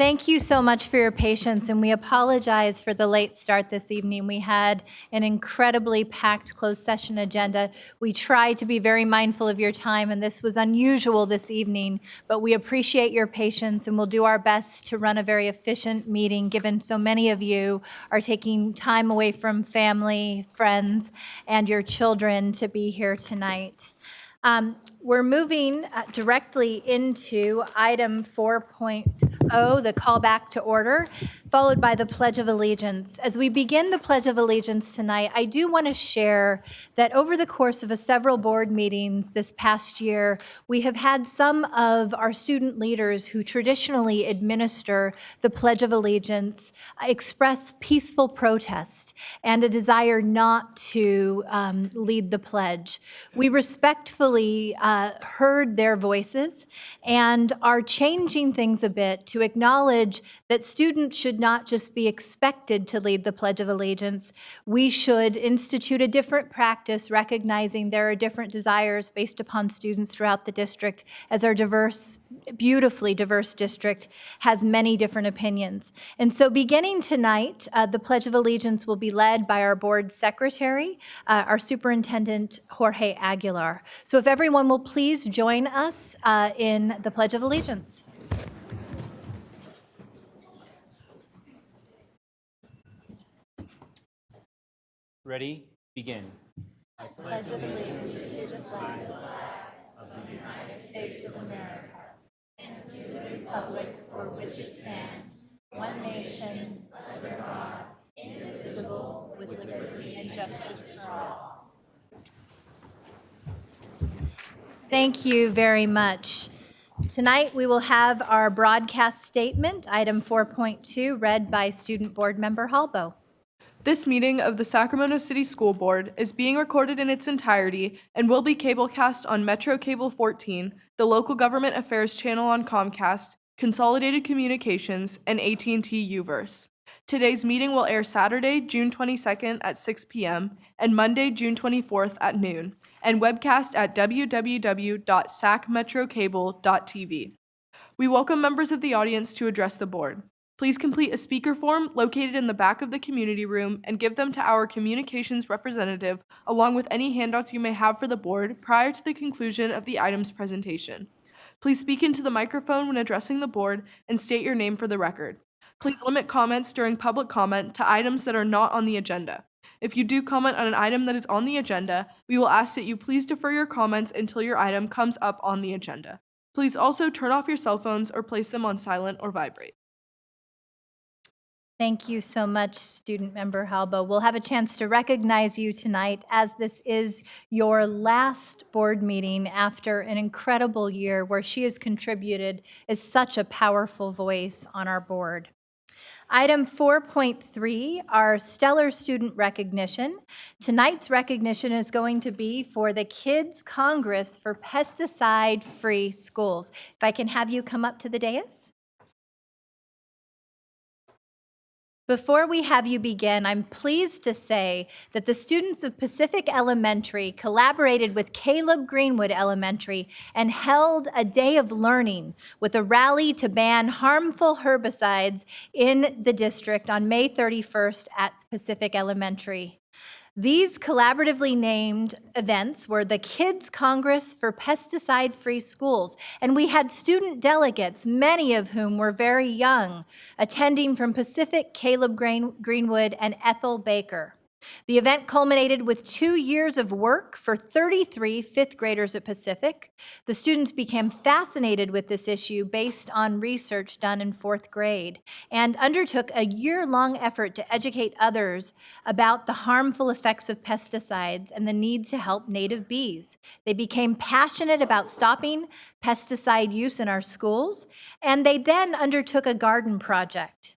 Thank you so much for your patience, and we apologize for the late start this evening. We had an incredibly packed closed session agenda. We tried to be very mindful of your time, and this was unusual this evening, but we appreciate your patience, and we'll do our best to run a very efficient meeting, given so many of you are taking time away from family, friends, and your children to be here tonight. We're moving directly into item 4.0, the call back to order, followed by the Pledge of Allegiance. As we begin the Pledge of Allegiance tonight, I do want to share that over the course of several board meetings this past year, we have had some of our student leaders who traditionally administer the Pledge of Allegiance express peaceful protest and a desire not to lead the pledge. We respectfully heard their voices and are changing things a bit to acknowledge that students should not just be expected to lead the Pledge of Allegiance. We should institute a different practice, recognizing there are different desires based upon students throughout the district, as our diverse, beautifully diverse district has many different opinions. And so beginning tonight, the Pledge of Allegiance will be led by our board secretary, our superintendent, Jorge Aguilar. So if everyone will please join us in the Pledge of Allegiance. Ready? Begin. I pledge allegiance to the flag of the United States of America and to the republic for which it stands, one nation, under God, indivisible, with liberty and justice for all. Thank you very much. Tonight, we will have our broadcast statement, item 4.2, read by Student Board Member Halbo. This meeting of the Sacramento City School Board is being recorded in its entirety and will be cablecast on Metro Cable 14, the local government affairs channel on Comcast, Consolidated Communications, and AT&T UVerse. Today's meeting will air Saturday, June 22nd at 6 p.m. and Monday, June 24th at noon, and webcast at www.sacmetrocable.tv. We welcome members of the audience to address the board. Please complete a speaker form located in the back of the community room and give them to our communications representative, along with any handouts you may have for the board prior to the conclusion of the item's presentation. Please speak into the microphone when addressing the board and state your name for the record. Please limit comments during public comment to items that are not on the agenda. If you do comment on an item that is on the agenda, we will ask that you please defer your comments until your item comes up on the agenda. Please also turn off your cell phones or place them on silent or vibrate. Thank you so much, Student Member Halbo. We'll have a chance to recognize you tonight, as this is your last board meeting after an incredible year where she has contributed as such a powerful voice on our board. Item 4.3, our stellar student recognition. Tonight's recognition is going to be for the Kids Congress for Pesticide-Free Schools. If I can have you come up to the dais. Before we have you begin, I'm pleased to say that the students of Pacific Elementary collaborated with Caleb Greenwood Elementary and held a day of learning with a rally to ban harmful herbicides in the district on May 31st at Pacific Elementary. These collaboratively named events were the Kids Congress for Pesticide-Free Schools, and we had student delegates, many of whom were very young, attending from Pacific, Caleb Greenwood, and Ethel Baker. The event culminated with 2 years of work for 33 fifth graders at Pacific. The students became fascinated with this issue based on research done in fourth grade and undertook a year-long effort to educate others about the harmful effects of pesticides and the need to help native bees. They became passionate about stopping pesticide use in our schools, and they then undertook a garden project.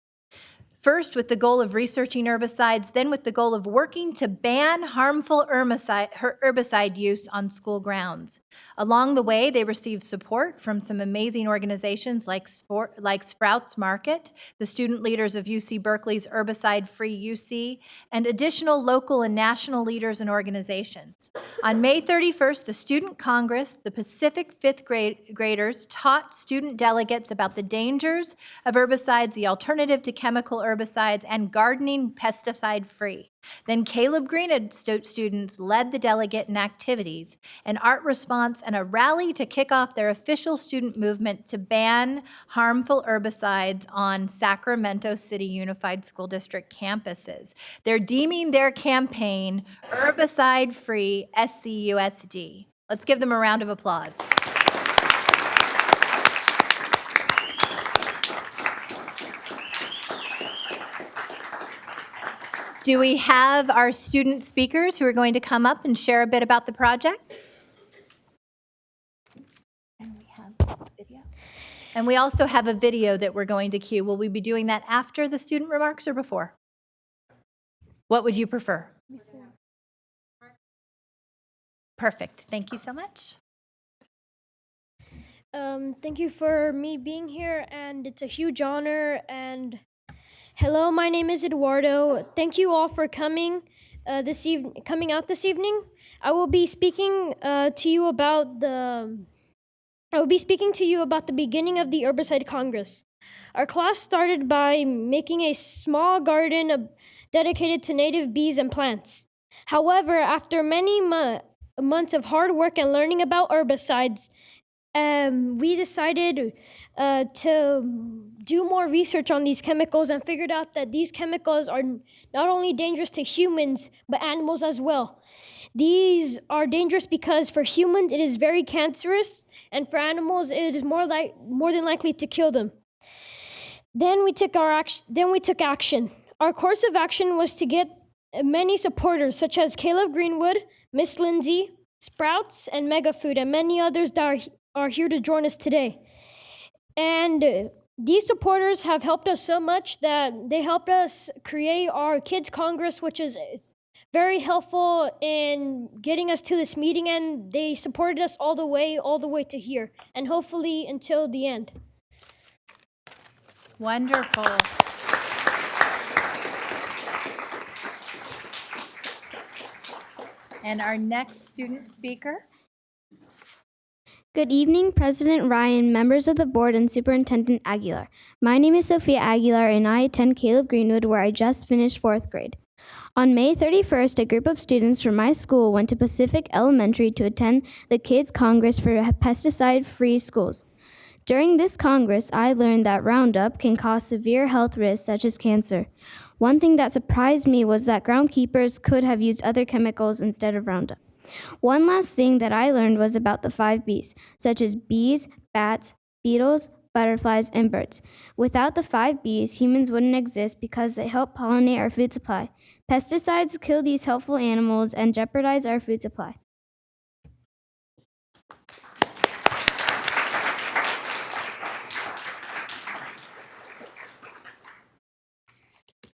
First, with the goal of researching herbicides, then with the goal of working to ban harmful herbicide use on school grounds. Along the way, they received support from some amazing organizations like Sprouts Market, the student leaders of UC Berkeley's Herbicide-Free UC, and additional local and national leaders and organizations. On May 31st, the Student Congress, the Pacific fifth graders taught student delegates about the dangers of herbicides, the alternative to chemical herbicides, and gardening pesticide-free. Then Caleb Greenwood students led the delegate in activities, an art response, and a rally to kick off their official student movement to ban harmful herbicides on Sacramento City Unified School District campuses. They're deeming their campaign Herbicide-Free SCUSD. Let's give them a round of applause. Do we have our student speakers who are going to come up and share a bit about the project? And we have video. And we also have a video that we're going to cue. Will we be doing that after the student remarks or before? What would you prefer? Before. Perfect. Thank you so much. Thank you for me being here, and it's a huge honor. And hello, my name is Eduardo. Thank you all for coming coming out this evening. I will be speaking to you about the beginning of the Herbicide Congress. Our class started by making a small garden dedicated to native bees and plants. However, after many months of hard work and learning about herbicides, we decided to do more research on these chemicals and figured out that these chemicals are not only dangerous to humans, but animals as well. These are dangerous because for humans it is very cancerous, and for animals it is more than likely to kill them. Then we took action. Our course of action was to get many supporters, such as Caleb Greenwood, Miss Lindsay, Sprouts, and Mega Food, and many others that are here to join us today. And these supporters have helped us so much that they helped us create our Kids Congress, which is very helpful in getting us to this meeting, and they supported us all the way to here, and hopefully until the end. Wonderful. And our next student speaker. Good evening, President Ryan, members of the board, and Superintendent Aguilar. My name is Sophia Aguilar, and I attend Caleb Greenwood, where I just finished 4th grade. On May 31st, a group of students from my school went to Pacific Elementary to attend the Kids Congress for Pesticide-Free Schools. During this Congress, I learned that Roundup can cause severe health risks such as cancer. One thing that surprised me was that groundkeepers could have used other chemicals instead of Roundup. One last thing that I learned was about the 5 Bs, such as bees, bats, beetles, butterflies, and birds. Without the 5 Bs, humans wouldn't exist because they help pollinate our food supply. Pesticides kill these helpful animals and jeopardize our food supply.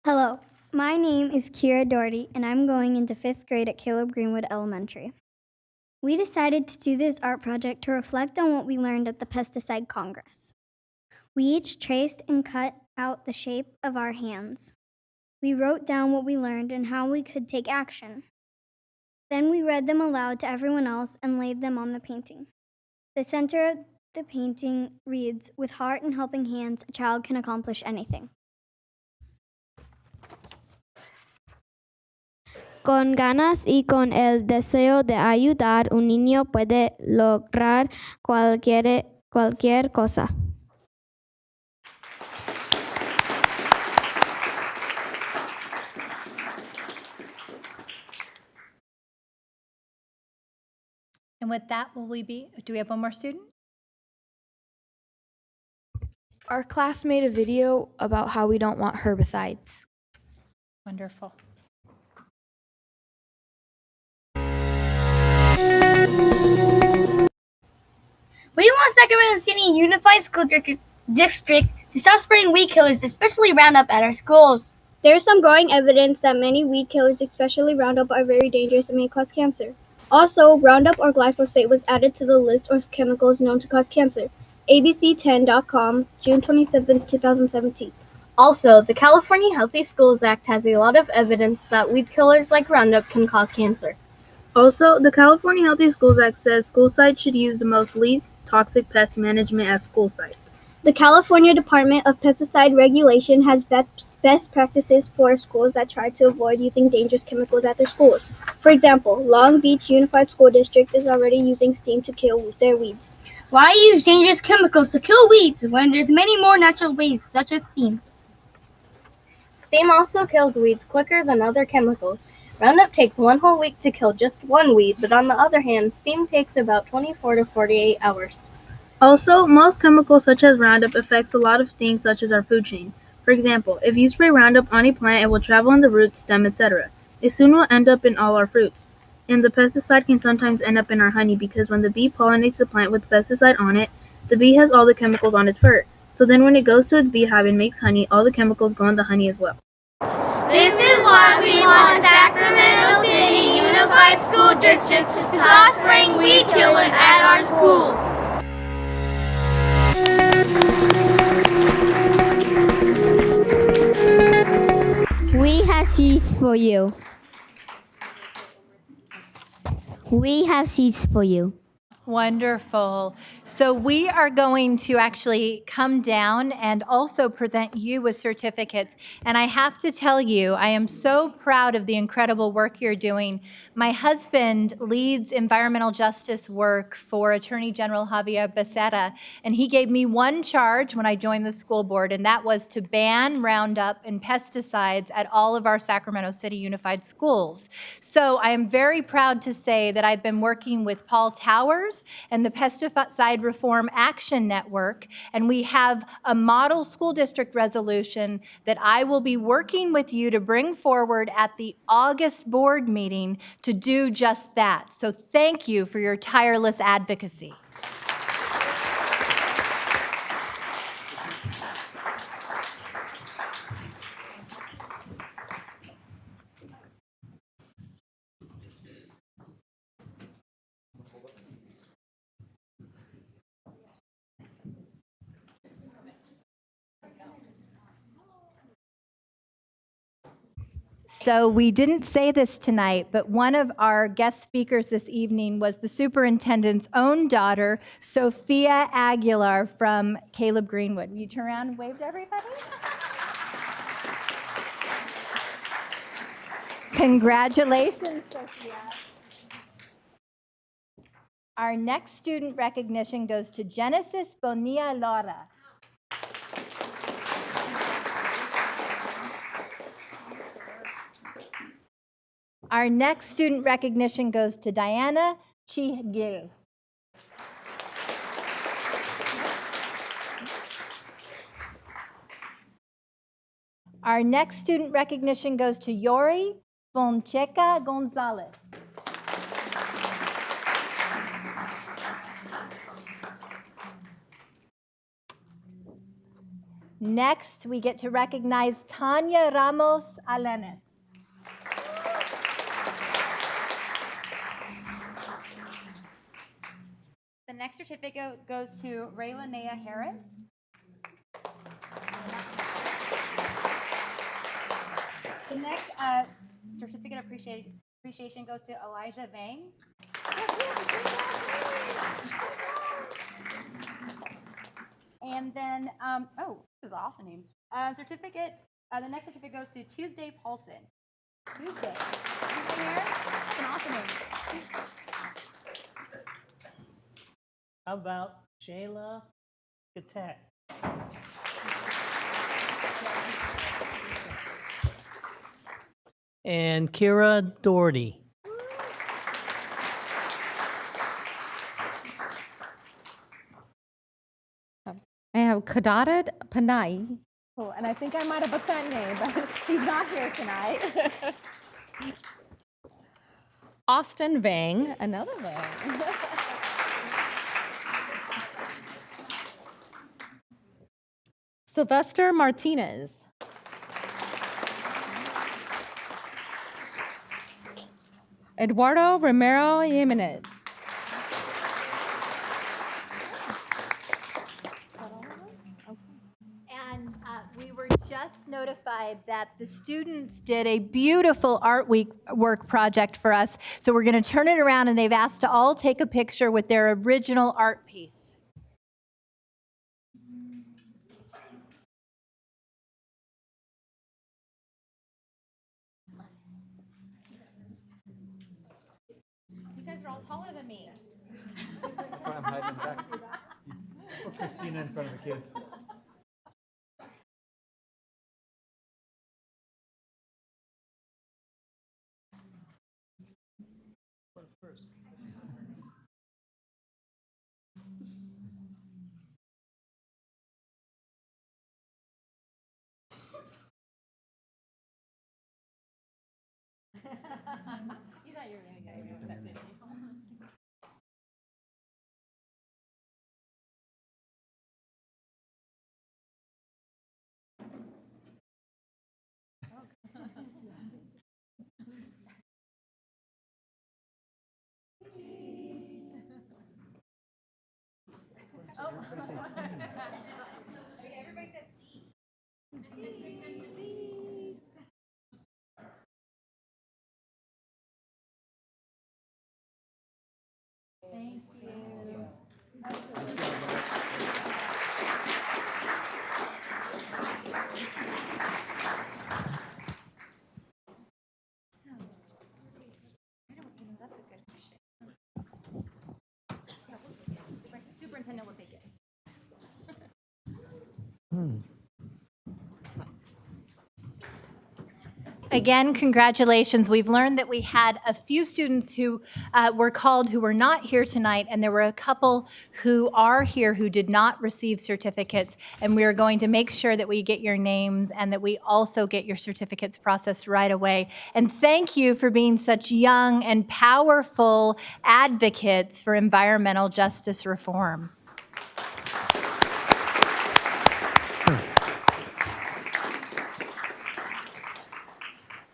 Hello, my name is Kira Doherty, and I'm going into 5th grade at Caleb Greenwood Elementary. We decided to do this art project to reflect on what we learned at the Pesticide Congress. We each traced and cut out the shape of our hands. We wrote down what we learned and how we could take action. Then we read them aloud to everyone else and laid them on the painting. The center of the painting reads, "With heart and helping hands, a child can accomplish anything." Con ganas y con el deseo de ayudar, un niño puede lograr cualquier cosa. And with that, do we have one more student? Our class made a video about how we don't want herbicides. Wonderful. We want Sacramento City Unified School District to stop spraying weed killers, especially Roundup, at our schools. There is some growing evidence that many weed killers, especially Roundup, are very dangerous and may cause cancer. Also, Roundup or glyphosate was added to the list of chemicals known to cause cancer. ABC10.com, June 27, 2017. Also, the California Healthy Schools Act has a lot of evidence that weed killers like Roundup can cause cancer. Also, the California Healthy Schools Act says school sites should use the most least toxic pest management as school sites. The California Department of Pesticide Regulation has best practices for schools that try to avoid using dangerous chemicals at their schools. For example, Long Beach Unified School District is already using steam to kill their weeds. Why use dangerous chemicals to kill weeds when there's many more natural ways, such as steam? Steam also kills weeds quicker than other chemicals. Roundup takes 1 whole week to kill just one weed, but on the other hand, steam takes about 24 to 48 hours. Also, most chemicals such as Roundup affects a lot of things such as our food chain. For example, if you spray Roundup on a plant, it will travel in the root, stem, etc. It soon will end up in all our fruits. And the pesticide can sometimes end up in our honey because when the bee pollinates the plant with pesticide on it, the bee has all the chemicals on its fur. So then when it goes to its beehive and makes honey, all the chemicals go in the honey as well. This is why we want Sacramento City Unified School District to stop spraying weed killers at our schools. We have seats for you. We have seats for you. Wonderful. So we are going to actually come down and also present you with certificates. And I have to tell you, I am so proud of the incredible work you're doing. My husband leads environmental justice work for Attorney General Javier Becerra, and he gave me one charge when I joined the school board, and that was to ban Roundup and pesticides at all of our Sacramento City Unified Schools. So I am very proud to say that I've been working with Paul Towers and the Pesticide Reform Action Network, and we have a model school district resolution that I will be working with you to bring forward at the August board meeting to do just that. So thank you for your tireless advocacy. So we didn't say this tonight, but one of our guest speakers this evening was the superintendent's own daughter, Sophia Aguilar from Caleb Greenwood. Will you turn around and wave to everybody? Congratulations, Sophia. Our next student recognition goes to Genesis Bonilla Laura. Our next student recognition goes to Diana Chihgil. Our next student recognition goes to Yori Foncheca Gonzalez. Next, we get to recognize Tanya Ramos Alenes. The next certificate goes to Ray Linnea Harris. The next certificate of appreciation goes to Elijah Vang. And then, oh, this is an awesome name. The next certificate goes to Tuesday Paulson. Tuesday here? That's an awesome name. How about Shayla Katek? And Kira Doherty. I have Kadarat Panay. Oh, and I think I might have booked that name, but he's not here tonight. Austin Vang, another Vang. Sylvester Martinez. Eduardo Romero Jimenez. And we were just notified that the students did a beautiful art week work project for us. So we're going to turn it around, and they've asked to all take a picture with their original art piece. You guys are all taller than me. That's why I'm hiding in the back. Put Christina in front of the kids. You thought you were going to get away with that, didn't you? Everybody says C. Thank you. That's a good question. Superintendent will take it. Again, congratulations. We've learned that we had a few students who were called who were not here tonight, and there were a couple who are here who did not receive certificates. And we are going to make sure that we get your names and that we also get your certificates processed right away. And thank you for being such young and powerful advocates for environmental justice reform.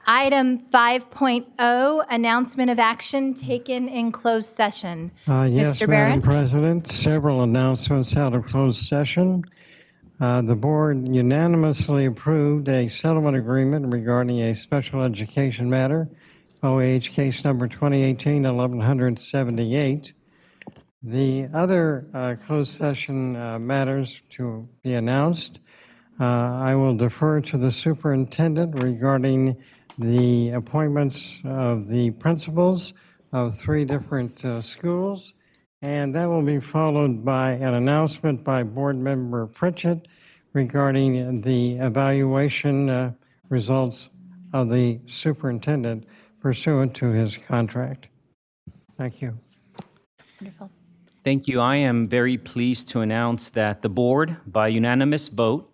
Item 5.0, announcement of action taken in closed session. Yes, Mr. Madam Barron? President, several announcements out of closed session. The board unanimously approved a settlement agreement regarding a special education matter, OAH case number 2018-1178. The other closed session matters to be announced. I will defer to the superintendent regarding the appointments of the principals of 3 different schools, and that will be followed by an announcement by Board Member Pritchett regarding the evaluation results of the superintendent pursuant to his contract. Thank you. Wonderful. Thank you. I am very pleased to announce that the board, by unanimous vote,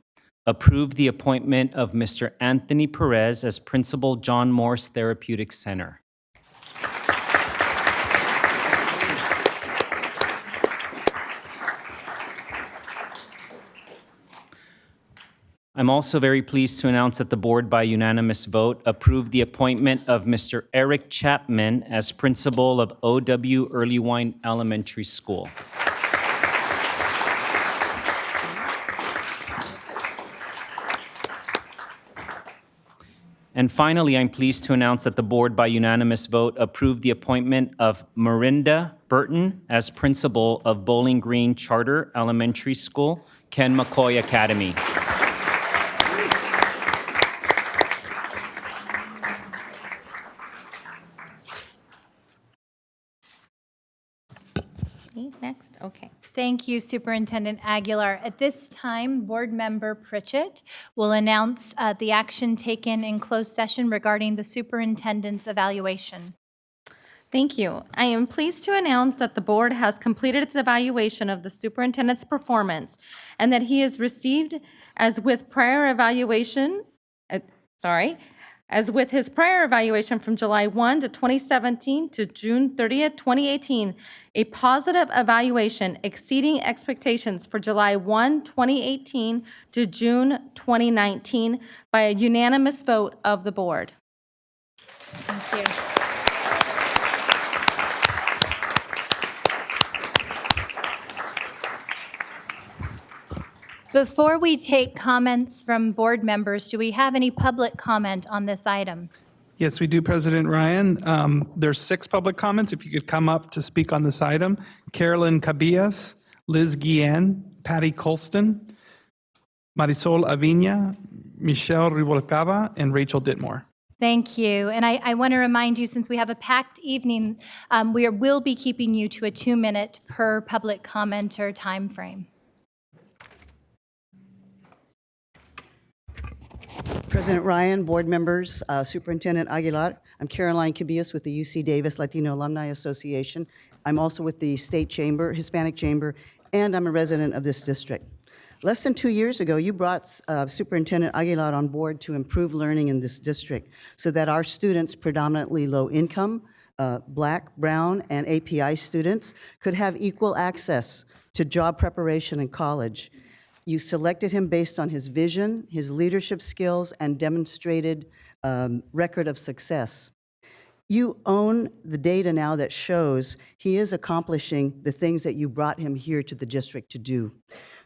approved the appointment of Mr. Anthony Perez as Principal, John Morse Therapeutic Center. I'm also very pleased to announce that the board, by unanimous vote, approved the appointment of Mr. Eric Chapman as Principal of OW Earlywine Elementary School. And finally, I'm pleased to announce that the board, by unanimous vote, approved the appointment of Mirinda Burton as principal of Bowling Green Charter Elementary School, Ken McCoy Academy. Me next? Okay. Thank you, Superintendent Aguilar. At this time, Board Member Pritchett will announce the action taken in closed session regarding the superintendent's evaluation. Thank you. I am pleased to announce that the board has completed its evaluation of the superintendent's performance and that he is received as with prior evaluation, As with his prior evaluation from July 1 to 2017 to June 30th, 2018, a positive evaluation exceeding expectations for July 1, 2018 to June 2019 by a unanimous vote of the board. Thank you. Before we take comments from board members, do we have any public comment on this item? Yes, we do, President Ryan. There's 6 public comments. If you could come up to speak on this item. Carolyn Cabillas, Liz Guillen, Patty Colston, Marisol Aviña, Michelle Rivolcaba, and Rachel Ditmore. Thank you. And I want to remind you, since we have a packed evening, we will be keeping you to a 2-minute per public commenter time frame. President Ryan, board members, Superintendent Aguilar, I'm Caroline Cabillas with the UC Davis Latino Alumni Association. I'm also with the State Chamber, Hispanic Chamber, and I'm a resident of this district. Less than 2 years ago, you brought Superintendent Aguilar on board to improve learning in this district so that our students, predominantly low income, Black, Brown, and API students, could have equal access to job preparation in college. You selected him based on his vision, his leadership skills, and demonstrated record of success. You own the data now that shows he is accomplishing the things that you brought him here to the district to do.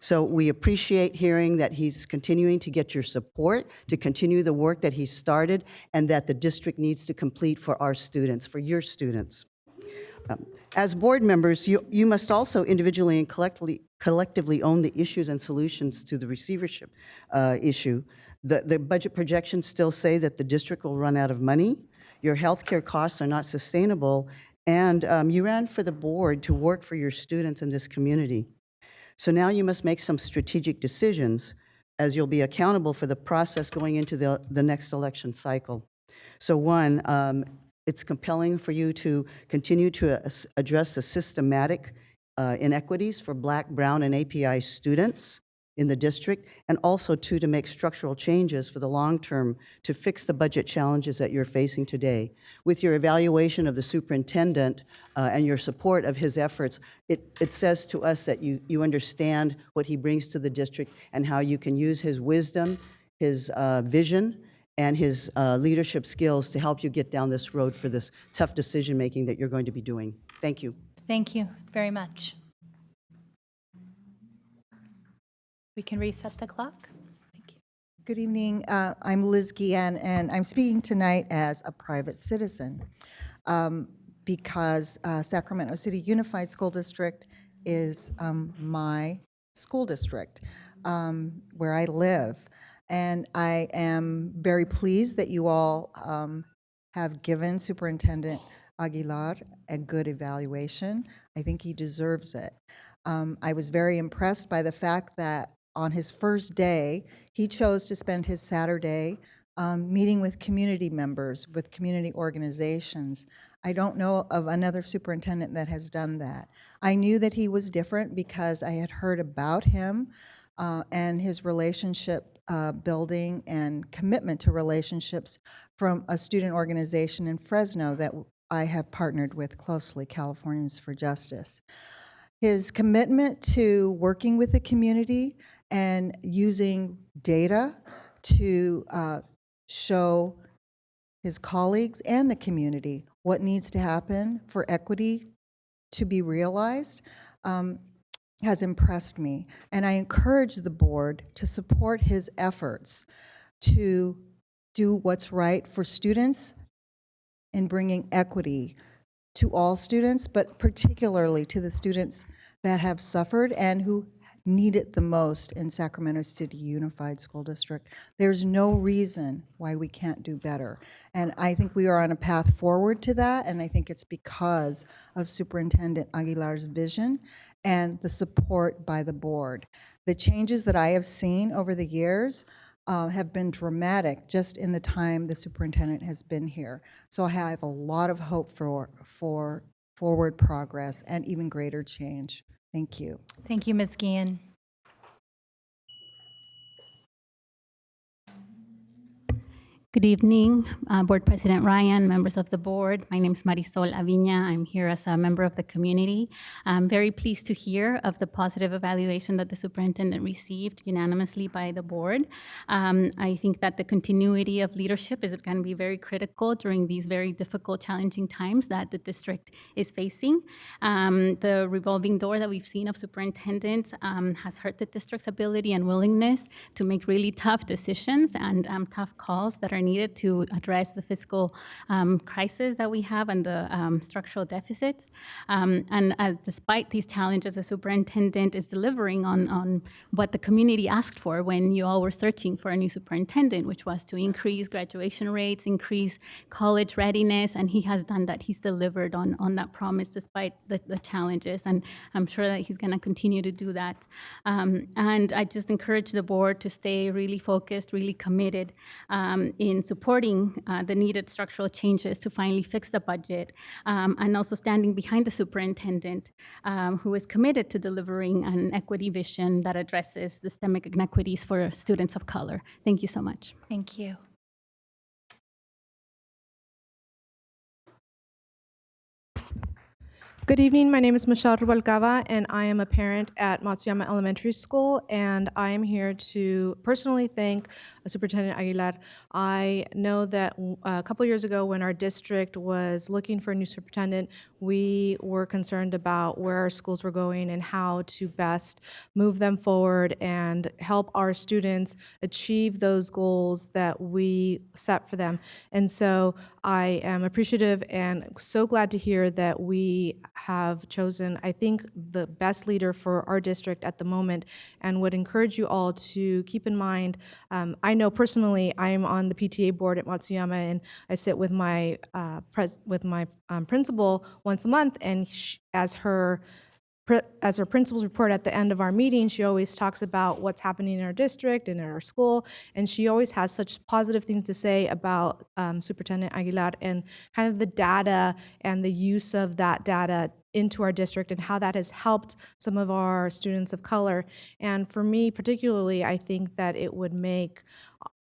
So we appreciate hearing that he's continuing to get your support, to continue the work that he started, and that the district needs to complete for our students, for your students. As board members, you must also individually and collectively own the issues and solutions to the receivership issue. The budget projections still say that the district will run out of money. Your healthcare costs are not sustainable, and you ran for the board to work for your students in this community. So now you must make some strategic decisions, as you'll be accountable for the process going into the next election cycle. So one, it's compelling for you to continue to address the systematic inequities for Black, Brown, and API students in the district, and also to make structural changes for the long term to fix the budget challenges that you're facing today. With your evaluation of the superintendent and your support of his efforts, it says to us that you understand what he brings to the district and how you can use his wisdom, his vision, and his leadership skills to help you get down this road for this tough decision-making that you're going to be doing. Thank you. Thank you very much. We can reset the clock. Thank you. Good evening. I'm Liz Guillen, and I'm speaking tonight as a private citizen because Sacramento City Unified School District is my school district where I live. And I am very pleased that you all have given Superintendent Aguilar a good evaluation. I think he deserves it. I was very impressed by the fact that on his first day, he chose to spend his Saturday meeting with community members, with community organizations. I don't know of another superintendent that has done that. I knew that he was different because I had heard about him and his relationship building and commitment to relationships from a student organization in Fresno that I have partnered with closely, Californians for Justice. His commitment to working with the community and using data to show his colleagues and the community what needs to happen for equity to be realized has impressed me. And I encourage the board to support his efforts to do what's right for students in bringing equity to all students, but particularly to the students that have suffered and who need it the most in Sacramento City Unified School District. There's no reason why we can't do better. And I think we are on a path forward to that, and I think it's because of Superintendent Aguilar's vision and the support by the board. The changes that I have seen over the years have been dramatic just in the time the superintendent has been here. So I have a lot of hope for forward progress and even greater change. Thank you. Thank you, Ms. Guillen. Good evening, Board President Ryan, members of the board. My name is Marisol Aviña. I'm here as a member of the community. I'm very pleased to hear of the positive evaluation that the superintendent received unanimously by the board. I think that the continuity of leadership is going to be very critical during these very difficult, challenging times that the district is facing. The revolving door that we've seen of superintendents has hurt the district's ability and willingness to make really tough decisions and tough calls that are needed to address the fiscal crisis that we have and the structural deficits. And despite these challenges, the superintendent is delivering on what the community asked for when you all were searching for a new superintendent, which was to increase graduation rates, increase college readiness, and he has done that. He's delivered on that promise despite the challenges, and I'm sure that he's going to continue to do that. And I just encourage the board to stay really focused, really committed in supporting the needed structural changes to finally fix the budget, and also standing behind the superintendent who is committed to delivering an equity vision that addresses systemic inequities for students of color. Thank you so much. Thank you. Good evening. My name is Michelle Rubalcaba, and I am a parent at Matsuyama Elementary School, and I am here to personally thank Superintendent Aguilar. I know that a couple years ago when our district was looking for a new superintendent, we were concerned about where our schools were going and how to best move them forward and help our students achieve those goals that we set for them. And so I am appreciative and so glad to hear that we have chosen, I think, the best leader for our district at the moment, and would encourage you all to keep in mind, I know personally I'm on the PTA board at Matsuyama, and I sit with my principal once a month, and as her principal's report at the end of our meeting, she always talks about what's happening in our district and in our school, and she always has such positive things to say about Superintendent Aguilar and kind of the data and the use of that data into our district and how that has helped some of our students of color. And for me particularly, I think that it would make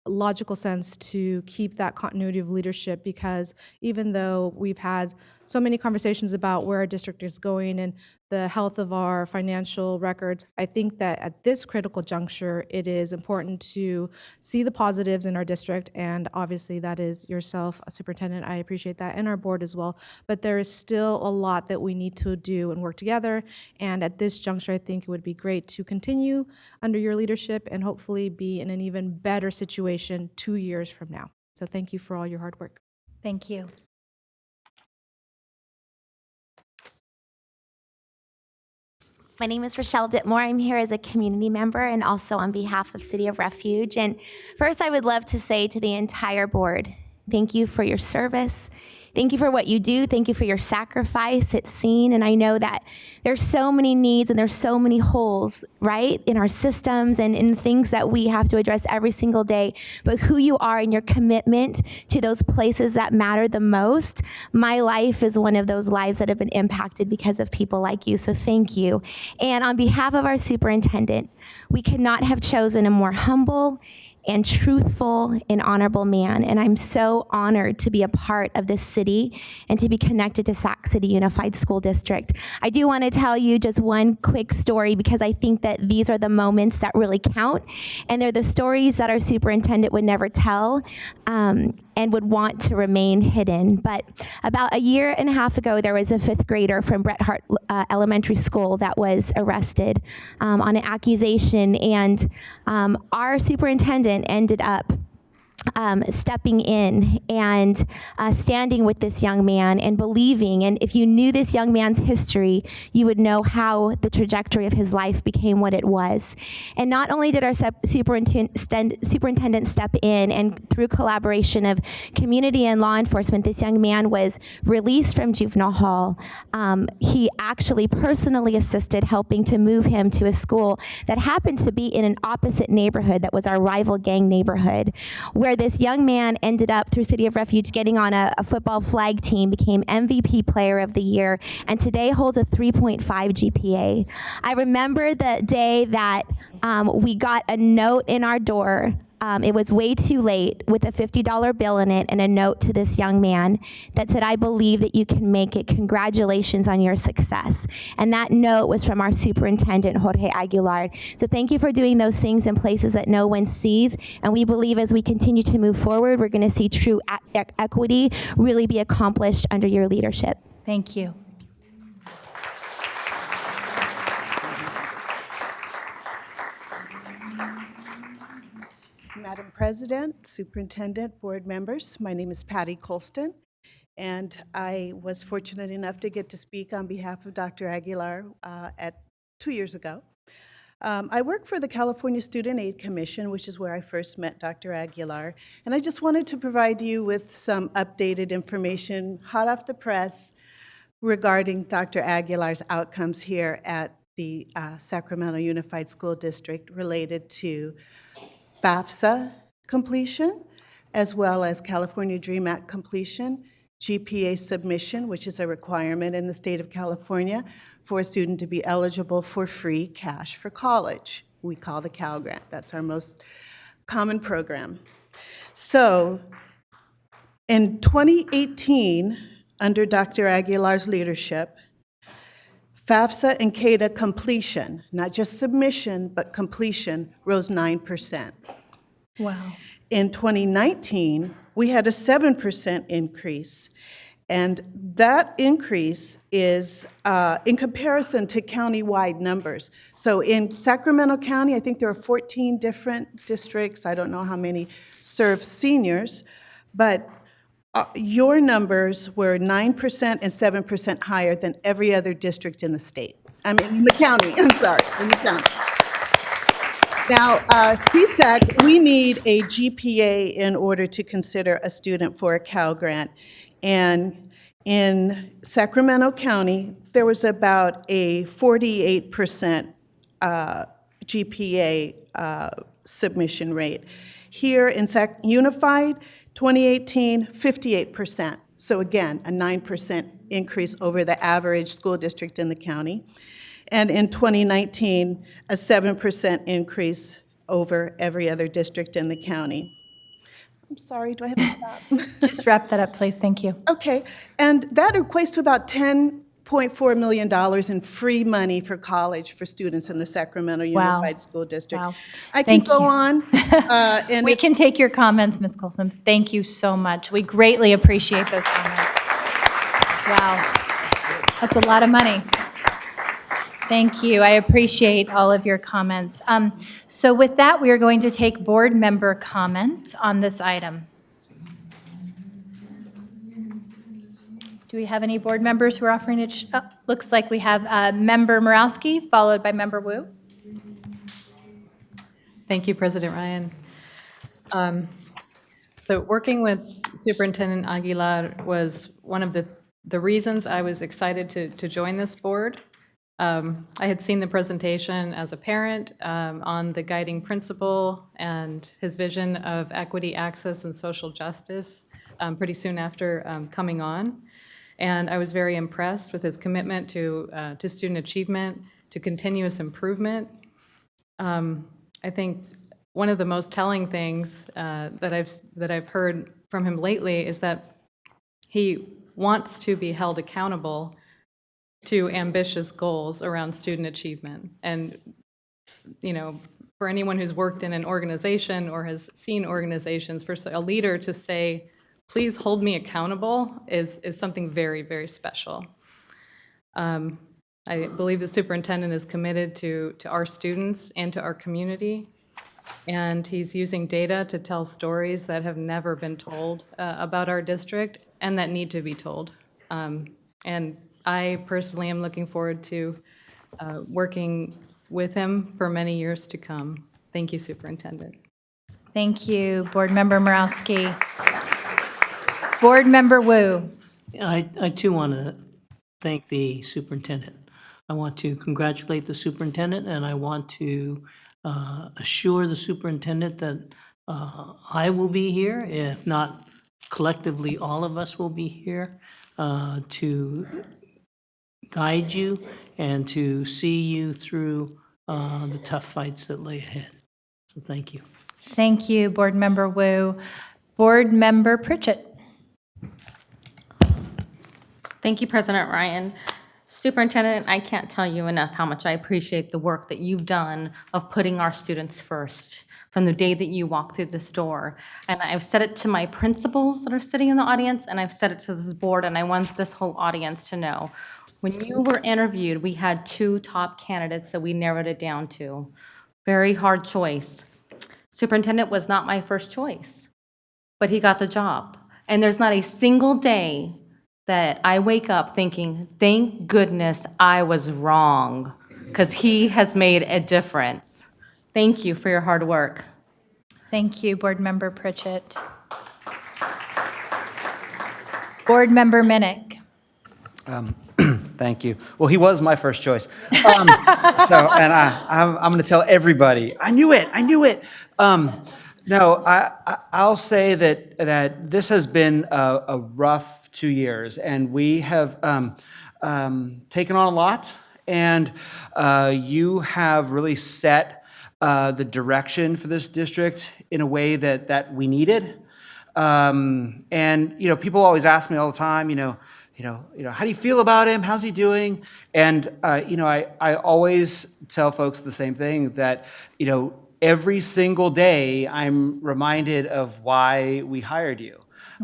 logical sense to keep that continuity of leadership, because even though we've had so many conversations about where our district is going and the health of our financial records, I think that at this critical juncture, it is important to see the positives in our district, and obviously that is yourself, Superintendent. I appreciate that, and our board as well. But there is still a lot that we need to do and work together, and at this juncture, I think it would be great to continue under your leadership and hopefully be in an even better situation 2 years from now. So thank you for all your hard work. Thank you. My name is Rochelle Ditmore. I'm here as a community member and also on behalf of City of Refuge. And first, I would love to say to the entire board, thank you for your service. Thank you for what you do. Thank you for your sacrifice. It's seen, and I know that there's so many needs and there's so many holes, right, in our systems and in things that we have to address every single day. But who you are and your commitment to those places that matter the most, my life is one of those lives that have been impacted because of people like you. So thank you. And on behalf of our superintendent, we could not have chosen a more humble and truthful and honorable man. And I'm so honored to be a part of this city and to be connected to Sac City Unified School District. I do want to tell you just one quick story, because I think that these are the moments that really count. And they're the stories that our superintendent would never tell and would want to remain hidden. But about a year and a half ago, there was a 5th grader from Bret Harte Elementary School that was arrested on an accusation. And our superintendent ended up stepping in and standing with this young man and believing. And if you knew this young man's history, you would know how the trajectory of his life became what it was. And not only did our superintendent step in, and through collaboration of community and law enforcement, this young man was released from juvenile hall. He actually personally assisted helping to move him to a school that happened to be in an opposite neighborhood that was our rival gang neighborhood, where this young man ended up, through City of Refuge, getting on a football flag team, became MVP Player of the Year, and today holds a 3.5 GPA. I remember the day that we got a note in our door it was way too late with a $50 bill in it and a note to this young man that said, "I believe that you can make it. Congratulations on your success." And that note was from our superintendent, Jorge Aguilar. So thank you for doing those things in places that no one sees. And we believe as we continue to move forward, we're going to see true equity really be accomplished under your leadership. Thank you. Madam President, Superintendent, board members, my name is Patty Colston, and I was fortunate enough to get to speak on behalf of Dr. Aguilar 2 years ago. I work for the California Student Aid Commission, which is where I first met Dr. Aguilar, and I just wanted to provide you with some updated information, hot off the press, regarding Dr. Aguilar's outcomes here at the Sacramento Unified School District related to FAFSA completion, as well as California DREAM Act completion, GPA submission, which is a requirement in the state of California for a student to be eligible for free cash for college. We call the Cal Grant. That's our most common program. So in 2018, under Dr. Aguilar's leadership, FAFSA and CADA completion, not just submission, but completion, rose 9%. Wow. In 2019, we had a 7% increase. And that increase is in comparison to countywide numbers. So in Sacramento County, I think there are 14 different districts. I don't know how many serve seniors, but your numbers were 9% and 7% higher than every other district in the state. I mean, in the county, I'm sorry, in the county. Now, CSAC, we need a GPA in order to consider a student for a Cal Grant. And in Sacramento County, there was about a 48% GPA submission rate. Here in Unified, 2018, 58%. So again, a 9% increase over the average school district in the county. And in 2019, a 7% increase over every other district in the county. I'm sorry, do I have to stop? Just wrap that up, please. Thank you. Okay, and that equates to about $10.4 million in free money for college for students in the Sacramento Wow. Unified School District. Wow. I Thank can go you. on. And We can take your comments, Ms. Colson. Thank you so much. We greatly appreciate those comments. Wow. That's a lot of money. Thank you. I appreciate all of your comments. So with that, we are going to take board member comment on this item. Do we have any board members who are offering it? Oh, looks like we have Member Morawski, followed by Member Wu. Thank you, President Ryan. So working with Superintendent Aguilar was one of the reasons I was excited to join this board. I had seen the presentation as a parent on the guiding principle and his vision of equity, access, and social justice pretty soon after coming on. And I was very impressed with his commitment to student achievement, to continuous improvement. I think one of the most telling things that I've heard from him lately is that he wants to be held accountable to ambitious goals around student achievement. And, you know, for anyone who's worked in an organization or has seen organizations, for a leader to say, please hold me accountable is something very, very special. I believe the superintendent is committed to our students and to our community, and he's using data to tell stories that have never been told about our district and that need to be told. And I personally am looking forward to working with him for many years to come. Thank you, Superintendent. Thank you, Board Member Morawski. Board Member Wu. I too want to thank the superintendent. I want to congratulate the superintendent, and I want to assure the superintendent that I will be here, if not collectively, all of us will be here to guide you and to see you through the tough fights that lay ahead. So thank you. Thank you, Board Member Wu. Board Member Pritchett. Thank you, President Ryan. Superintendent, I can't tell you enough how much I appreciate the work that you've done of putting our students first from the day that you walk through this door. And I've said it to my principals that are sitting in the audience, and I've said it to this board, and I want this whole audience to know. When you were interviewed, we had 2 top candidates that we narrowed it down to. Very hard choice. Superintendent was not my first choice, but he got the job. And there's not a single day that I wake up thinking, thank goodness I was wrong, because he has made a difference. Thank you for your hard work. Thank you, Board Member Pritchett. Board Member Minnick. Thank you. Well, he was my first choice. I'm going to tell everybody. I knew it. No, I'll say that this has been a rough 2 years, and we have taken on a lot, and you have really set the direction for this district in a way that we needed. And people always ask me all the time, how do you feel about him? How's he doing? And I always tell folks the same thing, that every single day I'm reminded of why we hired you.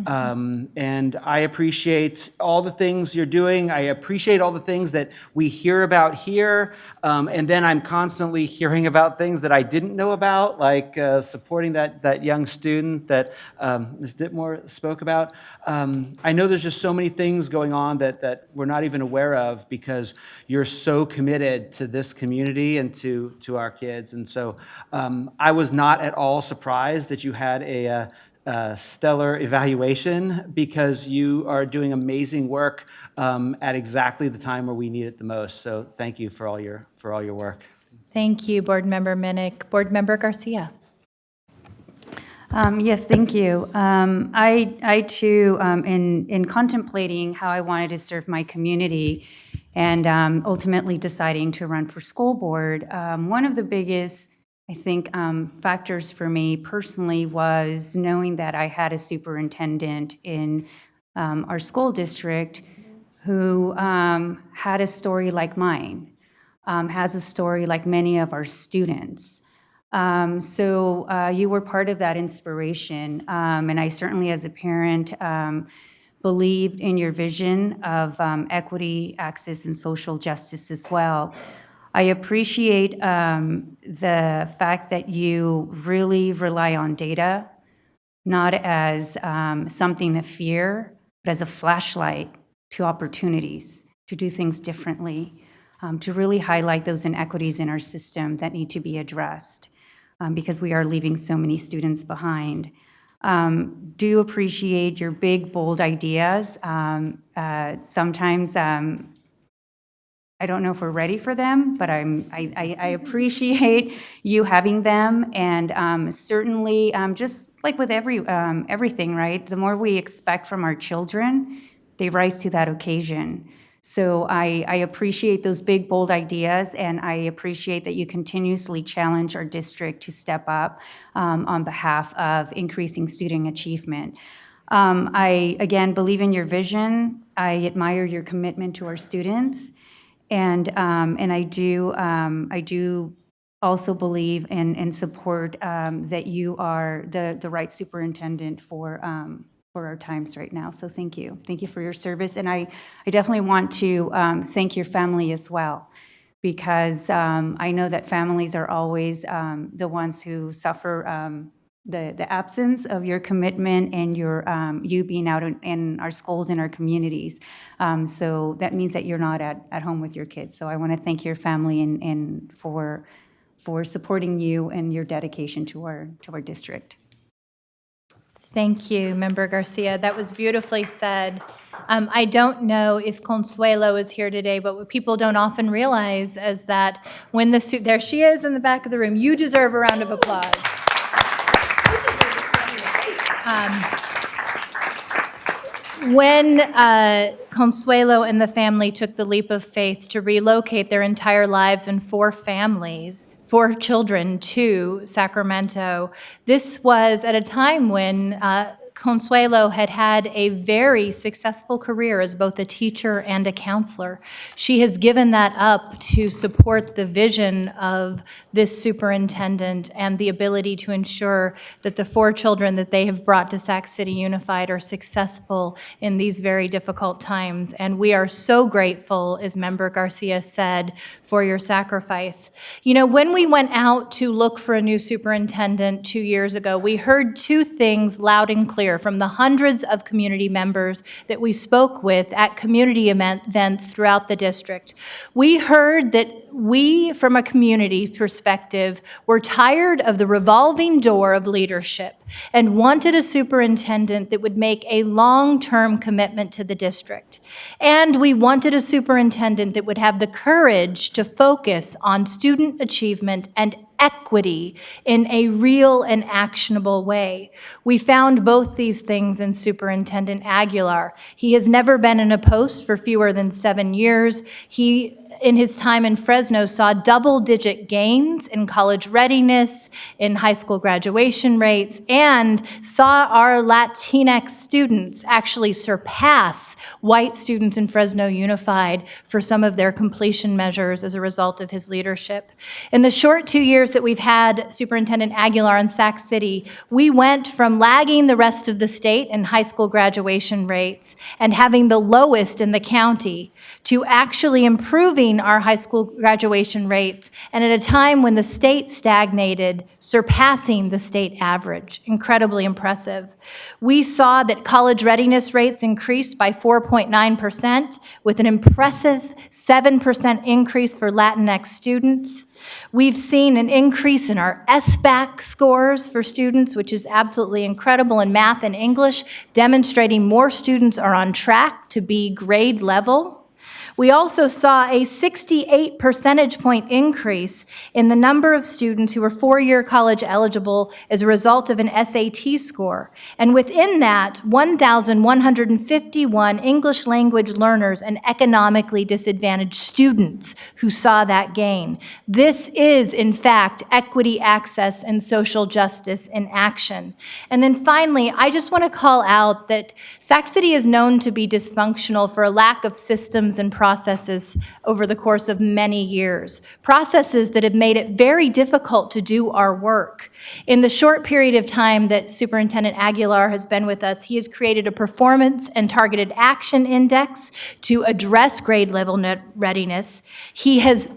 And I appreciate all the things you're doing. I appreciate all the things that we hear about here. And then I'm constantly hearing about things that I didn't know about, like supporting that young student that Ms. Ditmore spoke about. I know there's just so many things going on that we're not even aware of, because you're so committed to this community and to our kids. And so I was not at all surprised that you had a stellar evaluation, because you are doing amazing work at exactly the time where we need it the most. So thank you for all your work. Thank you, Board Member Minnick. Board Member Garcia. Yes, thank you. I too, in contemplating how I wanted to serve my community and ultimately deciding to run for school board, one of the biggest, I think, factors for me personally was knowing that I had a superintendent in our school district who had a story like mine, has a story like many of our students. So you were part of that inspiration, and I certainly, as a parent, believed in your vision of equity, access, and social justice as well. I appreciate the fact that you really rely on data, not as something to fear, but as a flashlight to opportunities to do things differently, to really highlight those inequities in our system that need to be addressed, because we are leaving so many students behind. Do appreciate your big, bold ideas. Sometimes I don't know if we're ready for them, but I appreciate you having them, and certainly just like with everything, right? The more we expect from our children, they rise to that occasion. So I appreciate those big, bold ideas, and I appreciate that you continuously challenge our district to step up on behalf of increasing student achievement. I, again, believe in your vision. I admire your commitment to our students. And I do also believe and support that you are the right superintendent for our times right now. So thank you for your service, and I definitely want to thank your family as well, because I know that families are always the ones who suffer the absence of your commitment and your you being out in our schools and our communities. So that means that you're not at home with your kids. So I want to thank your family and for supporting you and your dedication to our district. Thank you, Member Garcia. That was beautifully said. I don't know if Consuelo is here today, but what people don't often realize is that when there she is in the back of the room, you deserve a round of applause. When Consuelo and the family took the leap of faith to relocate their entire lives and 4 families 4 children to Sacramento. This was at a time when Consuelo had had a very successful career as both a teacher and a counselor. She has given that up to support the vision of this superintendent and the ability to ensure that the 4 children that they have brought to Sac City Unified are successful in these very difficult times. And we are so grateful, as Member Garcia said, for your sacrifice. You know, when we went out to look for a new superintendent 2 years ago, we heard 2 things loud and clear from the hundreds of community members that we spoke with at community events throughout the district. We heard that we, from a community perspective, were tired of the revolving door of leadership and wanted a superintendent that would make a long-term commitment to the district. And we wanted a superintendent that would have the courage to focus on student achievement and equity in a real and actionable way. We found both these things in Superintendent Aguilar. He has never been in a post for fewer than 7 years. He, in his time in Fresno, saw double-digit gains in college readiness, in high school graduation rates, and saw our Latinx students actually surpass white students in Fresno Unified for some of their completion measures as a result of his leadership. In the short 2 years that we've had Superintendent Aguilar in Sac City, we went from lagging the rest of the state in high school graduation rates and having the lowest in the county to actually improving our high school graduation rates, and at a time when the state stagnated, surpassing the state average. Incredibly impressive. We saw that college readiness rates increased by 4.9%, with an impressive 7% increase for Latinx students. We've seen an increase in our SBAC scores for students, which is absolutely incredible in math and English, demonstrating more students are on track to be grade level. We also saw a 68 percentage point increase in the number of students who were 4-year college eligible as a result of an SAT score. And within that, 1,151 English language learners and economically disadvantaged students who saw that gain. This is, in fact, equity, access, and social justice in action. And then finally, I just want to call out that Sac City is known to be dysfunctional for a lack of systems and processes over the course of many years, processes that have made it very difficult to do our work. In the short period of time that Superintendent Aguilar has been with us, he has created a performance and targeted action index to address grade level readiness. He has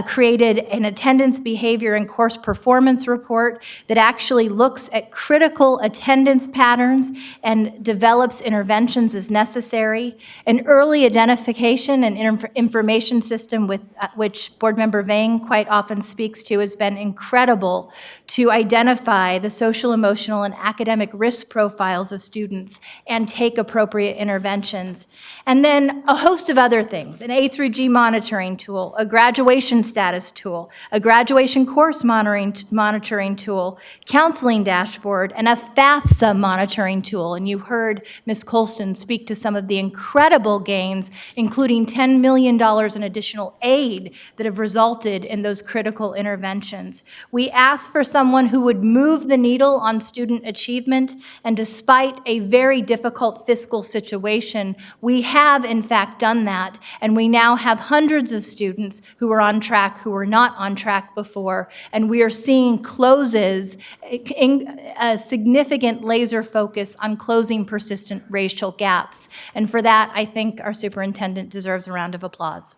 created an attendance, behavior, and course performance report that actually looks at critical attendance patterns and develops interventions as necessary. An early identification and information system with which Board Member Vang quite often speaks to has been incredible to identify the social, emotional, and academic risk profiles of students and take appropriate interventions. And then a host of other things, an A through G monitoring tool, a graduation status tool, a graduation course monitoring tool, counseling dashboard, and a FAFSA monitoring tool. And you heard Ms. Colston speak to some of the incredible gains, including $10 million in additional aid that have resulted in those critical interventions. We asked for someone who would move the needle on student achievement, and despite a very difficult fiscal situation, we have in fact done that, and we now have hundreds of students who are on track who were not on track before, and we are seeing closes, a significant laser focus on closing persistent racial gaps. And for that, I think our superintendent deserves a round of applause.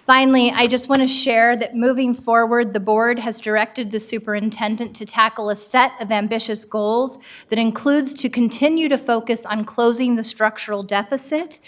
Finally, I just want to share that moving forward, the board has directed the superintendent to tackle a set of ambitious goals that includes to continue to focus on closing the structural deficit,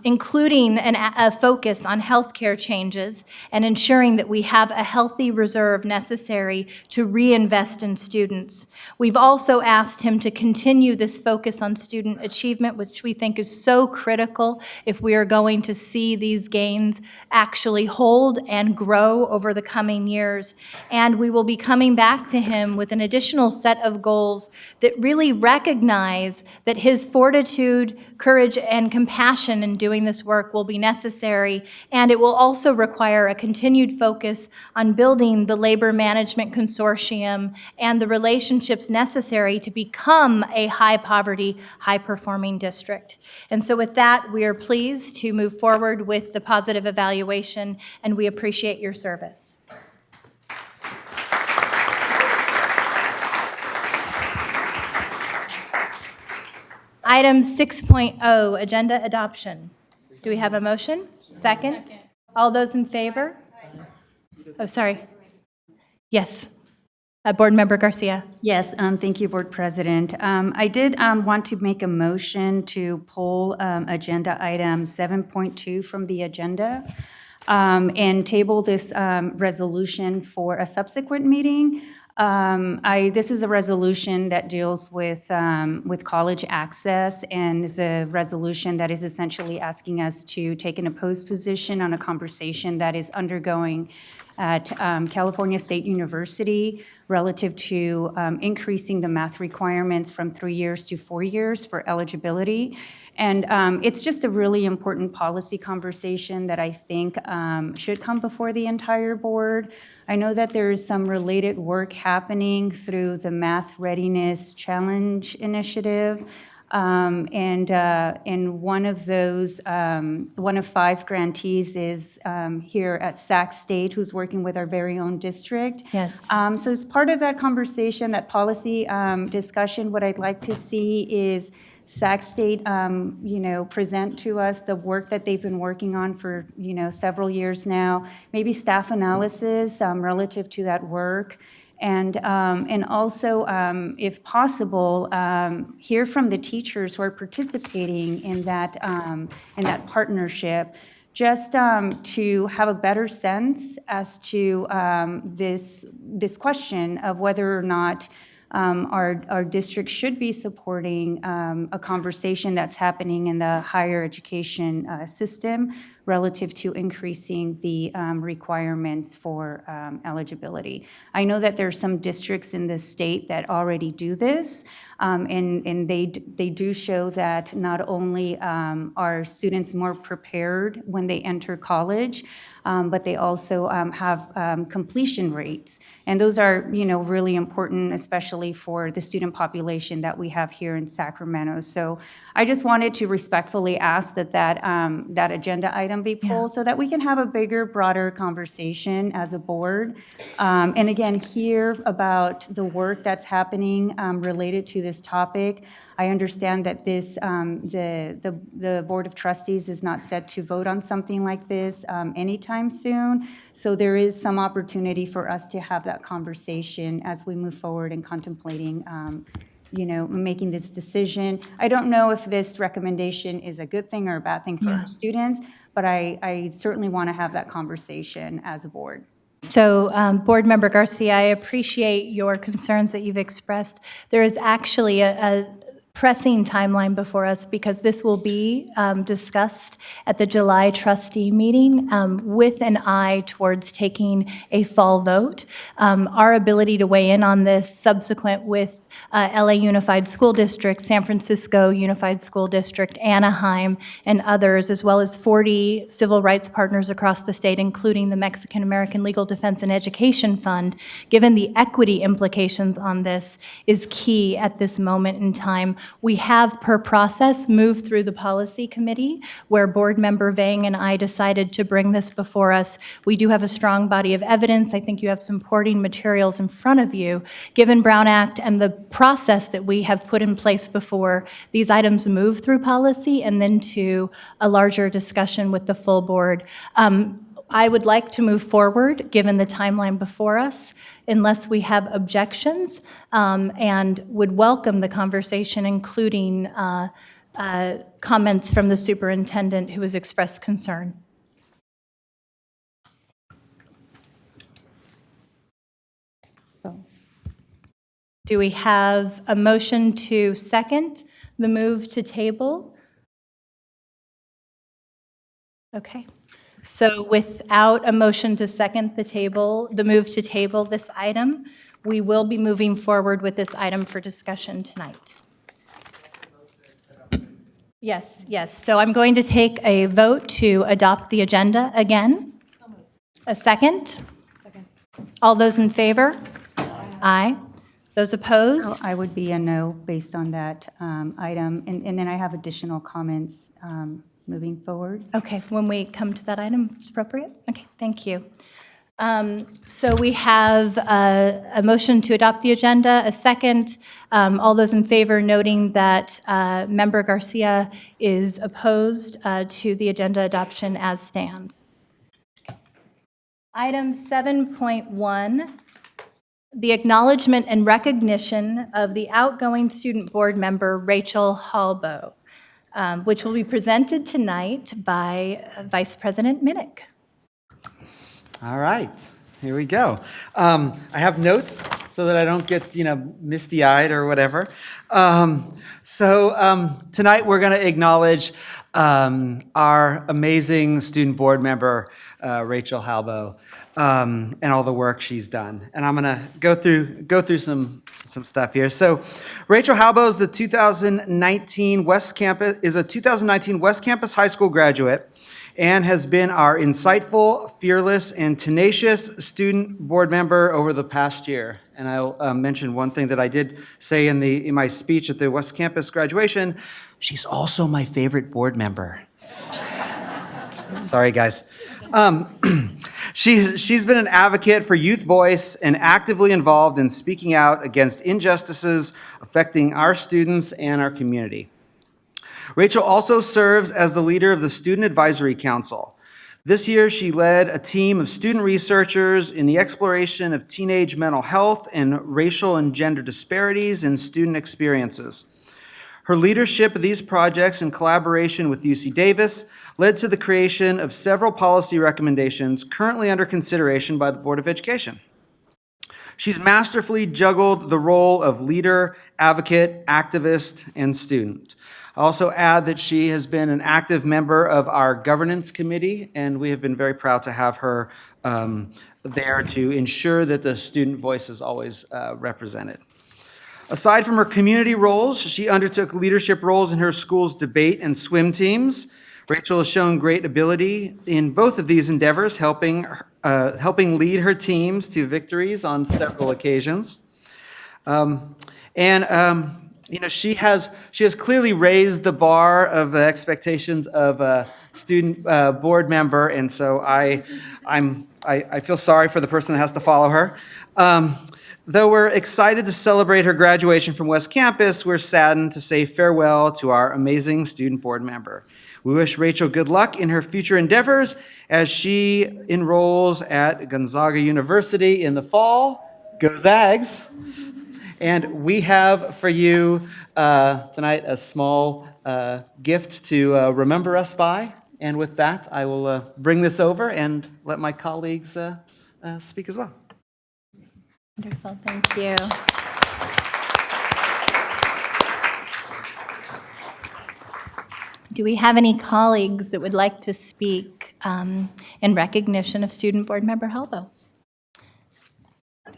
including a focus on healthcare changes and ensuring that we have a healthy reserve necessary to reinvest in students. We've also asked him to continue this focus on student achievement, which we think is so critical if we are going to see these gains actually actually hold and grow over the coming years. And we will be coming back to him with an additional set of goals that really recognize that his fortitude, courage, and compassion in doing this work will be necessary, and it will also require a continued focus on building the labor management consortium and the relationships necessary to become a high-poverty, high-performing district. And so with that, we are pleased to move forward with the positive evaluation, and we appreciate your service. Item 6.0, agenda adoption. Do we have a motion? Second? All those in favor? Oh, sorry. Yes. Board Member Garcia. Yes, thank you, Board President. I did want to make a motion to pull agenda item 7.2 from the agenda and table this resolution for a subsequent meeting. This is a resolution that deals with college access, and the resolution that is essentially asking us to take an opposed position on a conversation that is undergoing at California State University relative to increasing the math requirements from 3 years to 4 years for eligibility. And it's just a really important policy conversation that I think should come before the entire board. I know that there is some related work happening through the Math Readiness Challenge Initiative. And one of those, one of 5 grantees is here at Sac State, who's working with our very own district. Yes. So as part of that conversation, that policy discussion, what I'd like to see is Sac State, present to us the work that they've been working on for, several years now, maybe staff analysis relative to that work. And also, if possible, hear from the teachers who are participating in that partnership, just to have a better sense as to this question of whether or not our district should be supporting a conversation that's happening in the higher education system relative to increasing the requirements for eligibility. I know that there are some districts in the state that already do this, and they do show that not only are students more prepared when they enter college, but they also have completion rates. And those are, really important, especially for the student population that we have here in Sacramento. So I just wanted to respectfully ask that agenda item be pulled so that we can have a bigger, broader conversation as a board. And again, hear about the work that's happening related to this topic. I understand that this, the Board of Trustees is not set to vote on something like this anytime soon. So there is some opportunity for us to have that conversation as we move forward in contemplating, making this decision. I don't know if this recommendation is a good thing or a bad thing for our students, but I certainly want to have that conversation as a board. So, Board Member Garcia, I appreciate your concerns that you've expressed. There is actually a pressing timeline before us because this will be discussed at the July trustee meeting with an eye towards taking a fall vote. Our ability to weigh in on this subsequent with LA Unified School District, San Francisco Unified School District, Anaheim, and others, as well as 40 civil rights partners across the state, including the Mexican American Legal Defense and Education Fund, given the equity implications on this, is key at this moment in time. We have, per process, moved through the policy committee, where Board Member Vang and I decided to bring this before us. We do have a strong body of evidence. I think you have supporting materials in front of you. Given Brown Act and the process that we have put in place before, these items move through policy and then to a larger discussion with the full board. I would like to move forward, given the timeline before us, unless we have objections, and would welcome the conversation, including comments from the superintendent who has expressed concern. Do we have a motion to second the move to table? Okay. So without a motion to second the move to table this item, we will be moving forward with this item for discussion tonight. Yes, yes. So I'm going to take a vote to adopt the agenda again. A second? All those in favor? Aye. Those opposed? So I would be a no based on that item, and then I have additional comments moving forward. Okay, when we come to that item, it's appropriate? Okay, thank you. So we have a motion to adopt the agenda, a second. All those in favor, noting that Member Garcia is opposed to the agenda adoption as stands. Item 7.1, the acknowledgement and recognition of the outgoing student board member, Rachel Halbo, which will be presented tonight by Vice President Minnick. All right, here we go. I have notes so that I don't get, misty-eyed or whatever. Tonight we're going to acknowledge our amazing student board member, Rachel Halbo, and all the work she's done. And I'm going to go through some stuff here. So, Rachel Halbo is a 2019 West Campus High School graduate, and has been our insightful, fearless, and tenacious student board member over the past year. And I'll mention one thing that I did say in my speech at the West Campus graduation. She's also my favorite board member. Sorry, guys. She's been an advocate for youth voice and actively involved in speaking out against injustices affecting our students and our community. Rachel also serves as the leader of the Student Advisory Council. This year, she led a team of student researchers in the exploration of teenage mental health and racial and gender disparities in student experiences. Her leadership of these projects in collaboration with UC Davis led to the creation of several policy recommendations currently under consideration by the Board of Education. She's masterfully juggled the role of leader, advocate, activist, and student. I also add that she has been an active member of our governance committee, and we have been very proud to have her there to ensure that the student voice is always represented. Aside from her community roles, she undertook leadership roles in her school's debate and swim teams. Rachel has shown great ability in both of these endeavors, helping lead her teams to victories on several occasions. She has clearly raised the bar of the expectations of a student board member, and so I feel sorry for the person that has to follow her. Though we're excited to celebrate her graduation from West Campus, we're saddened to say farewell to our amazing student board member. We wish Rachel good luck in her future endeavors as she enrolls at Gonzaga University in the fall. Go Zags! And we have for you tonight a small gift to remember us by. And with that, I will bring this over and let my colleagues speak as well. Wonderful, thank you. Do we have any colleagues that would like to speak in recognition of student board member Halbo?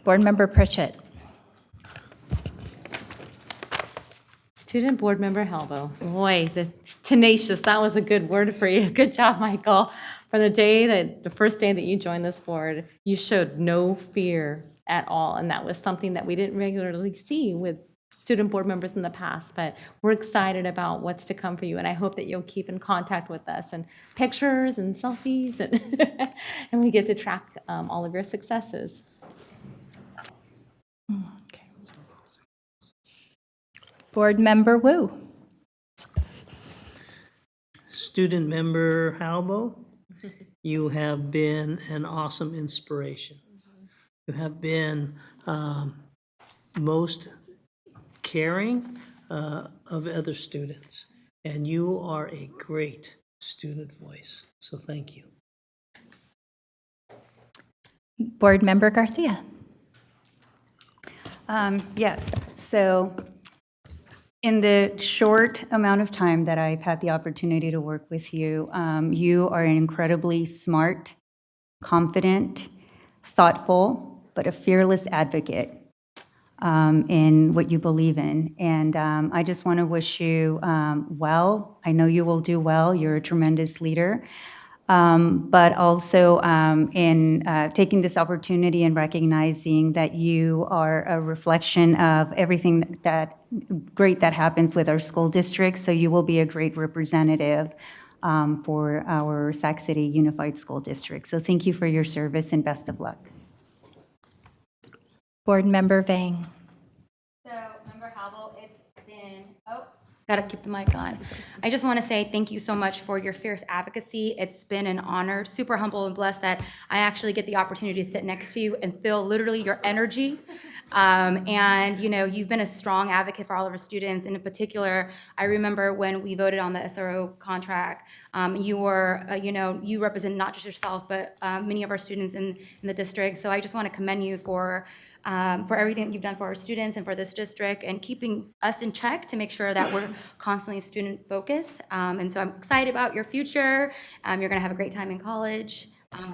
Board member Pritchett. Student Board Member Halbo. Boy, the tenacious, that was a good word for you. Good job, Michael. From the first day that you joined this board, you showed no fear at all, and that was something that we didn't regularly see with student board members in the past, but we're excited about what's to come for you, and I hope that you'll keep in contact with us, and pictures and selfies, and, and we get to track all of your successes. Board member Wu. Student member Halbo, you have been an awesome inspiration. You have been most caring of other students, and you are a great student voice. So thank you. Board member Garcia. Yes, so In the short amount of time that I've had the opportunity to work with you, you are an incredibly smart, confident, thoughtful, but a fearless advocate in what you believe in. And I just want to wish you well. I know you will do well. You're a tremendous leader. But also in taking this opportunity and recognizing that you are a reflection of everything that great that happens with our school district. So you will be a great representative for our Sac City Unified School District. So thank you for your service and best of luck. Board Member Vang. So, Member Howell, it's been, gotta keep the mic on. I just want to say thank you so much for your fierce advocacy. It's been an honor, super humble and blessed that I actually get the opportunity to sit next to you and feel literally your energy. And, you know, you've been a strong advocate for all of our students. And in particular, I remember when we voted on the SRO contract, you were, you represent not just yourself, but many of our students in the district. So I just want to commend you for everything that you've done for our students and for this district and keeping us in check to make sure that we're constantly student focused. And so I'm excited about your future. You're going to have a great time in college.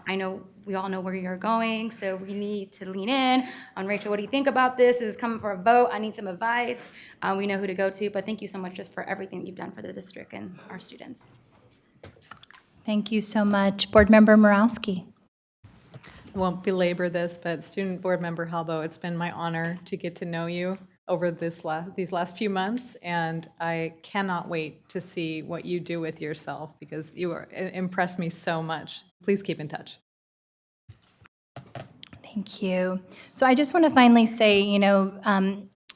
I know we all know where you're going, so we need to lean in on Rachel. What do you think about this? This is coming for a vote. I need some advice. We know who to go to, but thank you so much just for everything that you've done for the district and our students. Thank you so much. Board Member Morawski. I won't belabor this, but Student Board Member Halbo, it's been my honor to get to know you over these last few months, and I cannot wait to see what you do with yourself because you impressed me so much. Please keep in touch. Thank you. So I just want to finally say,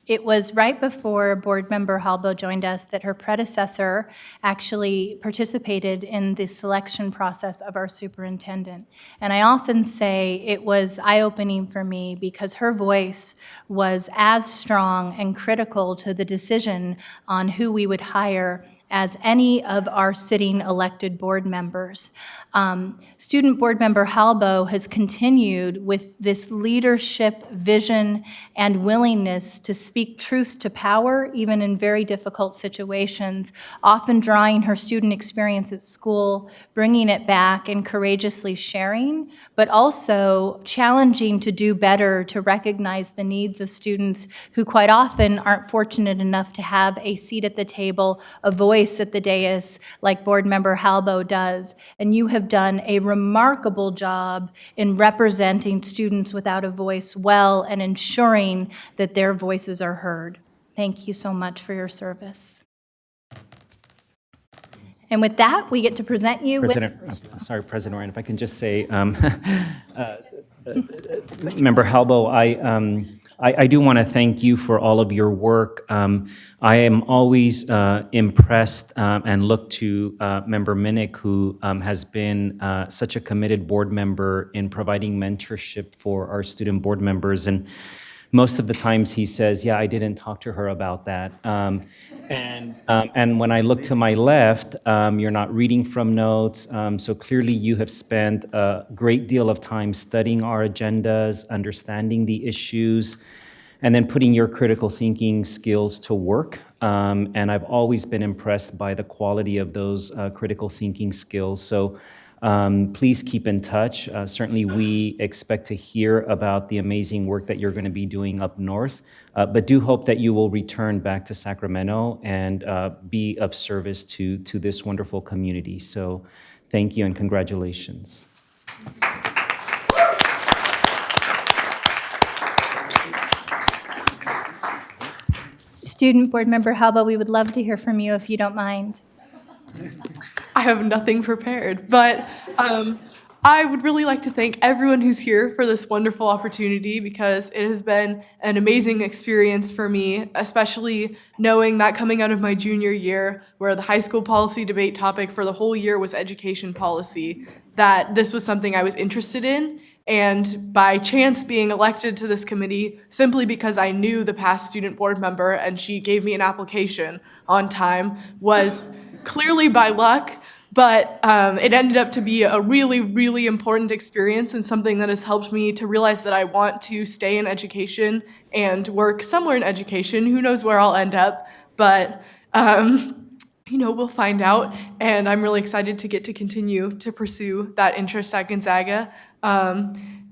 it was right before Board Member Halbo joined us that her predecessor actually participated in the selection process of our superintendent. And I often say it was eye-opening for me because her voice was as strong and critical to the decision on who we would hire as any of our sitting elected board members. Student Board Member Halbo has continued with this leadership, vision, and willingness to speak truth to power, even in very difficult situations, often drawing her student experience at school, bringing it back and courageously sharing, but also challenging to do better, to recognize the needs of students who quite often aren't fortunate enough to have a seat at the table, a voice at the dais like Board Member Halbo does. And you have done a remarkable job in representing students without a voice well and ensuring that their voices are heard. Thank you so much for your service. And with that, we get to present you President Ryan, if I can just say, Member Halbo, I do want to thank you for all of your work. I am always impressed and look to Member Minnick, who has been such a committed board member in providing mentorship for our student board members. And most of the times he says, yeah, I didn't talk to her about that. And when I look to my left, you're not reading from notes. So clearly you have spent a great deal of time studying our agendas, understanding the issues, and then putting your critical thinking skills to work. And I've always been impressed by the quality of those critical thinking skills. So please keep in touch. Certainly we expect to hear about the amazing work that you're going to be doing up north, but do hope that you will return back to Sacramento and be of service to this wonderful community. So thank you and congratulations. Student Board Member Halbo, we would love to hear from you if you don't mind. I have nothing prepared, but I would really like to thank everyone who's here for this wonderful opportunity because it has been an amazing experience for me, especially knowing that coming out of my junior year, where the high school policy debate topic for the whole year was education policy, that this was something I was interested in. And by chance being elected to this committee, simply because I knew the past student board member and she gave me an application on time, was clearly by luck, but it ended up to be a really, really important experience and something that has helped me to realize that I want to stay in education and work somewhere in education. Who knows where I'll end up, but we'll find out, and I'm really excited to get to continue to pursue that interest at Gonzaga.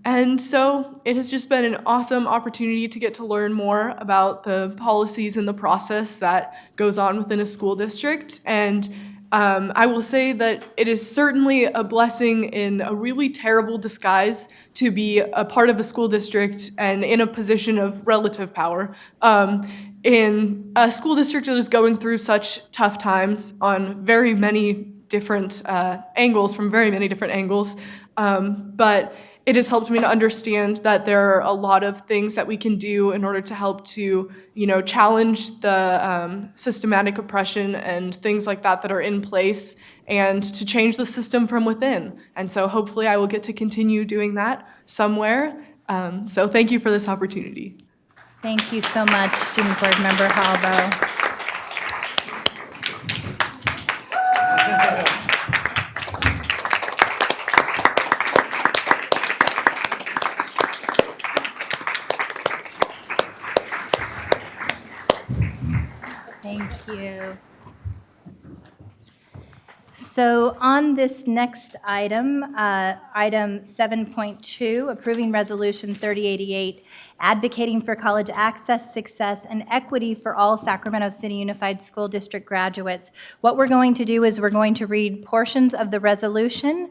And so it has just been an awesome opportunity to get to learn more about the policies and the process that goes on within a school district. And I will say that it is certainly a blessing in a really terrible disguise to be a part of a school district and in a position of relative power. In a school district that is going through such tough times on very many different angles, from very many different angles. But it has helped me to understand that there are a lot of things that we can do in order to help to, challenge the systematic oppression and things like that that are in place, and to change the system from within. And so hopefully I will get to continue doing that somewhere. So thank you for this opportunity. Thank you so much, Student Board Member Halbo. Thank you. So on this next item, item 7.2, approving resolution 3088, advocating for college access, success, and equity for all Sacramento City Unified School District graduates. What we're going to do is we're going to read portions of the resolution,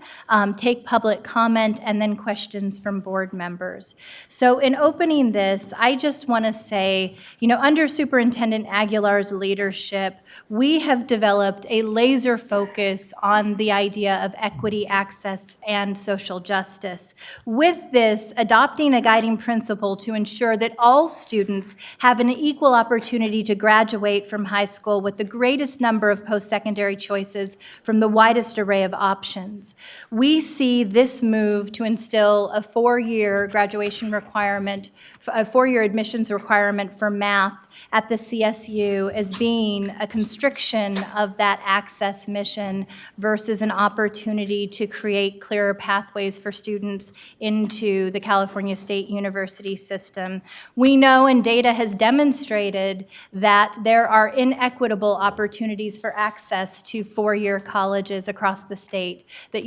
take public comment, and then questions from board members. So in opening this, I just want to say, under Superintendent Aguilar's leadership, we have developed a laser focus on the idea of equity, access, and social justice. With this, adopting a guiding principle to ensure that all students have an equal opportunity to graduate from high school with the greatest number of post-secondary choices from the widest array of options. We see this move to instill a four-year graduation requirement, a four-year admissions requirement for math at the CSU as being a constriction of that access mission versus an opportunity to create clearer pathways for students into the California State University system. We know, and data has demonstrated, that there are inequitable opportunities for access to four-year colleges across the state. That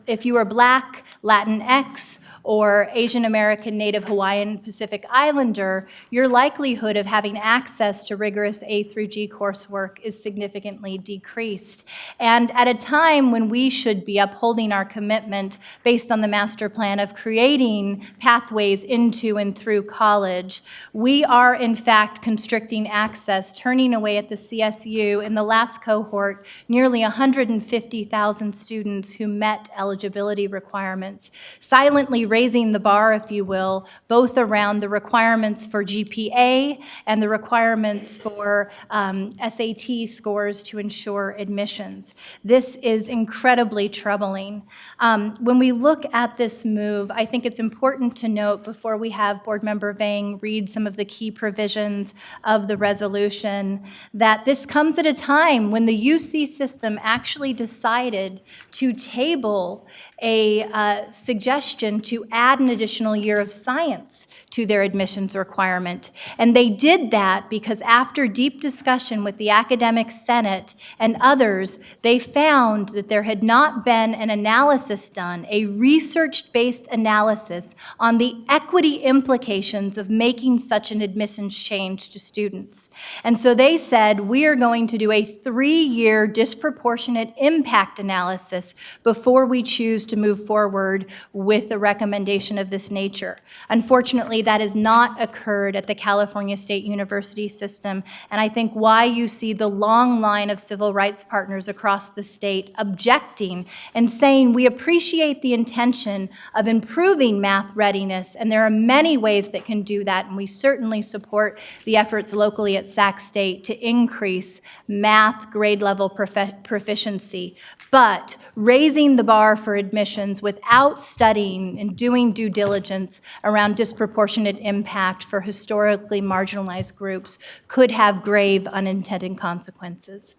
if you are Black, Latinx, or Asian American, Native Hawaiian, Pacific Islander, your likelihood of having access to rigorous A through G coursework is significantly decreased. And at a time when we should be upholding our commitment based on the master plan of creating pathways into and through college, we are in fact constricting access, turning away at the CSU in the last cohort nearly 150,000 students who met eligibility requirements, silently raising the bar, if you will, both around the requirements for GPA and the requirements for SAT scores to ensure admissions. This is incredibly troubling. When we look at this move, I think it's important to note, before we have Board Member Vang read some of the key provisions of the resolution, that this comes at a time when the UC system actually decided to table a suggestion to add an additional year of science to their admissions requirement. And they did that because after deep discussion with the Academic Senate and others, they found that there had not been an analysis done, a research-based analysis on the equity implications of making such an admissions change to students. And so they said, we are going to do a 3-year disproportionate impact analysis before we choose to move forward with a recommendation of this nature. Unfortunately, that has not occurred at the California State University system, and I think why you see the long line of civil rights partners across the state objecting and saying we appreciate the intention of improving math readiness, and there are many ways that can do that, and we certainly support the efforts locally at Sac State to increase math grade level proficiency. But raising the bar for admissions without studying and doing due diligence around disproportionate impact for historically marginalized groups could have grave unintended consequences.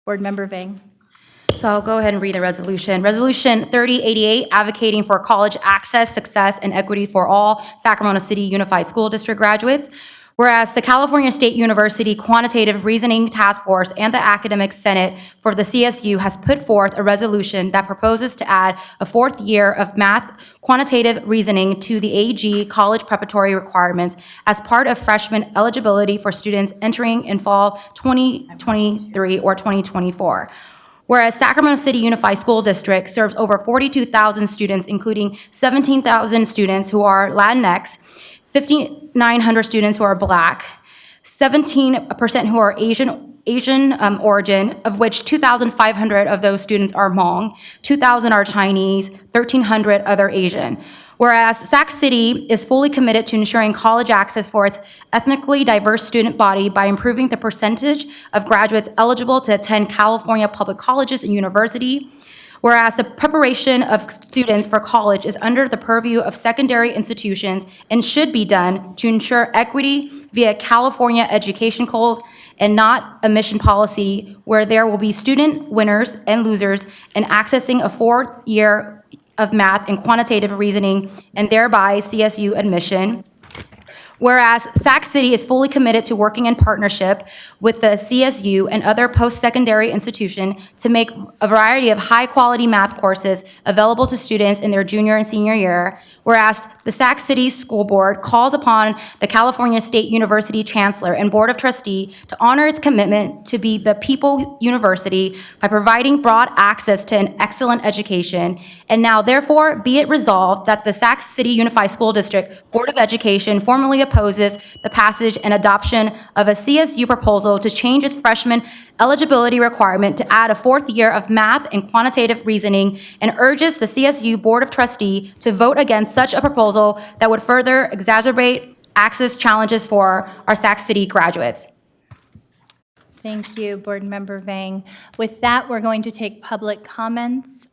Board Member Vang. So I'll go ahead and read the resolution. Resolution 3088, advocating for college access, success, and equity for all Sacramento City Unified School District graduates. Whereas the California State University Quantitative Reasoning Task Force and the Academic Senate for the CSU has put forth a resolution that proposes to add a 4th year of math quantitative reasoning to the AG college preparatory requirements as part of freshman eligibility for students entering in fall 2023 or 2024. Whereas Sacramento City Unified School District serves over 42,000 students, including 17,000 students who are Latinx, 5,900 students who are Black, 17% who are Asian origin, of which 2,500 of those students are Hmong, 2,000 are Chinese, 1,300 other Asian. Whereas Sac City is fully committed to ensuring college access for its ethnically diverse student body by improving the percentage of graduates eligible to attend California public colleges and universities. Whereas the preparation of students for college is under the purview of secondary institutions and should be done to ensure equity via California Education Code and not a mission policy where there will be student winners and losers in accessing a 4th year of math and quantitative reasoning and thereby CSU admission. Whereas Sac City is fully committed to working in partnership with the CSU and other post-secondary institutions to make a variety of high-quality math courses available to students in their junior and senior year. Whereas the Sac City School Board calls upon the California State University Chancellor and Board of Trustees to honor its commitment to be the People University by providing broad access to an excellent education. And now, therefore, be it resolved that the Sac City Unified School District Board of Education formally opposes the passage and adoption of a CSU proposal to change its freshman eligibility requirement to add a 4th year of math and quantitative reasoning and urges the CSU Board of Trustees to vote against such a proposal that would further exacerbate access challenges for our Sac City graduates. Thank you, Board Member Vang. With that, we're going to take public comments.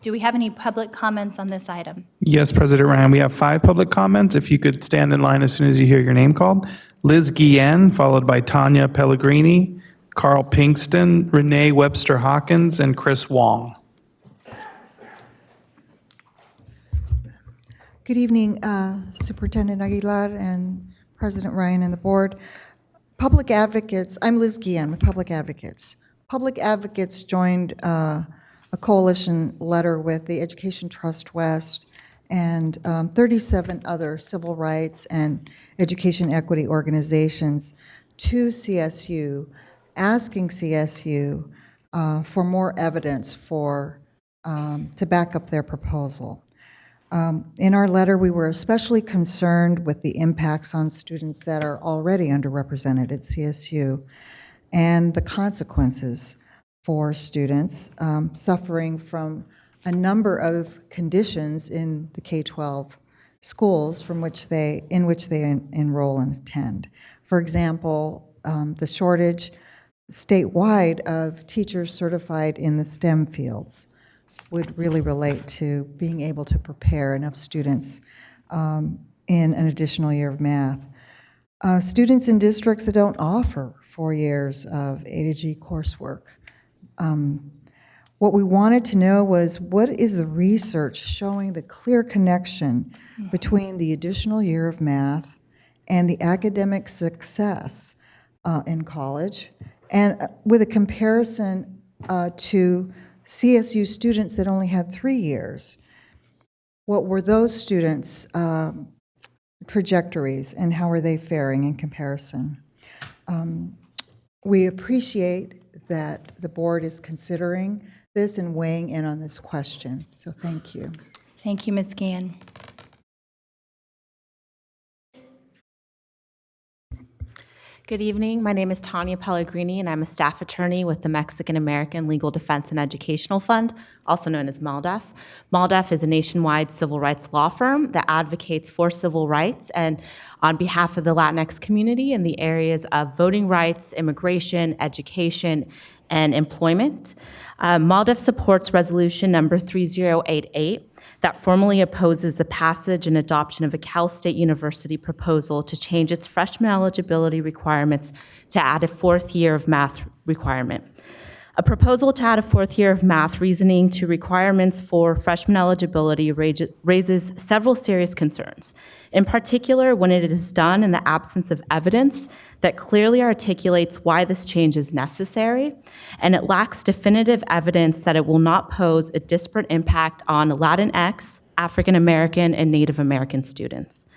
Do we have any public comments on this item? Yes, President Ryan, we have 5 public comments. If you could stand in line as soon as you hear your name called. Liz Guillen, followed by Tanya Pellegrini, Carl Pinkston, Renee Webster Hawkins, and Chris Wong. Good evening, Superintendent Aguilar and President Ryan and the board. Public advocates, I'm Liz Guillen with Public Advocates. Public Advocates joined a coalition letter with the Education Trust West and 37 other civil rights and education equity organizations to CSU, asking CSU for more evidence to back up their proposal. In our letter, we were especially concerned with the impacts on students that are already underrepresented at CSU and the consequences for students suffering from a number of conditions in the K-12 schools in which they enroll and attend. For example, the shortage statewide of teachers certified in the STEM fields would really relate to being able to prepare enough students in an additional year of math. Students in districts that don't offer 4 years of A to G coursework. What we wanted to know was, what is the research showing the clear connection between the additional year of math and the academic success in college, and with a comparison to CSU students that only had 3 years? What were those students' trajectories, and how are they faring in comparison? We appreciate that the board is considering this and weighing in on this question, so thank you. Thank you, Ms. Guillen. Good evening. My name is Tanya Pellegrini, and I'm a staff attorney with the Mexican American Legal Defense and Educational Fund, also known as MALDEF. MALDEF is a nationwide civil rights law firm that advocates for civil rights and on behalf of the Latinx community in the areas of voting rights, immigration, education, and employment. MALDEF supports resolution number 3088 that formally opposes the passage and adoption of a Cal State University proposal to change its freshman eligibility requirements to add a 4th year of math requirement. A proposal to add a fourth year of math reasoning to requirements for freshman eligibility raises several serious concerns, in particular when it is done in the absence of evidence that clearly articulates why this change is necessary, and it lacks definitive evidence that it will not pose a disparate impact on Latinx, African American, and Native American students.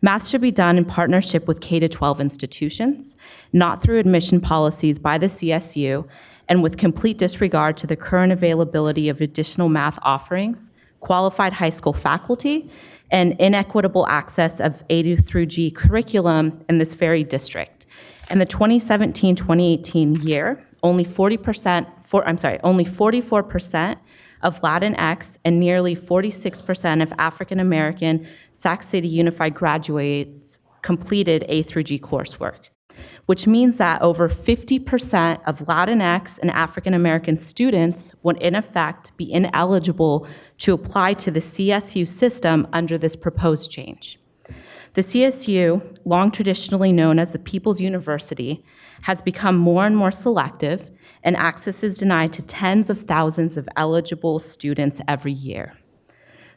Math should be done in partnership with K-12 institutions, not through admission policies by the CSU, and with complete disregard to the current availability of additional math offerings, qualified high school faculty, and inequitable access of A through G curriculum in this very district. In the 2017-2018 year, only 44% of Latinx and nearly 46% of African American Sac City Unified graduates completed A through G coursework, which means that over 50% of Latinx and African American students would in effect be ineligible to apply to the CSU system under this proposed change. The CSU, long traditionally known as the People's University, has become more and more selective, and access is denied to tens of thousands of eligible students every year.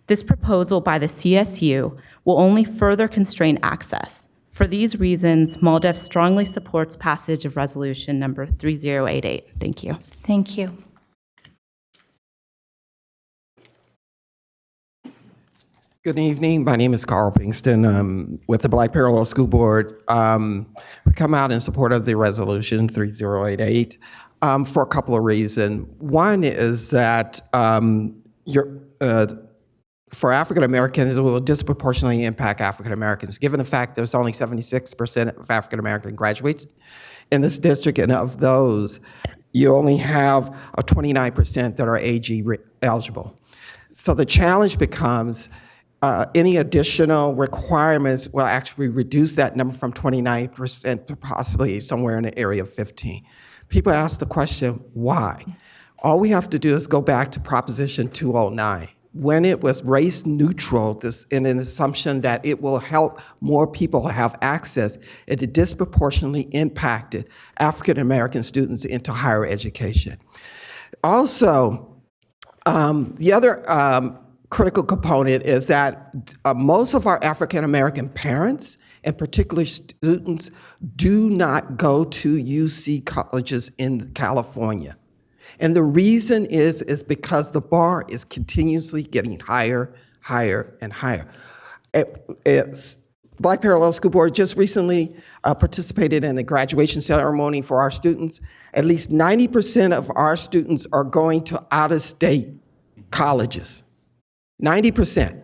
This proposal by the CSU will only further constrain access. For these reasons, MALDEF strongly supports passage of resolution number 3088. Thank you. Thank you. Good evening. My name is Carl Pinkston with the Black Parallel School Board. We come out in support of the resolution 3088 for a couple of reasons. One is that for African Americans, it will disproportionately impact African Americans, given the fact there's only 76% of African American graduates in this district, and of those, you only have 29% that are AG eligible. So the challenge becomes any additional requirements will actually reduce that number from 29% to possibly somewhere in the area of 15. People ask the question, why? All we have to do is go back to Proposition 209. When it was race neutral, in an assumption that it will help more people have access, it disproportionately impacted African American students into higher education. Also, the other critical component is that most of our African American parents, and particularly students, do not go to UC colleges in California. And the reason is because the bar is continuously getting higher, higher, and higher. Black Parallel School Board just recently participated in a graduation ceremony for our students. At least 90% of our students are going to out-of-state colleges. 90%.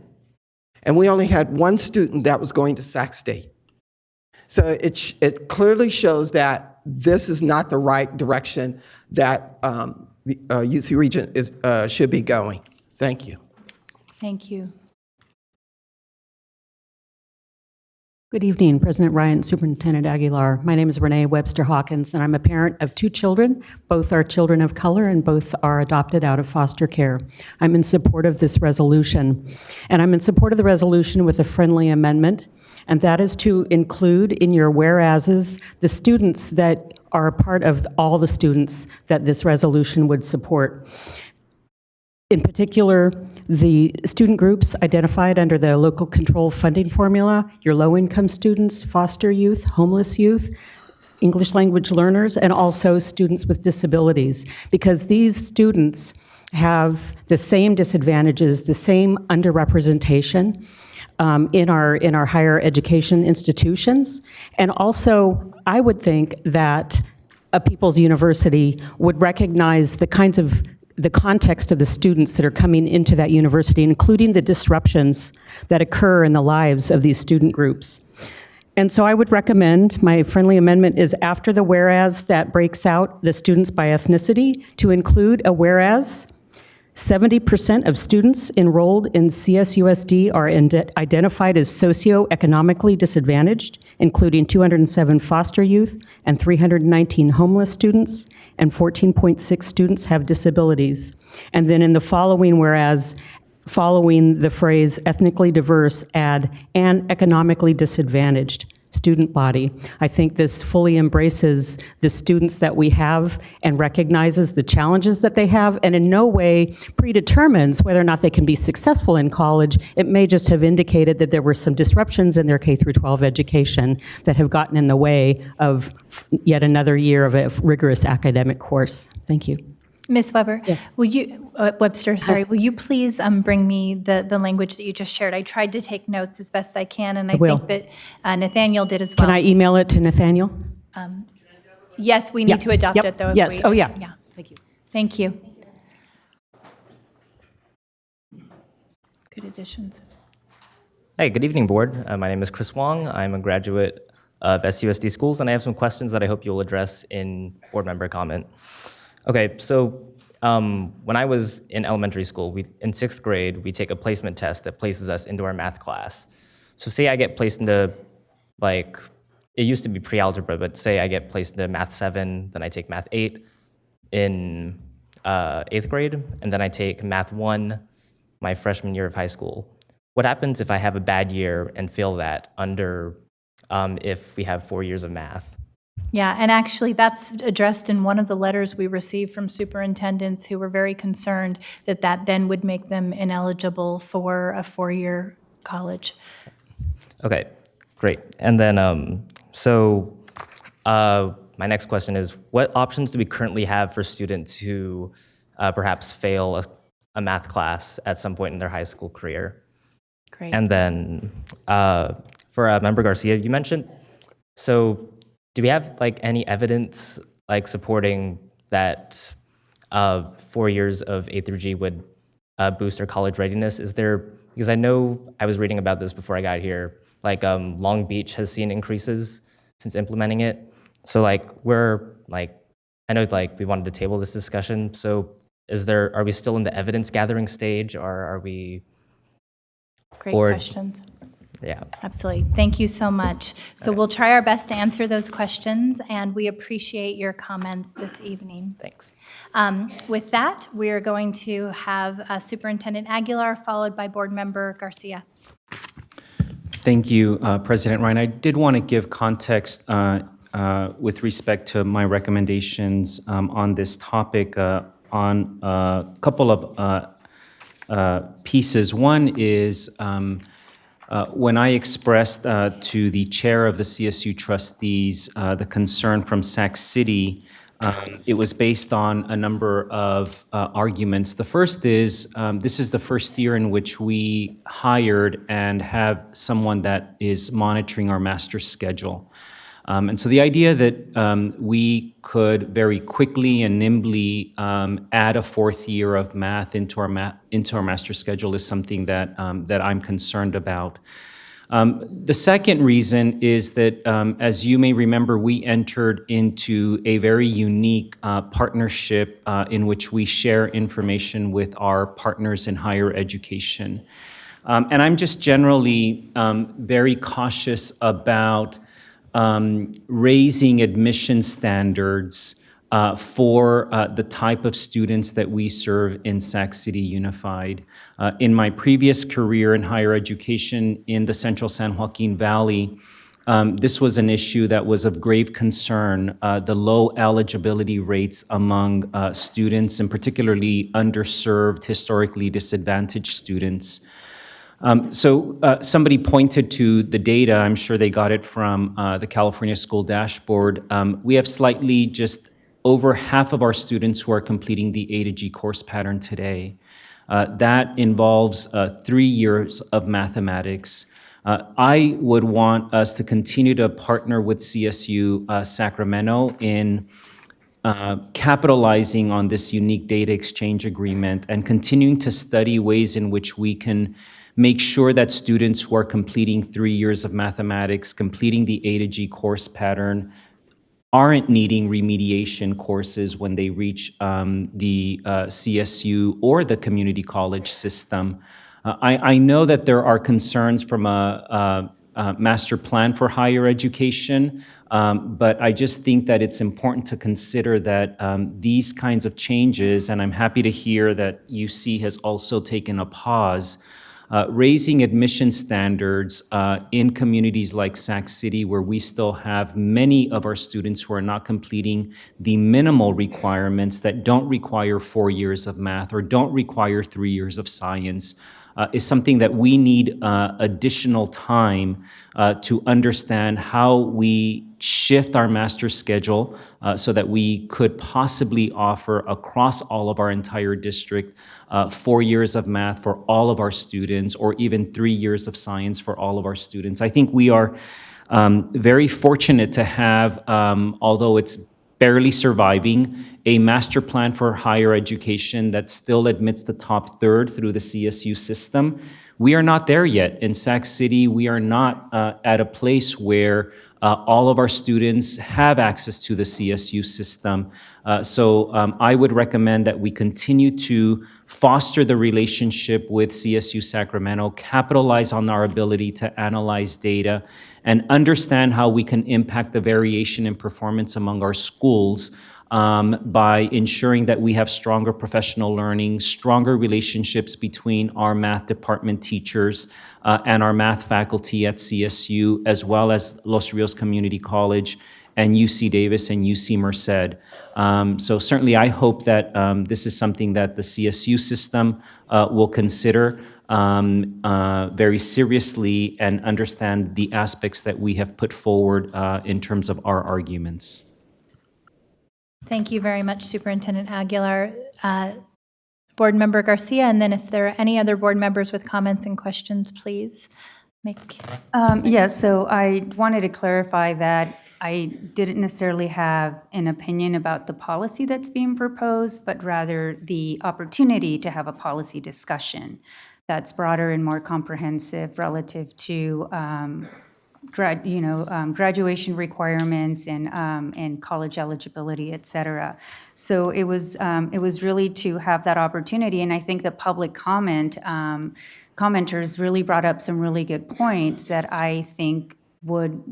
And we only had one student that was going to Sac State. So it clearly shows that this is not the right direction that the UC Regent should be going. Thank you. Thank you. Good evening, President Ryan, Superintendent Aguilar. My name is Renee Webster Hawkins, and I'm a parent of 2 children. Both are children of color, and both are adopted out of foster care. I'm in support of this resolution, and I'm in support of the resolution with a friendly amendment, and that is to include in your whereases the students that are a part of all the students that this resolution would support. In particular, the student groups identified under the local control funding formula, your low-income students, foster youth, homeless youth, English language learners, and also students with disabilities, because these students have the same disadvantages, the same underrepresentation in our higher education institutions. And also, I would think that a People's University would recognize the context of the students that are coming into that university, including the disruptions that occur in the lives of these student groups. And so I would recommend, my friendly amendment is after the whereas that breaks out the students by ethnicity, to include a whereas. 70% of students enrolled in CSUSD are identified as socioeconomically disadvantaged, including 207 foster youth and 319 homeless students, and 14.6 students have disabilities. And then in the following whereas, following the phrase ethnically diverse, add and economically disadvantaged. student body. I think this fully embraces the students that we have and recognizes the challenges that they have, and in no way predetermines whether or not they can be successful in college. It may just have indicated that there were some disruptions in their K through 12 education that have gotten in the way of yet another year of a rigorous academic course. Thank you. Ms. Weber, will you, Webster, sorry, will you please bring me the language that you just shared? I tried to take notes as best I can, and I will. think that Nathaniel did as well. Can I email it to Nathaniel? Yes, we need to adopt Yep. it, though. if Yes. we- Oh, yeah. Yeah. Thank you. Thank you. Good additions. Hey, good evening, board. My name is Chris Wong. I'm a graduate of SUSD Schools, and I have some questions that I hope you'll address in board member comment. Okay, so when I was in elementary school, in 6th grade, we take a placement test that places us into our math class. So say I get placed into, like, it used to be pre-algebra, but say I get placed into math 7, then I take math 8 in 8th grade, and then I take math 1 my freshman year of high school. What happens if I have a bad year and fail that under if we have 4 years of math? Yeah, and actually that's addressed in one of the letters we received from superintendents who were very concerned that that then would make them ineligible for a 4-year college. Okay, great. And then, my next question is, what options do we currently have for students who perhaps fail a math class at some point in their high school career? Great. And then, for Member Garcia, you mentioned, so do we have like any evidence like supporting that 4 years of A through G would boost our college readiness? Is there, because I know I was reading about this before I got here, like Long Beach has seen increases since implementing it. So like I know like we wanted to table this discussion. So are we still in the evidence gathering stage, or are we? Great questions. Yeah. Absolutely. Thank you so much. So we'll try our best to answer those questions, and we appreciate your comments this evening. Thanks. With that, we are going to have Superintendent Aguilar, followed by Board Member Garcia. Thank you, President Ryan. I did want to give context with respect to my recommendations on this topic on a couple of pieces. One is when I expressed to the chair of the CSU trustees the concern from Sac City, it was based on a number of arguments. The first is this is the first year in which we hired and have someone that is monitoring our master schedule. And so the idea that we could very quickly and nimbly add a 4th year of math into our master schedule is something that that I'm concerned about. The second reason is that, as you may remember, we entered into a very unique partnership in which we share information with our partners in higher education. And I'm just generally very cautious about raising admission standards for the type of students that we serve in Sac City Unified. In my previous career in higher education in the Central San Joaquin Valley, this was an issue that was of grave concern, the low eligibility rates among students, and particularly underserved, historically disadvantaged students. So somebody pointed to the data. I'm sure they got it from the California School Dashboard. We have slightly just over half of our students who are completing the A to G course pattern today. That involves 3 years of mathematics. I would want us to continue to partner with CSU Sacramento in capitalizing on this unique data exchange agreement and continuing to study ways in which we can make sure that students who are completing 3 years of mathematics, completing the A to G course pattern, aren't needing remediation courses when they reach the CSU or the community college system. I know that there are concerns from a master plan for higher education, but I just think that it's important to consider that these kinds of changes, and I'm happy to hear that UC has also taken a pause, raising admission standards in communities like Sac City, where we still have many of our students who are not completing the minimal requirements that don't require 4 years of math or don't require 3 years of science, is something that we need additional time to understand how we shift our master schedule so that we could possibly offer across all of our entire district 4 years of math for all of our students, or even 3 years of science for all of our students. I think we are very fortunate to have, although it's barely surviving, a master plan for higher education that still admits the top third through the CSU system. We are not there yet. In Sac City, we are not at a place where all of our students have access to the CSU system. So I would recommend that we continue to foster the relationship with CSU Sacramento, capitalize on our ability to analyze data, and understand how we can impact the variation in performance among our schools by ensuring that we have stronger professional learning, stronger relationships between our math department teachers and our math faculty at CSU, as well as Los Rios Community College and UC Davis and UC Merced. So certainly I hope that this is something that the CSU system will consider very seriously and understand the aspects that we have put forward in terms of our arguments. Thank you very much, Superintendent Aguilar. Board Member Garcia, and then if there are any other board members with comments and questions, please make. Yes, so I wanted to clarify that I didn't necessarily have an opinion about the policy that's being proposed, but rather the opportunity to have a policy discussion that's broader and more comprehensive relative to graduation requirements and college eligibility, et cetera. So it was really to have that opportunity, and I think the public commenters really brought up some really good points that I think would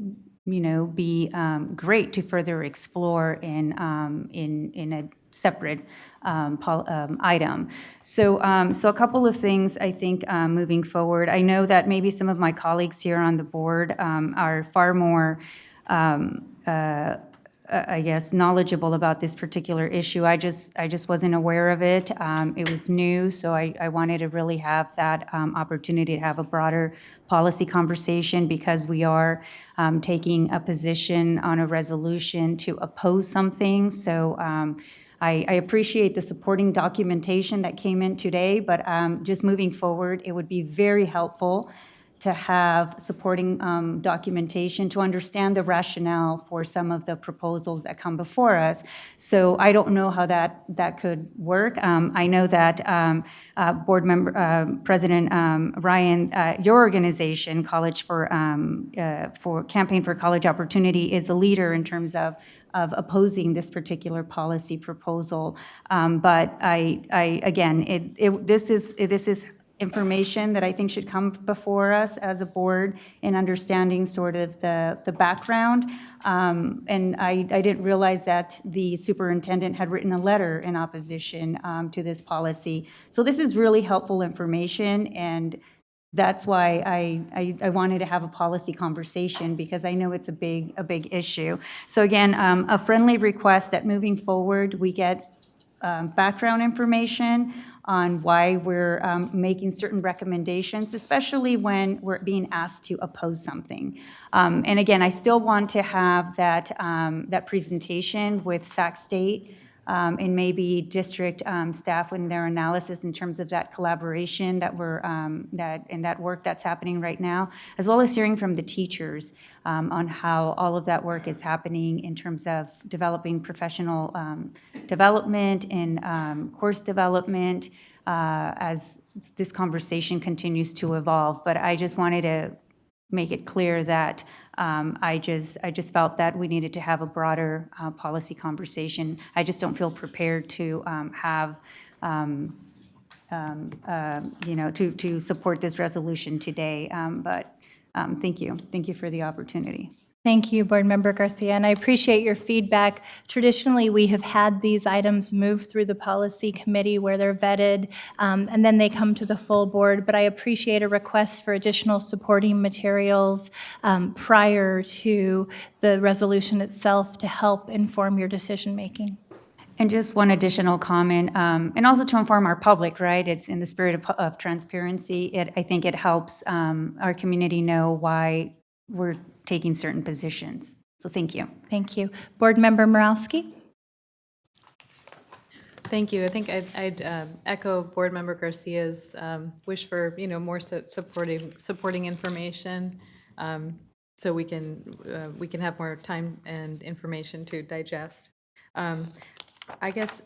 be great to further explore in a separate item. So a couple of things I think moving forward. I know that maybe some of my colleagues here on the board are far more I guess, knowledgeable about this particular issue. I just wasn't aware of it. It was new, so I wanted to really have that opportunity to have a broader policy conversation, because we are taking a position on a resolution to oppose something. So I appreciate the supporting documentation that came in today, but just moving forward, it would be very helpful to have supporting documentation to understand the rationale for some of the proposals that come before us. So I don't know how that could work. I know that board member, President Ryan, your organization, College for Campaign for College Opportunity, is a leader in terms of opposing this particular policy proposal. But this is information that I think should come before us as a board in understanding sort of the background. And I didn't realize that the superintendent had written a letter in opposition to this policy. So this is really helpful information, and that's why I wanted to have a policy conversation, because I know it's a big issue. So again, a friendly request that moving forward, we get background information on why we're making certain recommendations, especially when we're being asked to oppose something. And again, I still want to have that presentation with Sac State and maybe district staff in their analysis in terms of that collaboration that that work that's happening right now, as well as hearing from the teachers on how all of that work is happening in terms of developing professional development and course development as this conversation continues to evolve. But I just wanted to make it clear that I just felt that we needed to have a broader policy conversation. I just don't feel prepared to have, to support this resolution today. But thank you for the opportunity. Thank you, Board Member Garcia, and I appreciate your feedback. Traditionally, we have had these items move through the policy committee where they're vetted, and then they come to the full board, but I appreciate a request for additional supporting materials prior to the resolution itself to help inform your decision-making. And just one additional comment, and also to inform our public, right? It's in the spirit of transparency. I think it helps our community know why we're taking certain positions. So thank you. Thank you. Board Member Morowski? Thank you. I think I'd echo Board Member Garcia's wish for, more supporting information, so we can have more time and information to digest. I guess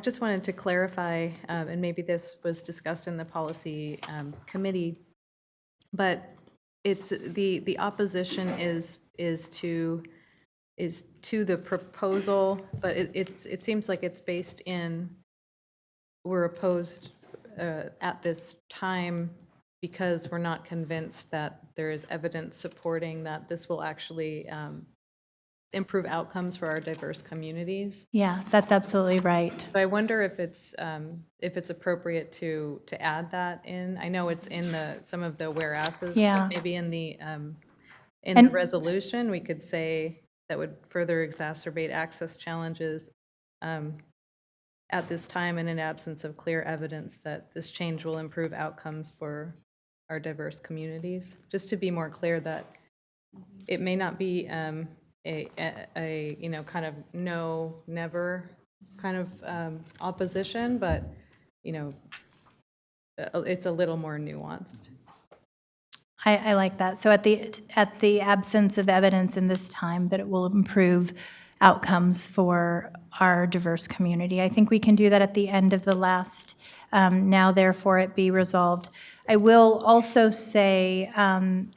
just wanted to clarify, and maybe this was discussed in the policy committee, but it's the opposition is to the proposal, but it seems like it's based in, we're opposed at this time because we're not convinced that there is evidence supporting that this will actually improve outcomes for our diverse communities. Yeah, that's absolutely right. So I wonder if it's appropriate to add that in. I know it's in some of the whereases, Yeah. but maybe in the And- resolution we could say that would further exacerbate access challenges at this time and in absence of clear evidence that this change will improve outcomes for our diverse communities. Just to be more clear that it may not be a kind of no, never kind of opposition, but it's a little more nuanced. I like that. So at the absence of evidence in this time that it will improve outcomes for our diverse community. I think we can do that at the end of the last, now therefore it be resolved. I will also say,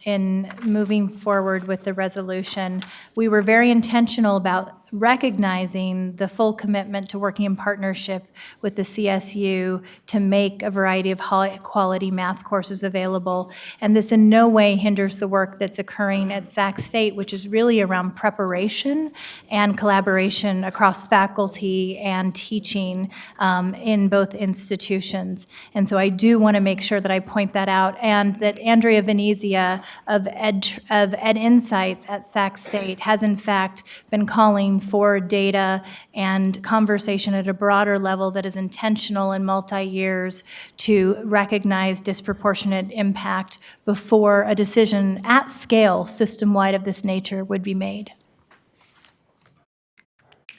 in moving forward with the resolution, we were very intentional about recognizing the full commitment to working in partnership with the CSU to make a variety of high-quality math courses available. And this in no way hinders the work that's occurring at Sac State, which is really around preparation and collaboration across faculty and teaching in both institutions. And so I do want to make sure that I point that out, and that Andrea Venezia of Ed Insights at Sac State has in fact been calling for data and conversation at a broader level that is intentional and multi-years to recognize disproportionate impact before a decision at scale, system-wide of this nature, would be made.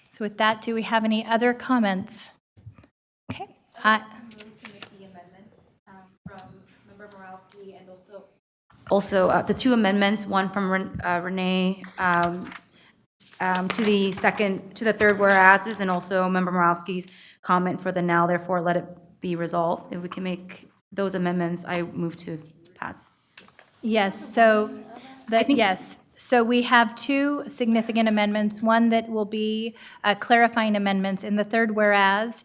So with that, do we have any other comments? Okay. Also, the two amendments, one from Renee to the third whereases, and also Member Morowski's comment for the now, therefore, let it be resolved. If we can make those amendments, I move to pass. Yes, yes. So we have two significant amendments, one that will be clarifying amendments. In the third whereas,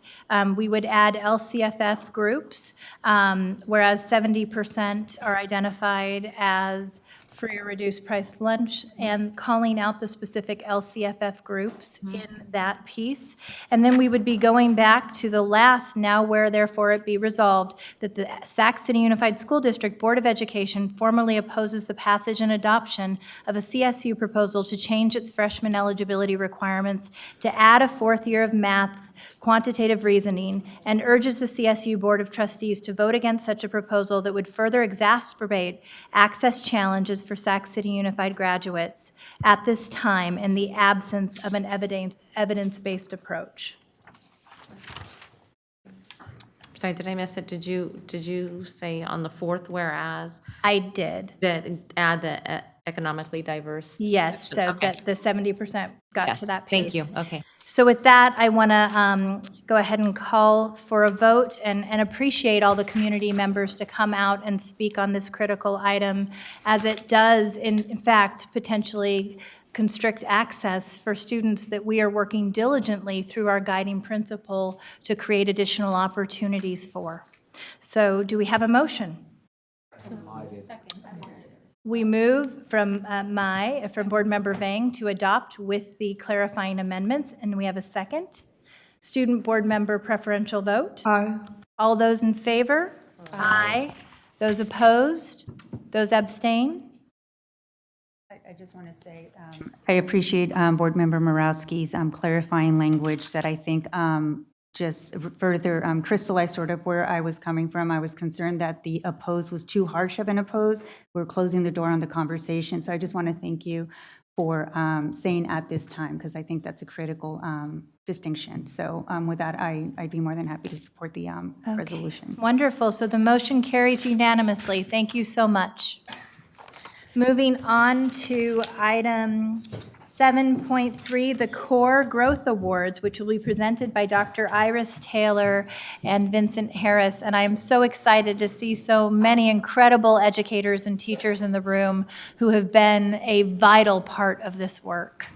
we would add LCFF groups, whereas 70% are identified as free or reduced price lunch, and calling out the specific LCFF groups in that piece. And then we would be going back to the last, now where therefore it be resolved, that the Sac City Unified School District Board of Education formally opposes the passage and adoption of a CSU proposal to change its freshman eligibility requirements to add a fourth year of math quantitative reasoning, and urges the CSU Board of Trustees to vote against such a proposal that would further exacerbate access challenges for Sac City Unified graduates at this time in the absence of an evidence-based approach. Sorry, did I miss it? Did you say on the fourth whereas? I did. That add the economically diverse? Yes, so Okay. that the 70% got Yes, to that piece. thank you. Okay. So with that, I want to go ahead and call for a vote and appreciate all the community members to come out and speak on this critical item, as it does, in fact, potentially constrict access for students that we are working diligently through our guiding principle to create additional opportunities for. So do we have a motion? We move from from Board Member Vang to adopt with the clarifying amendments, and we have a second. Student Board Member preferential vote? Aye. All those in favor? Aye. Those opposed? Those abstain? I just want to say, I appreciate Board Member Morawski's clarifying language that I think just further crystallized sort of where I was coming from. I was concerned that the oppose was too harsh of an oppose. We're closing the door on the conversation. So I just want to thank you for saying at this time, because I think that's a critical distinction. So with that, I'd be more than happy to support the resolution. Wonderful. So the motion carries unanimously. Thank you so much. Moving on to item 7.3, the Core Growth Awards, which will be presented by Dr. Iris Taylor and Vincent Harris. And I am so excited to see so many incredible educators and teachers in the room who have been a vital part of this work.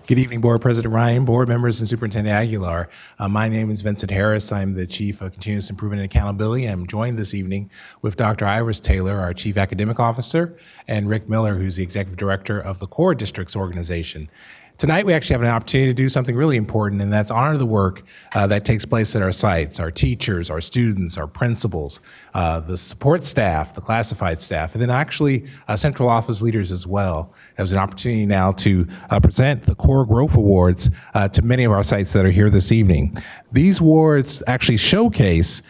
Good evening, Board President Ryan, board members, and Superintendent Aguilar. My name is Vincent Harris. I'm the Chief of Continuous Improvement and Accountability. I'm joined this evening with Dr. Iris Taylor, our Chief Academic Officer, and Rick Miller, who's the Executive Director of the Core Districts Organization. Tonight, we actually have an opportunity to do something really important, and that's honor the work that takes place at our sites, our teachers, our students, our principals, the support staff, the classified staff, and then actually central office leaders as well. There's an opportunity now to present the Core Growth Awards to many of our sites that are here this evening. These awards actually showcase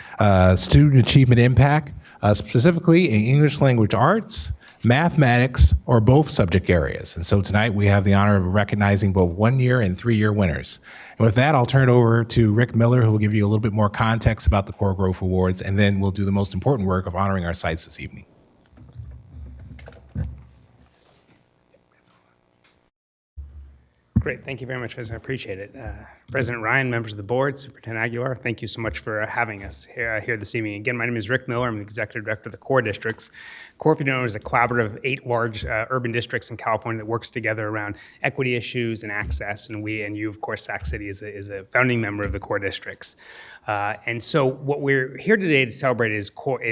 student achievement impact, specifically in English language arts, mathematics, or both subject areas. And so tonight we have the honor of recognizing both 1-year and 3-year winners. And with that, I'll turn it over to Rick Miller, who will give you a little bit more context about the Core Growth Awards, and then we'll do the most important work of honoring our sites this evening. Great, thank you very much, President. I appreciate it. President Ryan, members of the board, Superintendent Aguilar, thank you so much for having us here this evening. Again, my name is Rick Miller. I'm the Executive Director of the Core Districts. Core, if you don't know, is a collaborative of 8 large urban districts in California that works together around equity issues and access. And you, of course, Sac City is a founding member of the Core Districts. And so what we're here today to celebrate is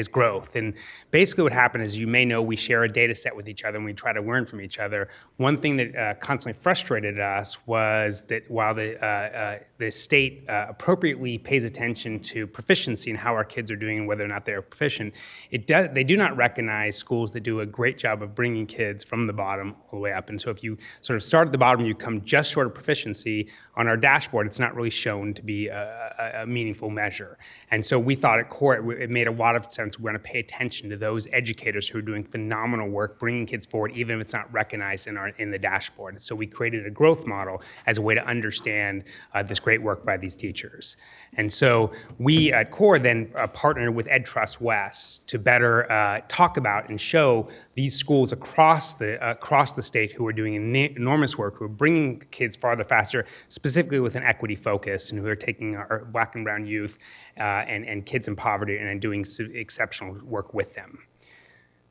growth. And basically what happened is, you may know, we share a data set with each other and we try to learn from each other. One thing that constantly frustrated us was that while the state appropriately pays attention to proficiency and how our kids are doing and whether or not they're proficient, they do not recognize schools that do a great job of bringing kids from the bottom all the way up. And so if you sort of start at the bottom, you come just short of proficiency, on our dashboard, it's not really shown to be a meaningful measure. And so we thought at Core, it made a lot of sense. We're going to pay attention to those educators who are doing phenomenal work, bringing kids forward, even if it's not recognized in the dashboard. So we created a growth model as a way to understand this great work by these teachers. And so we at Core then partnered with EdTrust West to better talk about and show these schools across the state who are doing enormous work, who are bringing kids farther faster, specifically with an equity focus, and who are taking our Black and brown youth and kids in poverty and doing exceptional work with them.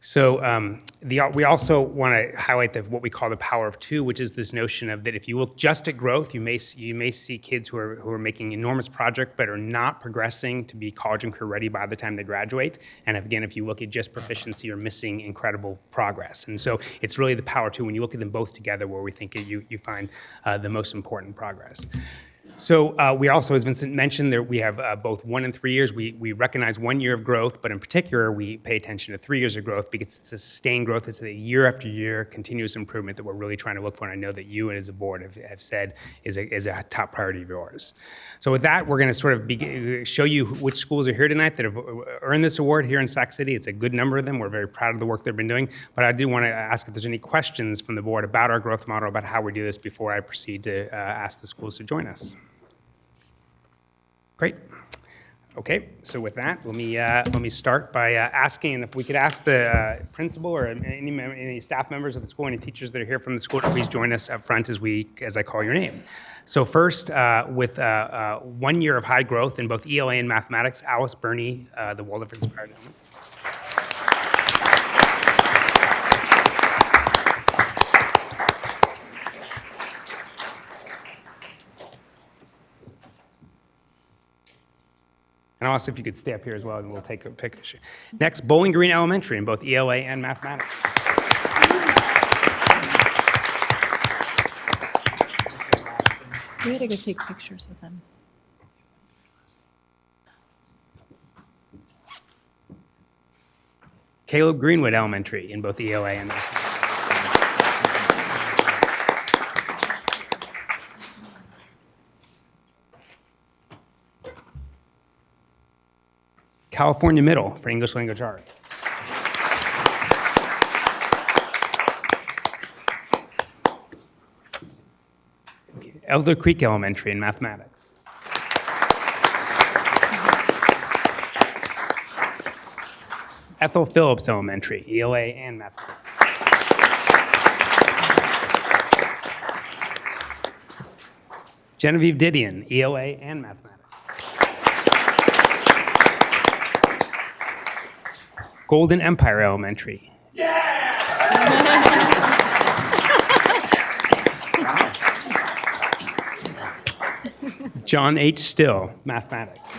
So we also want to highlight what we call the power of 2, which is this notion of that if you look just at growth, you may see kids who are making enormous projects but are not progressing to be college and career ready by the time they graduate. And again, if you look at just proficiency, you're missing incredible progress. And so it's really the power of 2 when you look at them both together where we think you find the most important progress. So we also, as Vincent mentioned, we have both 1 and 3 years. We recognize 1 year of growth, but in particular, we pay attention to 3 years of growth because it's a sustained growth. It's a year after year continuous improvement that we're really trying to look for. And I know that you as a board have said is a top priority of yours. So with that, we're going to sort of show you which schools are here tonight that have earned this award here in Sac City. It's a good number of them. We're very proud of the work they've been doing. But I do want to ask if there's any questions from the board about our growth model, about how we do this, before I proceed to ask the schools to join us. Great. Okay, so with that, let me start by asking if we could ask the principal or any staff members of the school, any teachers that are here from the school, to please join us up front as I call your name. So first, with 1 year of high growth in both ELA and mathematics, Alice Burney, the Waldorf Inspired Element. Alice, if you could stay up here as well, and we'll take a picture. Next, Bowling Green Elementary in both ELA and mathematics. We had to go take pictures with them. Caleb Greenwood Elementary in both ELA and mathematics. California Middle for English Language Arts. Elder Creek Elementary in mathematics. Ethel Phillips Elementary, ELA and mathematics. Genevieve Didion, ELA and mathematics. Golden Empire Elementary. John H. Still, mathematics.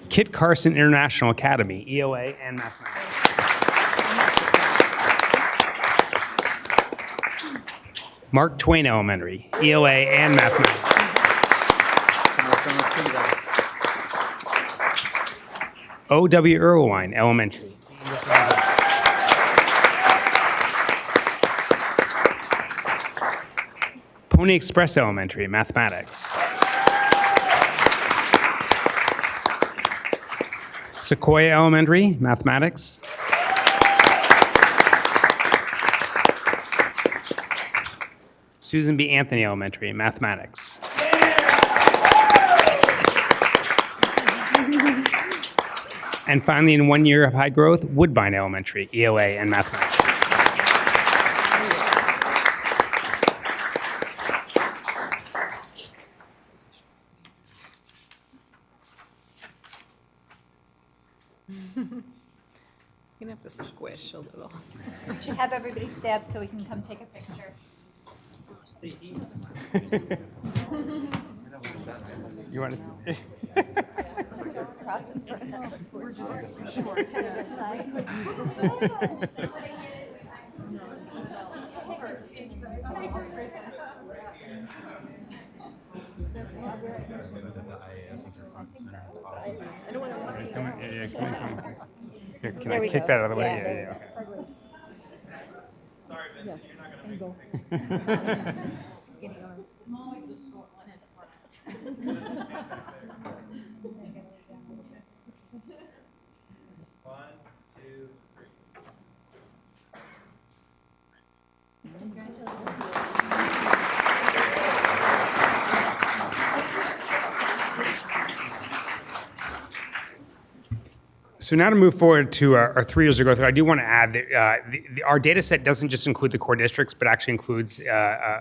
Kit Carson International Academy, ELA and mathematics. Mark Twain Elementary, ELA and mathematics. O.W. Irwine Elementary. Pony Express Elementary, mathematics. Sequoia Elementary, mathematics. Susan B. Anthony Elementary, mathematics. And finally, in 1 year of high growth, Woodbine Elementary, ELA and mathematics. You're gonna have to squish a little. We should have everybody stay up so we can come take a picture. You want to see? Here, can I kick that out of the way? Yeah, okay. So now to move forward to our 3 years of growth, I do want to add that our data set doesn't just include the core districts, but actually includes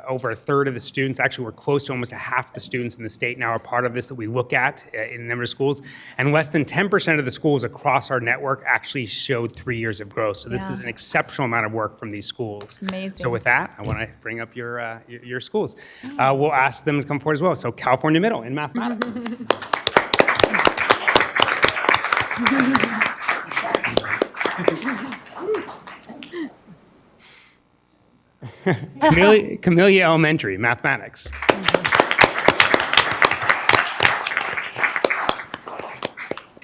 over a third of the students. Actually, we're close to almost a half the students in the state now are part of this that we look at in a number of schools. And less than 10% of the schools across our network actually showed 3 years of growth. So this is an exceptional amount of work from these schools. Amazing. So with that, I want to bring up your schools. We'll ask them to come forward as well. So California Middle in mathematics. Camellia Elementary, mathematics.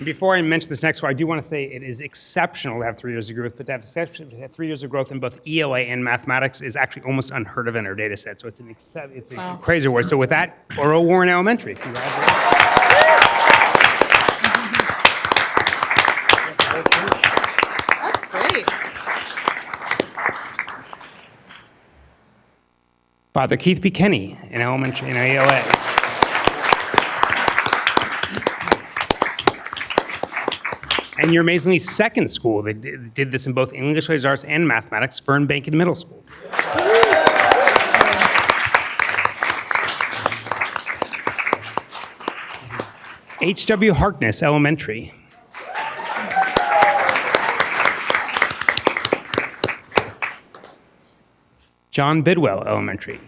Before I mention this next one, I do want to say it is exceptional to have 3 years of growth, but to have 3 years of growth in both ELA and mathematics is actually almost unheard of in our data set. So it's a crazy word. So with that, Oro Warren Elementary, congratulations. Father Keith B. Kenny in elementary in ELA. And your amazingly second school that did this in both English Language Arts and mathematics, Fern Bankin Middle School. H.W. Harkness Elementary. John Bidwell Elementary.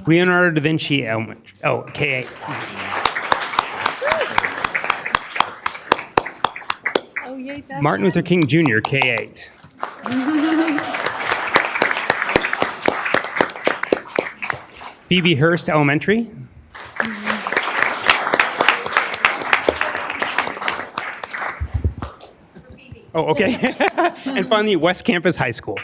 Leonardo da Vinci Elementary. Oh, K8. Oh, yay, Dad. Martin Luther King Jr. K8. Phoebe Hurst Elementary. Oh, okay. And finally, West Campus High School.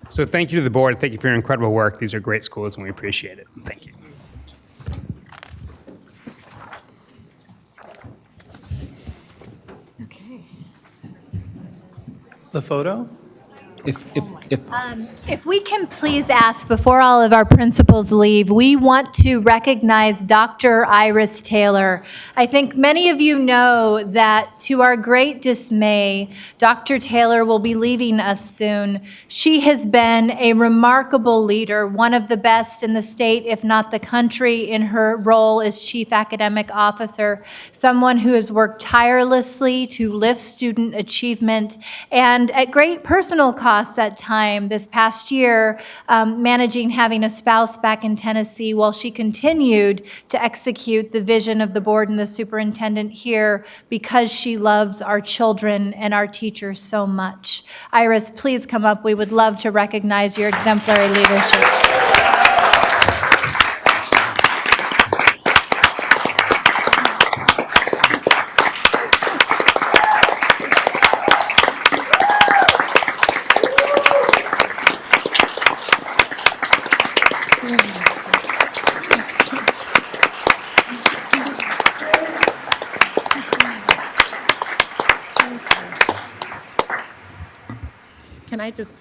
So thank you to the board. Thank you for your incredible work. These are great schools, and we appreciate it. Thank you. The photo? If we can please ask, before all of our principals leave, we want to recognize Dr. Iris Taylor. I think many of you know that, to our great dismay, Dr. Taylor will be leaving us soon. She has been a remarkable leader, one of the best in the state, if not the country, in her role as Chief Academic Officer, someone who has worked tirelessly to lift student achievement and at great personal cost at time this past year, managing having a spouse back in Tennessee while she continued to execute the vision of the board and the superintendent here because she loves our children and our teachers so much. Iris, please come up. We would love to recognize your exemplary leadership. Can I just,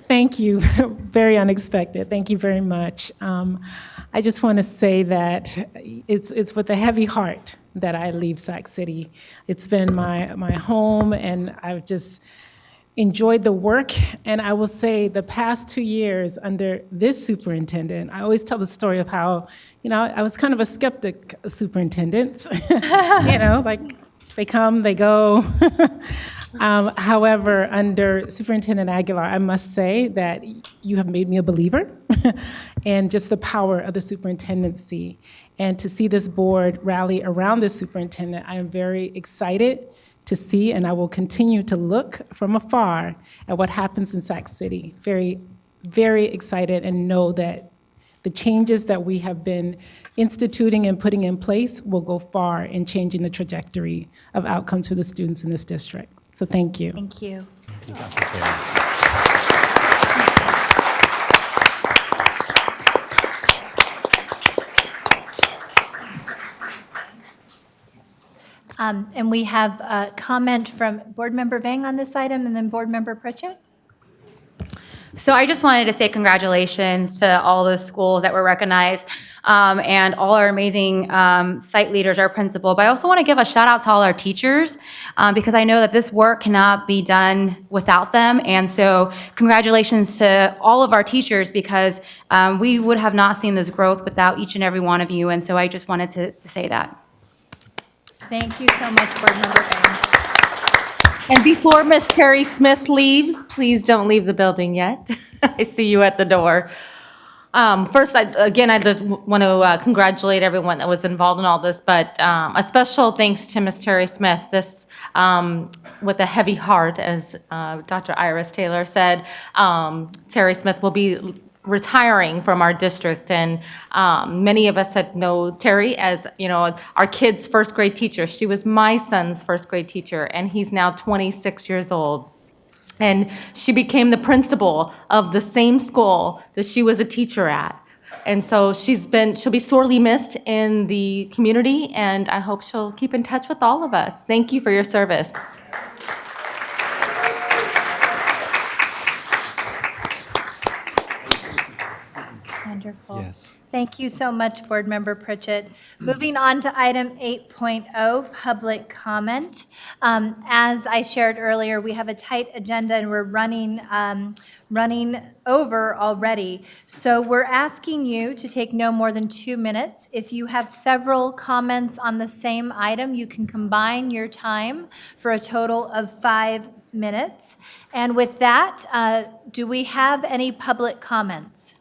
thank you, very unexpected, thank you very much. I just want to say that it's with a heavy heart that I leave Sac City. It's been my home, and I've just enjoyed the work, and I will say the past 2 years under this superintendent, I always tell the story of how, I was kind of a skeptic of superintendents, like they come, they go. However, under Superintendent Aguilar, I must say that you have made me a believer and just the power of the superintendency. And to see this board rally around this superintendent, I am very excited to see, and I will continue to look from afar at what happens in Sac City. Very, very excited, and know that the changes that we have been instituting and putting in place will go far in changing the trajectory of outcomes for the students in this district. So thank you. Thank you. And we have a comment from Board Member Vang on this item, and then Board Member Pritchett. So I just wanted to say congratulations to all those schools that were recognized and all our amazing site leaders, our principal. But I also want to give a shout out to all our teachers because I know that this work cannot be done without them. And so congratulations to all of our teachers because we would have not seen this growth without each and every one of you. And so I just wanted to say that. Thank you so much, Board Member Vang. And before Miss Terry Smith leaves, please don't leave the building yet. I see you at the door. First, I want to congratulate everyone that was involved in all this, but a special thanks to Miss Terry Smith. This, with a heavy heart, as Dr. Iris Taylor said, Terry Smith will be retiring from our district, and many of us had know Terry as our kid's first grade teacher. She was my son's first grade teacher, and he's now 26 years old. And she became the principal of the same school that she was a teacher at. And so she'll be sorely missed in the community, and I hope she'll keep in touch with all of us. Thank you for your service. Wonderful. Yes. Thank you so much, Board Member Pritchett. Moving on to item 8.0, public comment. As I shared earlier, we have a tight agenda and we're running over already. So we're asking you to take no more than 2 minutes. If you have several comments on the same item, you can combine your time for a total of 5 minutes. And with that, do we have any public comments?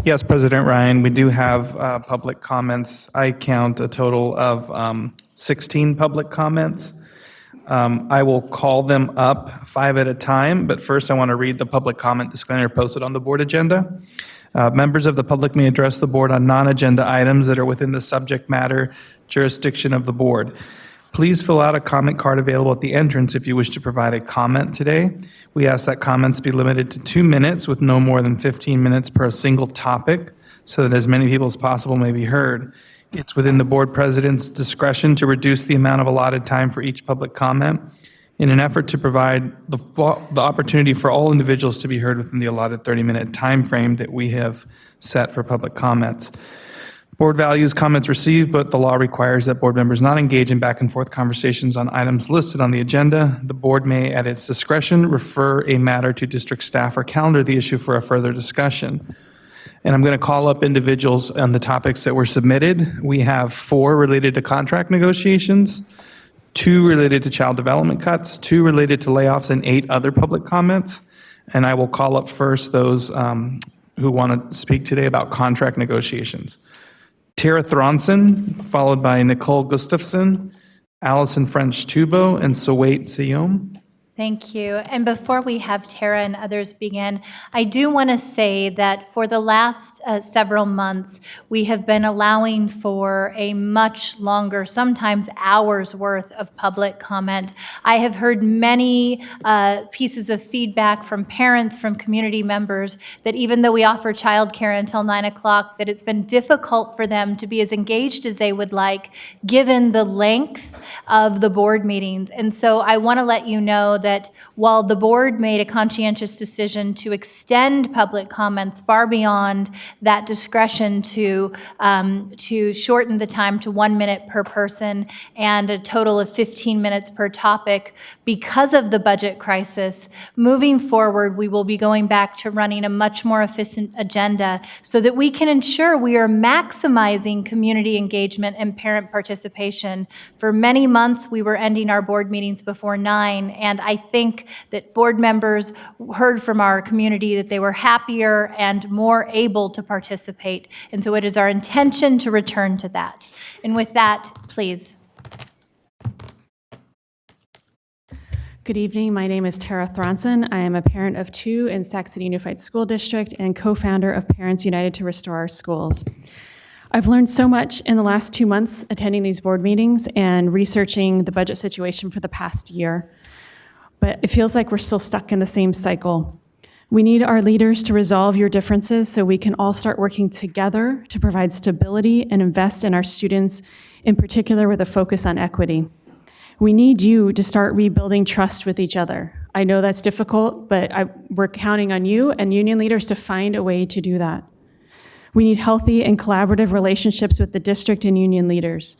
Yes, President Ryan, we do have public comments. I count a total of 16 public comments. I will call them up 5 at a time, but first I want to read the public comment disclaimer posted on the board agenda. Members of the public may address the board on non-agenda items that are within the subject matter jurisdiction of the board. Please fill out a comment card available at the entrance if you wish to provide a comment today. We ask that comments be limited to 2 minutes with no more than 15 minutes per single topic so that as many people as possible may be heard. It's within the board president's discretion to reduce the amount of allotted time for each public comment in an effort to provide the opportunity for all individuals to be heard within the allotted 30-minute time frame that we have set for public comments. Board values comments received, but the law requires that board members not engage in back and forth conversations on items listed on the agenda. The board may, at its discretion, refer a matter to district staff or calendar the issue for a further discussion. And I'm going to call up individuals on the topics that were submitted. We have 4 related to contract negotiations, 2 related to child development cuts, 2 related to layoffs, and 8 other public comments. And I will call up first those who want to speak today about contract negotiations. Tara Thronson, followed by Nicole Gustafson, Allison French-Tubo, and Sawait Sayom. Thank you. And before we have Tara and others begin, I do want to say that for the last several months, we have been allowing for a much longer, sometimes hours worth of public comment. I have heard many pieces of feedback from parents, from community members, that even though we offer childcare until 9 o'clock, that it's been difficult for them to be as engaged as they would like, given the length of the board meetings. And so I want to let you know that while the board made a conscientious decision to extend public comments far beyond that discretion to shorten the time to 1 minute per person and a total of 15 minutes per topic because of the budget crisis, moving forward, we will be going back to running a much more efficient agenda so that we can ensure we are maximizing community engagement and parent participation. For many months, we were ending our board meetings before 9, and I think that board members heard from our community that they were happier and more able to participate. And so it is our intention to return to that. And with that, please. Good evening. My name is Tara Thronson. I am a parent of 2 in Sac City Unified School District and co-founder of Parents United to Restore Our Schools. I've learned so much in the last 2 months attending these board meetings and researching the budget situation for the past year. But it feels like we're still stuck in the same cycle. We need our leaders to resolve your differences so we can all start working together to provide stability and invest in our students, in particular with a focus on equity. We need you to start rebuilding trust with each other. I know that's difficult, but we're counting on you and union leaders to find a way to do that. We need healthy and collaborative relationships with the district and union leaders.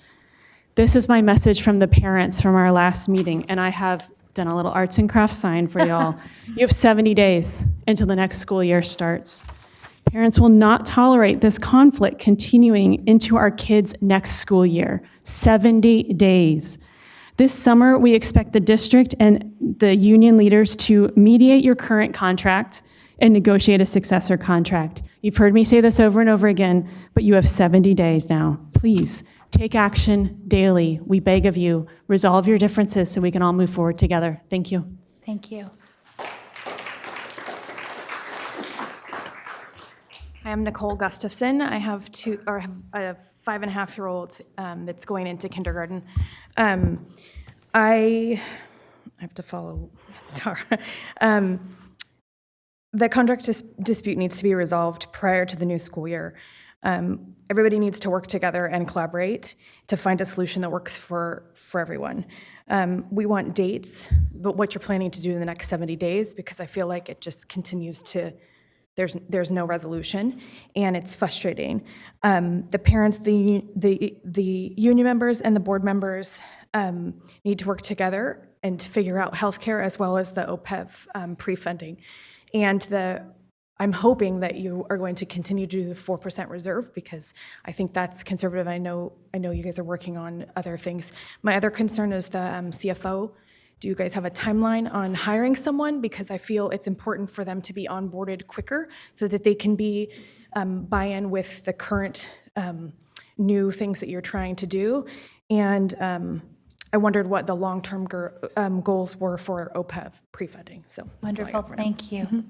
This is my message from the parents from our last meeting, and I have done a little arts and crafts sign for y'all. You have 70 days until the next school year starts. Parents will not tolerate this conflict continuing into our kids' next school year. 70 days. This summer, we expect the district and the union leaders to mediate your current contract and negotiate a successor contract. You've heard me say this over and over again, but you have 70 days now. Please take action daily. We beg of you. Resolve your differences so we can all move forward together. Thank you. Thank you. I am Nicole Gustafson. I have a 5.5-year-old that's going into kindergarten. I have to follow Tara. The contract dispute needs to be resolved prior to the new school year. Everybody needs to work together and collaborate to find a solution that works for everyone. We want dates, but what you're planning to do in the next 70 days, because I feel like it just continues to, there's no resolution, and it's frustrating. The parents, the union members, and the board members need to work together and to figure out healthcare as well as the OPEB pre-funding. And I'm hoping that you are going to continue to do the 4% reserve, because I think that's conservative. I know you guys are working on other things. My other concern is the CFO. Do you guys have a timeline on hiring someone? Because I feel it's important for them to be onboarded quicker so that they can be buy-in with the current new things that you're trying to do. And I wondered what the long-term goals were for OPEB pre-funding. So Wonderful, thank you.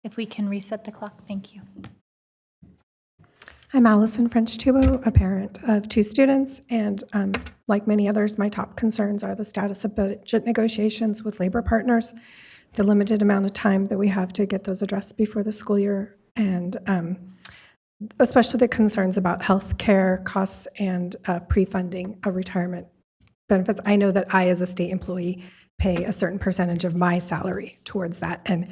If we can reset the clock, thank you. I'm Allison French-Tubo, a parent of 2 students, and like many others, my top concerns are the status of budget negotiations with labor partners, the limited amount of time that we have to get those addressed before the school year, and especially the concerns about health care costs and pre-funding of retirement benefits. I know that I, as a state employee, pay a certain percentage of my salary towards that, and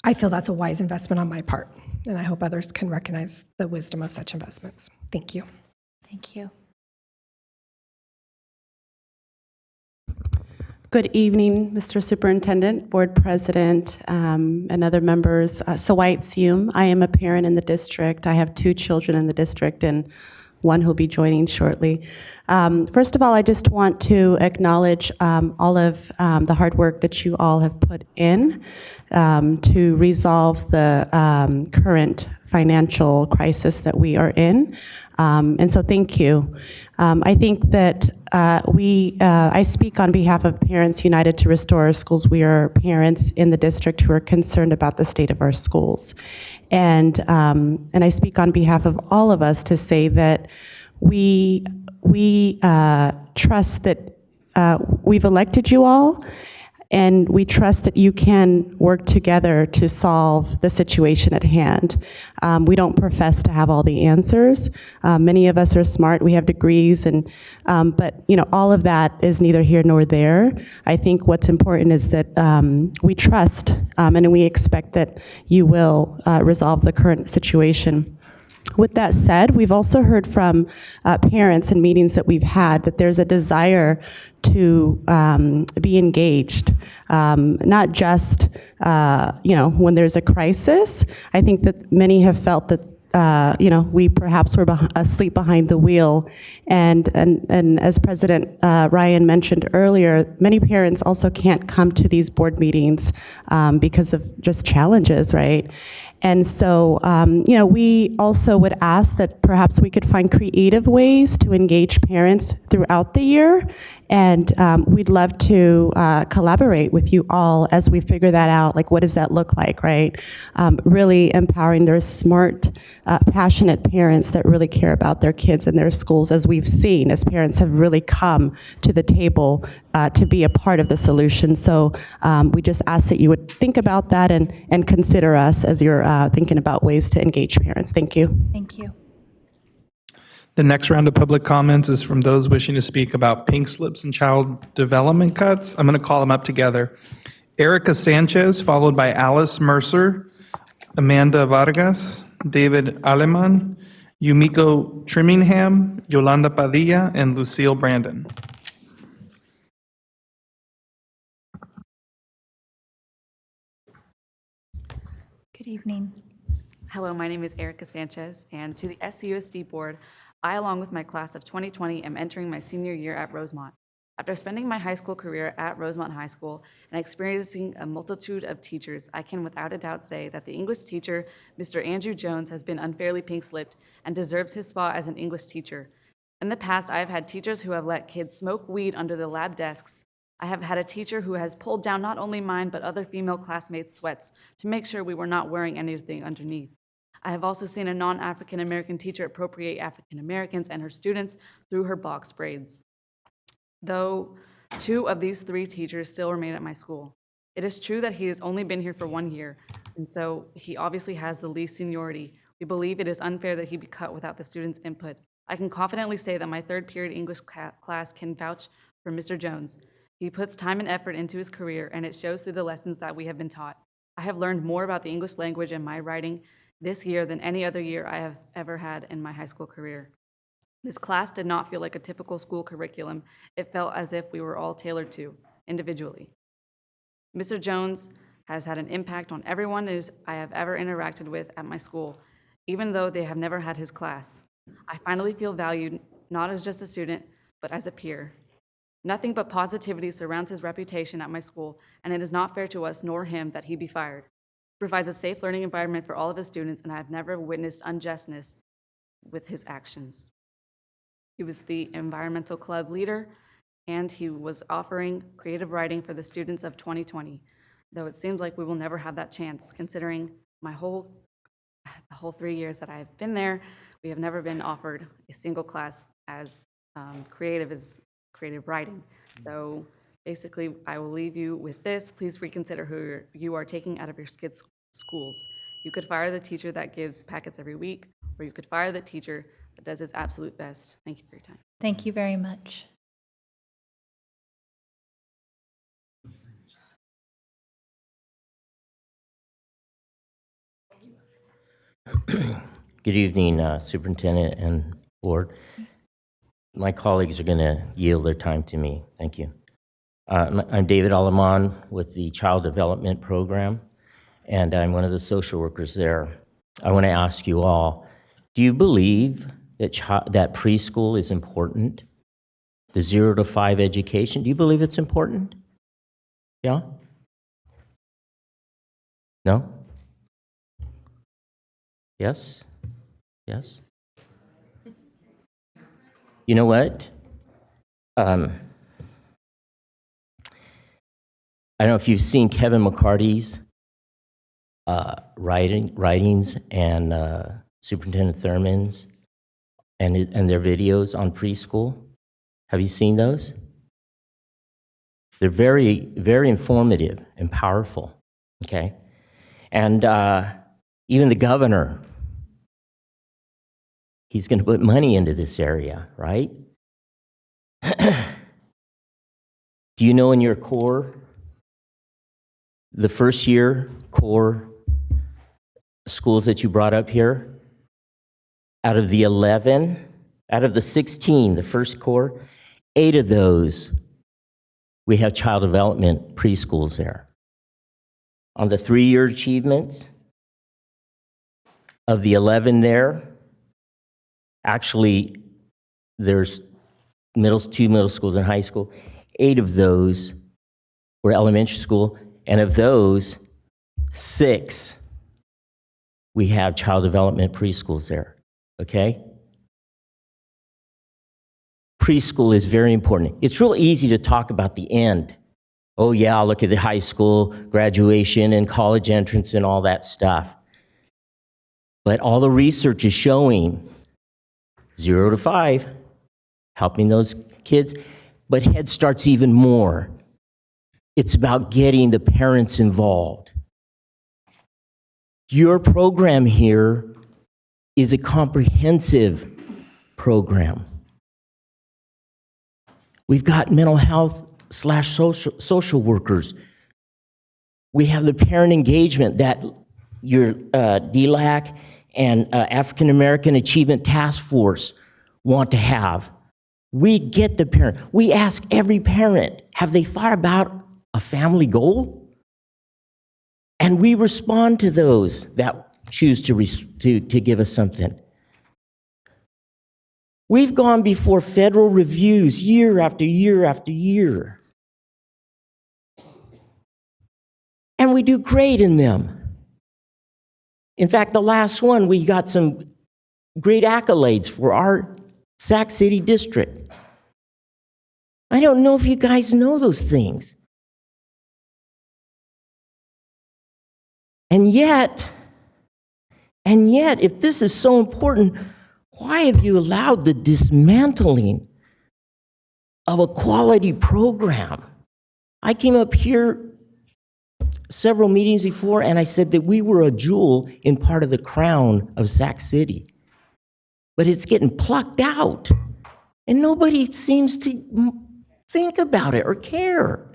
I feel that's a wise investment on my part, and I hope others can recognize the wisdom of such investments. Thank you. Thank you. Good evening, Mr. Superintendent, Board President, and other members. Sawait Sium, I am a parent in the district. I have 2 children in the district and one who'll be joining shortly. First of all, I just want to acknowledge all of the hard work that you all have put in to resolve the current financial crisis that we are in. And so thank you. I think that I speak on behalf of Parents United to Restore Our Schools. We are parents in the district who are concerned about the state of our schools. And I speak on behalf of all of us to say that we trust that we've elected you all, and we trust that you can work together to solve the situation at hand. We don't profess to have all the answers. Many of us are smart, we have degrees, and but all of that is neither here nor there. I think what's important is that we trust and we expect that you will resolve the current situation. With that said, we've also heard from parents in meetings that we've had that there's a desire to be engaged, not just when there's a crisis. I think that many have felt that we perhaps were asleep behind the wheel, and as President Ryan mentioned earlier, many parents also can't come to these board meetings because of just challenges, right? And so, we also would ask that perhaps we could find creative ways to engage parents throughout the year. And we'd love to collaborate with you all as we figure that out. Like, what does that look like, right? Really empowering their smart, passionate parents that really care about their kids and their schools, as we've seen, as parents have really come to the table to be a part of the solution. So we just ask that you would think about that and consider us as you're thinking about ways to engage parents. Thank you. Thank you. The next round of public comments is from those wishing to speak about pink slips and child development cuts. I'm going to call them up together. Erica Sanchez, followed by Alice Mercer, Amanda Vargas, David Aleman, Yumiko Trimmingham, Yolanda Padilla, and Lucille Brandon. Good evening. Hello, my name is Erica Sanchez, and to the SUSD board, I, along with my class of 2020, am entering my senior year at Rosemont. After spending my high school career at Rosemont High School and experiencing a multitude of teachers, I can without a doubt say that the English teacher, Mr. Andrew Jones, has been unfairly pink-slipped and deserves his spot as an English teacher. In the past, I have had teachers who have let kids smoke weed under the lab desks. I have had a teacher who has pulled down not only mine but other female classmates' sweats to make sure we were not wearing anything underneath. I have also seen a non-African American teacher appropriate African Americans and her students through her box braids. Though 2 of these 3 teachers still remain at my school. It is true that he has only been here for 1 year, and so he obviously has the least seniority. We believe it is unfair that he be cut without the students' input. I can confidently say that my third period English class can vouch for Mr. Jones. He puts time and effort into his career, and it shows through the lessons that we have been taught. I have learned more about the English language and my writing this year than any other year I have ever had in my high school career. This class did not feel like a typical school curriculum. It felt as if we were all tailored to, individually. Mr. Jones has had an impact on everyone I have ever interacted with at my school, even though they have never had his class. I finally feel valued, not as just a student, but as a peer. Nothing but positivity surrounds his reputation at my school, and it is not fair to us nor him that he be fired. He provides a safe learning environment for all of his students, and I have never witnessed unjustness with his actions. He was the environmental club leader, and he was offering creative writing for the students of 2020, though it seems like we will never have that chance, considering the whole 3 years that I've been there, we have never been offered a single class as creative as creative writing. So basically, I will leave you with this. Please reconsider who you are taking out of your SCID schools. You could fire the teacher that gives packets every week, or you could fire the teacher that does his absolute best. Thank you for your time. Thank you very much. Good evening, Superintendent and Board. My colleagues are going to yield their time to me. Thank you. I'm David Alamon with the Child Development Program, and I'm one of the social workers there. I want to ask you all, do you believe that preschool is important? The 0 to 5 education, do you believe it's important? Yeah? No? Yes? Yes? You know what? I don't know if you've seen Kevin McCarty's writings and Superintendent Thurman's and their videos on preschool. Have you seen those? They're very, very informative and powerful, okay? And even the governor, he's going to put money into this area, right? Do you know in your core, the first year core schools that you brought up here, out of the 16, the first core, 8 of those, we have child development preschools there. On the 3-year achievements, of the 11 there, actually, there's 2 middle schools and high school. 8 of those were elementary school, and of those, 6, we have child development preschools there, okay? Preschool is very important. It's real easy to talk about the end. Oh yeah, look at the high school graduation and college entrance and all that stuff. But all the research is showing 0 to 5, helping those kids, but Head Start's even more. It's about getting the parents involved. Your program here is a comprehensive program. We've got mental health / social workers. We have the parent engagement that your DLAC and African American Achievement Task Force want to have. We get the parent. We ask every parent, have they thought about a family goal? And we respond to those that choose to give us something. We've gone before federal reviews year after year after year. And we do great in them. In fact, the last one, we got some great accolades for our Sac City district. I don't know if you guys know those things. And yet, if this is so important, why have you allowed the dismantling of a quality program? I came up here several meetings before, and I said that we were a jewel in part of the crown of Sac City. But it's getting plucked out, and nobody seems to think about it or care.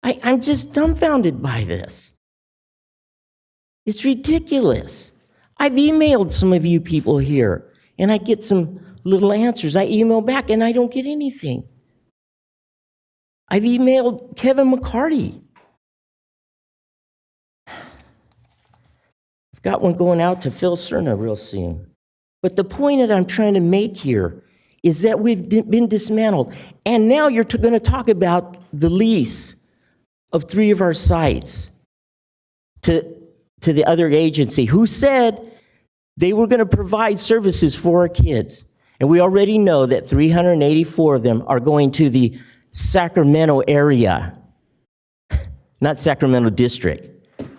I'm just dumbfounded by this. It's ridiculous. I've emailed some of you people here, and I get some little answers. I email back, and I don't get anything. I've emailed Kevin McCarty. I've got one going out to Phil Cerna real soon. But the point that I'm trying to make here is that we've been dismantled. And now you're going to talk about the lease of 3 of our sites to the other agency who said they were going to provide services for our kids. And we already know that 384 of them are going to the Sacramento area, not Sacramento district.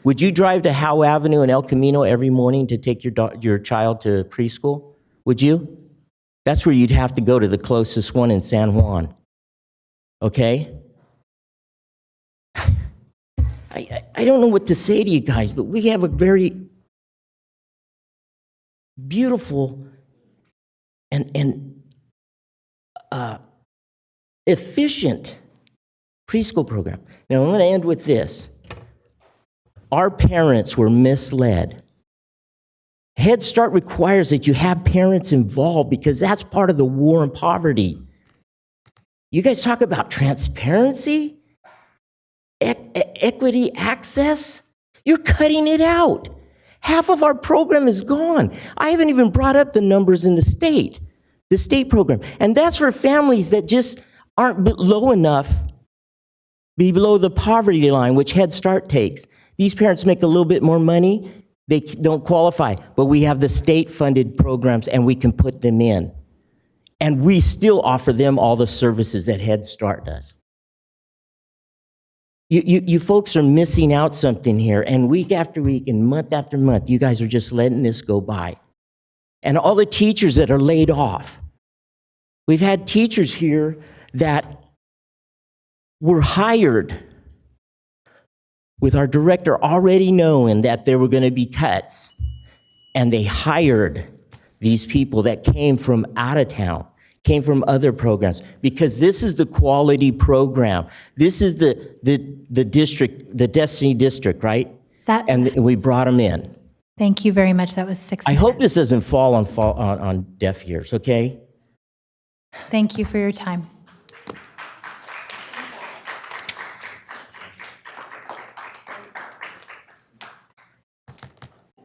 Would you drive to Howe Avenue and El Camino every morning to take your child to preschool? Would you? That's where you'd have to go to the closest one in San Juan. Okay? I don't know what to say to you guys, but we have a very beautiful and efficient preschool program. Now, I'm going to end with this. Our parents were misled. Head Start requires that you have parents involved because that's part of the war on poverty. You guys talk about transparency, equity, access. You're cutting it out. Half of our program is gone. I haven't even brought up the numbers in the state program. And that's for families that just aren't low enough, below the poverty line, which Head Start takes. These parents make a little bit more money. They don't qualify, but we have the state-funded programs and we can put them in. And we still offer them all the services that Head Start does. You folks are missing out something here, and week after week and month after month, you guys are just letting this go by. And all the teachers that are laid off. We've had teachers here that were hired with our director already knowing that there were going to be cuts. And they hired these people that came from out of town, came from other programs, because this is the quality program. This is the district, the Destiny District, right? And we brought them in. Thank you very much. That was 6 I minutes. hope this doesn't fall on deaf ears, okay? Thank you for your time.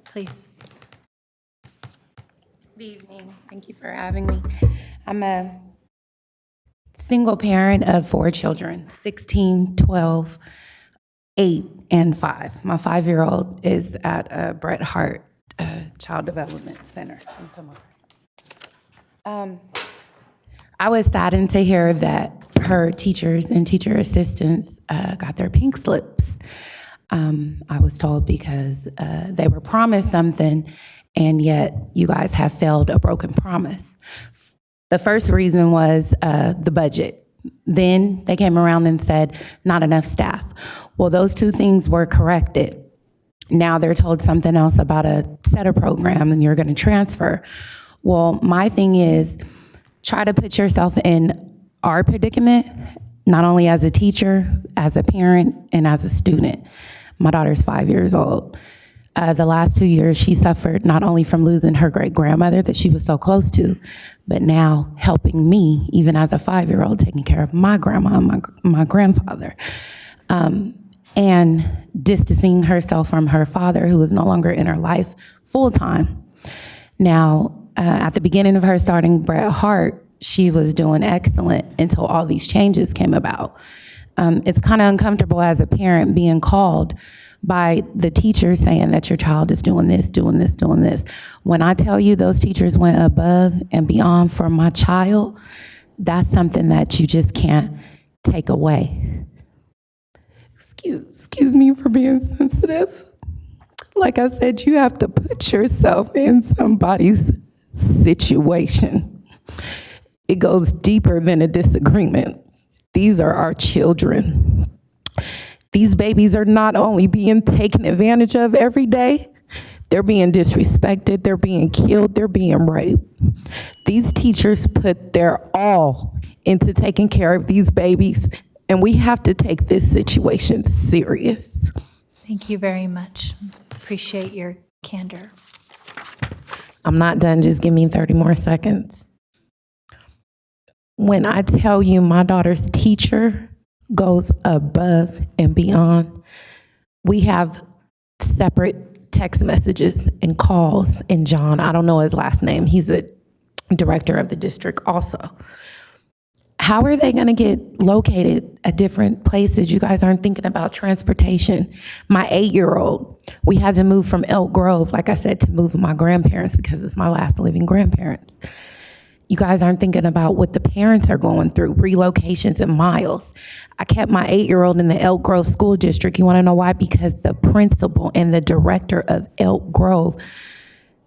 Please. Good evening. Thank you for having me. I'm a single parent of 4 children, 16, 12, 8, and 5. My 5-year-old is at Bret Hart Child Development Center. I was saddened to hear that her teachers and teacher assistants got their pink slips. I was told because they were promised something, and yet you guys have failed a broken promise. The first reason was the budget. Then they came around and said, not enough staff. Well, those 2 things were corrected. Now they're told something else about a SETA program and you're gonna transfer. Well, my thing is, try to put yourself in our predicament, not only as a teacher, as a parent, and as a student. My daughter's 5 years old. The last 2 years, she suffered not only from losing her great-grandmother that she was so close to, but now helping me, even as a 5-year-old, taking care of my grandma and my grandfather. And distancing herself from her father, who was no longer in her life full-time. Now, at the beginning of her starting Bret Hart, she was doing excellent until all these changes came about. It's kind of uncomfortable as a parent being called by the teacher saying that your child is doing this, doing this, doing this. When I tell you those teachers went above and beyond for my child, that's something that you just can't take away. Excuse me for being sensitive. Like I said, you have to put yourself in somebody's situation. It goes deeper than a disagreement. These are our children. These babies are not only being taken advantage of every day, they're being disrespected, they're being killed, they're being raped. These teachers put their all into taking care of these babies, and we have to take this situation serious. Thank you very much. Appreciate your candor. I'm not done, just give me 30 more seconds. When I tell you my daughter's teacher goes above and beyond, we have separate text messages and calls, and John, I don't know his last name, he's a director of the district also. How are they gonna get located at different places? You guys aren't thinking about transportation. My 8-year-old, we had to move from Elk Grove, like I said, to move with my grandparents because it's my last living grandparents. You guys aren't thinking about what the parents are going through, relocations and miles. I kept my 8-year-old in the Elk Grove School District. You wanna know why? Because the principal and the director of Elk Grove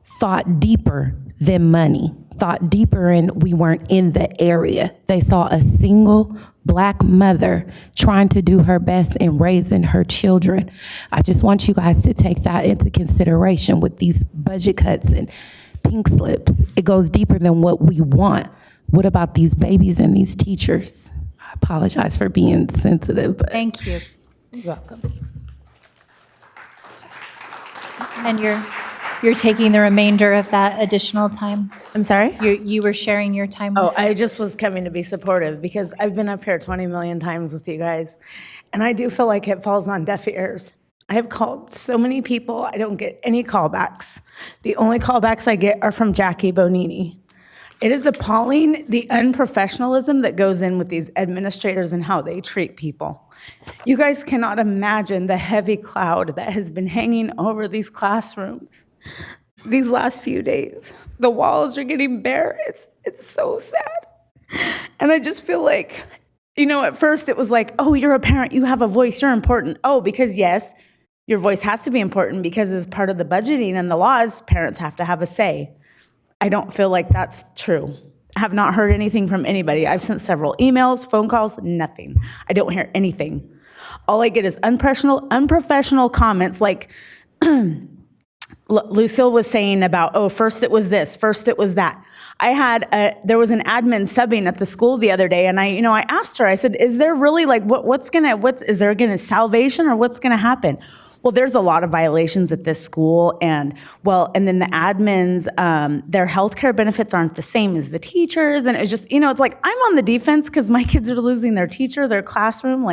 thought deeper than money, thought deeper, and we weren't in the area. They saw a single Black mother trying to do her best in raising her children. I just want you guys to take that into consideration with these budget cuts and pink slips. It goes deeper than what we want. What about these babies and these teachers? I apologize for being sensitive, but Thank you. you're welcome. And you're taking the remainder of that additional time? I'm sorry? You were sharing your time with Oh, I just was coming to be supportive because I've been up here 20 million times with you guys, and I do feel like it falls on deaf ears. I have called so many people, I don't get any callbacks. The only callbacks I get are from Jackie Bonini. It is appalling, the unprofessionalism that goes in with these administrators and how they treat people. You guys cannot imagine the heavy cloud that has been hanging over these classrooms these last few days. The walls are getting bare. It's so sad. And I just feel like, you know, at first it was like, oh, you're a parent, you have a voice, you're important. Oh, because yes, your voice has to be important because as part of the budgeting and the laws, parents have to have a say. I don't feel like that's true. I have not heard anything from anybody. I've sent several emails, phone calls, nothing. I don't hear anything. All I get is unprofessional comments like Lucille was saying about, oh, first it was this, first it was that. There was an admin subbing at the school the other day, and I asked her, I said, is there really like, is there gonna salvation or what's gonna happen? Well, there's a lot of violations at this school, and then the admins, their healthcare benefits aren't the same as the teachers, and it's just, it's like, I'm on the defense because my kids are losing their teacher, their classroom,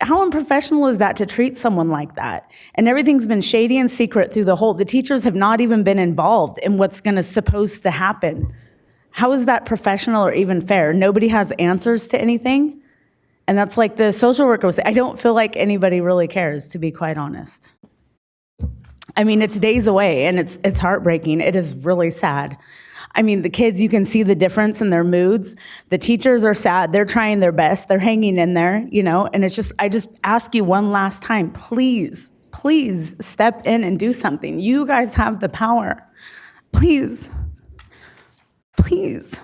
how unprofessional is that to treat someone like that? And everything's been shady and secret through the teachers have not even been involved in what's supposed to happen. How is that professional or even fair? Nobody has answers to anything. And that's like the social worker was saying, I don't feel like anybody really cares, to be quite honest. I mean, it's days away and it's heartbreaking. It is really sad. I mean, the kids, you can see the difference in their moods. The teachers are sad. They're trying their best. They're hanging in there, and it's just, I just ask you one last time, please, please step in and do something. You guys have the power. Please, please.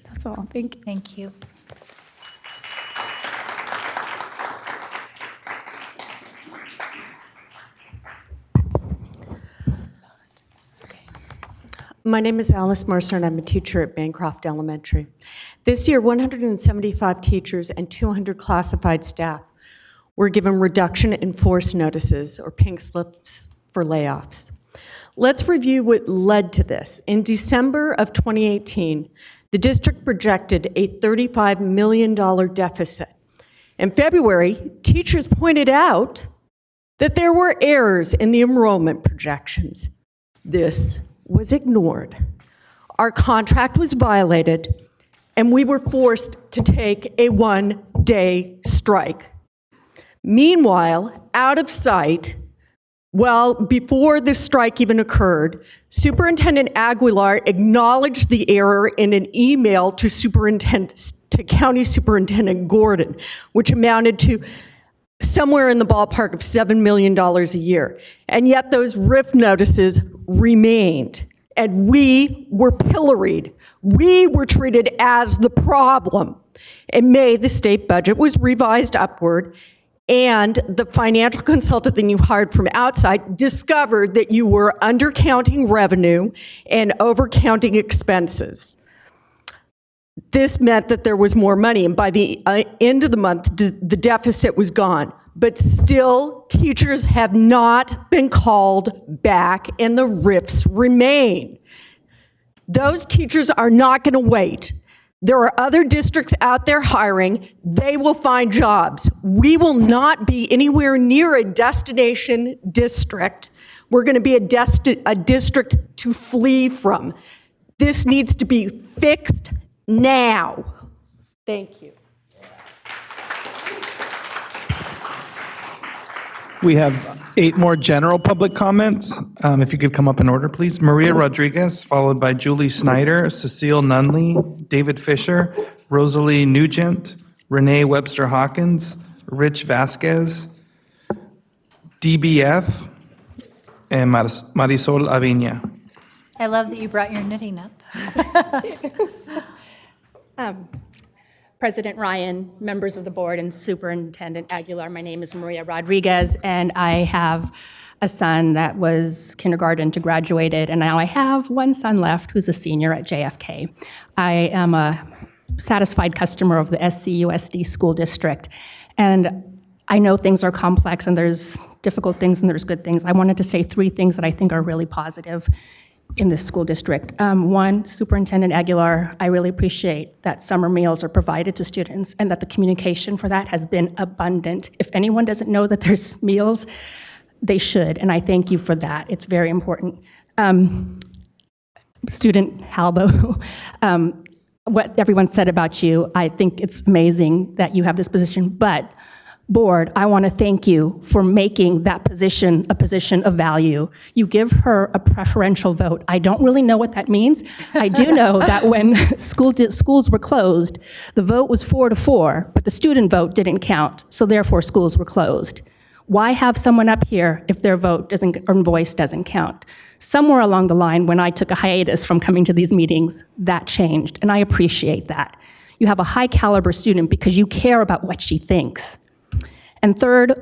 That's all. Thank you. Thank you. My name is Alice Mercer, and I'm a teacher at Bancroft Elementary. This year, 175 teachers and 200 classified staff were given reduction in force notices, or pink slips, for layoffs. Let's review what led to this. In December of 2018, the district projected a $35 million deficit. In February, teachers pointed out that there were errors in the enrollment projections. This was ignored. Our contract was violated, and we were forced to take a one-day strike. Meanwhile, out of sight, before the strike even occurred, Superintendent Aguilar acknowledged the error in an email to County Superintendent Gordon, which amounted to somewhere in the ballpark of $7 million a year. And yet those RIF notices remained. and we were pilloried. We were treated as the problem. In May, the state budget was revised upward, and the financial consultant that you hired from outside discovered that you were undercounting revenue and overcounting expenses. This meant that there was more money, and by the end of the month, the deficit was gone. But still, teachers have not been called back, and the rifts remain. Those teachers are not going to wait. There are other districts out there hiring. They will find jobs. We will not be anywhere near a destination district. We're going to be a district to flee from. This needs to be fixed now. Thank you. We have 8 more general public comments. If you could come up in order, please. Maria Rodriguez, followed by Julie Snyder, Cecile Nunley, David Fisher, Rosalie Nugent, Renee Webster Hawkins, Rich Vasquez, DBF, and Marisol Aviña. I love that you brought your knitting up. President Ryan, members of the board, and Superintendent Aguilar, my name is Maria Rodriguez, and I have a son that was kindergarten to graduated, and now I have one son left who's a senior at JFK. I am a satisfied customer of the SCUSD school district, and I know things are complex and there's difficult things and there's good things. I wanted to say 3 things that I think are really positive in this school district. One, Superintendent Aguilar, I really appreciate that summer meals are provided to students and that the communication for that has been abundant. If anyone doesn't know that there's meals, they should, and I thank you for that. It's very important. Student Halbo, what everyone said about you, I think it's amazing that you have this position, but board, I want to thank you for making that position a position of value. You give her a preferential vote. I don't really know what that means. I do know that when schools were closed, the vote was 4-4, but the student vote didn't count, so therefore schools were closed. Why have someone up here if their vote doesn't, or voice doesn't count? Somewhere along the line, when I took a hiatus from coming to these meetings, that changed, and I appreciate that. You have a high caliber student because you care about what she thinks. And third,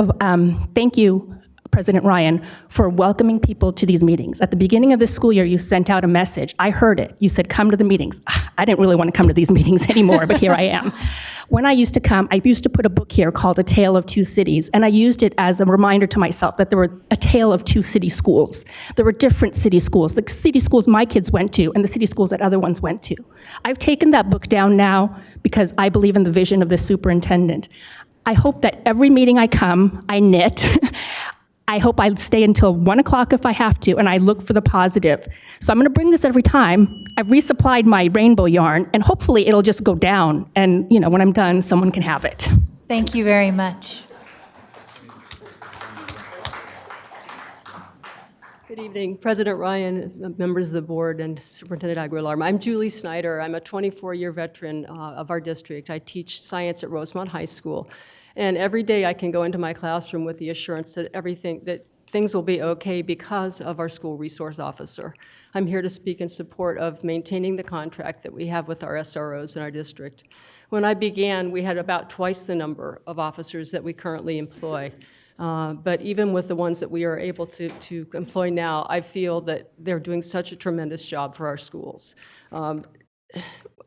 thank you, President Ryan, for welcoming people to these meetings. At the beginning of this school year, you sent out a message. I heard it. You said, come to the meetings. I didn't really want to come to these meetings anymore, but here I am. When I used to come, I used to put a book here called A Tale of Two Cities, and I used it as a reminder to myself that there were a tale of 2 city schools. There were different city schools, the city schools my kids went to and the city schools that other ones went to. I've taken that book down now because I believe in the vision of the superintendent. I hope that every meeting I come, I knit. I hope I stay until 1 o'clock if I have to, and I look for the positive. So I'm gonna bring this every time. I've resupplied my rainbow yarn, and hopefully it'll just go down, and when I'm done, someone can have it. Thank you very much. Good evening, President Ryan, members of the board, and Superintendent Aguilar. I'm Julie Snyder. I'm a 24-year veteran of our district. I teach science at Rosemont High School. And every day I can go into my classroom with the assurance that things will be okay because of our school resource officer. I'm here to speak in support of maintaining the contract that we have with our SROs in our district. When I began, we had about twice the number of officers that we currently employ. But even with the ones that we are able to employ now, I feel that they're doing such a tremendous job for our schools.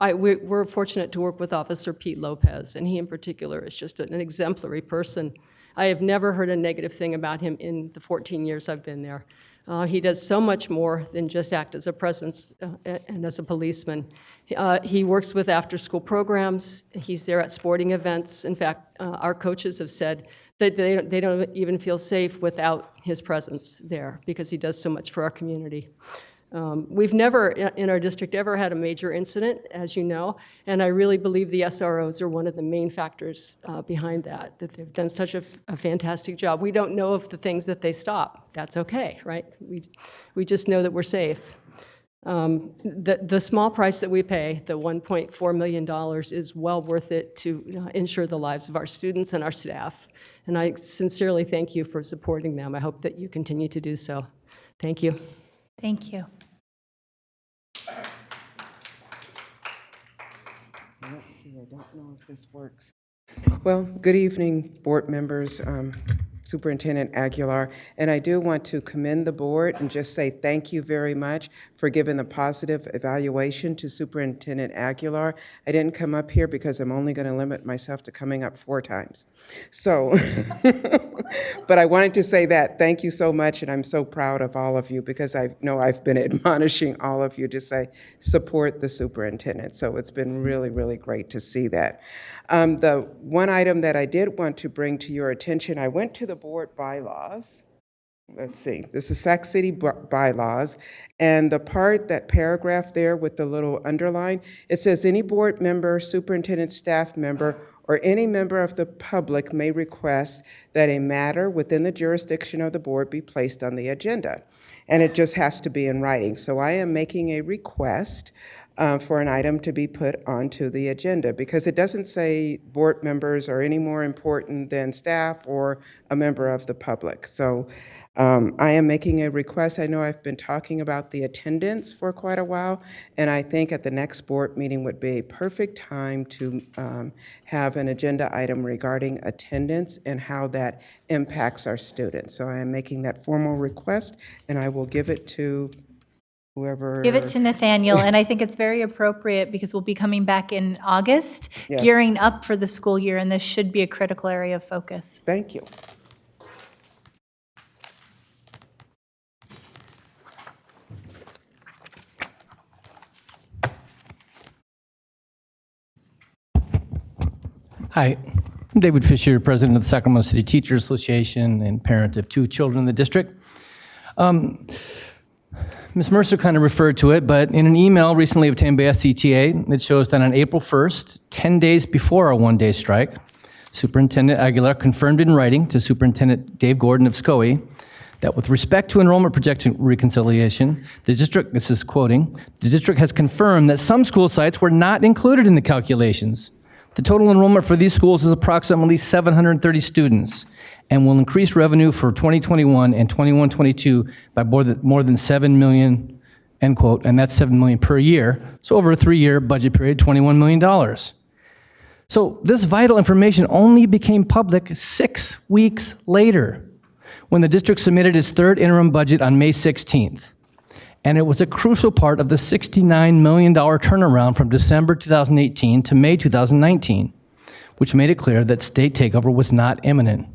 We're fortunate to work with Officer Pete Lopez, and he in particular is just an exemplary person. I have never heard a negative thing about him in the 14 years I've been there. He does so much more than just act as a presence and as a policeman. He works with after-school programs. He's there at sporting events. In fact, our coaches have said that they don't even feel safe without his presence there because he does so much for our community. We've never, in our district, ever had a major incident, as you know, and I really believe the SROs are one of the main factors behind that they've done such a fantastic job. We don't know of the things that they stop. That's okay, right? We just know that we're safe. The small price that we pay, the $1.4 million, is well worth it to ensure the lives of our students and our staff. And I sincerely thank you for supporting them. I hope that you continue to do so. Thank you. Thank you. I don't know if this works. Well, good evening, board members, Superintendent Aguilar, and I do want to commend the board and just say thank you very much for giving the positive evaluation to Superintendent Aguilar. I didn't come up here because I'm only going to limit myself to coming up 4 times. So, but I wanted to say that thank you so much, and I'm so proud of all of you because I know I've been admonishing all of you to say support the superintendent. So it's been really, really great to see that. The one item that I did want to bring to your attention, I went to the board bylaws. Let's see, this is Sac City bylaws, and the part, that paragraph there with the little underline, it says any board member, superintendent, staff member, or any member of the public may request that a matter within the jurisdiction of the board be placed on the agenda. And it just has to be in writing. So I am making a request for an item to be put onto the agenda because it doesn't say board members are any more important than staff or a member of the public. So I am making a request. I know I've been talking about the attendance for quite a while, and I think at the next board meeting would be a perfect time to have an agenda item regarding attendance and how that impacts our students. So I am making that formal request, and I will give it to whoever. Give it to Nathaniel, and I think it's very appropriate because we'll be coming back in August, Yes. gearing up for the school year, and this should be a critical area of focus. Thank you. Hi, I'm David Fisher, President of the Sacramento City Teachers Association and parent of 2 children in the district. Ms. Mercer kind of referred to it, but in an email recently obtained by SCTA, it shows that on April 1st, 10 days before our one-day strike, Superintendent Aguilar confirmed in writing to Superintendent Dave Gordon of SCOE that with respect to enrollment projection reconciliation, the district, this is quoting, the district has confirmed that some school sites were not included in the calculations. The total enrollment for these schools is approximately 730 students and will increase revenue for 2021 and 21-22 by more than $7 million, end quote, and that's $7 million per year. So over a 3-year budget period, $21 million. So this vital information only became public 6 weeks later when the district submitted its 3rd interim budget on May 16th. And it was a crucial part of the $69 million turnaround from December 2018 to May 2019, which made it clear that state takeover was not imminent.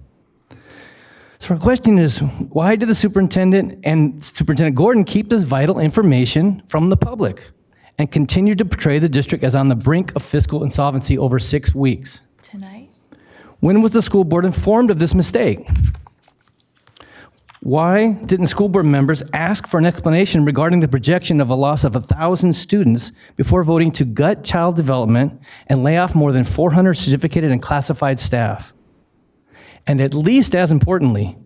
So our question is, why did the superintendent and Superintendent Gordon keep this vital information from the public and continue to portray the district as on the brink of fiscal insolvency over 6 weeks? Tonight? When was the school board informed of this mistake? Why didn't school board members ask for an explanation regarding the projection of a loss of 1,000 students before voting to gut child development and lay off more than 400 certificated and classified staff? And at least as importantly,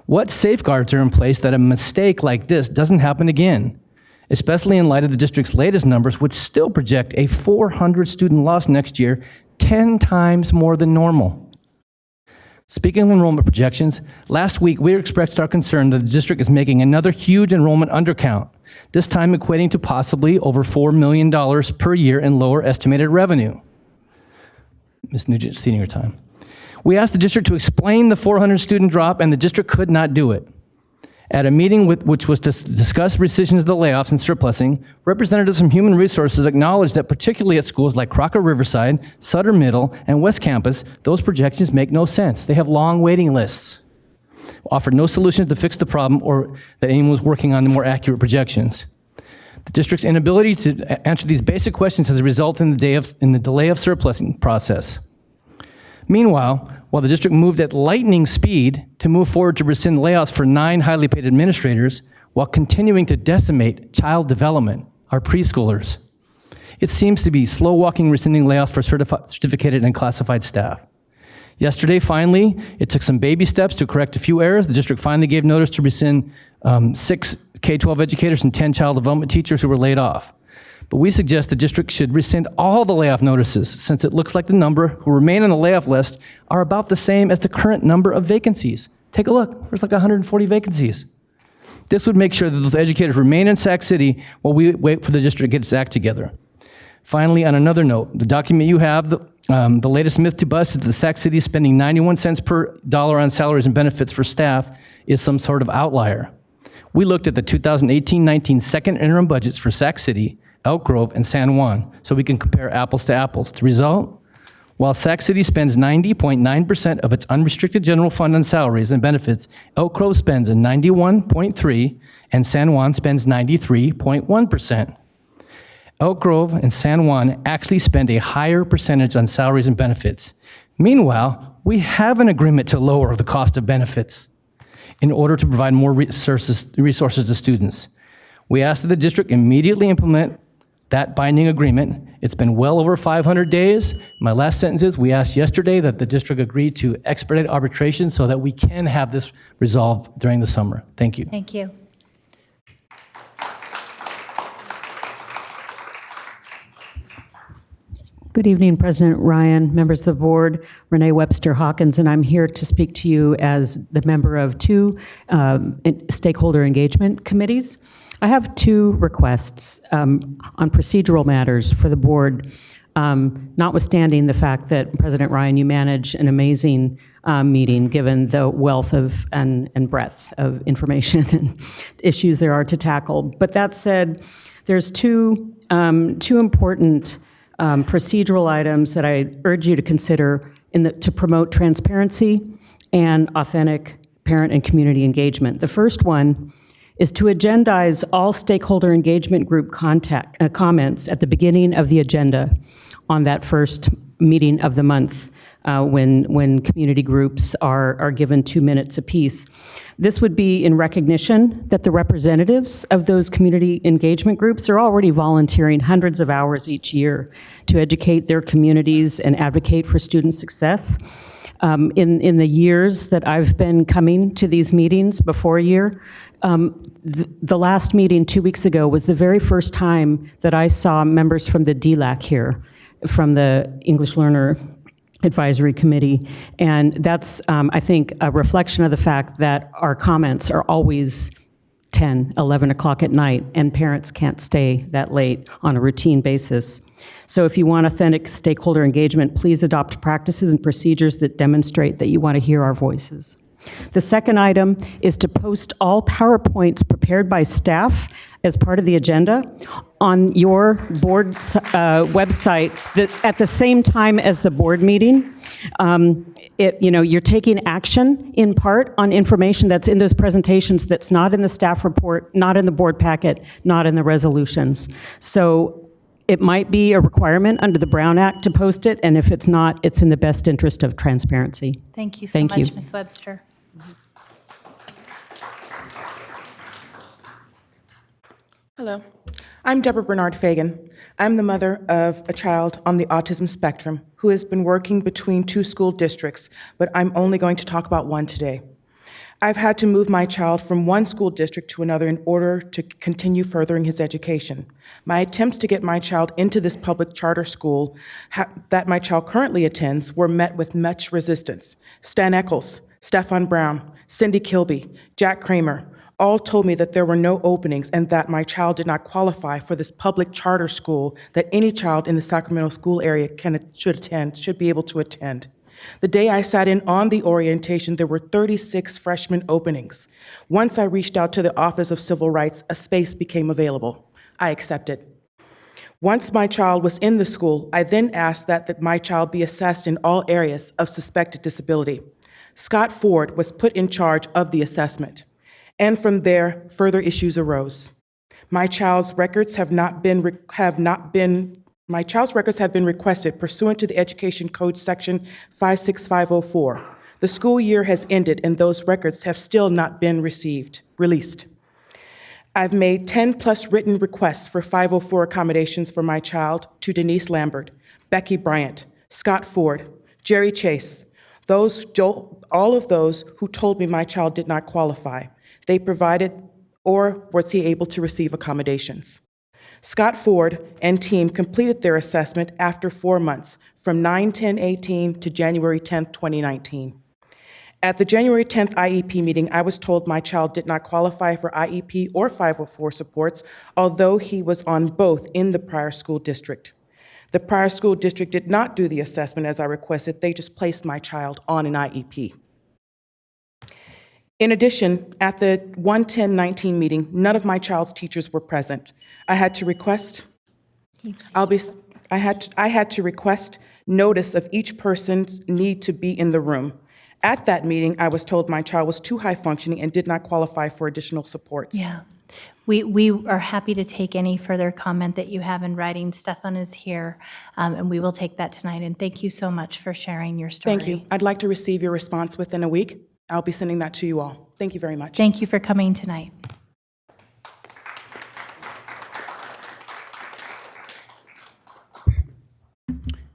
what safeguards are in place that a mistake like this doesn't happen again, especially in light of the district's latest numbers, which still project a 400 student loss next year, 10 times more than normal? Speaking of enrollment projections, last week we expressed our concern that the district is making another huge enrollment undercount, this time equating to possibly over $4 million per year in lower estimated revenue. Ms. Nugent, senior time. We asked the district to explain the 400 student drop, and the district could not do it. At a meeting which was to discuss rescissions of the layoffs and surplusing, representatives from Human Resources acknowledged that particularly at schools like Crocker Riverside, Sutter Middle, and West Campus, those projections make no sense. They have long waiting lists. Offered no solutions to fix the problem or that anyone was working on the more accurate projections. The district's inability to answer these basic questions has resulted in the delay of surplusing process. Meanwhile, while the district moved at lightning speed to move forward to rescind layoffs for 9 highly paid administrators, while continuing to decimate child development, our preschoolers, it seems to be slow-walking rescinding layoffs for certificated and classified staff. Yesterday, finally, it took some baby steps to correct a few errors. The district finally gave notice to rescind 6 K-12 educators and 10 child development teachers who were laid off. But we suggest the district should rescind all the layoff notices, since it looks like the number who remain on the layoff list are about the same as the current number of vacancies. Take a look, there's like 140 vacancies. This would make sure that those educators remain in Sac City while we wait for the district to get its act together. Finally, on another note, the document you have, the latest myth to bust is that Sac City spending 91 cents per dollar on salaries and benefits for staff is some sort of outlier. We looked at the 2018-19 second interim budgets for Sac City, Elk Grove, and San Juan so we can compare apples to apples. The result? While Sac City spends 90.9% of its unrestricted general fund on salaries and benefits, Elk Grove spends a 91.3% and San Juan spends 93.1%. Elk Grove and San Juan actually spend a higher percentage on salaries and benefits. Meanwhile, we have an agreement to lower the cost of benefits in order to provide more resources to students. We asked that the district immediately implement that binding agreement. It's been well over 500 days. My last sentence is, we asked yesterday that the district agree to expedite arbitration so that we can have this resolved during the summer. Thank you. Thank you. Good evening, President Ryan, members of the board, Renee Webster Hawkins, and I'm here to speak to you as the member of two stakeholder engagement committees. I have two requests on procedural matters for the board, notwithstanding the fact that, President Ryan, you manage an amazing meeting given the wealth of and breadth of information and issues there are to tackle. But that said, there's two important procedural items that I urge you to consider to promote transparency and authentic parent and community engagement. The first one is to agendize all stakeholder engagement group comments at the beginning of the agenda on that first meeting of the month when community groups are given 2 minutes apiece. This would be in recognition that the representatives of those community engagement groups are already volunteering hundreds of hours each year to educate their communities and advocate for student success. In the years that I've been coming to these meetings before a year, the last meeting 2 weeks ago was the very first time that I saw members from the DLAC here, from the English Learner Advisory Committee. And that's, I think, a reflection of the fact that our comments are always 10, 11 o'clock at night, and parents can't stay that late on a routine basis. So if you want authentic stakeholder engagement, please adopt practices and procedures that demonstrate that you want to hear our voices. The second item is to post all PowerPoints prepared by staff as part of the agenda on your board website at the same time as the board meeting. You're taking action in part on information that's in those presentations that's not in the staff report, not in the board packet, not in the resolutions. So it might be a requirement under the Brown Act to post it, and if it's not, it's in the best interest of transparency. Thank you so Thank much, you. Ms. Webster. Hello, I'm Deborah Bernard Fagan. I'm the mother of a child on the autism spectrum who has been working between two school districts, but I'm only going to talk about one today. I've had to move my child from one school district to another in order to continue furthering his education. My attempts to get my child into this public charter school that my child currently attends were met with much resistance. Stan Eccles, Stefan Brown, Cindy Kilby, Jack Kramer, all told me that there were no openings and that my child did not qualify for this public charter school that any child in the Sacramento school area should be able to attend. The day I sat in on the orientation, there were 36 freshman openings. Once I reached out to the Office of Civil Rights, a space became available. I accepted. Once my child was in the school, I then asked that my child be assessed in all areas of suspected disability. Scott Ford was put in charge of the assessment. And from there, further issues arose. My child's records have been requested pursuant to the Education Code Section 56504. The school year has ended and those records have still not been released. I've made 10 plus written requests for 504 accommodations for my child to Denise Lambert, Becky Bryant, Scott Ford, Jerry Chase, all of those who told me my child did not qualify. They provided, or was he able to receive accommodations? Scott Ford and team completed their assessment after 4 months, from 9/10/18 to January 10th, 2019. At the January 10th IEP meeting, I was told my child did not qualify for IEP or 504 supports, although he was on both in the prior school district. The prior school district did not do the assessment as I requested. They just placed my child on an IEP. In addition, at the 1/10/19 meeting, none of my child's teachers were present. I had to request notice of each person's need to be in the room. At that meeting, I was told my child was too high functioning and did not qualify for additional supports. Yeah. We are happy to take any further comment that you have in writing. Stefan is here, and we will take that tonight. And thank you so much for sharing your story. Thank you. I'd like to receive your response within a week. I'll be sending that to you all. Thank you very much. Thank you for coming tonight.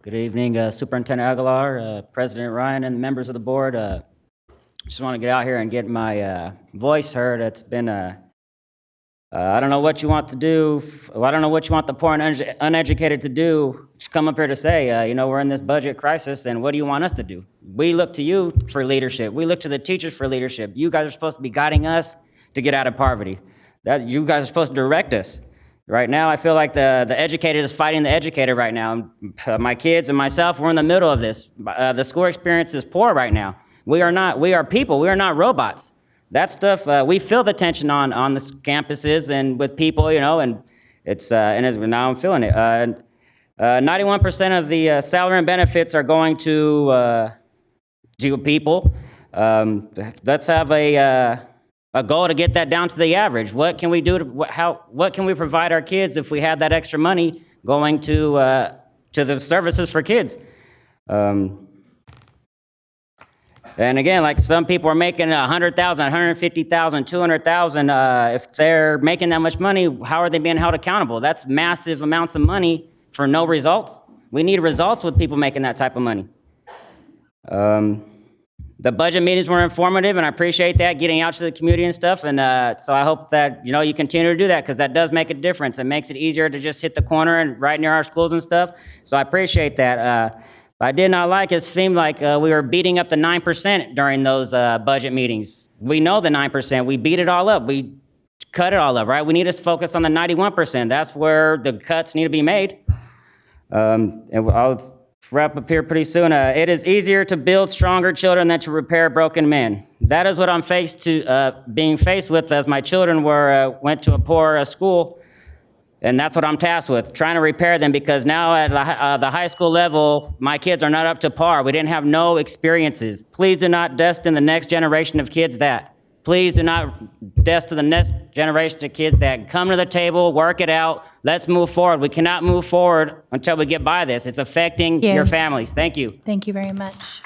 Good evening, Superintendent Aguilar, President Ryan, and members of the board. Just want to get out here and get my voice heard. It's been I don't know what you want to do. I don't know what you want the poor and uneducated to do. Just come up here to say, you know, we're in this budget crisis, and what do you want us to do? We look to you for leadership. We look to the teachers for leadership. You guys are supposed to be guiding us to get out of poverty. You guys are supposed to direct us. Right now, I feel like the educated is fighting the educated right now. My kids and myself, we're in the middle of this. The school experience is poor right now. We are people, we are not robots. That stuff, we feel the tension on the campuses and with people, you know, and now I'm feeling it. 91% of the salary and benefits are going to people. Let's have a goal to get that down to the average. What can we do what can we provide our kids if we had that extra money going to the services for kids? And again, like some people are making 100,000, 150,000, 200,000. If they're making that much money, how are they being held accountable? That's massive amounts of money for no results. We need results with people making that type of money. The budget meetings were informative, and I appreciate that, getting out to the community and stuff. And so I hope that, you know, you continue to do that, because that does make a difference. It makes it easier to just hit the corner and right near our schools and stuff. So I appreciate that. I did not like it seemed like we were beating up the 9% during those budget meetings. We know the 9%. We beat it all up. We cut it all up, right? We need to focus on the 91%. That's where the cuts need to be made. And I'll wrap up here pretty soon. It is easier to build stronger children than to repair broken men. That is what I'm being faced with as my children went to a poor school. And that's what I'm tasked with, trying to repair them, because now at the high school level, my kids are not up to par. We didn't have no experiences. Please do not destine the next generation of kids that. Please do not destine the next generation of kids that. Come to the table, work it out. Let's move forward. We cannot move forward until we get by this. It's affecting your families. Thank you. Thank you very much.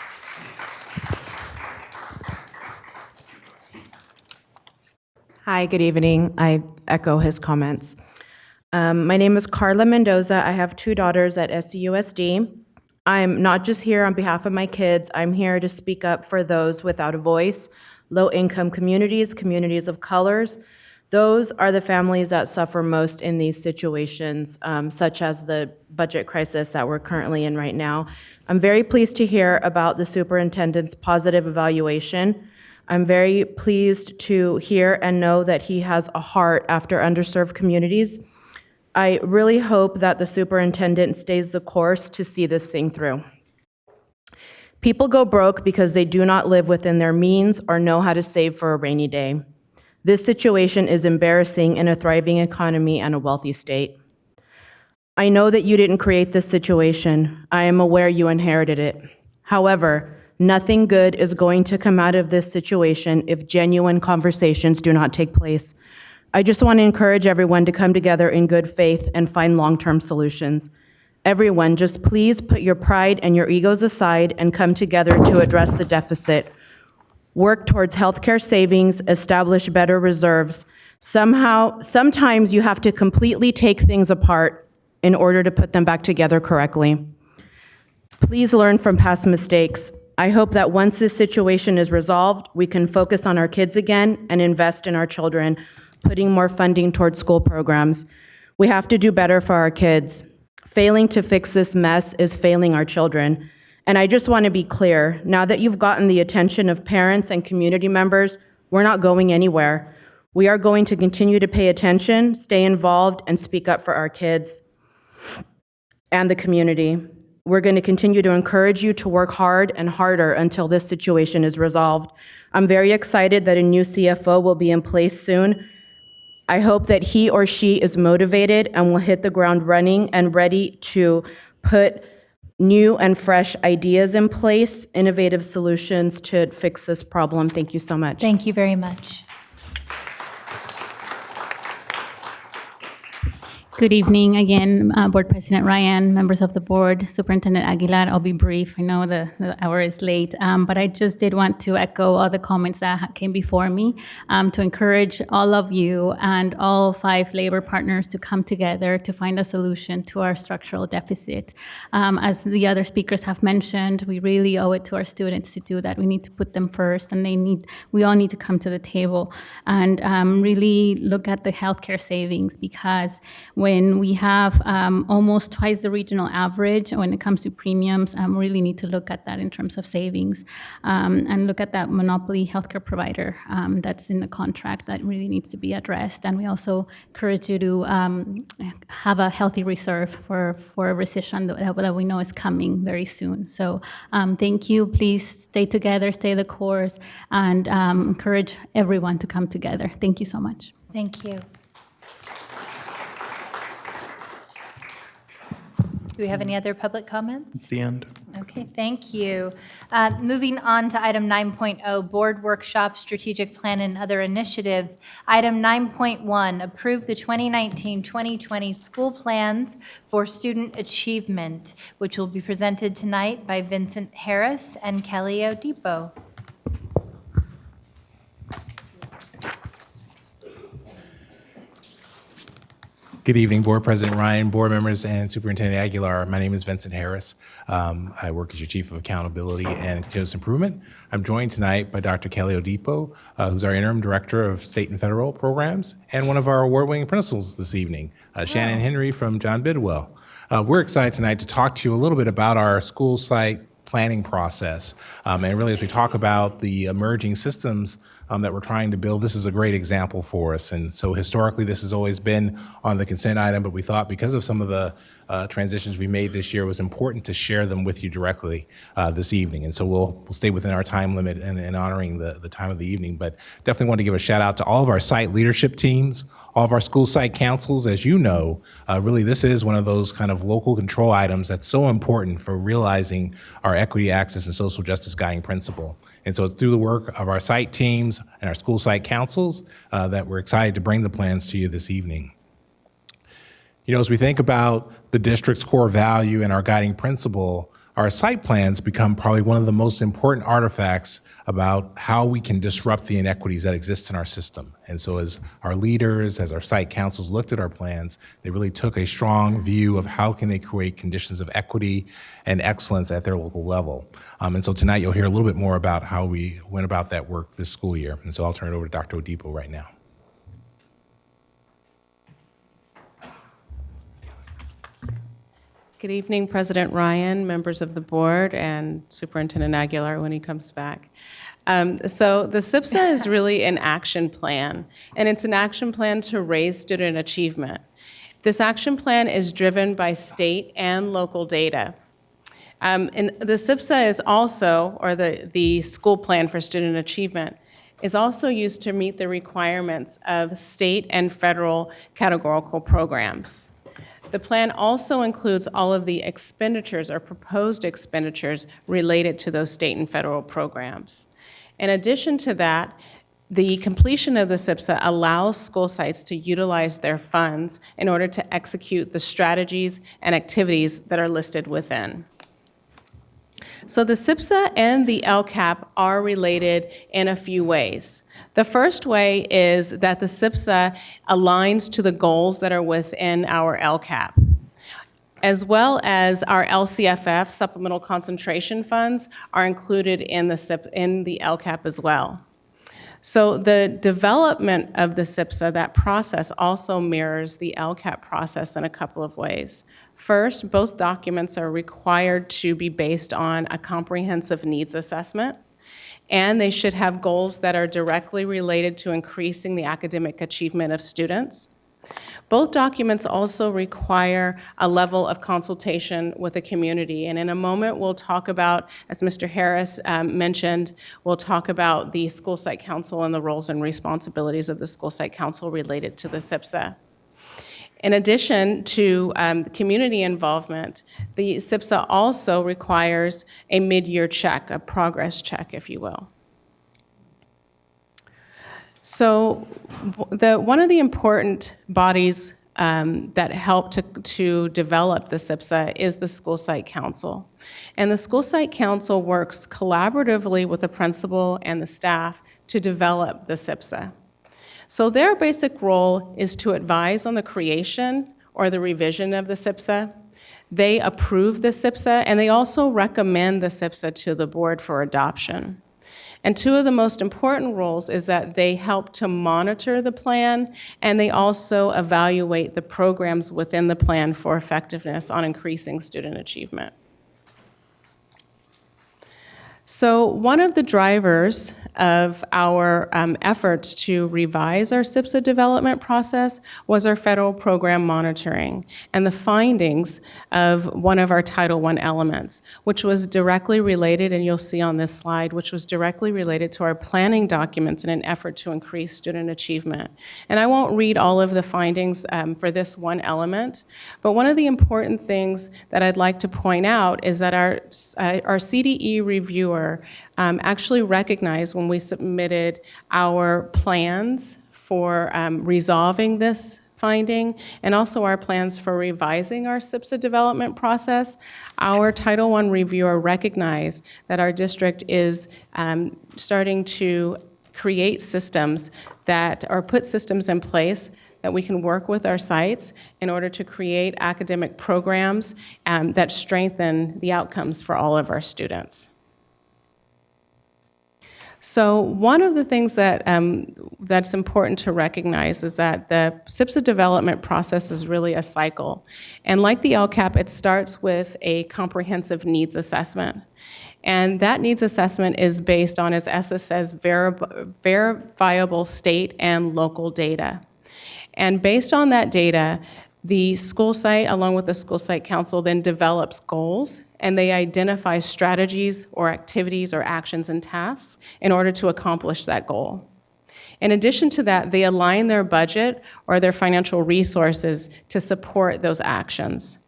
Hi, good evening. I echo his comments. My name is Carla Mendoza. I have 2 daughters at SUSD. I'm not just here on behalf of my kids. I'm here to speak up for those without a voice, low-income communities, communities of colors. Those are the families that suffer most in these situations, such as the budget crisis that we're currently in right now. I'm very pleased to hear about the superintendent's positive evaluation. I'm very pleased to hear and know that he has a heart after underserved communities. I really hope that the superintendent stays the course to see this thing through. People go broke because they do not live within their means or know how to save for a rainy day. This situation is embarrassing in a thriving economy and a wealthy state. I know that you didn't create this situation. I am aware you inherited it. However, nothing good is going to come out of this situation if genuine conversations do not take place. I just want to encourage everyone to come together in good faith and find long-term solutions. Everyone, just please put your pride and your egos aside and come together to address the deficit. Work towards healthcare savings, establish better reserves. Sometimes you have to completely take things apart in order to put them back together correctly. Please learn from past mistakes. I hope that once this situation is resolved, we can focus on our kids again and invest in our children, putting more funding towards school programs. We have to do better for our kids. Failing to fix this mess is failing our children. And I just want to be clear, now that you've gotten the attention of parents and community members, we're not going anywhere. We are going to continue to pay attention, stay involved, and speak up for our kids. and the community. We're going to continue to encourage you to work hard and harder until this situation is resolved. I'm very excited that a new CFO will be in place soon. I hope that he or she is motivated and will hit the ground running and ready to put new and fresh ideas in place, innovative solutions to fix this problem. Thank you so much. Thank you very much. Good evening again, Board President Ryan, members of the board, Superintendent Aguilar. I'll be brief. I know the hour is late, but I just did want to echo all the comments that came before me to encourage all of you and all 5 labor partners to come together to find a solution to our structural deficit. As the other speakers have mentioned, we really owe it to our students to do that. We need to put them first, and we all need to come to the table and really look at the healthcare savings, because when we have almost twice the regional average when it comes to premiums, really need to look at that in terms of savings and look at that monopoly healthcare provider that's in the contract that really needs to be addressed. And we also encourage you to have a healthy reserve for a recession that we know is coming very soon. So thank you. Please stay together, stay the course, and encourage everyone to come together. Thank you so much. Thank you. Do we have any other public comments? It's the end. Okay, thank you. Moving on to item 9.0, Board Workshop, Strategic Plan, and Other Initiatives. Item 9.1, approve the 2019-2020 school plans for student achievement, which will be presented tonight by Vincent Harris and Kelly Odipo. Good evening, Board President Ryan, board members, and Superintendent Aguilar. My name is Vincent Harris. I work as your Chief of Accountability and Continuous Improvement. I'm joined tonight by Dr. Kelly Odipo, who's our Interim Director of State and Federal Programs, and one of our award-winning principals this evening, Shannon Henry from John Bidwell. We're excited tonight to talk to you a little bit about our school site planning process. And really, as we talk about the emerging systems that we're trying to build, this is a great example for us. And so historically, this has always been on the consent item, but we thought because of some of the transitions we made this year, it was important to share them with you directly this evening. And so we'll stay within our time limit and honoring the time of the evening. But definitely want to give a shout out to all of our site leadership teams, all of our school site councils. As you know, really this is one of those kind of local control items that's so important for realizing our equity, access, and social justice guiding principle. And so it's through the work of our site teams and our school site councils that we're excited to bring the plans to you this evening. You know, as we think about the district's core value and our guiding principle, our site plans become probably one of the most important artifacts about how we can disrupt the inequities that exist in our system. And so as our leaders, as our site councils looked at our plans, they really took a strong view of how can they create conditions of equity and excellence at their local level. And so tonight you'll hear a little bit more about how we went about that work this school year. And so I'll turn it over to Dr. Odipo right now. Good evening, President Ryan, members of the board, and Superintendent Aguilar when he comes back. So the SIPSA is really an action plan, and it's an action plan to raise student achievement. This action plan is driven by state and local data. And the SIPSA is also, or the school plan for student achievement, is also used to meet the requirements of state and federal categorical programs. The plan also includes all of the expenditures or proposed expenditures related to those state and federal programs. In addition to that, the completion of the SIPSA allows school sites to utilize their funds in order to execute the strategies and activities that are listed within. So the SIPSA and the LCAP are related in a few ways. The first way is that the SIPSA aligns to the goals that are within our LCAP, as well as our LCFF, Supplemental Concentration Funds, are included in the LCAP as well. So the development of the SIPSA, that process also mirrors the LCAP process in a couple of ways. First, both documents are required to be based on a comprehensive needs assessment, and they should have goals that are directly related to increasing the academic achievement of students. Both documents also require a level of consultation with the community. And in a moment, we'll talk about, as Mr. Harris mentioned, we'll talk about the school site council and the roles and responsibilities of the school site council related to the SIPSA. In addition to community involvement, the SIPSA also requires a mid-year check, a progress check, if you will. So one of the important bodies that help to develop the SIPSA is the school site council. And the school site council works collaboratively with the principal and the staff to develop the SIPSA. So their basic role is to advise on the creation or the revision of the SIPSA. They approve the SIPSA, and they also recommend the SIPSA to the board for adoption. And two of the most important roles is that they help to monitor the plan, and they also evaluate the programs within the plan for effectiveness on increasing student achievement. So one of the drivers of our efforts to revise our SIPSA development process was our federal program monitoring and the findings of one of our Title I elements, which was directly related, and you'll see on this slide, which was directly related to our planning documents in an effort to increase student achievement. And I won't read all of the findings for this one element, but one of the important things that I'd like to point out is that our CDE reviewer actually recognized when we submitted our plans for resolving this finding and also our plans for revising our SIPSA development process. Our Title I reviewer recognized that our district is starting to create systems that, or put systems in place that we can work with our sites in order to create academic programs that strengthen the outcomes for all of our students. So one of the things that that's important to recognize is that the SIPSA development process is really a cycle. And like the LCAP, it starts with a comprehensive needs assessment. And that needs assessment is based on, as Essa says, verifiable state and local data. And based on that data, the school site, along with the school site council, then develops goals, and they identify strategies or activities or actions and tasks in order to accomplish that goal. In addition to that, they align their budget or their financial resources to support those actions.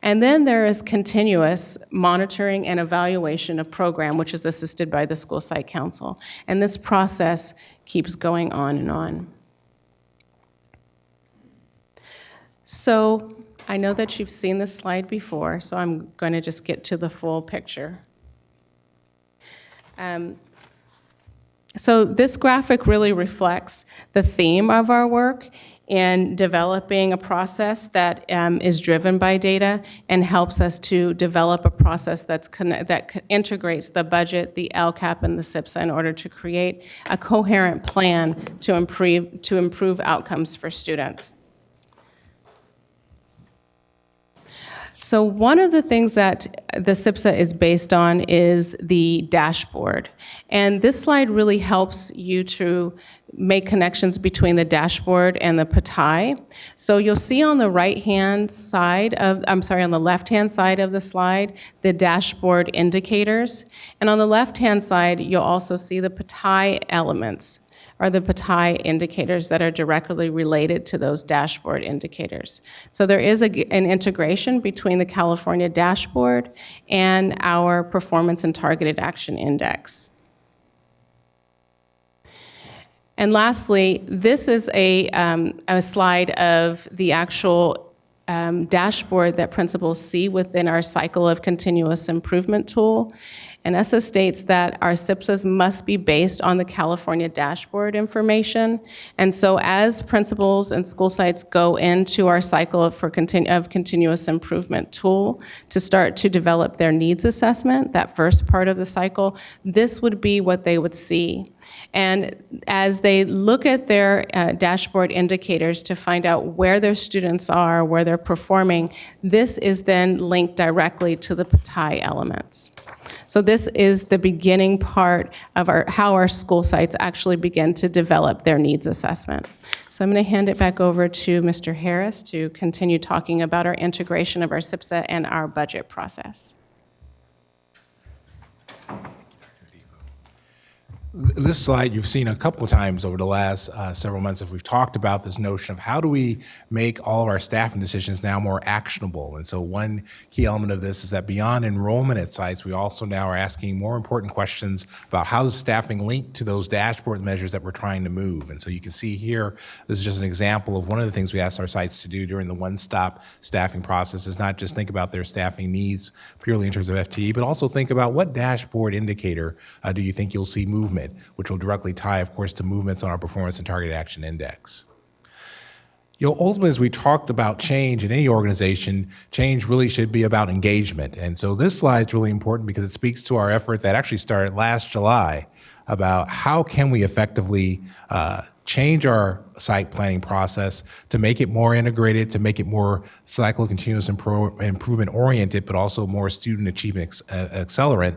And then there is continuous monitoring and evaluation of program, which is assisted by the school site council. And this process keeps going on and on. So I know that you've seen this slide before, so I'm going to just get to the full picture. So this graphic really reflects the theme of our work in developing a process that is driven by data and helps us to develop a process that integrates the budget, the LCAP, and the SIPSA in order to create a coherent plan to improve outcomes for students. So one of the things that the SIPSA is based on is the dashboard. And this slide really helps you to make connections between the dashboard and the PTI. So you'll see on the right-hand side of, on the left-hand side of the slide, the dashboard indicators. And on the left-hand side, you'll also see the PTI elements, are the PTI indicators that are directly related to those dashboard indicators. So there is an integration between the California dashboard and our Performance and Targeted Action Index. And lastly, this is a slide of the actual dashboard that principals see within our cycle of continuous improvement tool. And ESSA states that our SIPSAs must be based on the California dashboard information. And so as principals and school sites go into our cycle of continuous improvement tool to start to develop their needs assessment, that first part of the cycle, this would be what they would see. And as they look at their dashboard indicators to find out where their students are, where they're performing, this is then linked directly to the PTI elements. So this is the beginning part of how our school sites actually begin to develop their needs assessment. So I'm going to hand it back over to Mr. Harris to continue talking about our integration of our SIPSA and our budget process. This slide you've seen a couple of times over the last several months as we've talked about this notion of how do we make all of our staffing decisions now more actionable. And so one key element of this is that beyond enrollment at sites, we also now are asking more important questions about how does staffing link to those dashboard measures that we're trying to move. And so you can see here, this is just an example of one of the things we asked our sites to do during the one-stop staffing process is not just think about their staffing needs purely in terms of FTE, but also think about what dashboard indicator do you think you'll see movement, which will directly tie, of course, to movements on our Performance and Targeted Action Index. Ultimately, as we talked about change in any organization, change really should be about engagement. And so this slide is really important because it speaks to our effort that actually started last July about how can we effectively change our site planning process to make it more integrated, to make it more cycle continuous improvement oriented, but also more student achievement accelerant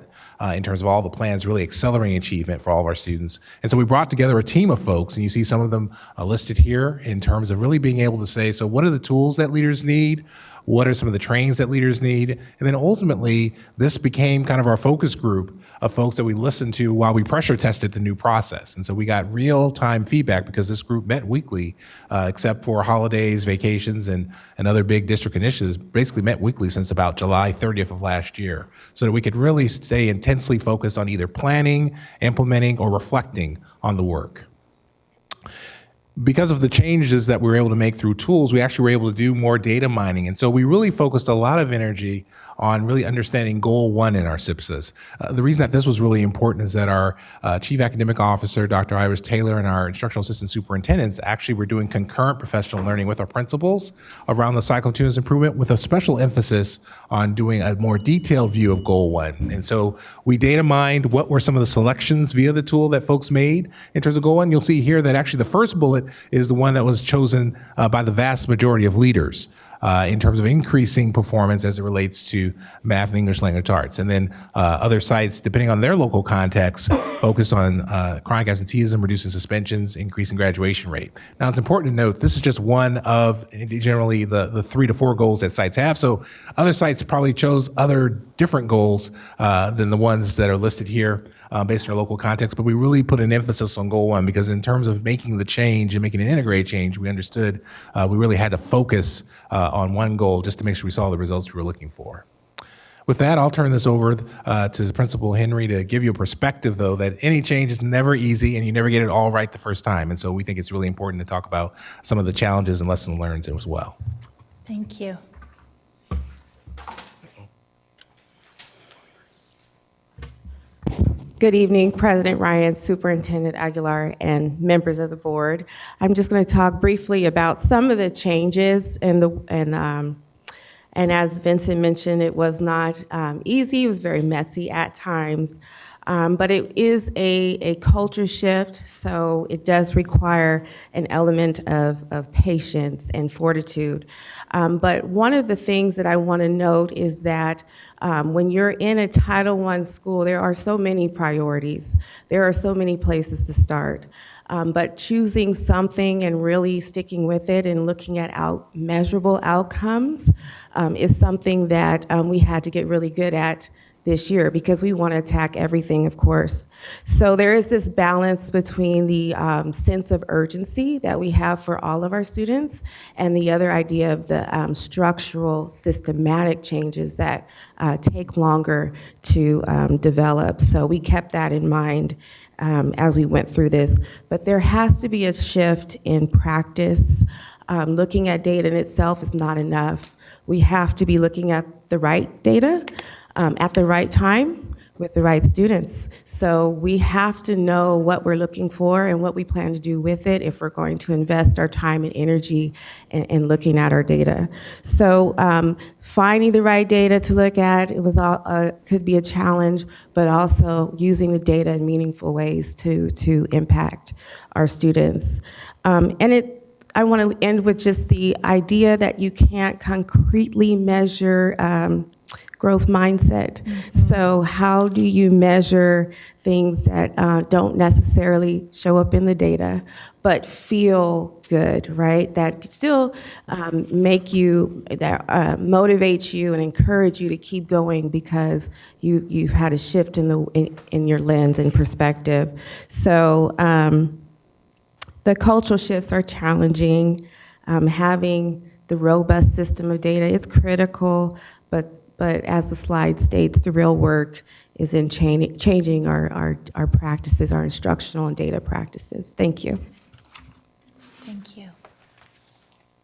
in terms of all the plans really accelerating achievement for all of our students. And so we brought together a team of folks, and you see some of them listed here in terms of really being able to say, so what are the tools that leaders need? What are some of the trainings that leaders need? And then ultimately, this became kind of our focus group of folks that we listened to while we pressure tested the new process. And so we got real-time feedback because this group met weekly, except for holidays, vacations, and other big district initiatives, basically met weekly since about July 30th of last year, so that we could really stay intensely focused on either planning, implementing, or reflecting on the work. Because of the changes that we were able to make through tools, we actually were able to do more data mining. And so we really focused a lot of energy on really understanding goal one in our SIPSAs. The reason that this was really important is that our Chief Academic Officer, Dr. Iris Taylor, and our Instructional Assistant Superintendents actually were doing concurrent professional learning with our principals around the cycle of continuous improvement with a special emphasis on doing a more detailed view of goal one. And so we data mined what were some of the selections via the tool that folks made in terms of goal one. You'll see here that actually the first bullet is the one that was chosen by the vast majority of leaders in terms of increasing performance as it relates to math and English language arts. And then other sites, depending on their local context, focused on chronic absenteeism, reducing suspensions, increasing graduation rate. Now, it's important to note, this is just one of generally the 3 to 4 goals that sites have. So other sites probably chose other different goals than the ones that are listed here based on our local context, but we really put an emphasis on goal one because in terms of making the change and making an integrated change, we understood we really had to focus on one goal just to make sure we saw the results we were looking for. With that, I'll turn this over to Principal Henry to give you a perspective, though, that any change is never easy and you never get it all right the first time. And so we think it's really important to talk about some of the challenges and lessons learned as well. Thank you. Good evening, President Ryan, Superintendent Aguilar, and members of the board. I'm just going to talk briefly about some of the changes and as Vincent mentioned, it was not easy. It was very messy at times. But it is a culture shift, so it does require an element of patience and fortitude. But one of the things that I want to note is that when you're in a Title I school, there are so many priorities. There are so many places to start. But choosing something and really sticking with it and looking at measurable outcomes is something that we had to get really good at this year because we want to attack everything, of course. So there is this balance between the sense of urgency that we have for all of our students and the other idea of the structural, systematic changes that take longer to develop. So we kept that in mind as we went through this. But there has to be a shift in practice. Looking at data in itself is not enough. We have to be looking at the right data at the right time with the right students. So we have to know what we're looking for and what we plan to do with it if we're going to invest our time and energy in looking at our data. So finding the right data to look at, it was could be a challenge, but also using the data in meaningful ways to impact our students. I want to end with just the idea that you can't concretely measure growth mindset. So how do you measure things that don't necessarily show up in the data, but feel good, right? That still make you, that motivate you and encourage you to keep going because you've had a shift in your lens and perspective. So the cultural shifts are challenging. Having the robust system of data is critical, but as the slide states, the real work is in changing our practices, our instructional and data practices. Thank you. Thank you.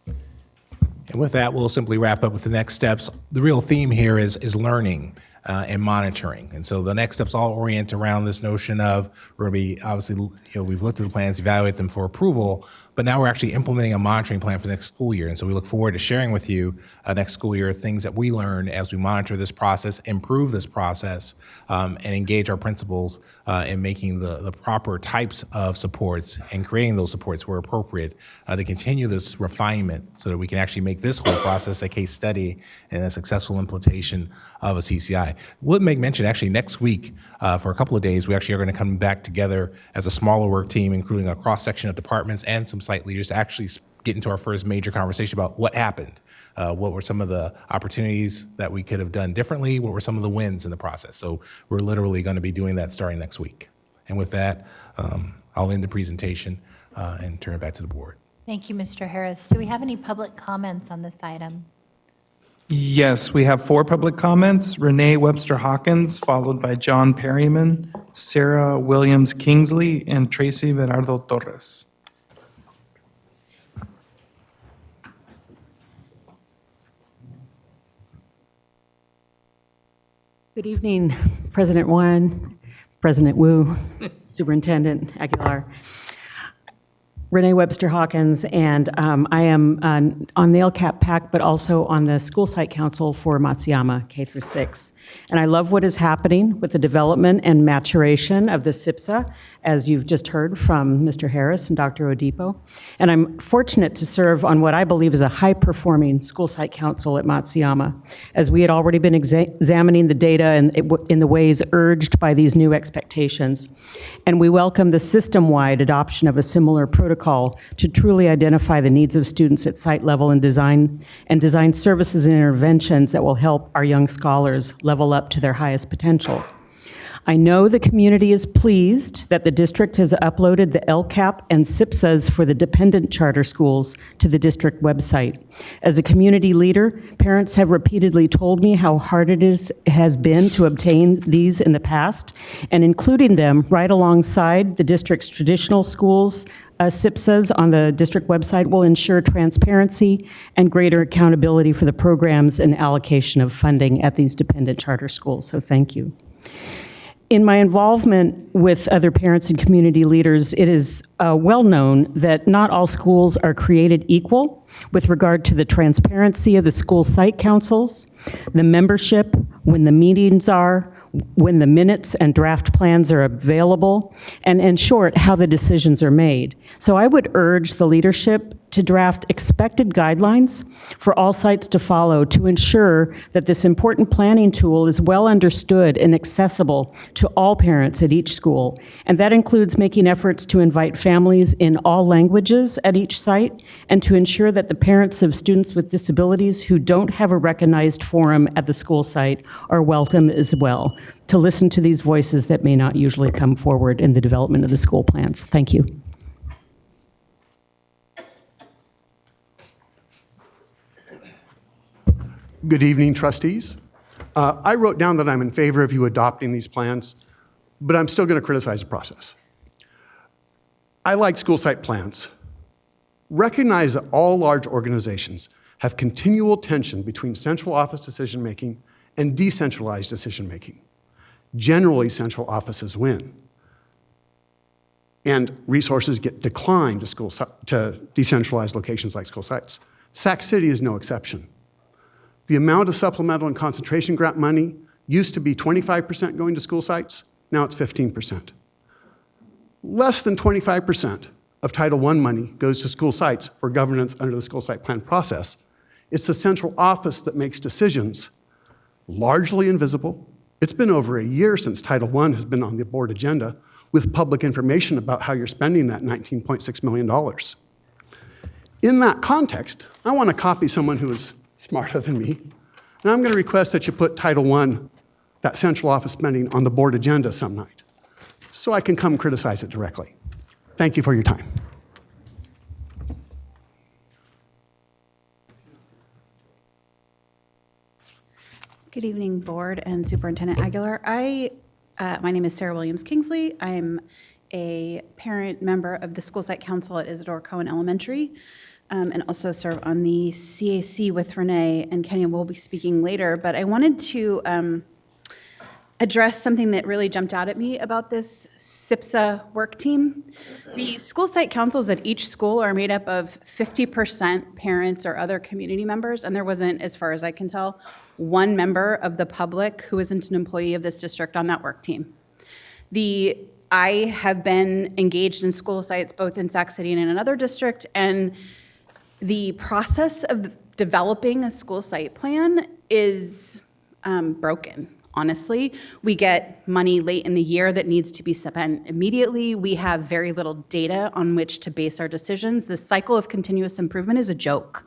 And with that, we'll simply wrap up with the next steps. The real theme here is learning and monitoring. And so the next steps all orient around this notion of we're going to be, obviously, we've looked at the plans, evaluate them for approval, but now we're actually implementing a monitoring plan for the next school year. And so we look forward to sharing with you next school year things that we learn as we monitor this process, improve this process, and engage our principals in making the proper types of supports and creating those supports where appropriate to continue this refinement so that we can actually make this whole process a case study and a successful implementation of a CCI. We'll make mention actually next week for a couple of days, we actually are going to come back together as a smaller work team, including a cross-section of departments and some site leaders to actually get into our first major conversation about what happened. What were some of the opportunities that we could have done differently? What were some of the wins in the process? So we're literally going to be doing that starting next week. And with that, I'll end the presentation and turn it back to the board. Thank you, Mr. Harris. Do we have any public comments on this item? Yes, we have 4 public comments. Renee Webster Hawkins, followed by John Perryman, Sarah Williams Kingsley, and Tracy Berardo Torres. Good evening, President Juan, President Wu, Superintendent Aguilar. Renee Webster Hawkins, and I am on the LCAP PAC, but also on the School Site Council for Matsuyama K through 6. And I love what is happening with the development and maturation of the SIPSA, as you've just heard from Mr. Harris and Dr. Odipo. And I'm fortunate to serve on what I believe is a high-performing School Site Council at Matsuyama, as we had already been examining the data in the ways urged by these new expectations. And we welcome the system-wide adoption of a similar protocol to truly identify the needs of students at site level and design services and interventions that will help our young scholars level up to their highest potential. I know the community is pleased that the district has uploaded the LCAP and SIPSAs for the dependent charter schools to the district website. As a community leader, parents have repeatedly told me how hard it has been to obtain these in the past, and including them right alongside the district's traditional schools SIPSAs on the district website will ensure transparency and greater accountability for the programs and allocation of funding at these dependent charter schools, so thank you. In my involvement with other parents and community leaders, it is well known that not all schools are created equal with regard to the transparency of the school site councils, the membership, when the meetings are, when the minutes and draft plans are available, and in short, how the decisions are made. So I would urge the leadership to draft expected guidelines for all sites to follow to ensure that this important planning tool is well understood and accessible to all parents at each school. And that includes making efforts to invite families in all languages at each site and to ensure that the parents of students with disabilities who don't have a recognized forum at the school site are welcome as well, to listen to these voices that may not usually come forward in the development of the school plans. Thank you. Good evening, trustees. I wrote down that I'm in favor of you adopting these plans, but I'm still going to criticize the process. I like school site plans. Recognize that all large organizations have continual tension between central office decision-making and decentralized decision-making. Generally, central offices win, and resources get declined to decentralized locations like school sites. Sac City is no exception. The amount of supplemental and concentration grant money used to be 25% going to school sites, now it's 15%. Less than 25% of Title I money goes to school sites for governance under the school site plan process. It's the central office that makes decisions largely invisible. It's been over a year since Title I has been on the board agenda with public information about how you're spending that $19.6 million. In that context, I want to copy someone who is smarter than me, and I'm going to request that you put Title I, that central office spending, on the board agenda some night, so I can come criticize it directly. Thank you for your time. Good evening, Board and Superintendent Aguilar. My name is Sarah Williams Kingsley. I'm a parent member of the School Site Council at Isidore Cohen Elementary, and also serve on the CAC with Renee and Kenya. Will be speaking later, but I wanted to address something that really jumped out at me about this SIPSA work team. The school site councils at each school are made up of 50% parents or other community members, and there wasn't, as far as I can tell, one member of the public who isn't an employee of this district on that work team. I have been engaged in school sites both in Sac City and in another district, and the process of developing a school site plan is broken. Honestly, we get money late in the year that needs to be spent immediately. We have very little data on which to base our decisions. The cycle of continuous improvement is a joke.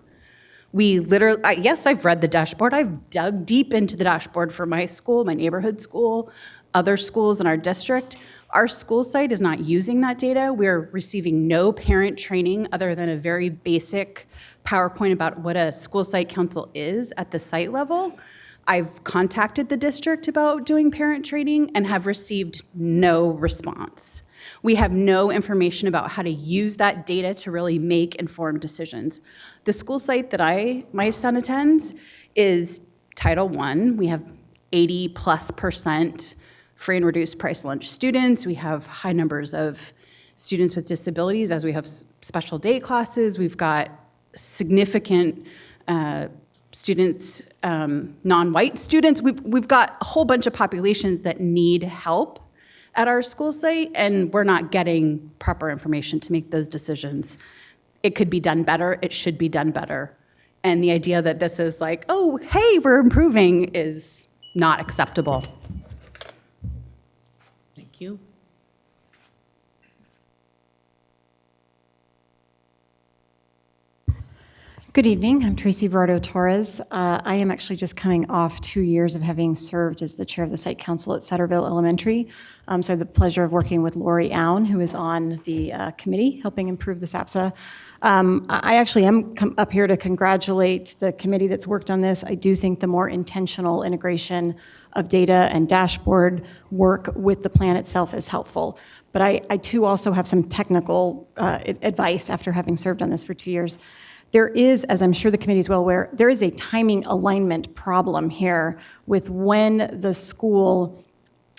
We literally, yes, I've read the dashboard. I've dug deep into the dashboard for my school, my neighborhood school, other schools in our district. Our school site is not using that data. We're receiving no parent training other than a very basic PowerPoint about what a school site council is at the site level. I've contacted the district about doing parent training and have received no response. We have no information about how to use that data to really make informed decisions. The school site that my son attends is Title I. We have 80+% free and reduced price lunch students. We have high numbers of students with disabilities as we have special day classes. We've got significant students, non-white students. We've got a whole bunch of populations that need help at our school site, and we're not getting proper information to make those decisions. It could be done better. It should be done better. And the idea that this is like, oh, hey, we're improving is not acceptable. Thank you. Good evening. I'm Tracy Verardo Torres. I am actually just coming off 2 years of having served as the chair of the site council at Satterville Elementary. So I have the pleasure of working with Lori Aun, who is on the committee helping improve the SAPSA. I actually am up here to congratulate the committee that's worked on this. I do think the more intentional integration of data and dashboard work with the plan itself is helpful. But I too also have some technical advice after having served on this for 2 years. There is, as I'm sure the committee is well aware, there is a timing alignment problem here with when the school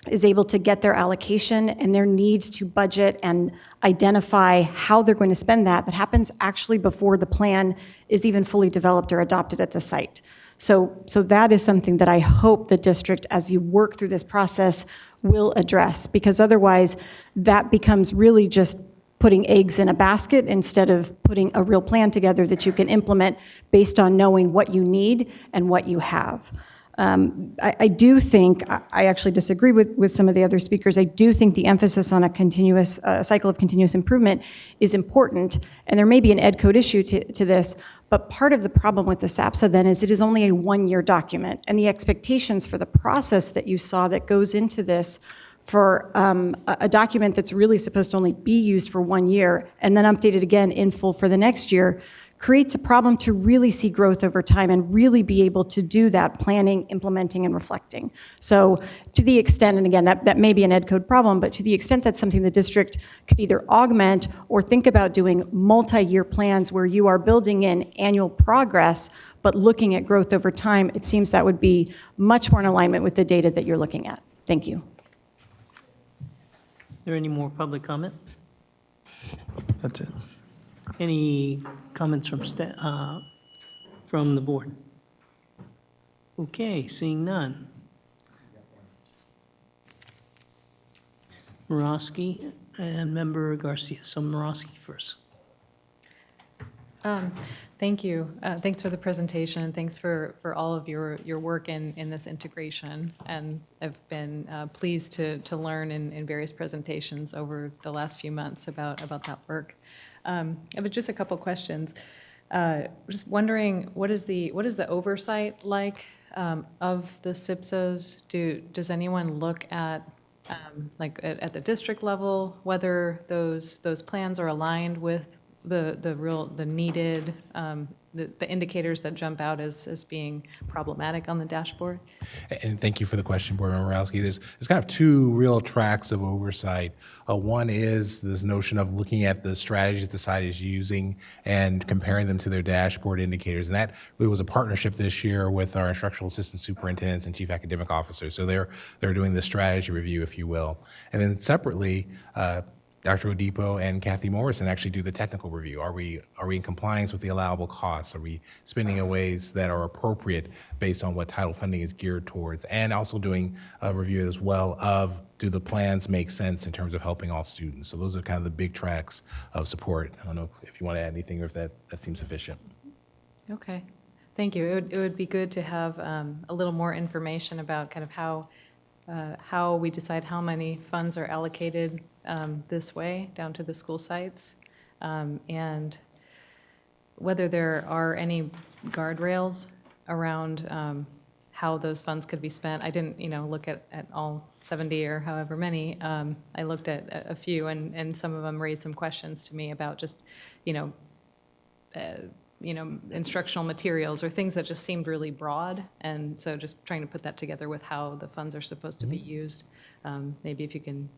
is able to get their allocation and their needs to budget and identify how they're going to spend that happens actually before the plan is even fully developed or adopted at the site. So that is something that I hope the district, as you work through this process, will address, because otherwise that becomes really just putting eggs in a basket instead of putting a real plan together that you can implement based on knowing what you need and what you have. I do think, I actually disagree with some of the other speakers, I do think the emphasis on a continuous cycle of continuous improvement is important, and there may be an ed code issue to this, but part of the problem with the SAPSA then is it is only a one-year document, and the expectations for the process that you saw that goes into this for a document that's really supposed to only be used for 1 year and then updated again in full for the next year creates a problem to really see growth over time and really be able to do that planning, implementing, and reflecting. So to the extent, and again, that may be an ed code problem, but to the extent that's something the district could either augment or think about doing multi-year plans where you are building in annual progress but looking at growth over time, it seems that would be much more in alignment with the data that you're looking at. Thank you. Are there any more public comments? That's it. Any comments from the board? Okay, seeing none. Morosky and Member Garcia. So Morosky first. Thank you. Thanks for the presentation, and thanks for all of your work in this integration. And I've been pleased to learn in various presentations over the last few months about that work. I have just a couple questions. Just wondering, what is the oversight like of the SIPSAs? Does anyone look at like at the district level whether those plans are aligned with the needed the indicators that jump out as being problematic on the dashboard? And thank you for the question, Board Member Borowski. There's kind of two real tracks of oversight. One is this notion of looking at the strategies the site is using and comparing them to their dashboard indicators. And that really was a partnership this year with our instructional assistant superintendents and chief academic officers. So they're doing the strategy review, if you will. And then separately, Dr. Odipo and Kathy Morrison actually do the technical review. Are we in compliance with the allowable costs? Are we spending in ways that are appropriate based on what title funding is geared towards? And also doing a review as well of, do the plans make sense in terms of helping all students? So those are kind of the big tracks of support. I don't know if you want to add anything or if that seems sufficient. Okay, thank you. It would be good to have a little more information about kind of how we decide how many funds are allocated this way down to the school sites, and whether there are any guardrails around how those funds could be spent. I didn't, look at all 70 or however many. I looked at a few, and some of them raised some questions to me about just, instructional materials or things that just seemed really broad. And so just trying to put that together with how the funds are supposed to be used. Maybe if you can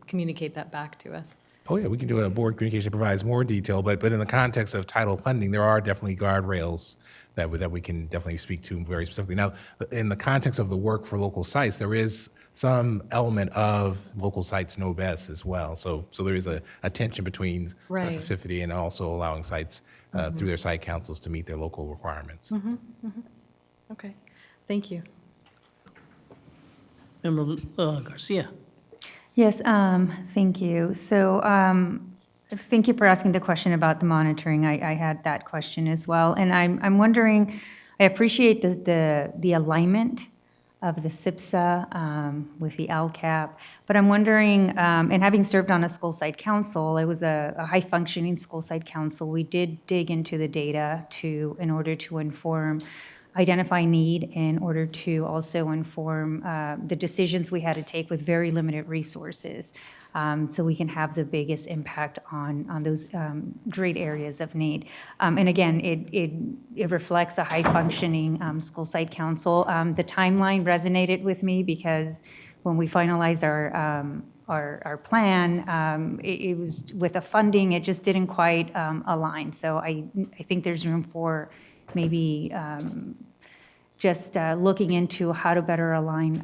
communicate that back to us. Oh yeah, we can do a board communication that provides more detail, but in the context of title funding, there are definitely guardrails that we can definitely speak to very specifically. Now, in the context of the work for local sites, there is some element of local sites know best as well. So there is a tension between Right. specificity and also allowing sites through their site councils to meet their local requirements. Okay, thank you. Member Garcia. Yes, thank you. So thank you for asking the question about the monitoring. I had that question as well. And I'm wondering, I appreciate the alignment of the SIPSA with the LCAP, but I'm wondering, and having served on a school site council, it was a high-functioning school site council. We did dig into the data in order to identify need, in order to also inform the decisions we had to take with very limited resources, so we can have the biggest impact on those great areas of need. And again, it reflects a high-functioning school site council. The timeline resonated with me because when we finalized our plan, it was with the funding, it just didn't quite align. So I think there's room for maybe just looking into how to better align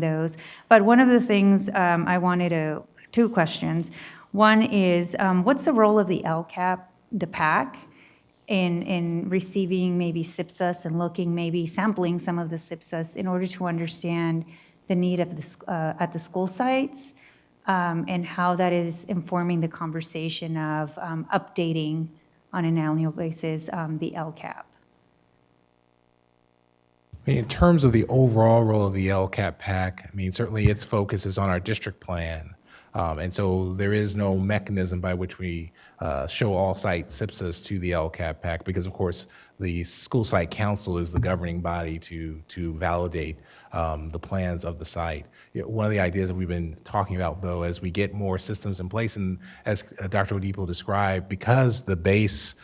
those. But one of the things I wanted two questions. One is, what's the role of the LCAP, the PAC, in receiving maybe SIPSAs and sampling some of the SIPSAs in order to understand the need of at the school sites, and how that is informing the conversation of updating on an annual basis the LCAP? In terms of the overall role of the LCAP PAC, certainly its focus is on our district plan. And so there is no mechanism by which we show all site SIPSAs to the LCAP PAC because, of course, the school site council is the governing body to validate the plans of the site. One of the ideas that we've been talking about, though, as we get more systems in place, and as Dr. Odipo described, because the base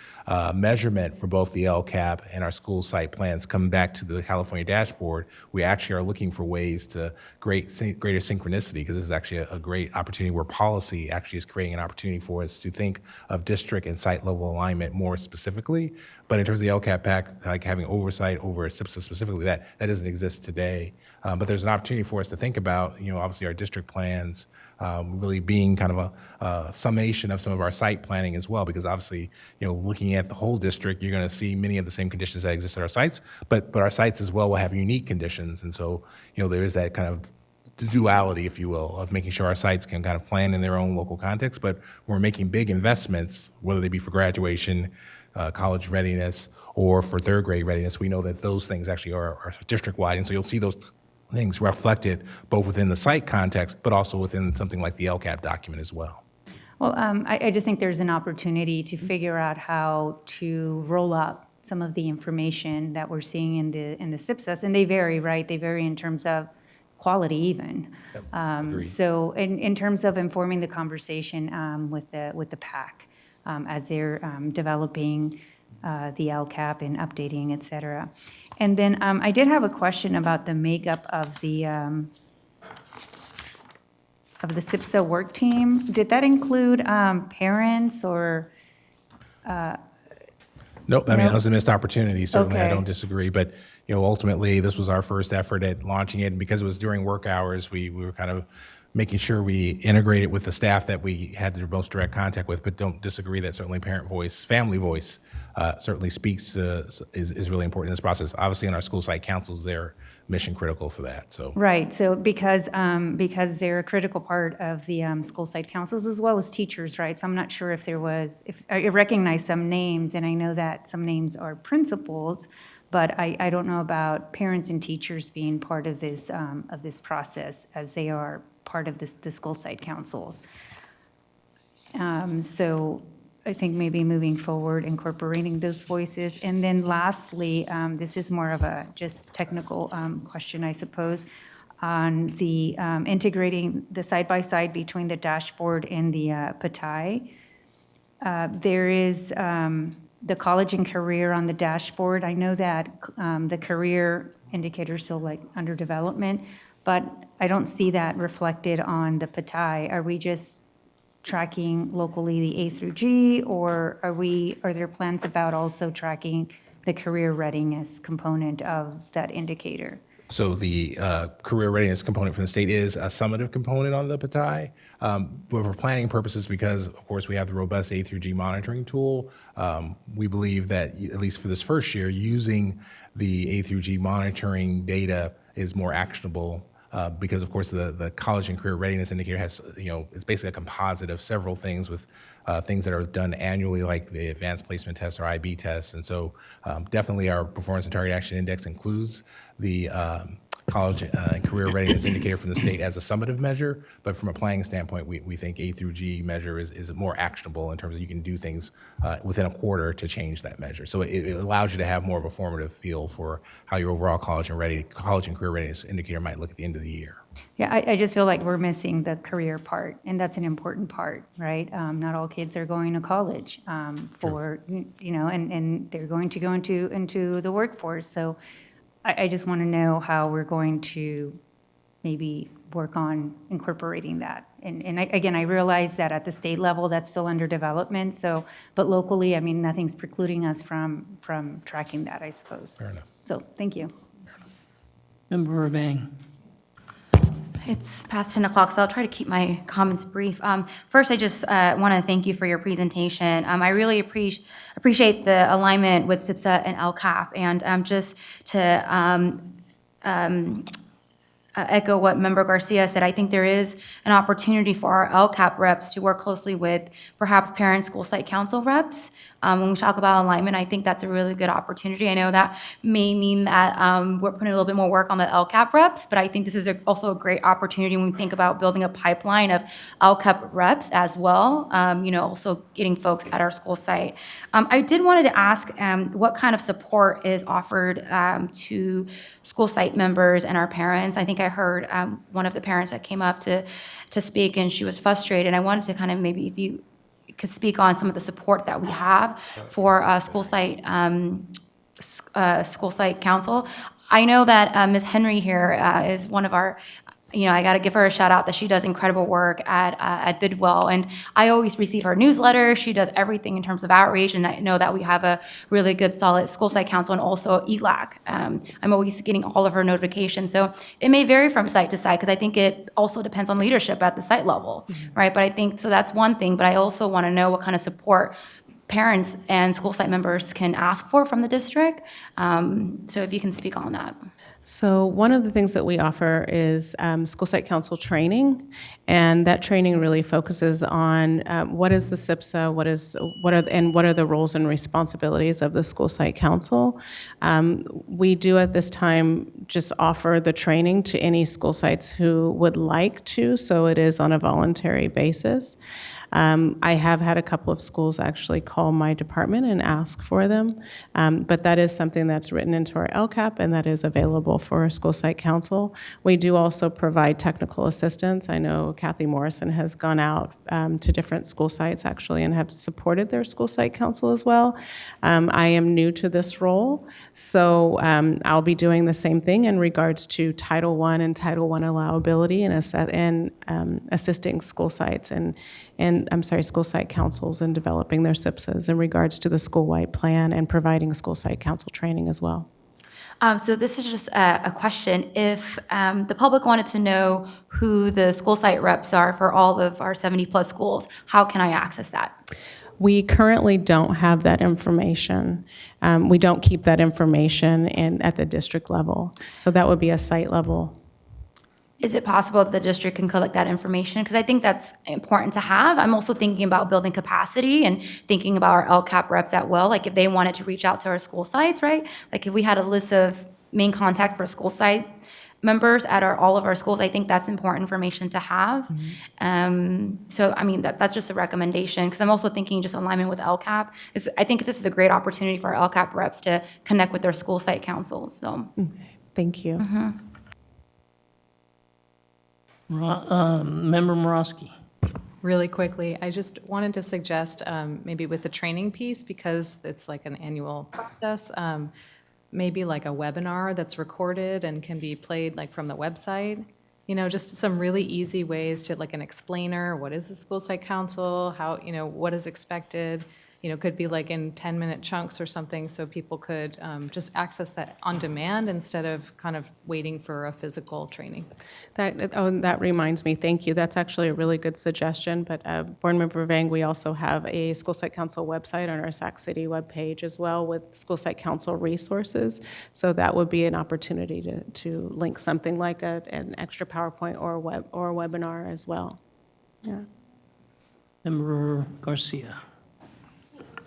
measurement for both the LCAP and our school site plans come back to the California dashboard, we actually are looking for ways to greater synchronicity, because this is actually a great opportunity where policy actually is creating an opportunity for us to think of district and site level alignment more specifically. But in terms of the LCAP PAC, like having oversight over SIPSA specifically, that doesn't exist today. But there's an opportunity for us to think about, obviously our district plans really being kind of a summation of some of our site planning as well, because obviously, looking at the whole district, you're going to see many of the same conditions that exist at our sites, but our sites as well will have unique conditions. And so, there is that kind of the duality, if you will, of making sure our sites can kind of plan in their own local context, but when we're making big investments, whether they be for graduation, college readiness, or for third grade readiness, we know that those things actually are district-wide, and so you'll see those things reflected both within the site context, but also within something like the LCAP document as well. Well, I just think there's an opportunity to figure out how to roll up some of the information that we're seeing in the SIPSAS, and they vary, right? They vary in terms of quality even. So in terms of informing the conversation with the PAC as they're developing the LCAP and updating, et cetera. And then I did have a question about the makeup of the SIPSA work team. Did that include parents or? Nope, I mean, that was a missed opportunity, certainly, I Okay. don't disagree, but, ultimately, this was our first effort at launching it, and because it was during work hours, we were kind of making sure we integrated with the staff that we had the most direct contact with, but don't disagree that certainly parent voice, family voice, certainly speaks, is really important in this process. Obviously, in our school site councils, they're mission critical for that, so. Right, so because they're a critical part of the school site councils as well as teachers, right? So I'm not sure if I recognize some names, and I know that some names are principals, but I don't know about parents and teachers being part of this process as they are part of the school site councils. So I think maybe moving forward, incorporating those voices. And then lastly, this is more of a just technical question, I suppose, on the integrating the side-by-side between the dashboard and the PATI. There is the college and career on the dashboard. I know that the career indicator is still like under development, but I don't see that reflected on the PATI. Are we just tracking locally the A through G, or are there plans about also tracking the career readiness component of that indicator? So the career readiness component from the state is a summative component on the PATI. But for planning purposes, because of course we have the robust A through G monitoring tool, we believe that at least for this first year, using the A through G monitoring data is more actionable. Because of course the college and career readiness indicator has, it's basically a composite of several things with things that are done annually, like the advanced placement tests or IB tests. And so definitely our performance and target action index includes the college and career readiness indicator from the state as a summative measure. But from a planning standpoint, we think A through G measure is more actionable in terms of you can do things within a quarter to change that measure. So it allows you to have more of a formative feel for how your overall college and career readiness indicator might look at the end of the year. Yeah, I just feel like we're missing the career part, and that's an important part, right? Not all kids are going to college and they're going to go into the workforce. So I just want to know how we're going to maybe work on incorporating that. And I realize that at the state level, that's still under development. So, but locally, I mean, nothing's precluding us from tracking that, I suppose. Fair enough. So, thank you. Member Vang. It's past 10 o'clock, so I'll try to keep my comments brief. First, I just want to thank you for your presentation. I really appreciate the alignment with SIPSA and LCAP, and just to echo what Member Garcia said, I think there is an opportunity for our LCAP reps to work closely with perhaps parent school site council reps. When we talk about alignment, I think that's a really good opportunity. I know that may mean that we're putting a little bit more work on the LCAP reps, but I think this is also a great opportunity when we think about building a pipeline of LCAP reps as well, also getting folks at our school site. I did wanted to ask what kind of support is offered to school site members and our parents. I think I heard one of the parents that came up to speak, and she was frustrated. And I wanted to kind of maybe if you could speak on some of the support that we have for school site council. I know that Ms. Henry here is one of our, I got to give her a shout out that she does incredible work at Bidwell, and I always receive her newsletter. She does everything in terms of outreach, and I know that we have a really good, solid school site council and also ELAC. I'm always getting all of her notifications, so it may vary from site to site because I think it also depends on leadership at the site level, right? But I think so that's one thing. But I also want to know what kind of support parents and school site members can ask for from the district. So if you can speak on that. So one of the things that we offer is school site council training, and that training really focuses on what is the SIPSA, what are the roles and responsibilities of the school site council. We do at this time just offer the training to any school sites who would like to, so it is on a voluntary basis. I have had a couple of schools actually call my department and ask for them, but that is something that's written into our LCAP and that is available for a school site council. We do also provide technical assistance. I know Kathy Morrison has gone out to different school sites actually and have supported their school site council as well. I am new to this role, so I'll be doing the same thing in regards to Title I and Title I allowability and assisting school sites school site councils in developing their SIPSAs in regards to the school-wide plan and providing school site council training as well. So this is just a question. If the public wanted to know who the school site reps are for all of our 70-plus schools, how can I access that? We currently don't have that information. We don't keep that information at the district level. So that would be a site level. Is it possible that the district can collect that information? Because I think that's important to have. I'm also thinking about building capacity and thinking about our LCAP reps at will. Like if they wanted to reach out to our school sites, right? Like if we had a list of main contact for school site members at all of our schools, I think that's important information to have. So, I mean, that's just a recommendation, because I'm also thinking just alignment with LCAP. I think this is a great opportunity for our LCAP reps to connect with their school site councils, so. Thank you. Member Morosky. Really quickly, I just wanted to suggest maybe with the training piece, because it's like an annual process, maybe like a webinar that's recorded and can be played like from the website. You know, just some really easy ways to, like an explainer, what is the school site council, how, you know, what is expected. You know, could be like in 10-minute chunks or something, so people could just access that on demand instead of kind of waiting for a physical training. That reminds me, thank you. That's actually a really good suggestion. But Board Member Vang, we also have a school site council website on our Sac City webpage as well with school site council resources. So that would be an opportunity to link something like an extra PowerPoint or a webinar as well. Yeah. Member Garcia.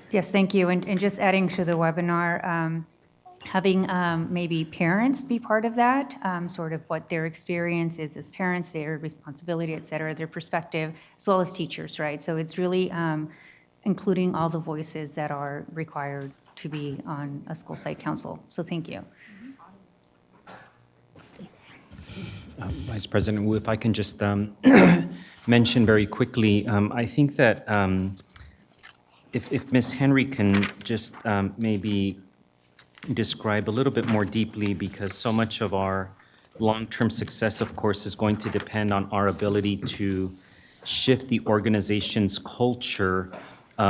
Yes, thank you. And just adding to the webinar, having maybe parents be part of that, sort of what their experience is as parents, their responsibility, et cetera, their perspective, as well as teachers, right? So it's really including all the voices that are required to be on a school site council. So thank you. Vice President Wu, if I can just mention very quickly, I think that if Ms. Henry can just maybe describe a little bit more deeply, because so much of our long-term success, of course, is going to depend on our ability to shift the organization's culture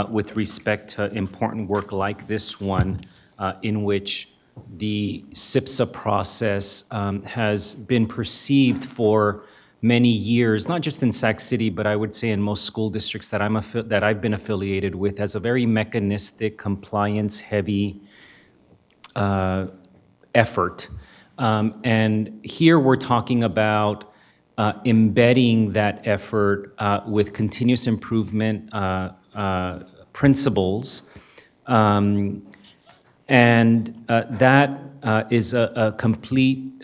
with respect to important work like this one, in which the SIPSA process has been perceived for many years, not just in Sac City, but I would say in most school districts that I've been affiliated with, as a very mechanistic, compliance-heavy effort. And here we're talking about embedding that effort with continuous improvement principles, and that is a complete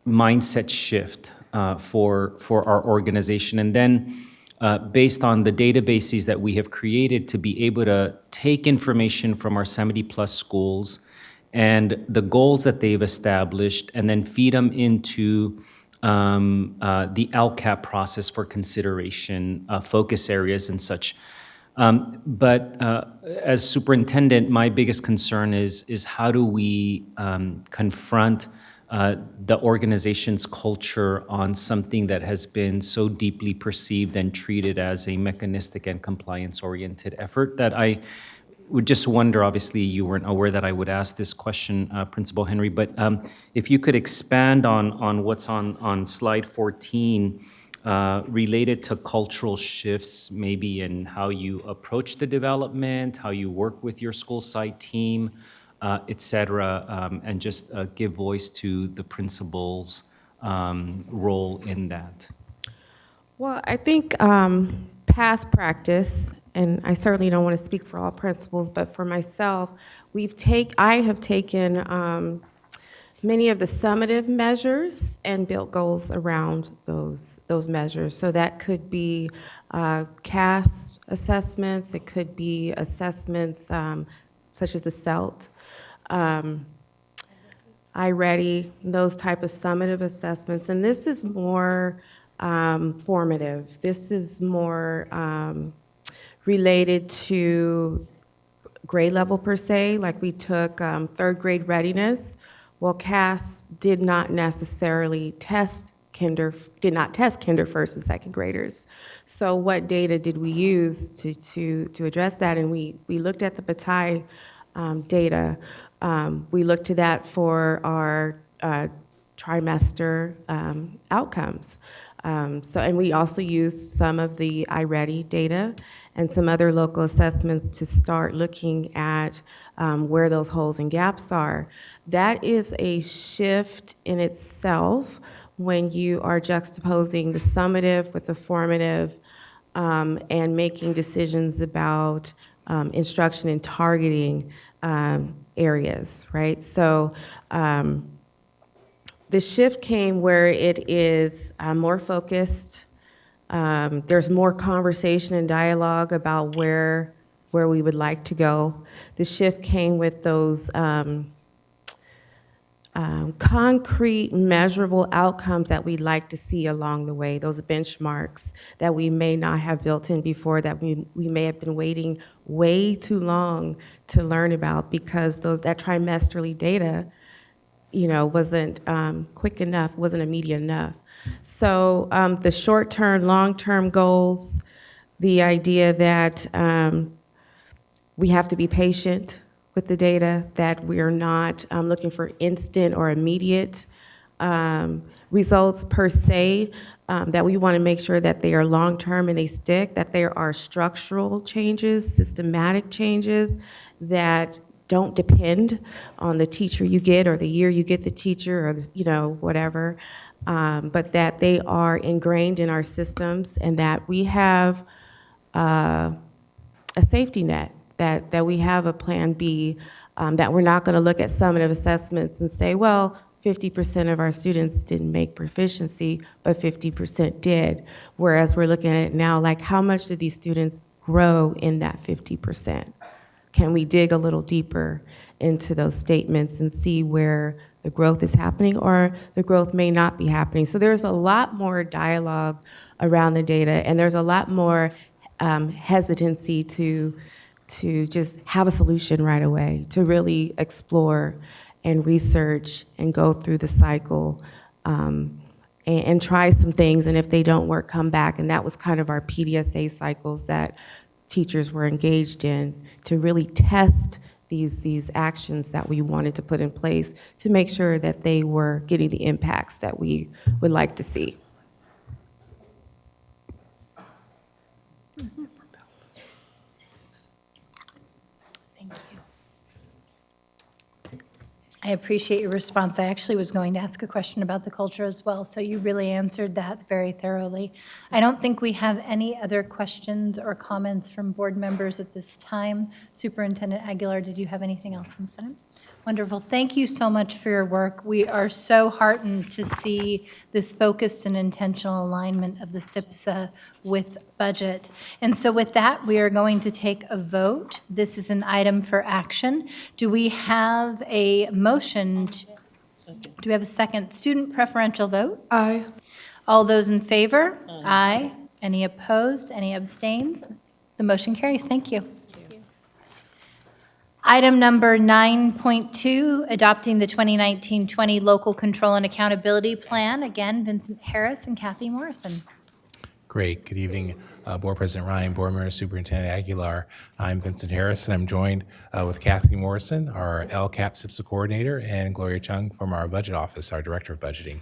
mindset shift for our organization. And then based on the databases that we have created, to be able to take information from our 70-plus schools and the goals that they've established, and then feed them into the LCAP process for consideration, focus areas and such. But as superintendent, my biggest concern is how do we confront the organization's culture on something that has been so deeply perceived and treated as a mechanistic and compliance-oriented effort, that I would just wonder, obviously you weren't aware that I would ask this question, Principal Henry, but if you could expand on what's on slide 14 related to cultural shifts, maybe in how you approach the development, how you work with your school site team, et cetera, and just give voice to the principal's role in that? Well, I think past practice, and I certainly don't want to speak for all principals, but for myself, I have taken many of the summative measures and built goals around those measures. So that could be CAS assessments, it could be assessments such as the CELT, iReady, those type of summative assessments. And this is more formative. This is more related to grade level per se, like we took third grade readiness. Well, CAS did not necessarily test kinder first and second graders. So what data did we use to address that? And we looked at the Bataille data. We looked to that for our trimester outcomes. And we also used some of the iReady data and some other local assessments to start looking at where those holes and gaps are. That is a shift in itself when you are juxtaposing the summative with the formative and making decisions about instruction and targeting areas, right? So the shift came where it is more focused. There's more conversation and dialogue about where we would like to go. The shift came with those concrete, measurable outcomes that we'd like to see along the way, those benchmarks that we may not have built in before, that we may have been waiting way too long to learn about because that trimesterly data, wasn't quick enough, wasn't immediate enough. So the short-term, long-term goals, the idea that we have to be patient with the data, that we're not looking for instant or immediate results per se, that we want to make sure that they are long-term and they stick, that there are structural changes, systematic changes that don't depend on the teacher you get or the year you get the teacher or whatever, but that they are ingrained in our systems and that we have a safety net, that we have a plan B, that we're not going to look at summative assessments and say, well, 50% of our students didn't make proficiency, but 50% did. Whereas we're looking at it now, like how much did these students grow in that 50%? Can we dig a little deeper into those statements and see where the growth is happening or the growth may not be happening? So there's a lot more dialogue around the data, and there's a lot more hesitancy to just have a solution right away, to really explore and research and go through the cycle and try some things, and if they don't work, come back. And that was kind of our PDSA cycles that teachers were engaged in, to really test these actions that we wanted to put in place to make sure that they were getting the impacts that we would like to see. I appreciate your response. I actually was going to ask a question about the culture as well, so you really answered that very thoroughly. I don't think we have any other questions or comments from board members at this time. Superintendent Aguilar, did you have anything else in Senate? Wonderful. Thank you so much for your work. We are so heartened to see this focused and intentional alignment of the SIPSA with budget. And so with that, we are going to take a vote. This is an item for action. Do we have a motion? Do we have a second? Student preferential vote? Aye. All those in favor? Aye. Any opposed? Any abstains? The motion carries. Thank you. Item number 9.2, adopting the 2019-20 Local Control and Accountability Plan. Again, Vincent Harris and Kathy Morrison. Great. Good evening, Board President Ryan, Board Member, Superintendent Aguilar. I'm Vincent Harris, and I'm joined with Kathy Morrison, our LCAP SIPSA coordinator, and Gloria Chung from our budget office, our director of budgeting.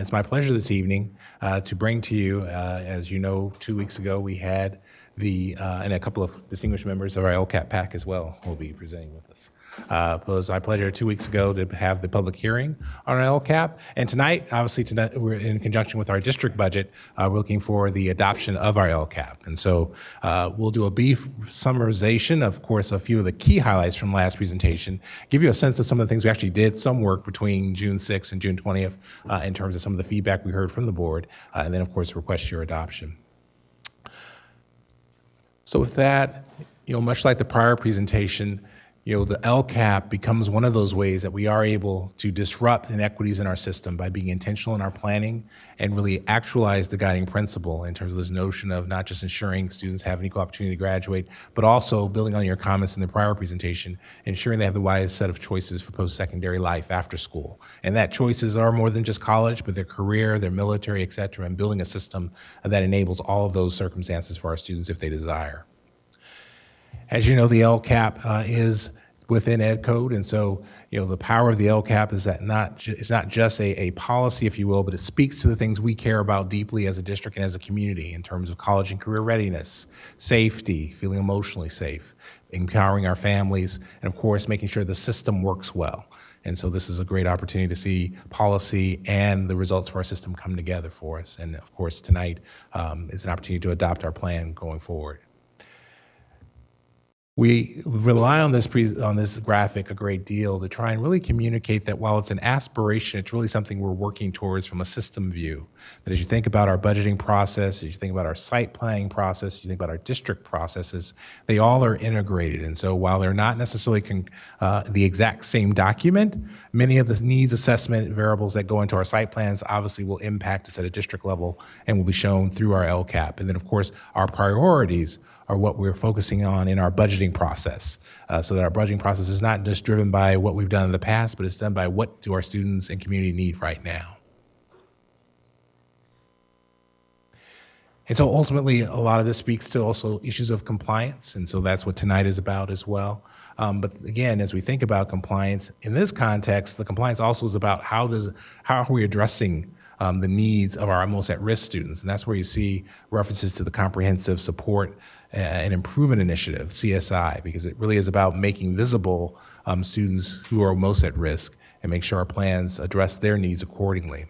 It's my pleasure this evening to bring to you, as you know, 2 weeks ago we had and a couple of distinguished members of our LCAP PAC as well will be presenting with us. It was my pleasure 2 weeks ago to have the public hearing on our LCAP. And tonight, obviously, we're in conjunction with our district budget, we're looking for the adoption of our LCAP. And so we'll do a brief summarization, of course, a few of the key highlights from last presentation, give you a sense of some of the things we actually did, some work between June 6th and June 20th in terms of some of the feedback we heard from the board, and then, of course, request your adoption. So with that, much like the prior presentation, the LCAP becomes one of those ways that we are able to disrupt inequities in our system by being intentional in our planning and really actualize the guiding principle in terms of this notion of not just ensuring students have an equal opportunity to graduate, but also building on your comments in the prior presentation, ensuring they have the widest set of choices for post-secondary life after school. And that choices are more than just college, but their career, their military, et cetera, and building a system that enables all of those circumstances for our students if they desire. As you know, the LCAP is within Ed Code, and so the power of the LCAP is that it's not just a policy, if you will, but it speaks to the things we care about deeply as a district and as a community in terms of college and career readiness, safety, feeling emotionally safe, empowering our families, and of course, making sure the system works well. And so this is a great opportunity to see policy and the results for our system come together for us. And of course, tonight is an opportunity to adopt our plan going forward. We rely on this graphic a great deal to try and really communicate that while it's an aspiration, it's really something we're working towards from a system view. That as you think about our budgeting process, as you think about our site planning process, as you think about our district processes, they all are integrated. And so while they're not necessarily the exact same document, many of the needs assessment variables that go into our site plans obviously will impact us at a district level and will be shown through our LCAP. And then of course, our priorities are what we're focusing on in our budgeting process. So that our budgeting process is not just driven by what we've done in the past, but it's done by what do our students and community need right now. And so ultimately, a lot of this speaks to also issues of compliance, and so that's what tonight is about as well. But again, as we think about compliance, in this context, the compliance also is about how are we addressing the needs of our most at-risk students, and that's where you see references to the Comprehensive Support and Improvement Initiative, CSI, because it really is about making visible students who are most at risk and make sure our plans address their needs accordingly.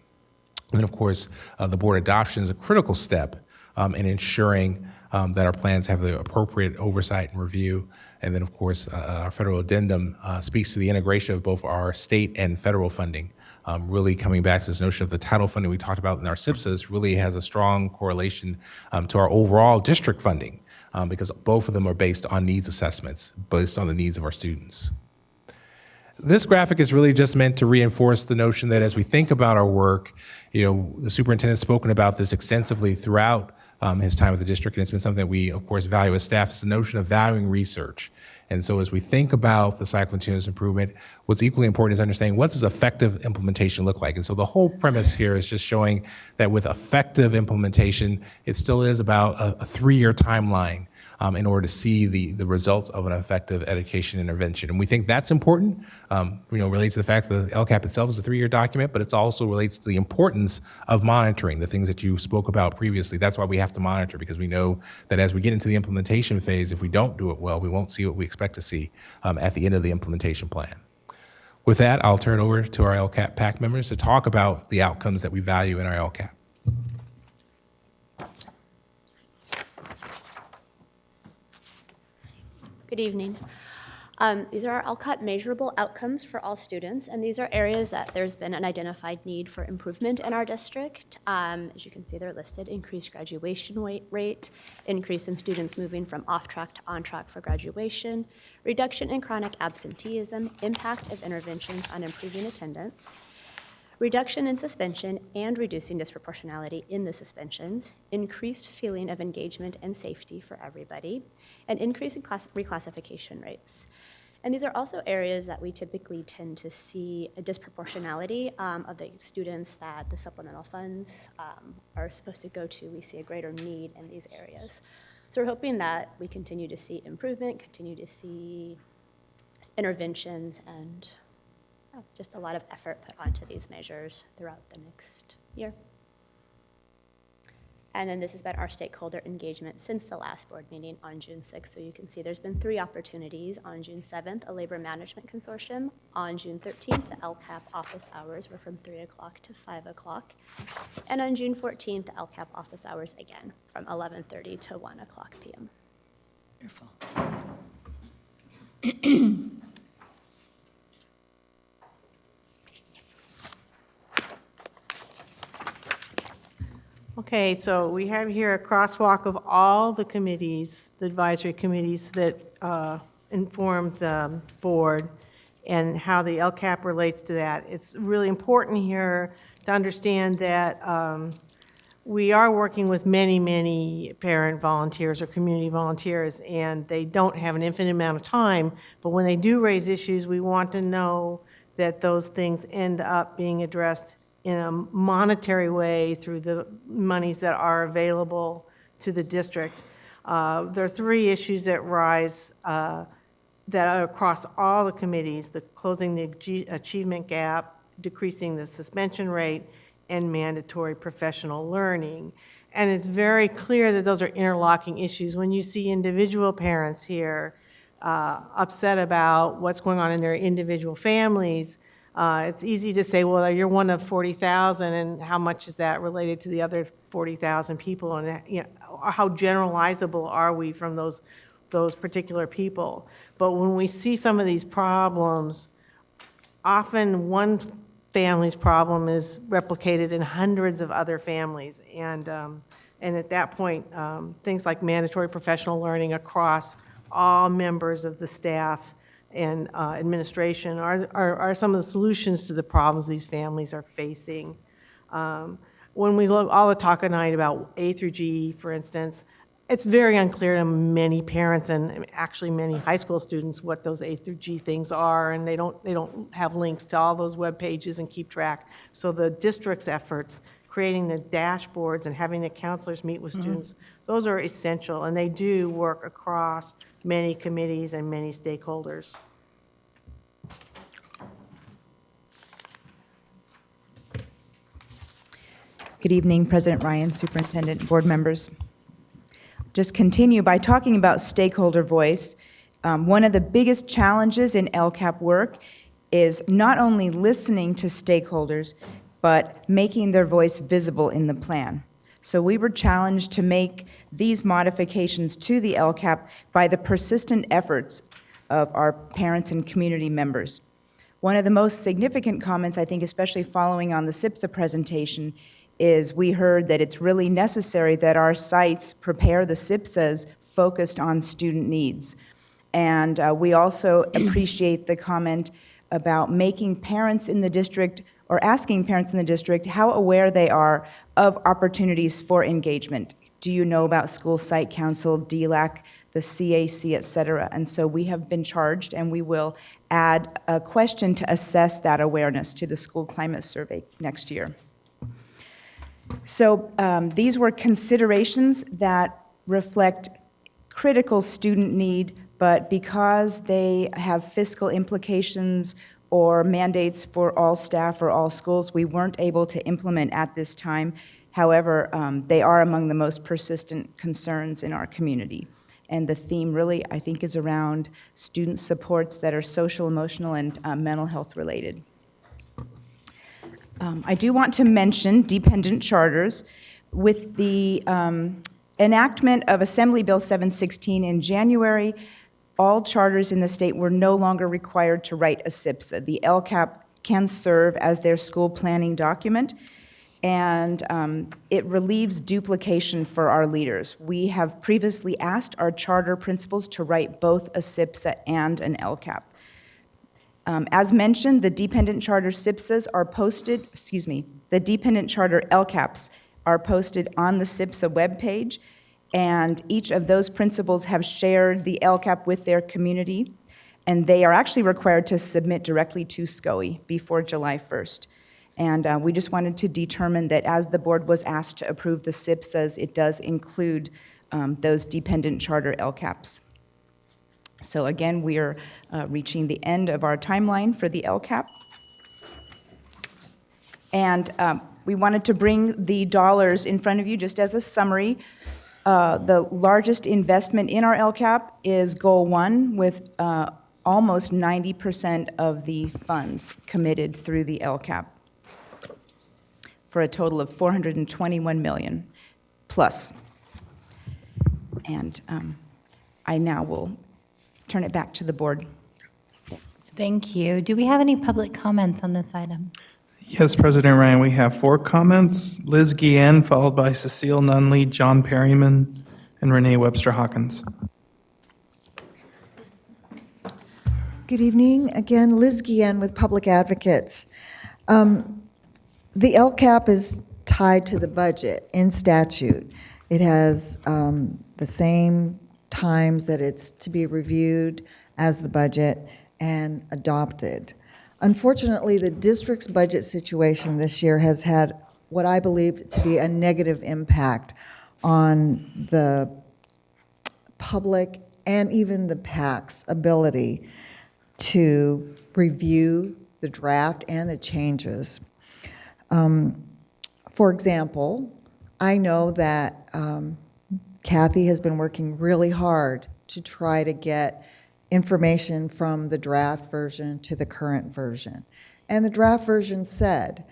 And then, of course, the board adoption is a critical step in ensuring that our plans have the appropriate oversight and review. And then, of course, our federal addendum speaks to the integration of both our state and federal funding. Really coming back to this notion of the title funding we talked about in our SIPSAs really has a strong correlation to our overall district funding because both of them are based on needs assessments, based on the needs of our students. This graphic is really just meant to reinforce the notion that as we think about our work, the superintendent's spoken about this extensively throughout his time with the district, and it's been something that we, of course, value as staff. It's the notion of valuing research. And so as we think about the cycle of continuous improvement, what's equally important is understanding what does effective implementation look like. And so the whole premise here is just showing that with effective implementation, it still is about a 3-year timeline in order to see the results of an effective education intervention. And we think that's important, relates to the fact that the LCAP itself is a 3-year document, but it also relates to the importance of monitoring, the things that you spoke about previously. That's why we have to monitor, because we know that as we get into the implementation phase, if we don't do it well, we won't see what we expect to see at the end of the implementation plan. With that, I'll turn it over to our LCAP PAC members to talk about the outcomes that we value in our LCAP. Good evening. These are our LCAP measurable outcomes for all students, and these are areas that there's been an identified need for improvement in our district. As you can see, they're listed: increased graduation rate, increase in students moving from off track to on track for graduation, reduction in chronic absenteeism, impact of interventions on improving attendance, reduction in suspension and reducing disproportionality in the suspensions, increased feeling of engagement and safety for everybody, and increase in reclassification rates. And these are also areas that we typically tend to see a disproportionality of the students that the supplemental funds are supposed to go to. We see a greater need in these areas. So we're hoping that we continue to see improvement, continue to see interventions, and just a lot of effort put onto these measures throughout the next year. And then this has been our stakeholder engagement since the last board meeting on June 6th. So you can see there's been 3 opportunities. On June 7th, a labor management consortium. On June 13th, the LCAP office hours were from 3 o'clock to 5 o'clock. And on June 14th, the LCAP office hours again from 11:30 to 1 o'clock p.m. Wonderful. Okay, so we have here a crosswalk of all the committees, the advisory committees that inform the board and how the LCAP relates to that. It's really important here to understand that we are working with many, many parent volunteers or community volunteers, and they don't have an infinite amount of time, but when they do raise issues, we want to know that those things end up being addressed in a monetary way through the monies that are available to the district. There are 3 issues that rise that are across all the committees: the closing the achievement gap, decreasing the suspension rate, and mandatory professional learning. And it's very clear that those are interlocking issues. When you see individual parents here upset about what's going on in their individual families, it's easy to say, well, you're one of 40,000, and how much is that related to the other 40,000 people? And how generalizable are we from those particular people? But when we see some of these problems, often one family's problem is replicated in hundreds of other families. And at that point, things like mandatory professional learning across all members of the staff and administration are some of the solutions to the problems these families are facing. When we look, all the talk tonight about A through G, for instance, it's very unclear to many parents and actually many high school students what those A through G things are, and they don't have links to all those web pages and keep track. So the district's efforts, creating the dashboards and having the counselors meet with students, those are essential, and they do work across many committees and many stakeholders. Good evening, President Ryan, Superintendent, board members. Just continue by talking about stakeholder voice. One of the biggest challenges in LCAP work is not only listening to stakeholders, but making their voice visible in the plan. So we were challenged to make these modifications to the LCAP by the persistent efforts of our parents and community members. One of the most significant comments, I think, especially following on the SIPSA presentation, is we heard that it's really necessary that our sites prepare the SIPSAs focused on student needs. And we also appreciate the comment about making parents in the district, or asking parents in the district, how aware they are of opportunities for engagement. Do you know about School Site Council, DLAC, the CAC, et cetera? And so we have been charged, and we will add a question to assess that awareness to the school climate survey next year. So these were considerations that reflect critical student need, but because they have fiscal implications or mandates for all staff or all schools, we weren't able to implement at this time. However, they are among the most persistent concerns in our community. And the theme really, I think, is around student supports that are social, emotional, and mental health related. I do want to mention dependent charters. With the enactment of Assembly Bill 716 in January, all charters in the state were no longer required to write a SIPSA. The LCAP can serve as their school planning document, and it relieves duplication for our leaders. We have previously asked our charter principals to write both a SIPSA and an LCAP. As mentioned, the dependent charter SIPSAs are posted, the dependent charter LCAPs are posted on the SIPSA webpage, and each of those principals have shared the LCAP with their community, and they are actually required to submit directly to SCOE before July 1st. And we just wanted to determine that as the board was asked to approve the SIPSAs, it does include those dependent charter LCAPs. So again, we are reaching the end of our timeline for the LCAP. And We wanted to bring the dollars in front of you just as a summary. The largest investment in our LCAP is Goal 1 with almost 90% of the funds committed through the LCAP for a total of $421 million plus. And I now will turn it back to the board. Thank you. Do we have any public comments on this item? Yes, President Ryan, we have 4 comments. Liz Guillen, followed by Cecile Nunley, John Perryman, and Renee Webster Hawkins. Good evening. Again, Liz Guillen with Public Advocates. The LCAP is tied to the budget in statute. It has the same times that it's to be reviewed as the budget and adopted. Unfortunately, the district's budget situation this year has had what I believe to be a negative impact on the public and even the PAC's ability to review the draft and the changes. For example, I know that Kathy has been working really hard to try to get information from the draft version to the current version. And the draft version said,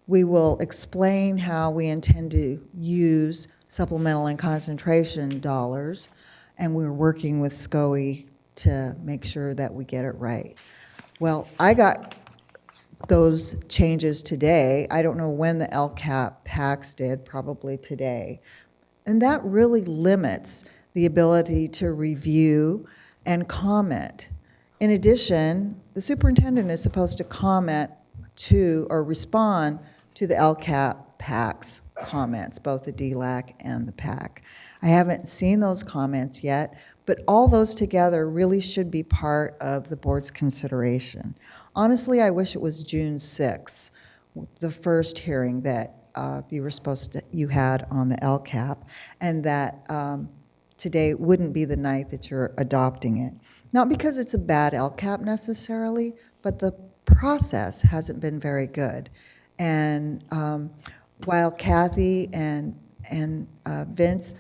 we will explain how we intend to use supplemental and concentration dollars, and we're working with SCOE to make sure that we get it right. Well, I got those changes today. I don't know when the LCAP PACs did, probably today. And that really limits the ability to review and comment. In addition, the superintendent is supposed to comment to or respond to the LCAP PAC's comments, both the DLAC and the PAC. I haven't seen those comments yet, but all those together really should be part of the board's consideration. Honestly, I wish it was June 6th, the first hearing that you had on the LCAP, and that today wouldn't be the night that you're adopting it. Not because it's a bad LCAP necessarily, but the process hasn't been very good. And while Kathy and Vince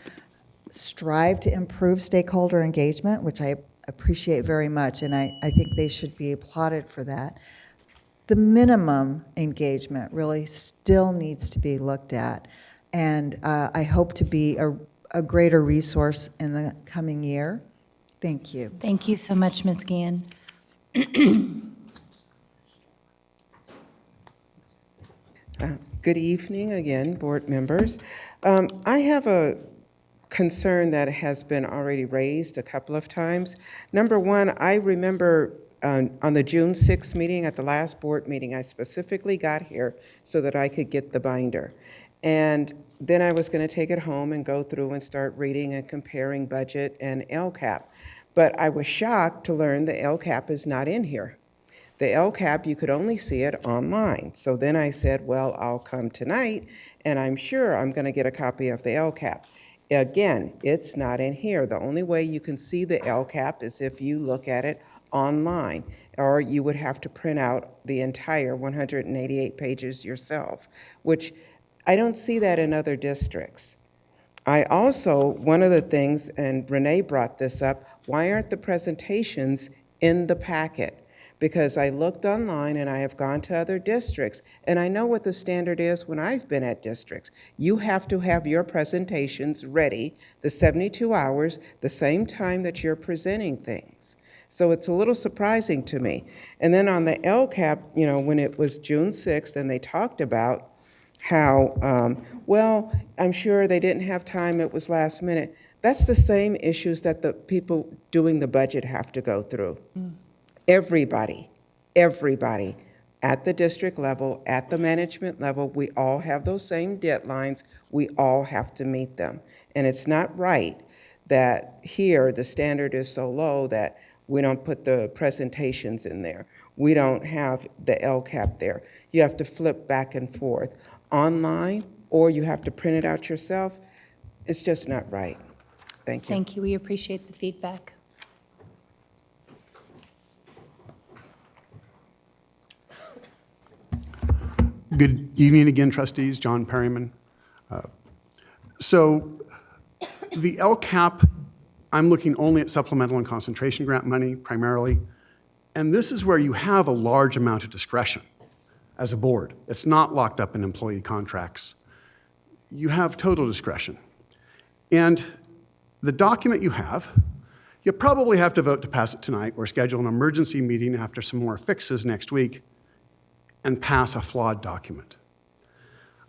strive to improve stakeholder engagement, which I appreciate very much, and I think they should be applauded for that, the minimum engagement really still needs to be looked at. And I hope to be a greater resource in the coming year. Thank you. Thank you so much, Ms. Guillen. Good evening again, board members. I have a concern that has been already raised a couple of times. Number one, I remember on the June 6th meeting, at the last board meeting, I specifically got here so that I could get the binder. And then I was going to take it home and go through and start reading and comparing budget and LCAP. But I was shocked to learn the LCAP is not in here. The LCAP, you could only see it online. So then I said, well, I'll come tonight, and I'm sure I'm going to get a copy of the LCAP. Again, it's not in here. The only way you can see the LCAP is if you look at it online, or you would have to print out the entire 188 pages yourself, which I don't see that in other districts. I also, one of the things, and Renee brought this up, why aren't the presentations in the packet? Because I looked online and I have gone to other districts, and I know what the standard is when I've been at districts. You have to have your presentations ready the 72 hours, the same time that you're presenting things. So it's a little surprising to me. And then on the LCAP, you know, when it was June 6th and they talked about how, well, I'm sure they didn't have time, it was last minute. That's the same issues that the people doing the budget have to go through. Everybody at the district level, at the management level, we all have those same deadlines. We all have to meet them. And it's not right that here the standard is so low that we don't put the presentations in there. We don't have the LCAP there. You have to flip back and forth online, or you have to print it out yourself. It's just not right. Thank you. Thank you. We appreciate the feedback. Good evening again, trustees. John Perryman. So the LCAP, I'm looking only at supplemental and concentration grant money primarily. And this is where you have a large amount of discretion as a board. It's not locked up in employee contracts. You have total discretion. And the document you have, you probably have to vote to pass it tonight or schedule an emergency meeting after some more fixes next week and pass a flawed document.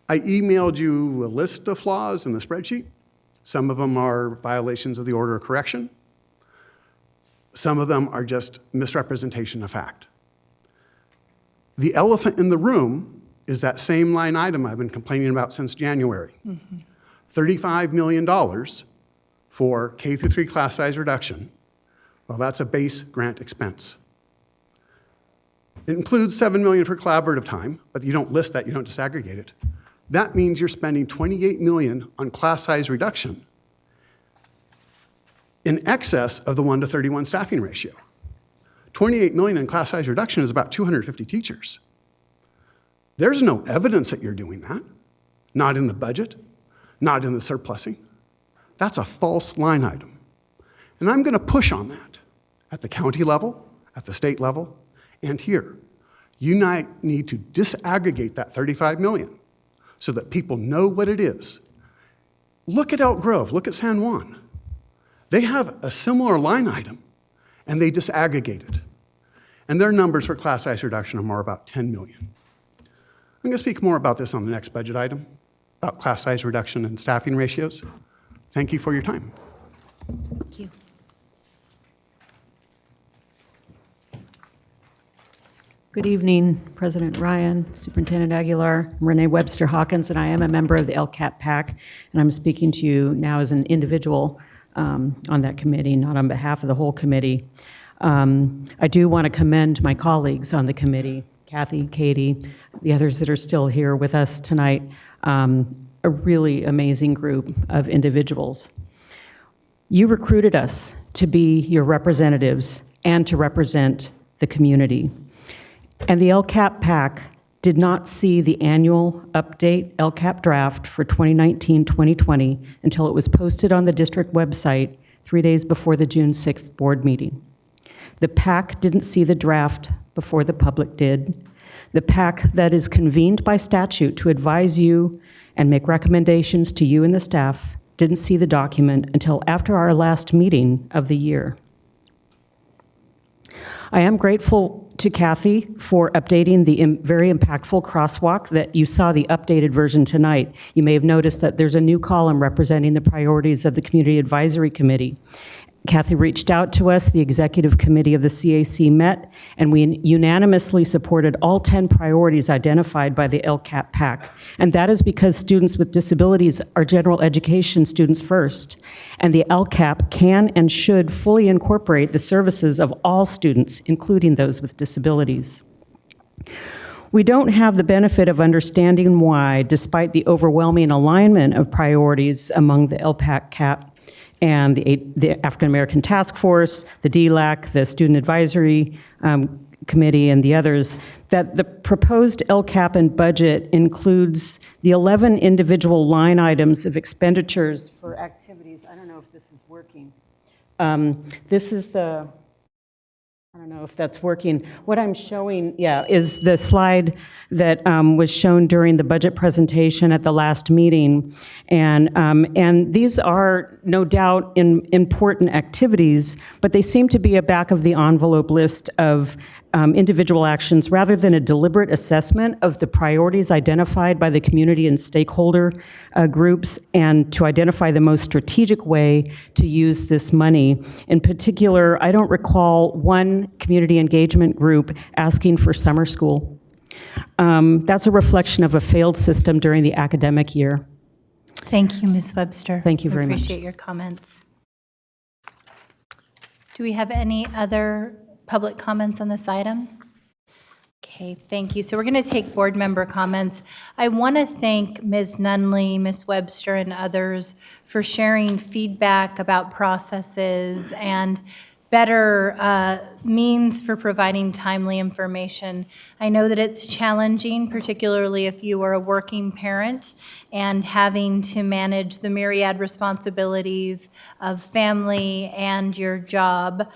I emailed you a list of flaws in the spreadsheet. Some of them are violations of the order of correction. Some of them are just misrepresentation of fact. The elephant in the room is that same line item I've been complaining about since January. $35 million for K through 3 class size reduction. Well, that's a base grant expense. It includes $7 million for collaborative time, but you don't list that, you don't disaggregate it. That means you're spending $28 million on class size reduction in excess of the 1:31 staffing ratio. $28 million in class size reduction is about 250 teachers. There's no evidence that you're doing that. Not in the budget, not in the surplusing. That's a false line item. And I'm going to push on that at the county level, at the state level, and here. You need to disaggregate that $35 million so that people know what it is. Look at Elk Grove, look at San Juan. They have a similar line item, and they disaggregate it. And their numbers for class size reduction are more about 10 million. I'm going to speak more about this on the next budget item, about class size reduction and staffing ratios. Thank you for your time. Thank you. Good evening, President Ryan, Superintendent Aguilar. I'm Renee Webster Hawkins, and I am a member of the LCAP PAC, and I'm speaking to you now as an individual on that committee, not on behalf of the whole committee. I do want to commend my colleagues on the committee, Kathy, Katie, the others that are still here with us tonight, a really amazing group of individuals. You recruited us to be your representatives and to represent the community. And the LCAP PAC did not see the annual update LCAP draft for 2019-2020 until it was posted on the district website 3 days before the June 6th board meeting. The PAC didn't see the draft before the public did. The PAC that is convened by statute to advise you and make recommendations to you and the staff didn't see the document until after our last meeting of the year. I am grateful to Kathy for updating the very impactful crosswalk that you saw the updated version tonight. You may have noticed that there's a new column representing the priorities of the Community Advisory Committee. Kathy reached out to us, the executive committee of the CAC met, and we unanimously supported all 10 priorities identified by the LCAP PAC. And that is because students with disabilities are general education students first. And the LCAP can and should fully incorporate the services of all students, including those with disabilities. We don't have the benefit of understanding why, despite the overwhelming alignment of priorities among the LPAC-CAP and the African American Task Force, the DLAC, the Student Advisory Committee, and the others, that the proposed LCAP and budget includes the 11 individual line items of expenditures for activities. I don't know if this is working. This is the, I don't know if that's working. What I'm showing, is the slide that was shown during the budget presentation at the last meeting. And these are no doubt important activities, but they seem to be a back of the envelope list of individual actions rather than a deliberate assessment of the priorities identified by the community and stakeholder groups and to identify the most strategic way to use this money. In particular, I don't recall one community engagement group asking for summer school. That's a reflection of a failed system during the academic year. Thank you, Ms. Webster. Thank you very much. Appreciate your comments. Do we have any other public comments on this item? Okay, thank you. So we're going to take board member comments. I want to thank Ms. Nunley, Ms. Webster, and others for sharing feedback about processes and better means for providing timely information. I know that it's challenging, particularly if you are a working parent and having to manage the myriad responsibilities of family and your job,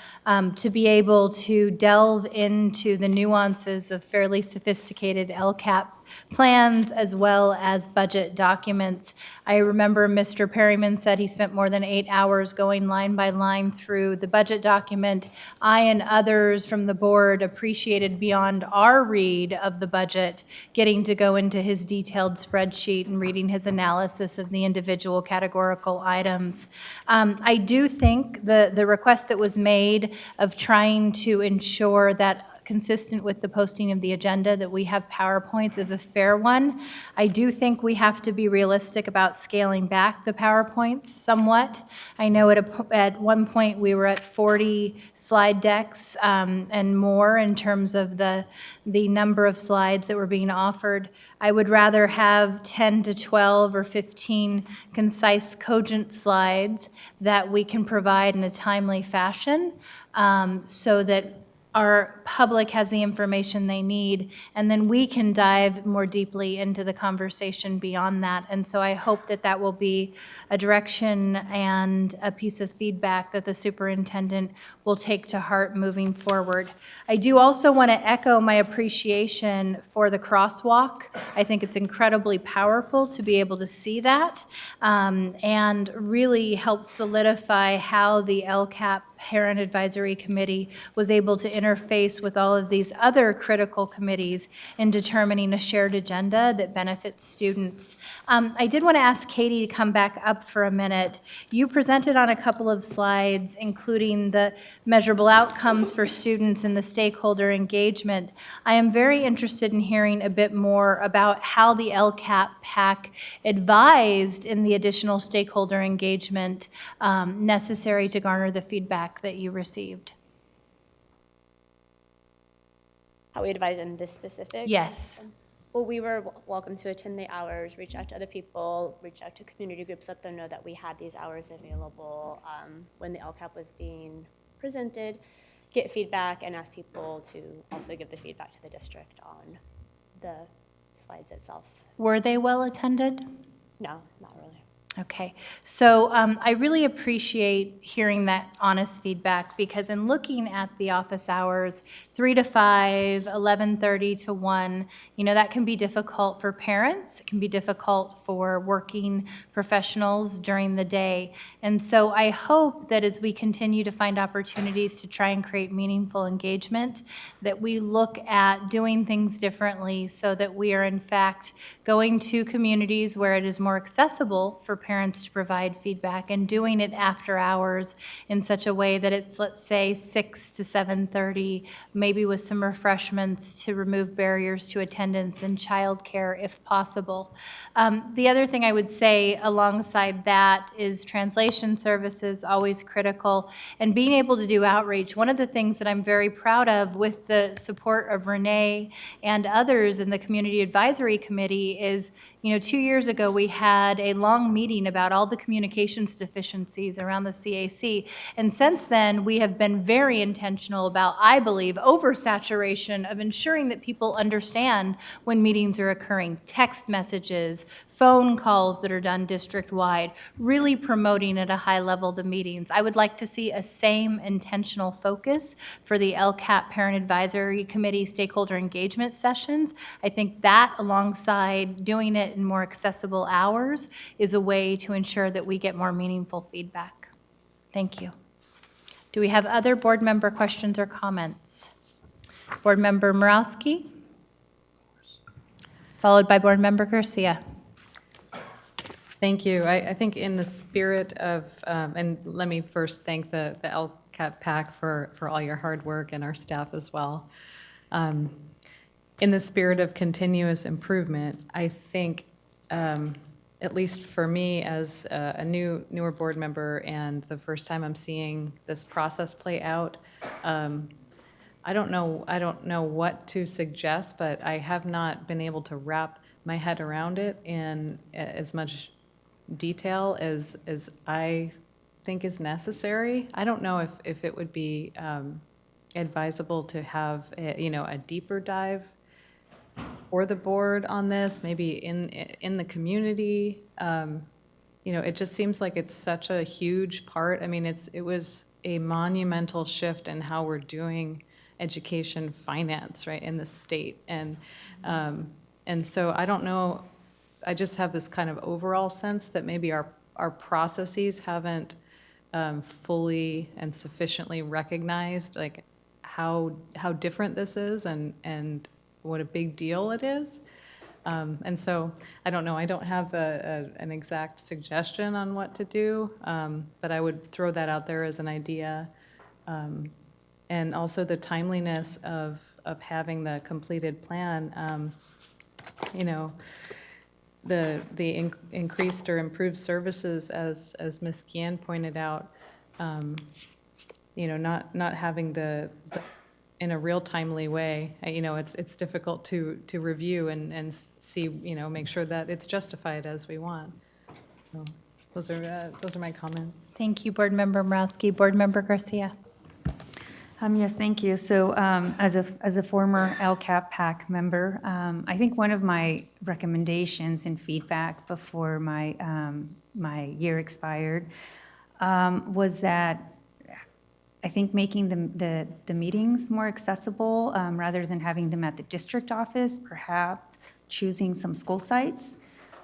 to be able to delve into the nuances of fairly sophisticated LCAP plans as well as budget documents. I remember Mr. Perryman said he spent more than 8 hours going line by line through the budget document. I and others from the board appreciated beyond our read of the budget, getting to go into his detailed spreadsheet and reading his analysis of the individual categorical items. I do think the request that was made of trying to ensure that consistent with the posting of the agenda that we have PowerPoints is a fair one. I do think we have to be realistic about scaling back the PowerPoints somewhat. I know at one point we were at 40 slide decks and more in terms of the number of slides that were being offered. I would rather have 10 to 12 or 15 concise, cogent slides that we can provide in a timely fashion so that our public has the information they need, and then we can dive more deeply into the conversation beyond that. And so I hope that that will be a direction and a piece of feedback that the superintendent will take to heart moving forward. I do also want to echo my appreciation for the crosswalk. I think it's incredibly powerful to be able to see that and really help solidify how the LCAP Parent Advisory Committee was able to interface with all of these other critical committees in determining a shared agenda that benefits students. I did want to ask Katie to come back up for a minute. You presented on a couple of slides, including the measurable outcomes for students and the stakeholder engagement. I am very interested in hearing a bit more about how the LCAP PAC advised in the additional stakeholder engagement necessary to garner the feedback that you received. How we advise in this specific? Yes. Well, we were welcome to attend the hours, reach out to other people, reach out to community groups, let them know that we had these hours available when the LCAP was being presented, get feedback, and ask people to also give the feedback to the district on the slides itself. Were they well attended? No, not really. Okay, so I really appreciate hearing that honest feedback, because in looking at the office hours, 3 to 5, 11:30 to 1, that can be difficult for parents. It can be difficult for working professionals during the day. And so I hope that as we continue to find opportunities to try and create meaningful engagement, that we look at doing things differently so that we are in fact going to communities where it is more accessible for parents to provide feedback, and doing it after hours in such a way that it's, let's say, 6 to 7:30, maybe with some refreshments to remove barriers to attendance and childcare if possible. The other thing I would say alongside that is translation services, always critical, and being able to do outreach. One of the things that I'm very proud of with the support of Renee and others in the Community Advisory Committee is, 2 years ago, we had a long meeting about all the communications deficiencies around the CAC. And since then, we have been very intentional about, I believe, oversaturation of ensuring that people understand when meetings are occurring, text messages, phone calls that are done district-wide, really promoting at a high level the meetings. I would like to see a same intentional focus for the LCAP Parent Advisory Committee stakeholder engagement sessions. I think that, alongside doing it in more accessible hours, is a way to ensure that we get more meaningful feedback. Thank you. Do we have other board member questions or comments? Board Member Morowski, followed by Board Member Garcia. Thank you. I think in the spirit of, and let me first thank the LCAP PAC for all your hard work, and our staff as well. In the spirit of continuous improvement, I think, at least for me as a newer board member and the first time I'm seeing this process play out, I don't know what to suggest, but I have not been able to wrap my head around it in as much detail as I think is necessary. I don't know if it would be advisable to have, a deeper dive for the board on this, maybe in the community. It just seems like it's such a huge part. I mean, it was a monumental shift in how we're doing education finance, right, in the state. And so I don't know, I just have this kind of overall sense that maybe our processes haven't fully and sufficiently recognized, like, how different this is and what a big deal it is. And so, I don't know, I don't have an exact suggestion on what to do, but I would throw that out there as an idea. And also the timeliness of having the completed plan. The increased or improved services, as Ms. Guillen pointed out, not having the in a real timely way. It's difficult to review and see, make sure that it's justified as we want. So those are my comments. Thank you, Board Member Morowski. Board Member Garcia. Yes, thank you. So as a former LCAP PAC member, I think one of my recommendations and feedback before my year expired was that I think making the meetings more accessible, rather than having them at the district office, perhaps choosing some school sites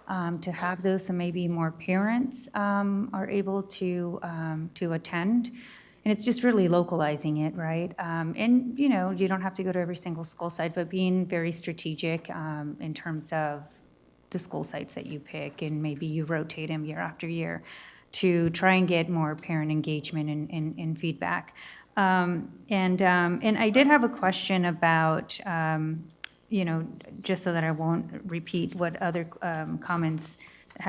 to have those, so maybe more parents are able to attend. And it's just really localizing it, right? And, you don't have to go to every single school site, but being very strategic in terms of the school sites that you pick, and maybe you rotate them year after year to try and get more parent engagement and feedback. And I did have a question about, just so that I won't repeat what other comments that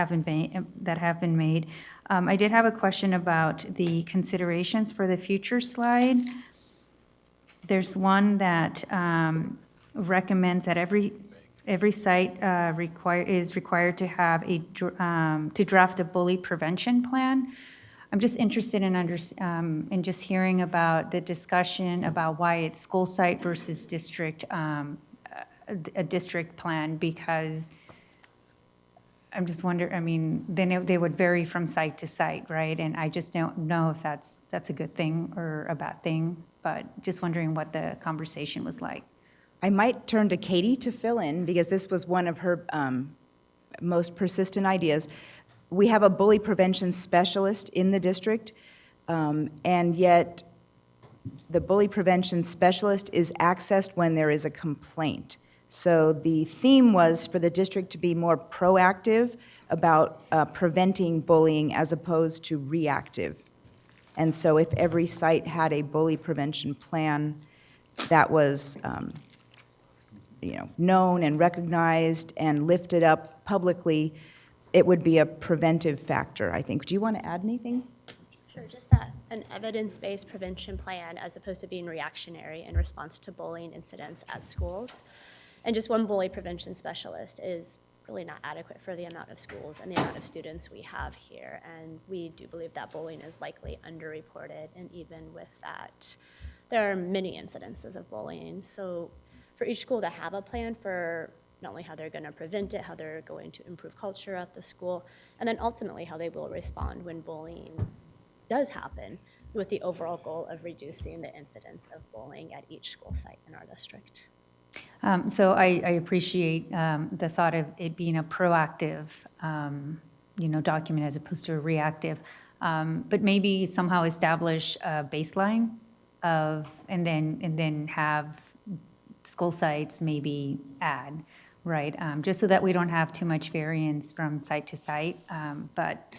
have been made. I did have a question about the considerations for the future slide. There's one that recommends that every site is required to have to draft a bully prevention plan. I'm just interested in just hearing about the discussion about why it's school site versus district, a district plan, because I'm just wondering, then they would vary from site to site, right? And I just don't know if that's a good thing or a bad thing, but just wondering what the conversation was like. I might turn to Katie to fill in, because this was one of her most persistent ideas. We have a bully prevention specialist in the district, and yet the bully prevention specialist is accessed when there is a complaint. So the theme was for the district to be more proactive about preventing bullying as opposed to reactive. And so if every site had a bully prevention plan that was known and recognized and lifted up publicly, it would be a preventive factor, I think. Do you want to add anything? Sure, just that an evidence-based prevention plan as opposed to being reactionary in response to bullying incidents at schools. And just one bully prevention specialist is really not adequate for the amount of schools and the amount of students we have here. And we do believe that bullying is likely underreported. And even with that, there are many incidences of bullying. So for each school to have a plan for not only how they're going to prevent it, how they're going to improve culture at the school, and then ultimately how they will respond when bullying does happen, with the overall goal of reducing the incidence of bullying at each school site in our district. So I appreciate the thought of it being a proactive, document as opposed to a reactive, but maybe somehow establish a baseline and then have school sites maybe add, right? Just so that we don't have too much variance from site to site, but.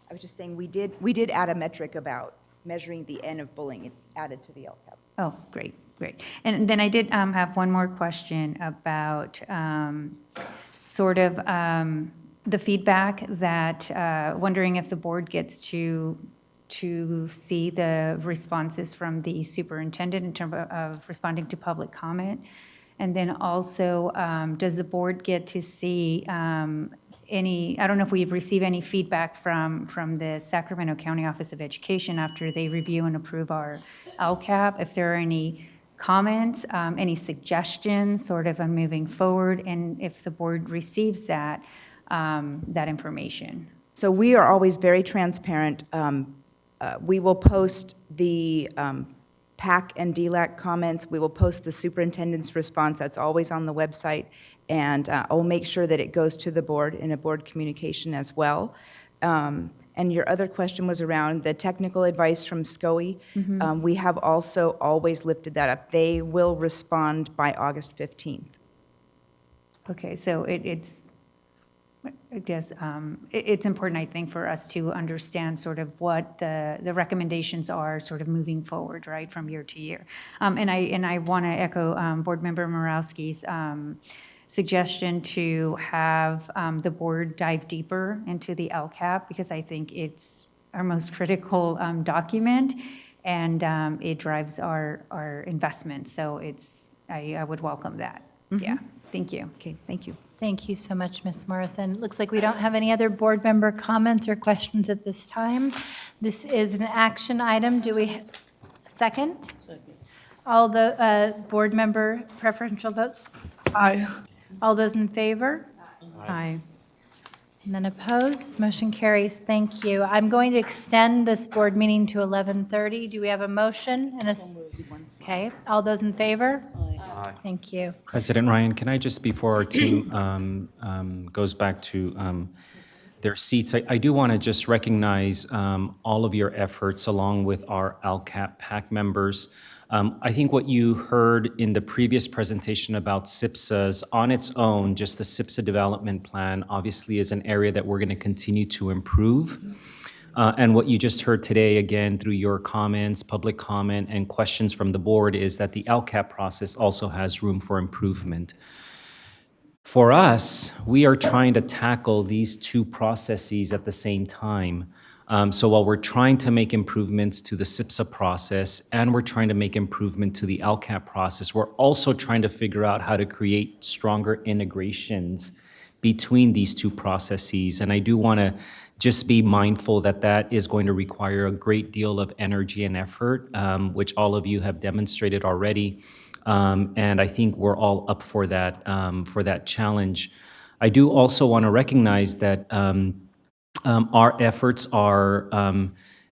I was just saying, we did add a metric about measuring the N of bullying. It's added to the LCAP. Oh, great. And then I did have one more question about sort of the feedback that, wondering if the board gets to see the responses from the superintendent in terms of responding to public comment. And then also, does the board get to see I don't know if we've received any feedback from the Sacramento County Office of Education after they review and approve our LCAP, if there are any comments, any suggestions sort of on moving forward, and if the board receives that information. So we are always very transparent. We will post the PAC and DLAC comments. We will post the superintendent's response. That's always on the website. And I'll make sure that it goes to the board in a board communication as well. And your other question was around the technical advice from SCOE. We have also always lifted that up. They will respond by August 15th. Okay, so it's, I guess, it's important, I think, for us to understand sort of what the recommendations are sort of moving forward, right, from year to year. And I want to echo Board Member Morawski's suggestion to have the board dive deeper into the LCAP, because I think it's our most critical document, and it drives our investment. So I would welcome that. Yeah, thank you. Okay, thank you. Thank you so much, Ms. Morrison. Looks like we don't have any other board member comments or questions at this time. This is an action item. Do we, second? Second. All the board member preferential votes? Aye. All those in favor? Aye. None opposed? Motion carries. Thank you. I'm going to extend this board meeting to 11:30. Do we have a motion? Okay. All those in favor? Aye. Thank you. President Ryan, can I just, before our team goes back to their seats, I do want to just recognize all of your efforts along with our LCAP PAC members. I think what you heard in the previous presentation about SIPSAs on its own, just the SIPSA development plan, obviously is an area that we're going to continue to improve. And what you just heard today, again, through your comments, public comment, and questions from the board, is that the LCAP process also has room for improvement. For us, we are trying to tackle these two processes at the same time. So while we're trying to make improvements to the SIPSA process and we're trying to make improvement to the LCAP process, we're also trying to figure out how to create stronger integrations between these two processes. And I do want to just be mindful that that is going to require a great deal of energy and effort, which all of you have demonstrated already. And I think we're all up for that challenge. I do also want to recognize that our efforts are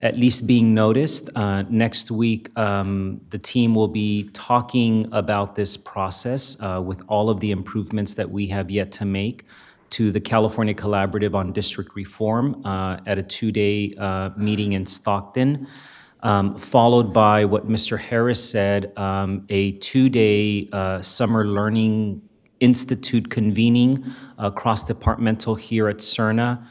at least being noticed. Next week, the team will be talking about this process with all of the improvements that we have yet to make to the California Collaborative on District Reform at a 2-day meeting in Stockton, followed by what Mr. Harris said, a 2-day summer learning institute convening cross-departmental here at CERNA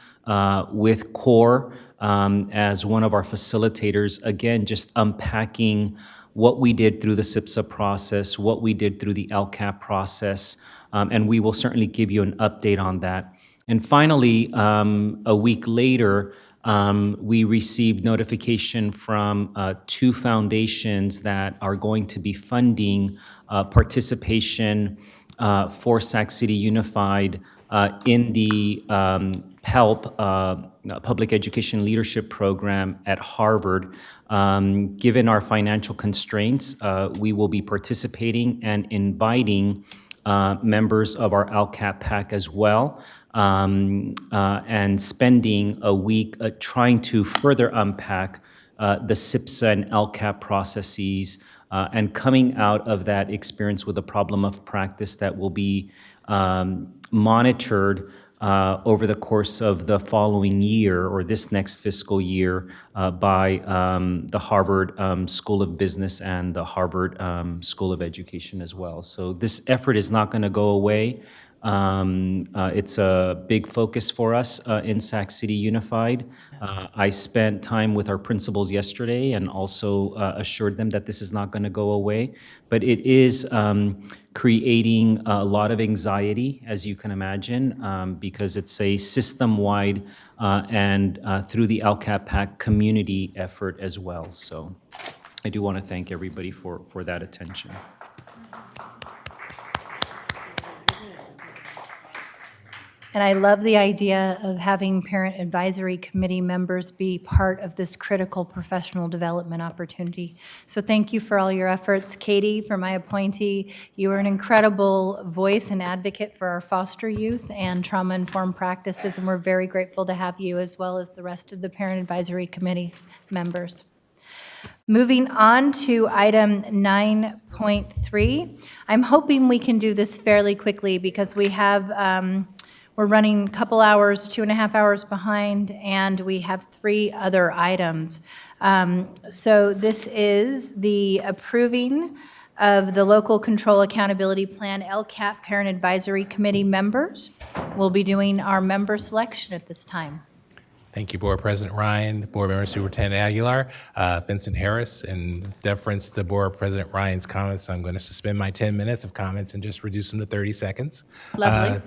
with CORE as one of our facilitators, again, just unpacking what we did through the SIPSA process, what we did through the LCAP process, and we will certainly give you an update on that. And finally, a week later, we received notification from 2 foundations that are going to be funding participation for Sac City Unified in the PELP, Public Education Leadership Program at Harvard. Given our financial constraints, we will be participating and inviting members of our LCAP PAC as well, and spending a week trying to further unpack the SIPSA and LCAP processes, and coming out of that experience with a problem of practice that will be monitored over the course of the following year or this next fiscal year by the Harvard School of Business and the Harvard School of Education as well. So this effort is not going to go away. It's a big focus for us in Sac City Unified. I spent time with our principals yesterday and also assured them that this is not going to go away, but it is creating a lot of anxiety, as you can imagine, because it's a system-wide and through the LCAP PAC community effort as well. So I do want to thank everybody for that attention. And I love the idea of having parent advisory committee members be part of this critical professional development opportunity. So thank you for all your efforts. Katie, for my appointee, you are an incredible voice and advocate for our foster youth and trauma-informed practices, and we're very grateful to have you as well as the rest of the parent advisory committee members. Moving on to item 9.3, I'm hoping we can do this fairly quickly because we have, we're running a couple hours, 2.5 hours behind, and we have 3 other items. So this is the approving of the Local Control Accountability Plan, LCAP Parent Advisory Committee members. We'll be doing our member selection at this time. Thank you, Board President Ryan, Board Member Superintendent Aguilar, Vincent Harris. In deference to Board President Ryan's comments, I'm going to suspend my 10 minutes of comments and just reduce them to 30 seconds. Lovely.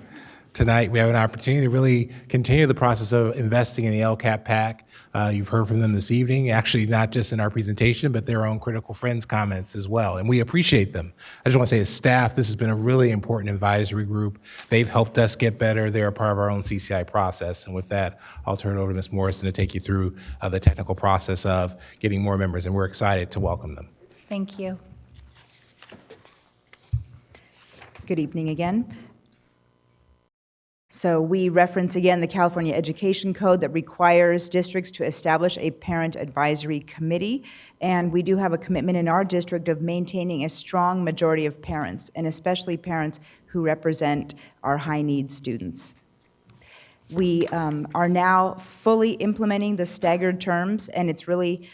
Tonight, we have an opportunity to really continue the process of investing in the LCAP PAC. You've heard from them this evening, actually not just in our presentation, but their own Critical Friends comments as well, and we appreciate them. I just want to say as staff, this has been a really important advisory group. They've helped us get better. They're a part of our own CCI process, and with that, I'll turn it over to Ms. Morrison to take you through the technical process of getting more members, and we're excited to welcome them. Thank you. Good evening again. So we reference again the California Education Code that requires districts to establish a parent advisory committee. And we do have a commitment in our district of maintaining a strong majority of parents, and especially parents who represent our high-need students. We are now fully implementing the staggered terms, and it's really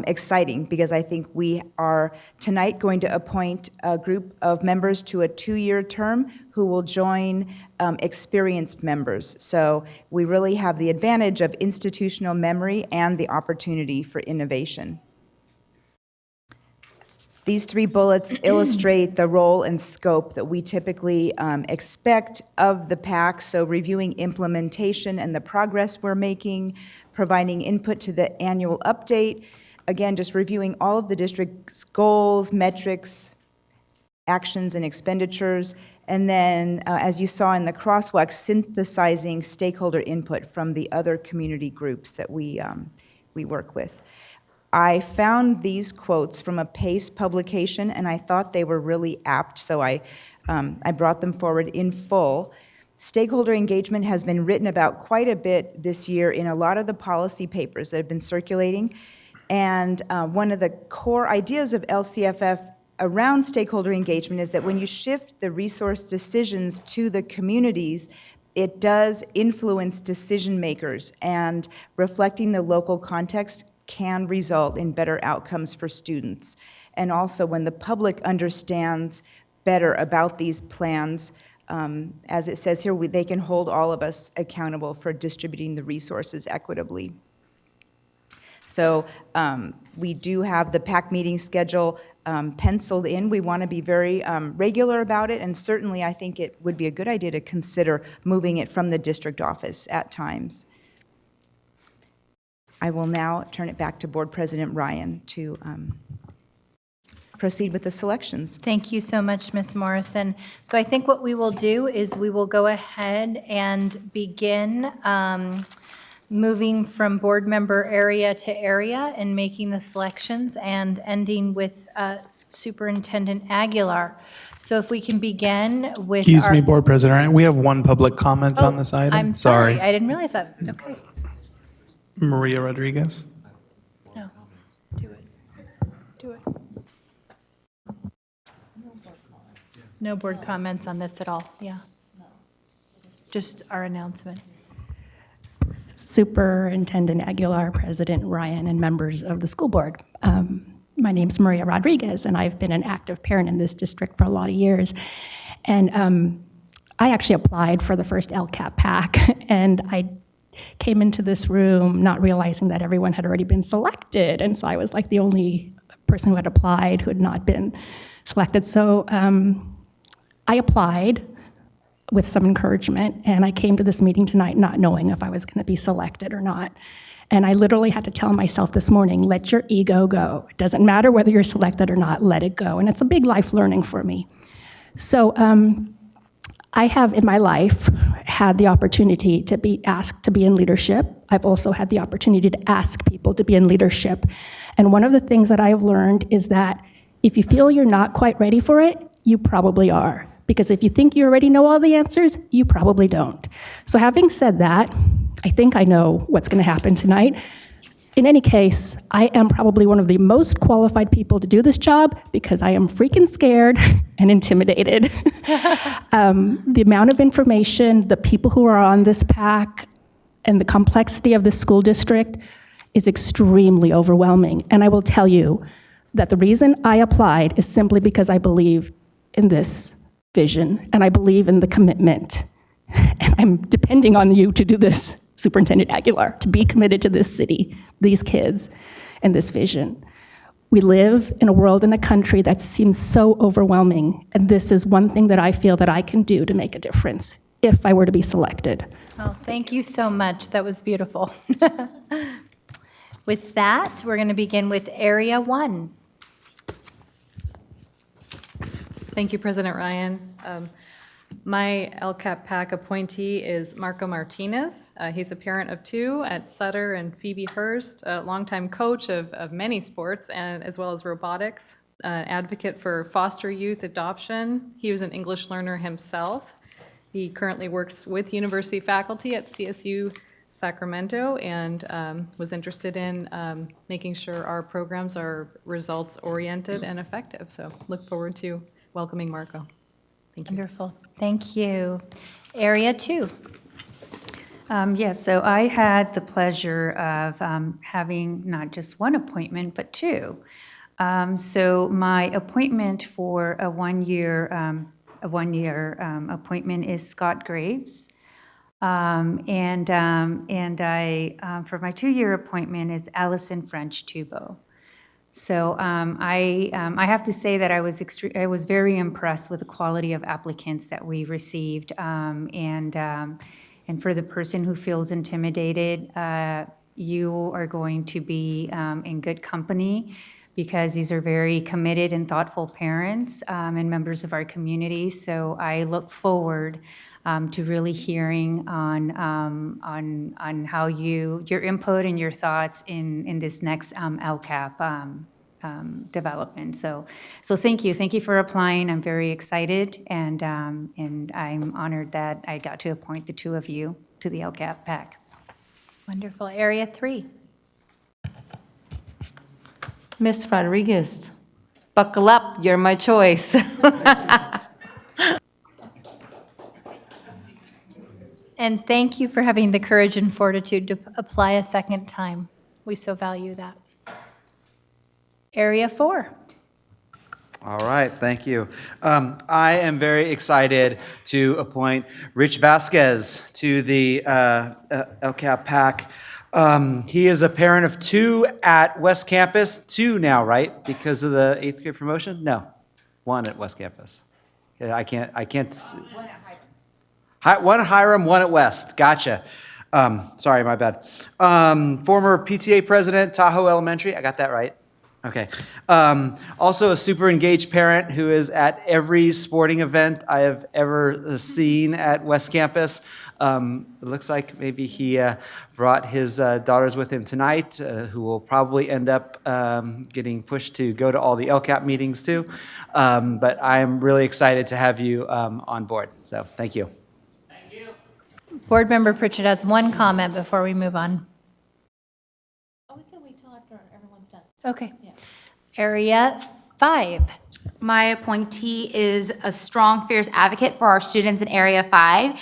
exciting because I think we are tonight going to appoint a group of members to a 2-year term who will join experienced members. So we really have the advantage of institutional memory and the opportunity for innovation. These 3 bullets illustrate the role and scope that we typically expect of the PAC, so reviewing implementation and the progress we're making, providing input to the annual update, again, just reviewing all of the district's goals, metrics, actions, and expenditures, and then, as you saw in the crosswalk, synthesizing stakeholder input from the other community groups that we work with. I found these quotes from a PACE publication, and I thought they were really apt, so I brought them forward in full. Stakeholder engagement has been written about quite a bit this year in a lot of the policy papers that have been circulating, and one of the core ideas of LCFF around stakeholder engagement is that when you shift the resource decisions to the communities, it does influence decision makers, and reflecting the local context can result in better outcomes for students. And also when the public understands better about these plans, as it says here, they can hold all of us accountable for distributing the resources equitably. So we do have the PAC meeting schedule penciled in. We want to be very regular about it, and certainly I think it would be a good idea to consider moving it from the district office at times. I will now turn it back to Board President Ryan to proceed with the selections. Thank you so much, Ms. Morrison. So I think what we will do is we will go ahead and begin moving from board member area to area and making the selections and ending with Superintendent Aguilar. So if we can begin with Excuse me, Board President Ryan, we have 1 public comment on this item. I'm sorry. I didn't realize that. Okay. Maria Rodriguez. No, do it. Do it. No board comments on this at all, yeah. Just our announcement. Superintendent Aguilar, President Ryan, and members of the school board. My name is Maria Rodriguez, and I've been an active parent in this district for a lot of years. And I actually applied for the first LCAP PAC, and I came into this room not realizing that everyone had already been selected, and so I was like the only person who had applied who had not been selected. So I applied with some encouragement, and I came to this meeting tonight not knowing if I was going to be selected or not. And I literally had to tell myself this morning, let your ego go. It doesn't matter whether you're selected or not, let it go. And it's a big life learning for me. So I have in my life had the opportunity to be asked to be in leadership. I've also had the opportunity to ask people to be in leadership. And one of the things that I've learned is that if you feel you're not quite ready for it, you probably are. Because if you think you already know all the answers, you probably don't. So having said that, I think I know what's going to happen tonight. In any case, I am probably one of the most qualified people to do this job because I am freaking scared and intimidated. The amount of information, the people who are on this PAC, and the complexity of the school district is extremely overwhelming. And I will tell you that the reason I applied is simply because I believe in this vision and I believe in the commitment. And I'm depending on you to do this, Superintendent Aguilar, to be committed to this city, these kids, and this vision. We live in a world and a country that seems so overwhelming, and this is one thing that I feel that I can do to make a difference if I were to be selected. Oh, thank you so much. That was beautiful. With that, we're going to begin with Area 1. Thank you, President Ryan. My LCAP PAC appointee is Marco Martinez. He's a parent of 2 at Sutter and Phoebe Hurst, a longtime coach of many sports and as well as robotics, an advocate for foster youth adoption. He was an English learner himself. He currently works with university faculty at CSU Sacramento and was interested in making sure our programs are results-oriented and effective. So look forward to welcoming Marco. Thank you. Wonderful. Thank you. Area 2. Yes, so I had the pleasure of having not just one appointment, but 2. So my appointment for a one-year appointment is Scott Graves. And I, for my 2-year appointment, is Allison French Tubo. So I have to say that I was very impressed with the quality of applicants that we received. And for the person who feels intimidated, you are going to be in good company because these are very committed and thoughtful parents and members of our community. So I look forward to really hearing on how your input and your thoughts in this next LCAP development. So thank you for applying. I'm very excited, and I'm honored that I got to appoint the 2 of you to the LCAP PAC. Wonderful. Area 3. Ms. Rodriguez, buckle up, you're my choice. And thank you for having the courage and fortitude to apply a second time. We so value that. Area 4. All right, thank you. I am very excited to appoint Rich Vasquez to the LCAP PAC. He is a parent of 2 at West Campus, 2 now, right? Because of the 8th grade promotion? No, 1 at West Campus. Yeah, I can't. One at Hiram, 1 at West. Gotcha. Sorry, my bad. Former PTA president, Tahoe Elementary. I got that right. Okay. Also a super engaged parent who is at every sporting event I have ever seen at West Campus. It looks like maybe he brought his daughters with him tonight, who will probably end up getting pushed to go to all the LCAP meetings too. But I am really excited to have you on board. So thank you. Board Member Pritchett has one comment before we move on. Oh, we can wait till after everyone's done. Okay. Yeah. Area 5. My appointee is a strong, fierce advocate for our students in Area 5.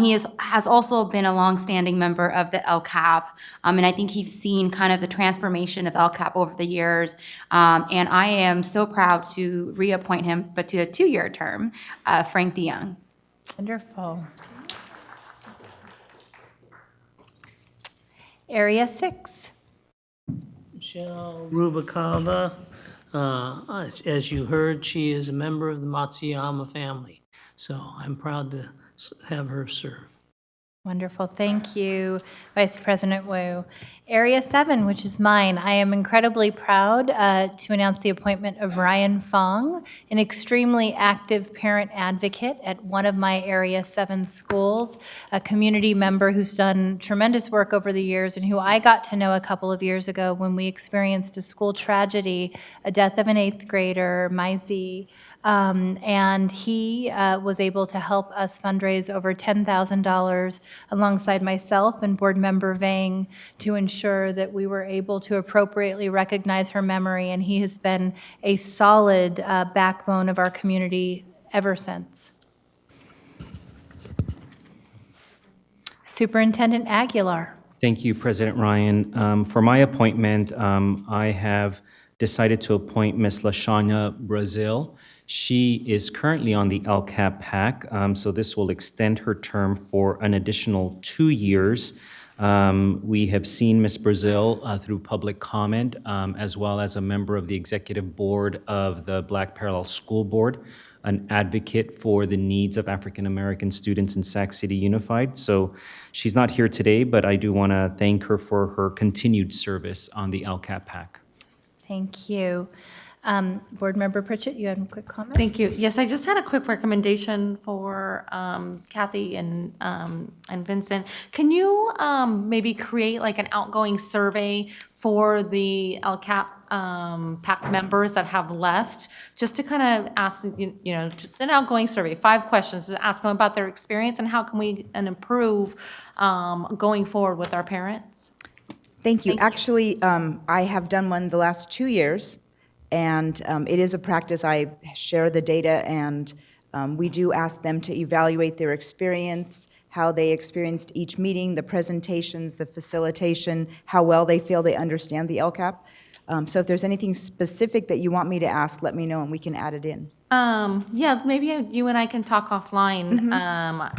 He has also been a longstanding member of the LCAP, and I think he's seen kind of the transformation of LCAP over the years. And I am so proud to reappoint him, but to a 2-year term, Frank DeYoung. Wonderful. Area 6. Michelle Rubicava, as you heard, she is a member of the Matsuyama family, so I'm proud to have her serve. Wonderful. Thank you, Vice President Wu. Area 7, which is mine, I am incredibly proud to announce the appointment of Ryan Fong, an extremely active parent advocate at one of my Area 7 schools, a community member who's done tremendous work over the years and who I got to know a couple of years ago when we experienced a school tragedy, a death of an 8th grader, Maizi. And he was able to help us fundraise over $10,000 alongside myself and Board Member Vang to ensure that we were able to appropriately recognize her memory. And he has been a solid backbone of our community ever since. Superintendent Aguilar. Thank you, President Ryan. For my appointment, I have decided to appoint Ms. LaShanya Brazil. She is currently on the LCAP PAC, so this will extend her term for an additional 2 years. We have seen Ms. Brazil through public comment, as well as a member of the executive board of the Black Parallel School Board, an advocate for the needs of African American students in Sac City Unified. So she's not here today, but I do want to thank her for her continued service on the LCAP PAC. Thank you. Board Member Pritchett, you had a quick comment? Thank you. Yes, I just had a quick recommendation for Kathy and Vincent. Can you maybe create like an outgoing survey for the LCAP PAC members that have left, just to kind of ask, just an outgoing survey, 5 questions to ask them about their experience and how can we improve going forward with our parents? Thank you. Actually, I have done one the last 2 years, and it is a practice. I share the data, and we do ask them to evaluate their experience, how they experienced each meeting, the presentations, the facilitation, how well they feel they understand the LCAP. So if there's anything specific that you want me to ask, let me know, and we can add it in. Yeah, maybe you and I can talk offline.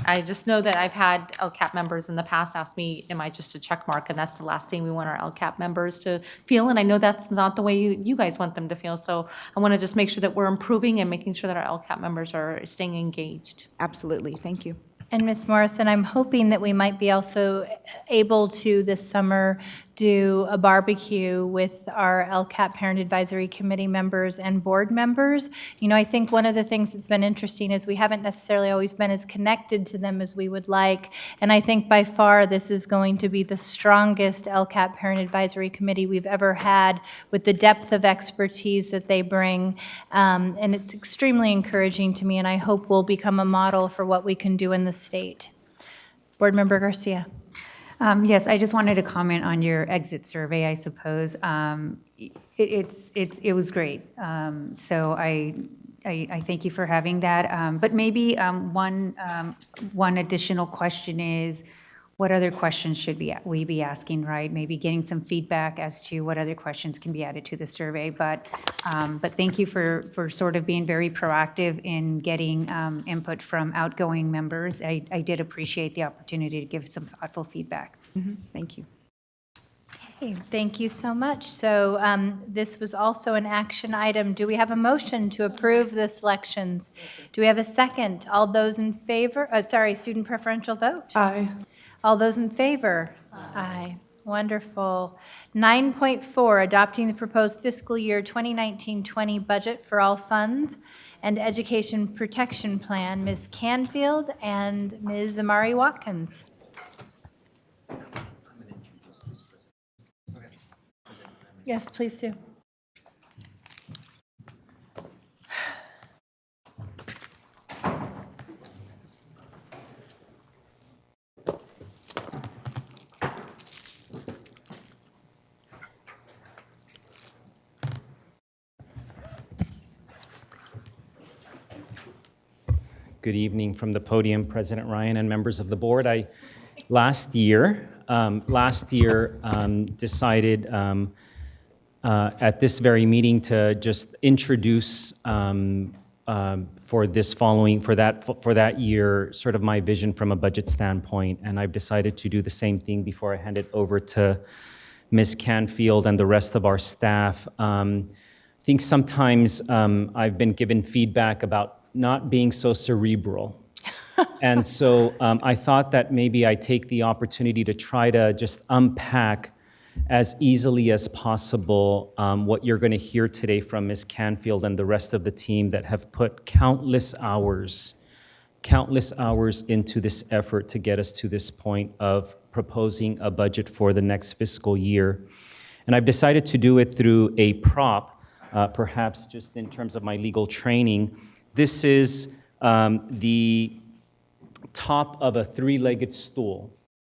I just know that I've had LCAP members in the past ask me, am I just a check mark? And that's the last thing we want our LCAP members to feel. And I know that's not the way you guys want them to feel. So I want to just make sure that we're improving and making sure that our LCAP members are staying engaged. Absolutely. Thank you. And Ms. Morrison, I'm hoping that we might be also able to this summer do a barbecue with our LCAP Parent Advisory Committee members and board members. I think one of the things that's been interesting is we haven't necessarily always been as connected to them as we would like. And I think by far this is going to be the strongest LCAP Parent Advisory Committee we've ever had, with the depth of expertise that they bring. And it's extremely encouraging to me, and I hope will become a model for what we can do in the state. Board Member Garcia. Yes, I just wanted to comment on your exit survey, I suppose. It was great. So I thank you for having that. But maybe one additional question is, what other questions should we be asking, right? Maybe getting some feedback as to what other questions can be added to the survey. But thank you for sort of being very proactive in getting input from outgoing members. I did appreciate the opportunity to give some thoughtful feedback. Thank you. Okay, thank you so much. So this was also an action item. Do we have a motion to approve the selections? Do we have a second? All those in favor? Student preferential vote? Aye. All those in favor? Aye. Wonderful. 9.4, adopting the proposed fiscal year 2019-20 budget for all funds and education protection plan. Ms. Canfield and Ms. Amari Watkins. Yes, please do. Good evening from the podium, President Ryan and members of the board. Last year decided at this very meeting to just introduce for that year sort of my vision from a budget standpoint, and I've decided to do the same thing before I hand it over to Ms. Canfield and the rest of our staff. I think sometimes I've been given feedback about not being so cerebral. And so I thought that maybe I take the opportunity to try to just unpack as easily as possible what you're going to hear today from Ms. Canfield and the rest of the team that have put countless hours into this effort to get us to this point of proposing a budget for the next fiscal year. And I've decided to do it through a prop, perhaps just in terms of my legal training. This is the top of a three-legged stool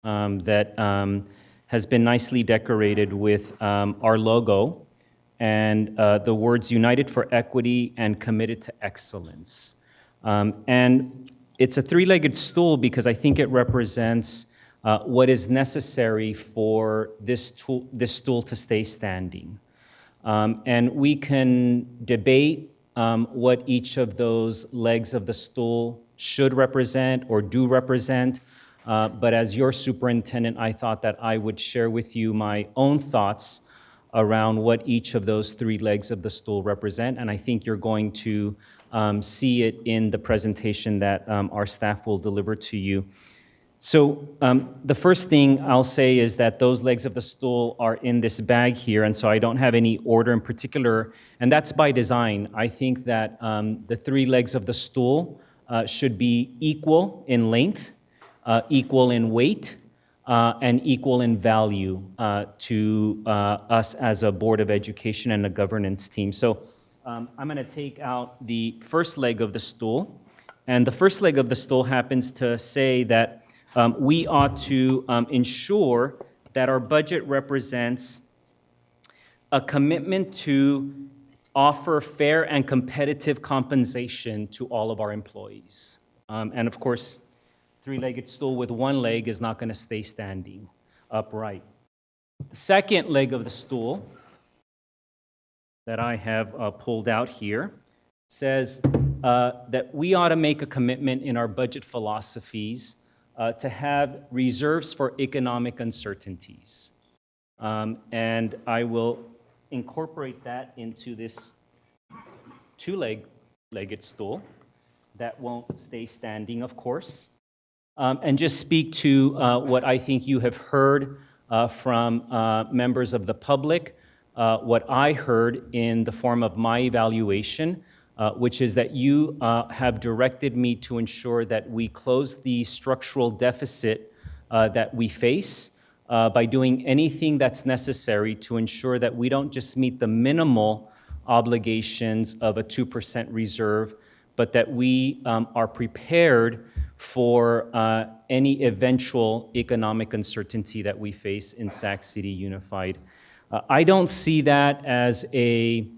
that has been nicely decorated with our logo and the words United for Equity and Committed to Excellence. And it's a three-legged stool because I think it represents what is necessary for this stool to stay standing. And we can debate what each of those legs of the stool should represent or do represent. But as your superintendent, I thought that I would share with you my own thoughts around what each of those three legs of the stool represent. And I think you're going to see it in the presentation that our staff will deliver to you. So the first thing I'll say is that those legs of the stool are in this bag here, and so I don't have any order in particular, and that's by design. I think that the three legs of the stool should be equal in length, equal in weight, and equal in value to us as a Board of Education and a governance team. So I'm going to take out the first leg of the stool, and the first leg of the stool happens to say that we ought to ensure that our budget represents a commitment to offer fair and competitive compensation to all of our employees. And of course, three-legged stool with one leg is not going to stay standing upright. The second leg of the stool that I have pulled out here says that we ought to make a commitment in our budget philosophies to have reserves for economic uncertainties. And I will incorporate that into this two-legged stool that won't stay standing, of course, and just speak to what I think you have heard from members of the public, what I heard in the form of my evaluation, which is that you have directed me to ensure that we close the structural deficit that we face by doing anything that's necessary to ensure that we don't just meet the minimal obligations of a 2% reserve, but that we are prepared for any eventual economic uncertainty that we face in Sac City Unified. I don't see that as a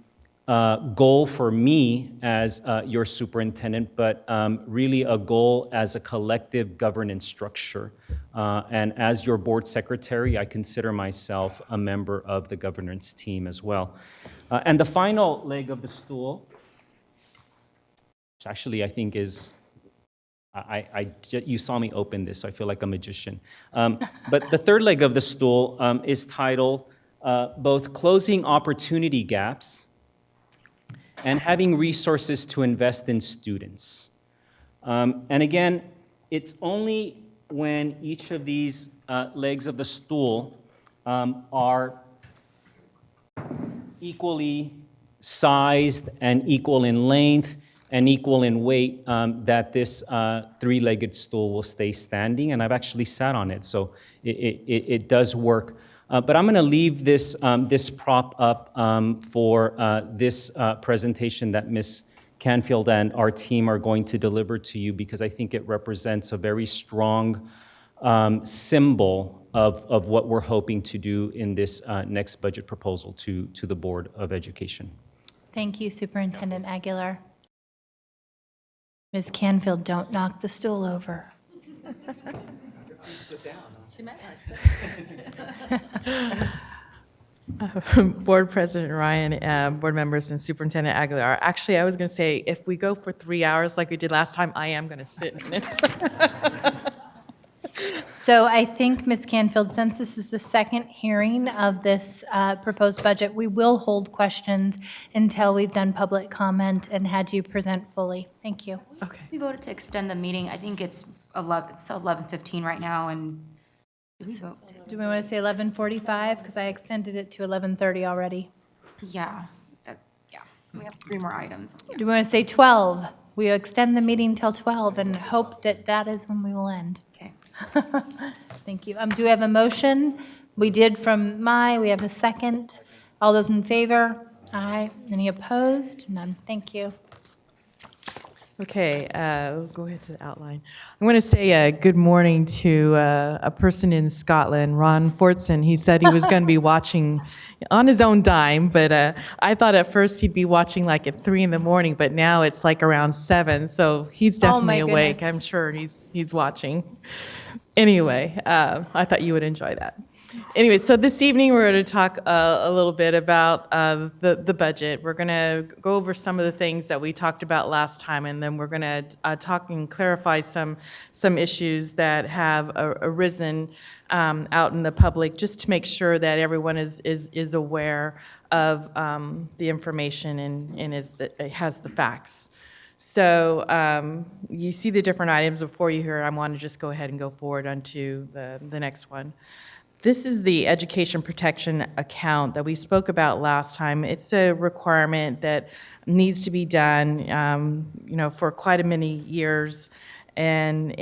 goal for me as your superintendent, but really a goal as a collective governance structure. And as your board secretary, I consider myself a member of the governance team as well. And the final leg of the stool, which actually I think is, you saw me open this, so I feel like a magician. But the third leg of the stool is titled both Closing Opportunity Gaps and Having Resources to Invest in Students. And again, it's only when each of these legs of the stool are equally sized and equal in length and equal in weight that this three-legged stool will stay standing. And I've actually sat on it, so it does work. But I'm going to leave this, this prop up for this presentation that Ms. Canfield and our team are going to deliver to you, because I think it represents a very strong symbol of what we're hoping to do in this next budget proposal to the Board of Education. Thank you, Superintendent Aguilar. Ms. Canfield, don't knock the stool over. Sit down. She might Board President Ryan, board members, and Superintendent Aguilar. Actually, I was going to say, if we go for 3 hours like we did last time, I am going to sit in it. So I think, Ms. Canfield, since this is the second hearing of this proposed budget, we will hold questions until we've done public comment and had you present fully. Thank you. We voted to extend the meeting. I think it's 11:15 right now, and Do we want to say 11:45? Because I extended it to 11:30 already. yeah, we have 3 more items. Do we want to say 12? We extend the meeting till 12 and hope that that is when we will end. Okay. Thank you. Do we have a motion? We did from we have a second. All those in favor? Aye. Any opposed? None. Thank you. Okay, go ahead to the outline. I want to say good morning to a person in Scotland, Ron Fortson. He said he was going to be watching on his own dime, but I thought at first he'd be watching like at 3 in the morning, but now it's like around 7, so he's Oh, my definitely awake. goodness. I'm sure he's watching. Anyway, I thought you would enjoy that. Anyway, so this evening we're going to talk a little bit about the budget. We're going to go over some of the things that we talked about last time, and then we're going to talk and clarify some issues that have arisen out in the public, just to make sure that everyone is aware of the information and has the facts. So you see the different items before you here. I want to just go ahead and go forward onto the next one. This is the education protection account that we spoke about last time. It's a requirement that needs to be done, for quite a many years. And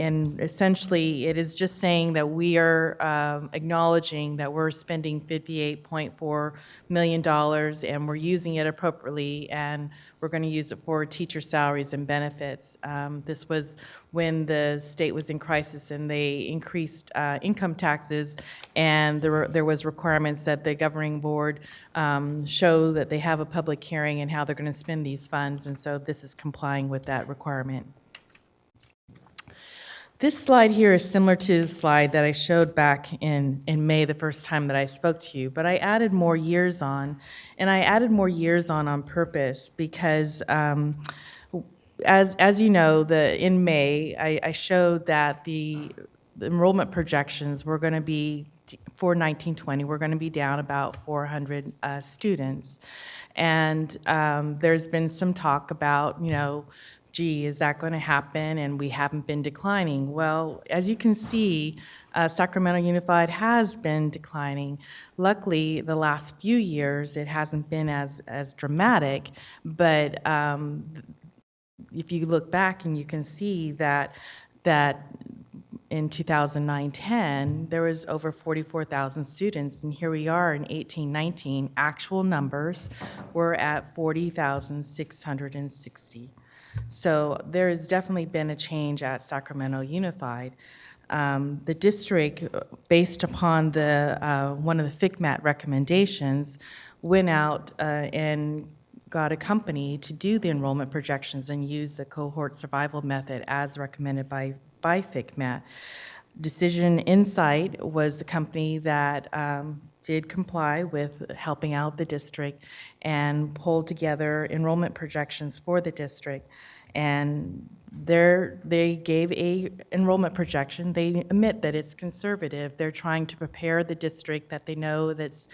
essentially, it is just saying that we are acknowledging that we're spending $58.4 million and we're using it appropriately, and we're going to use it for teacher salaries and benefits. This was when the state was in crisis and they increased income taxes, and there was requirements that the governing board show that they have a public hearing and how they're going to spend these funds, and so this is complying with that requirement. This slide here is similar to the slide that I showed back in May, the first time that I spoke to you, but I added more years on, and I added more years on purpose because, as you know, in May, I showed that the enrollment projections were going to be, for 1920, we're going to be down about 400 students. And there's been some talk about, gee, is that going to happen? And we haven't been declining. Well, as you can see, Sacramento Unified has been declining. Luckily, the last few years, it hasn't been as dramatic, but if you look back and you can see that in 2009-10, there was over 44,000 students, and here we are in 18-19, actual numbers were at 40,660. So there has definitely been a change at Sacramento Unified. The district, based upon one of the FCMAT recommendations, went out and got a company to do the enrollment projections and use the cohort survival method as recommended by FCMAT. Decision Insight was the company that did comply with helping out the district and pulled together enrollment projections for the district. And they gave a enrollment projection. They admit that it's conservative. They're trying to prepare the district that they know that's,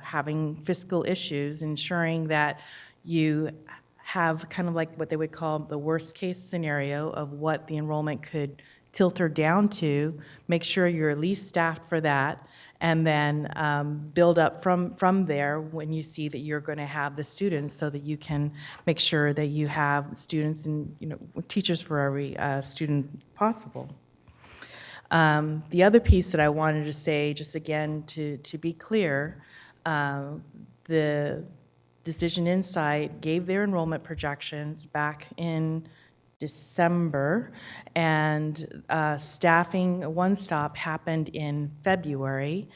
having fiscal issues, ensuring that you have kind of like what they would call the worst case scenario of what the enrollment could tilter down to, make sure you're at least staffed for that, and then build up from there when you see that you're going to have the students, so that you can make sure that you have students and teachers for every student possible. The other piece that I wanted to say, just again to be clear, the Decision Insight gave their enrollment projections back in December, and staffing One Stop happened in February,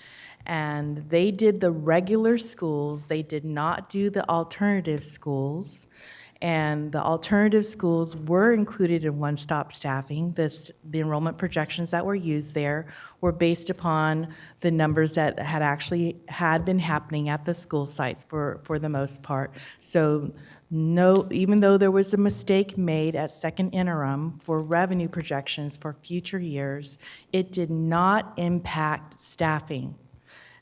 and they did the regular schools. They did not do the alternative schools, and the alternative schools were included in One Stop staffing. The enrollment projections that were used there were based upon the numbers that had been happening at the school sites for the most part. So No, even though there was a mistake made at second interim for revenue projections for future years, it did not impact staffing.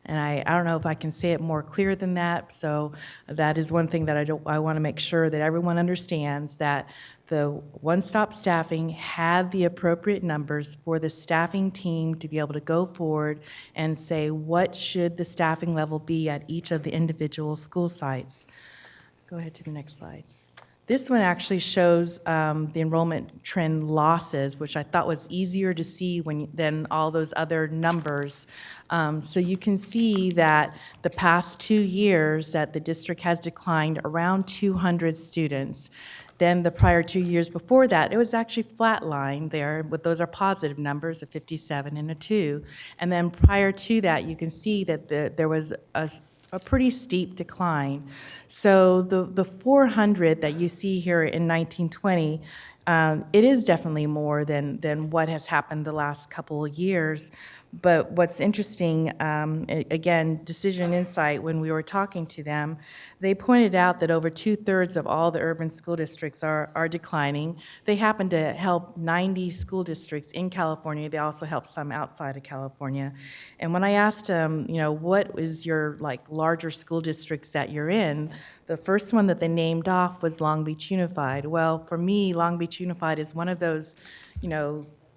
And I don't know if I can say it more clear than that, so that is one thing that I want to make sure that everyone understands, that the one-stop staffing had the appropriate numbers for the staffing team to be able to go forward and say, what should the staffing level be at each of the individual school sites? Go ahead to the next slide. This one actually shows the enrollment trend losses, which I thought was easier to see than all those other numbers. So you can see that the past 2 years that the district has declined around 200 students. Then the prior 2 years before that, it was actually flatlined there, but those are positive numbers, a 57 and a 2. And then prior to that, you can see that there was a pretty steep decline. So the 400 that you see here in 1920, it is definitely more than what has happened the last couple of years. But what's interesting, again, Decision Insight, when we were talking to them, they pointed out that over 2/3 of all the urban school districts are declining. They happen to help 90 school districts in California. They also help some outside of California. And when I asked them, what is your larger school districts that you're in, the first one that they named off was Long Beach Unified. Well, for me, Long Beach Unified is one of those,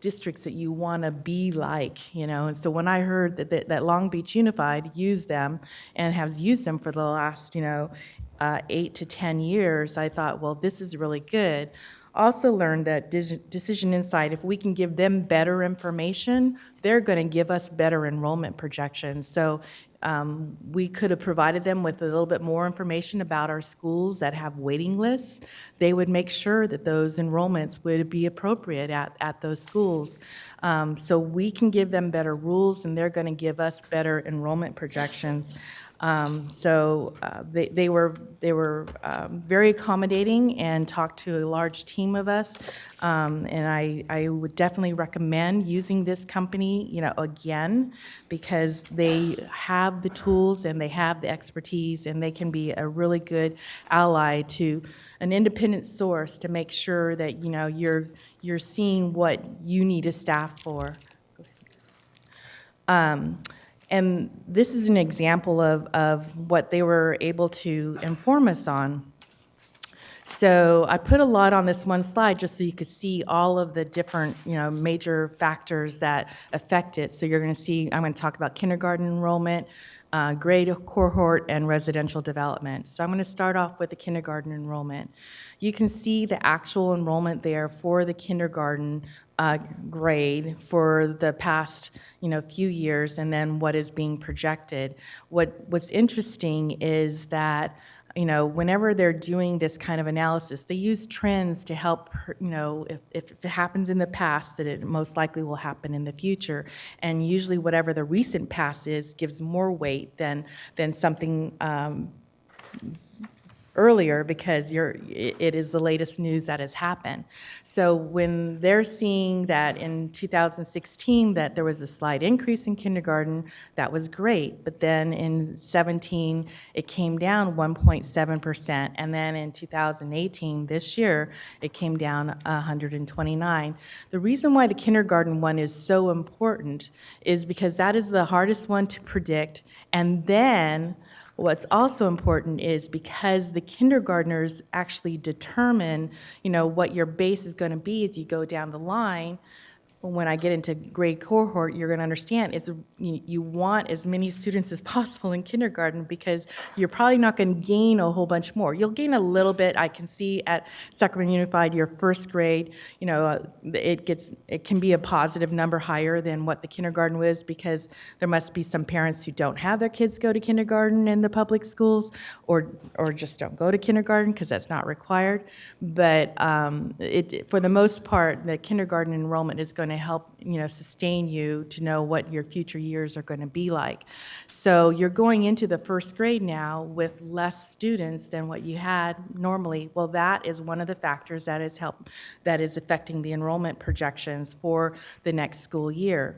districts that you want to be like, and so when I heard that Long Beach Unified used them and has used them for the last, 8 to 10 years, I thought, well, this is really good. Also learned that Decision Insight, if we can give them better information, they're going to give us better enrollment projections. So we could have provided them with a little bit more information about our schools that have waiting lists. They would make sure that those enrollments would be appropriate at those schools. So we can give them better rules, and they're going to give us better enrollment projections. They were very accommodating and talked to a large team of us. And I would definitely recommend using this company, again, because they have the tools and they have the expertise, and they can be a really good ally to an independent source to make sure that, you're seeing what you need a staff for. And this is an example of what they were able to inform us on. So I put a lot on this one slide just so you could see all of the different, major factors that affect it. So you're going to see, I'm going to talk about kindergarten enrollment, grade cohort, and residential development. So I'm going to start off with the kindergarten enrollment. You can see the actual enrollment there for the kindergarten grade for the past, few years, and then what is being projected. What's interesting is that, whenever they're doing this kind of analysis, they use trends to help, if it happens in the past, that it most likely will happen in the future. And usually whatever the recent past is gives more weight than something earlier, because it is the latest news that has happened. So when they're seeing that in 2016 that there was a slight increase in kindergarten, that was great. But then in 17, it came down 1.7%. And then in 2018, this year, it came down 129. The reason why the kindergarten one is so important is because that is the hardest one to predict. And then what's also important is because the kindergartners actually determine, what your base is going to be as you go down the line. When I get into grade cohort, you're going to understand you want as many students as possible in kindergarten, because you're probably not going to gain a whole bunch more. You'll gain a little bit. I can see at Sacramento Unified, your first grade, it can be a positive number higher than what the kindergarten was, because there must be some parents who don't have their kids go to kindergarten in the public schools, or just don't go to kindergarten because that's not required. But for the most part, the kindergarten enrollment is going to help sustain you to know what your future years are going to be like. So you're going into the first grade now with less students than what you had normally. Well, that is one of the factors that is affecting the enrollment projections for the next school year.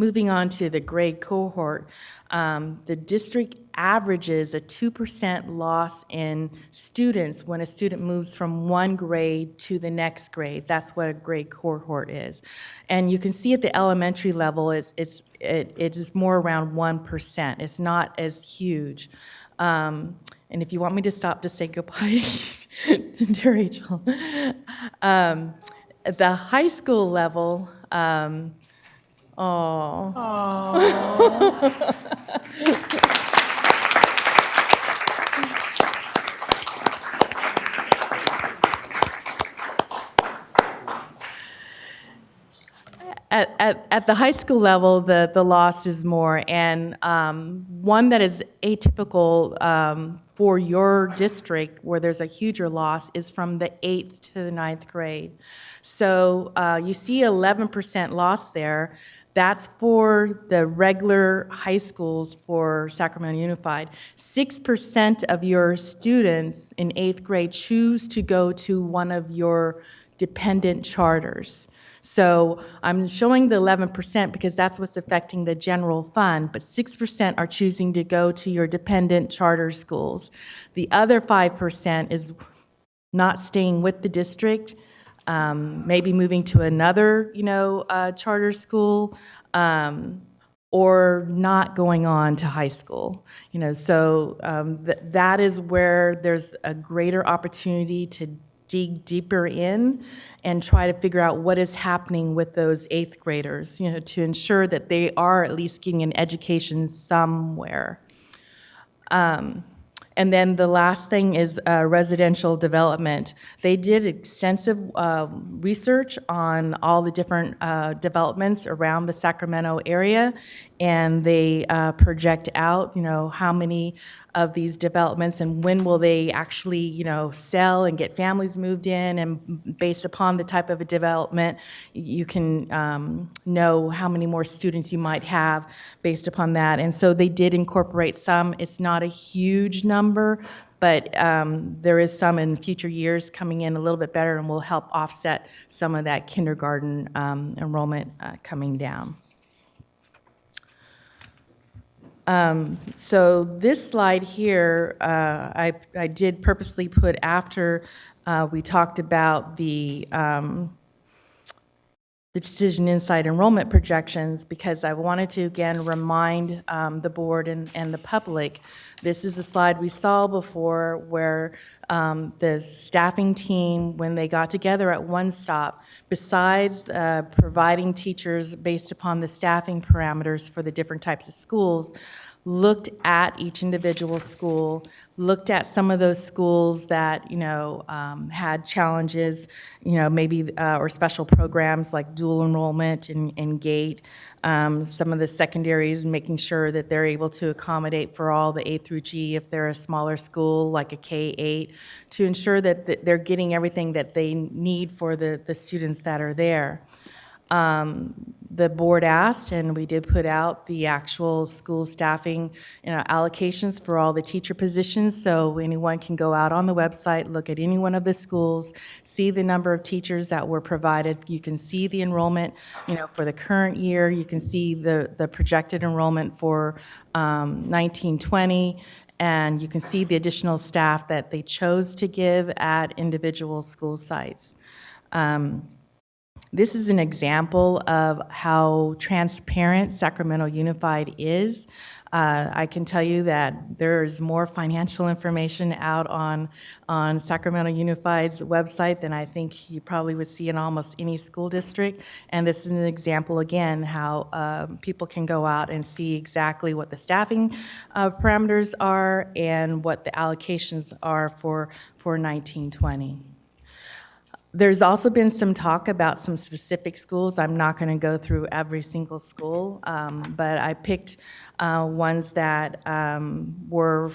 Moving on to the grade cohort, the district averages a 2% loss in students when a student moves from one grade to the next grade. That's what a grade cohort is. And you can see at the elementary level, it is more around 1%. It's not as huge. And if you want me to stop to say goodbye to Rachel. At the high school level, At the high school level, the loss is more, and one that is atypical for your district, where there's a huger loss, is from the 8th to the 9th grade. So you see 11% loss there. That's for the regular high schools for Sacramento Unified. 6% of your students in 8th grade choose to go to one of your dependent charters. So I'm showing the 11% because that's what's affecting the general fund, but 6% are choosing to go to your dependent charter schools. The other 5% is not staying with the district, maybe moving to another, charter school, or not going on to high school. So that is where there's a greater opportunity to dig deeper in and try to figure out what is happening with those 8th graders, to ensure that they are at least getting an education somewhere. And then the last thing is residential development. They did extensive research on all the different developments around the Sacramento area, and they project out, how many of these developments and when will they actually, sell and get families moved in, and based upon the type of a development, you can know how many more students you might have based upon that. And so they did incorporate some. It's not a huge number, but there is some in future years coming in a little bit better and will help offset some of that kindergarten enrollment coming down. So this slide here, I did purposely put after we talked about the Decision Insight enrollment projections, because I wanted to again remind the board and the public, this is a slide we saw before where the staffing team, when they got together at One Stop, besides providing teachers based upon the staffing parameters for the different types of schools, looked at each individual school, looked at some of those schools that, had challenges, maybe, or special programs like dual enrollment and GATE, some of the secondaries, making sure that they're able to accommodate for all the A through G if they're a smaller school like a K-8, to ensure that they're getting everything that they need for the students that are there. The board asked, and we did put out the actual school staffing allocations for all the teacher positions, so anyone can go out on the website, look at any one of the schools, see the number of teachers that were provided. You can see the enrollment, for the current year. You can see the projected enrollment for 1920, and you can see the additional staff that they chose to give at individual school sites. This is an example of how transparent Sacramento Unified is. I can tell you that there's more financial information out on Sacramento Unified's website than I think you probably would see in almost any school district. And this is an example, again, how people can go out and see exactly what the staffing parameters are and what the allocations are for 1920. There's also been some talk about some specific schools. I'm not going to go through every single school, but I picked ones that were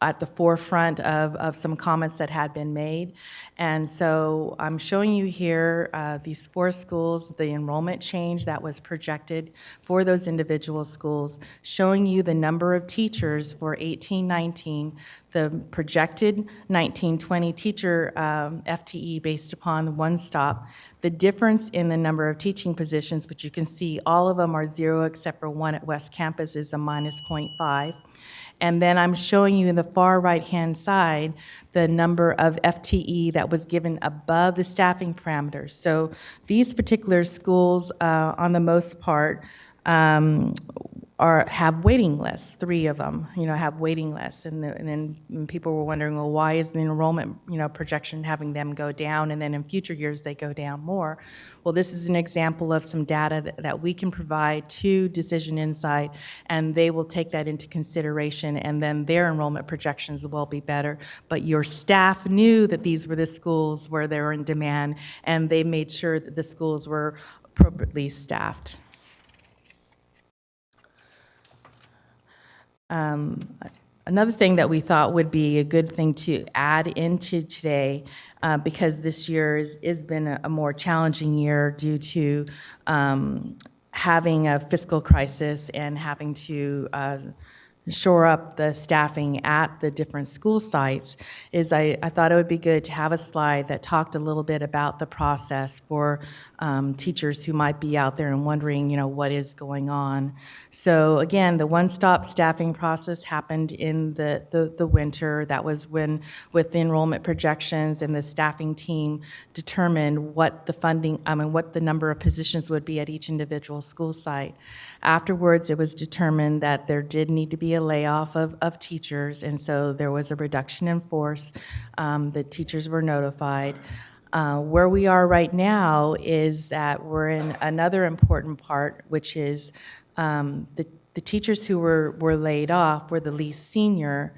at the forefront of some comments that had been made. And so I'm showing you here these 4 schools, the enrollment change that was projected for those individual schools, showing you the number of teachers for 18-19, the projected 19-20 teacher FTE based upon the One Stop, The difference in the number of teaching positions, which you can see all of them are 0 except for one at West Campus, is a minus 0.5. And then I'm showing you in the far right-hand side the number of FTE that was given above the staffing parameters. So these particular schools, on the most part, have waiting lists. 3 of them, have waiting lists. And then people were wondering, well, why is the enrollment, projection having them go down, and then in future years they go down more? Well, this is an example of some data that we can provide to Decision Insight, and they will take that into consideration, and then their enrollment projections will be better. But your staff knew that these were the schools where they were in demand, and they made sure that the schools were appropriately staffed. Another thing that we thought would be a good thing to add into today, because this year has been a more challenging year due to having a fiscal crisis and having to shore up the staffing at the different school sites, is I thought it would be good to have a slide that talked a little bit about the process for teachers who might be out there and wondering, what is going on. So again, the one-stop staffing process happened in the winter. That was when, with the enrollment projections, and the staffing team determined what the funding, what the number of positions would be at each individual school site. Afterwards, it was determined that there did need to be a layoff of teachers, and so there was a reduction in force. The teachers were notified. Where we are right now is that we're in another important part, which is the teachers who were laid off were the least senior.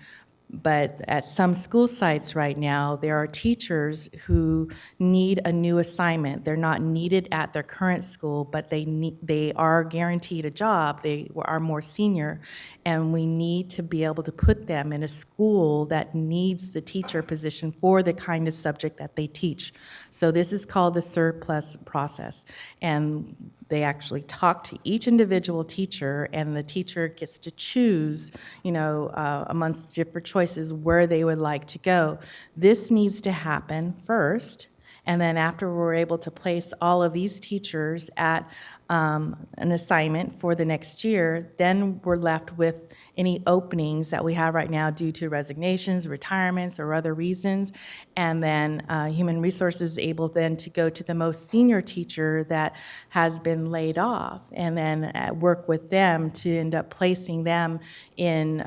But at some school sites right now, there are teachers who need a new assignment. They're not needed at their current school, but they are guaranteed a job. They are more senior, and we need to be able to put them in a school that needs the teacher position for the kind of subject that they teach. So this is called the surplus process, and they actually talk to each individual teacher, and the teacher gets to choose, amongst different choices where they would like to go. This needs to happen first, and then after we're able to place all of these teachers at an assignment for the next year, then we're left with any openings that we have right now due to resignations, retirements, or other reasons. And then Human Resources is able then to go to the most senior teacher that has been laid off, and then work with them to end up placing them in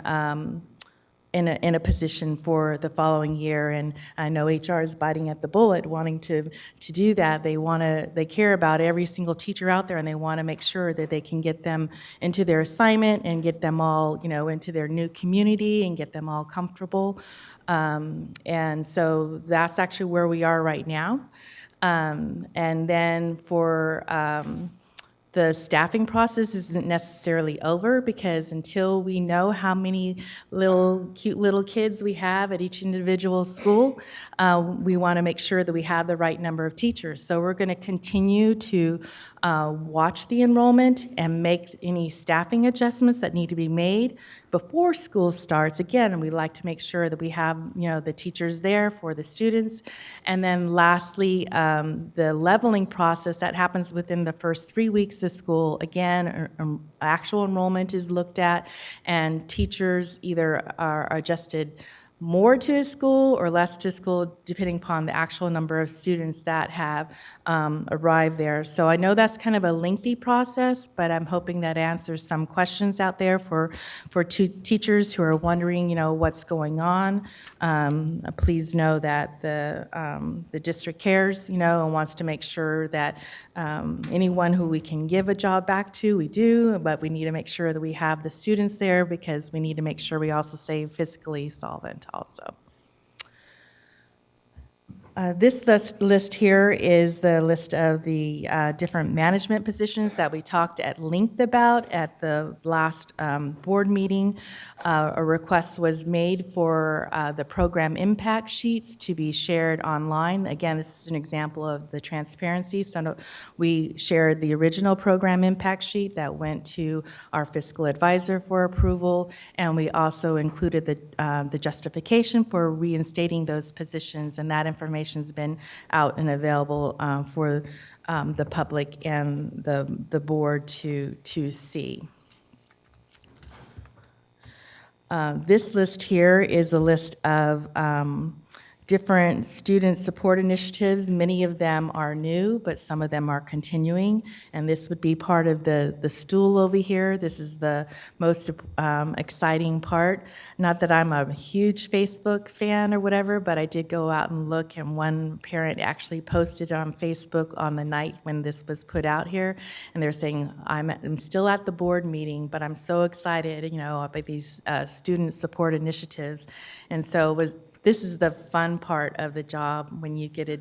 a position for the following year. And I know HR is biting at the bullet, wanting to do that. They care about every single teacher out there, and they want to make sure that they can get them into their assignment and get them all, into their new community and get them all comfortable. And so that's actually where we are right now. And then for the staffing process isn't necessarily over, because until we know how many cute little kids we have at each individual school, we want to make sure that we have the right number of teachers. So we're going to continue to watch the enrollment and make any staffing adjustments that need to be made before school starts. Again, we like to make sure that we have, the teachers there for the students. And then lastly, the leveling process that happens within the first 3 weeks of school. Again, actual enrollment is looked at, and teachers either are adjusted more to a school or less to a school, depending upon the actual number of students that have arrived there. So I know that's kind of a lengthy process, but I'm hoping that answers some questions out there for teachers who are wondering, what's going on. Please know that the district cares, and wants to make sure that anyone who we can give a job back to, we do, but we need to make sure that we have the students there, because we need to make sure we also stay fiscally solvent also. This list here is the list of the different management positions that we talked at length about at the last board meeting. A request was made for the program impact sheets to be shared online. Again, this is an example of the transparency. So we shared the original program impact sheet that went to our fiscal advisor for approval, and we also included the justification for reinstating those positions, and that information information's been out and available for the public and the board to see. This list here is a list of different student support initiatives. Many of them are new, but some of them are continuing. And this would be part of the stool over here. This is the most exciting part. Not that I'm a huge Facebook fan or whatever, but I did go out and look, and one parent actually posted on Facebook on the night when this was put out here, and they're saying, I'm still at the board meeting, but I'm so excited, about these student support initiatives. And so this is the fun part of the job, when you get to,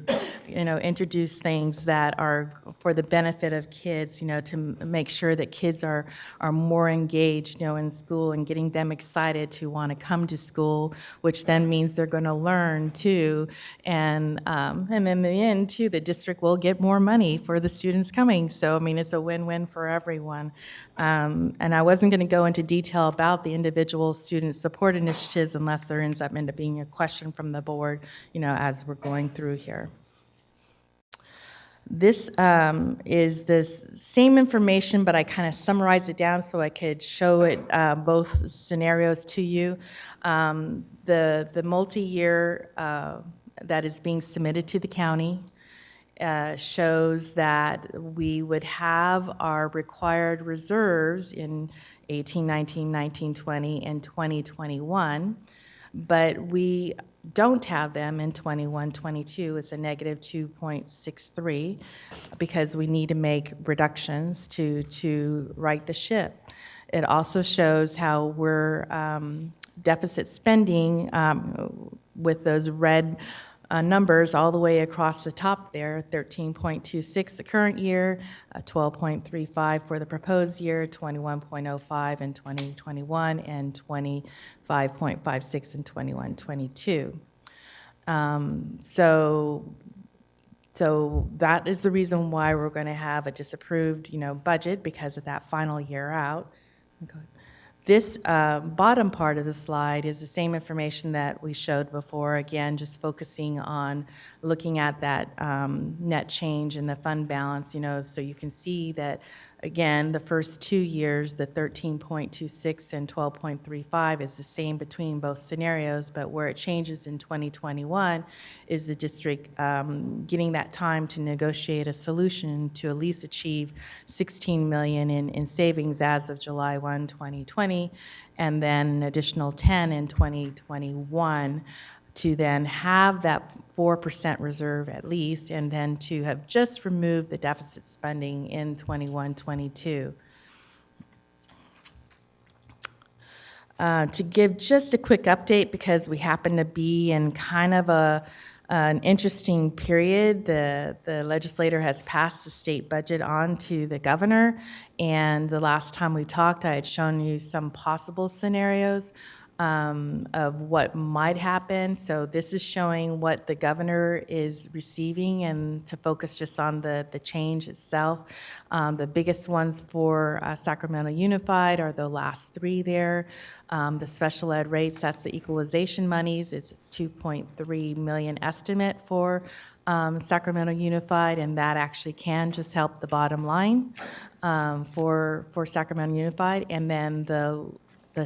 introduce things that are for the benefit of kids, to make sure that kids are more engaged, in school, and getting them excited to want to come to school, which then means they're going to learn too. And in the end too, the district will get more money for the students coming. So, it's a win-win for everyone. And I wasn't going to go into detail about the individual student support initiatives unless there ends up being a question from the board, as we're going through here. This is the same information, but I kind of summarized it down so I could show it, both scenarios to you. The multi-year that is being submitted to the county shows that we would have our required reserves in 18, 19, 19, 20, and 2021, but we don't have them in 21, 22. It's a negative 2.63 because we need to make reductions to right the ship. It also shows how we're deficit spending with those red numbers all the way across the top there, 13.26 the current year, 12.35 for the proposed year, 21.05 in 2021, and 25.56 in 21-22. So that is the reason why we're going to have a disapproved, budget, because of that final year out. Okay. This bottom part of the slide is the same information that we showed before, again, just focusing on looking at that net change in the fund balance, so you can see that, again, the first 2 years, the 13.26 and 12.35 is the same between both scenarios, but where it changes in 2021 is the district getting that time to negotiate a solution to at least achieve $16 million in savings as of July 1, 2020, and then an additional 10 in 2021 to then have that 4% reserve at least, and then to have just removed the deficit spending in 21-22. To give just a quick update, because we happen to be in kind of an interesting period, the legislator has passed the state budget on to the governor, and the last time we talked, I had shown you some possible scenarios of what might happen. So this is showing what the governor is receiving, and to focus just on the change itself. The biggest ones for Sacramento Unified are the last three there. The special ed rates, that's the equalization monies. It's $2.3 million estimate for Sacramento Unified, and that actually can just help the bottom line for Sacramento Unified. And then the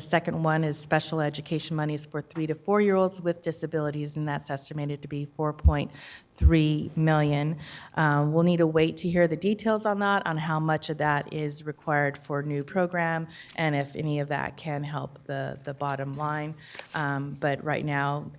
second one is special education monies for 3 to 4-year-olds with disabilities, and that's estimated to be $4.3 million. We'll need to wait to hear the details on that, on how much of that is required for new program, and if any of that can help the bottom line. But right now,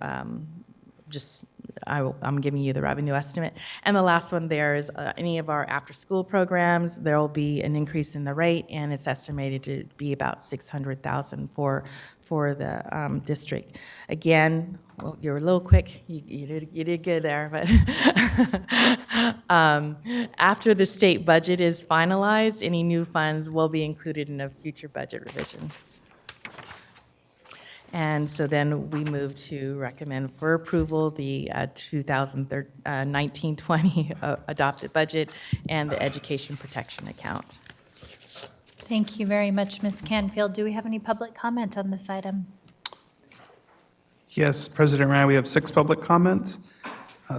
I'm giving you the revenue estimate. And the last one there is any of our after-school programs, there will be an increase in the rate, and it's estimated to be about $600,000 for the district. Again, well, you're a little quick. You did good there, but after the state budget is finalized, any new funds will be included in a future budget revision. And so then we move to recommend for approval the 2019-20 adopted budget and the education protection account. Thank you very much, Ms. Canfield. Do we have any public comment on this item? Yes, President Ryan, we have 6 public comments.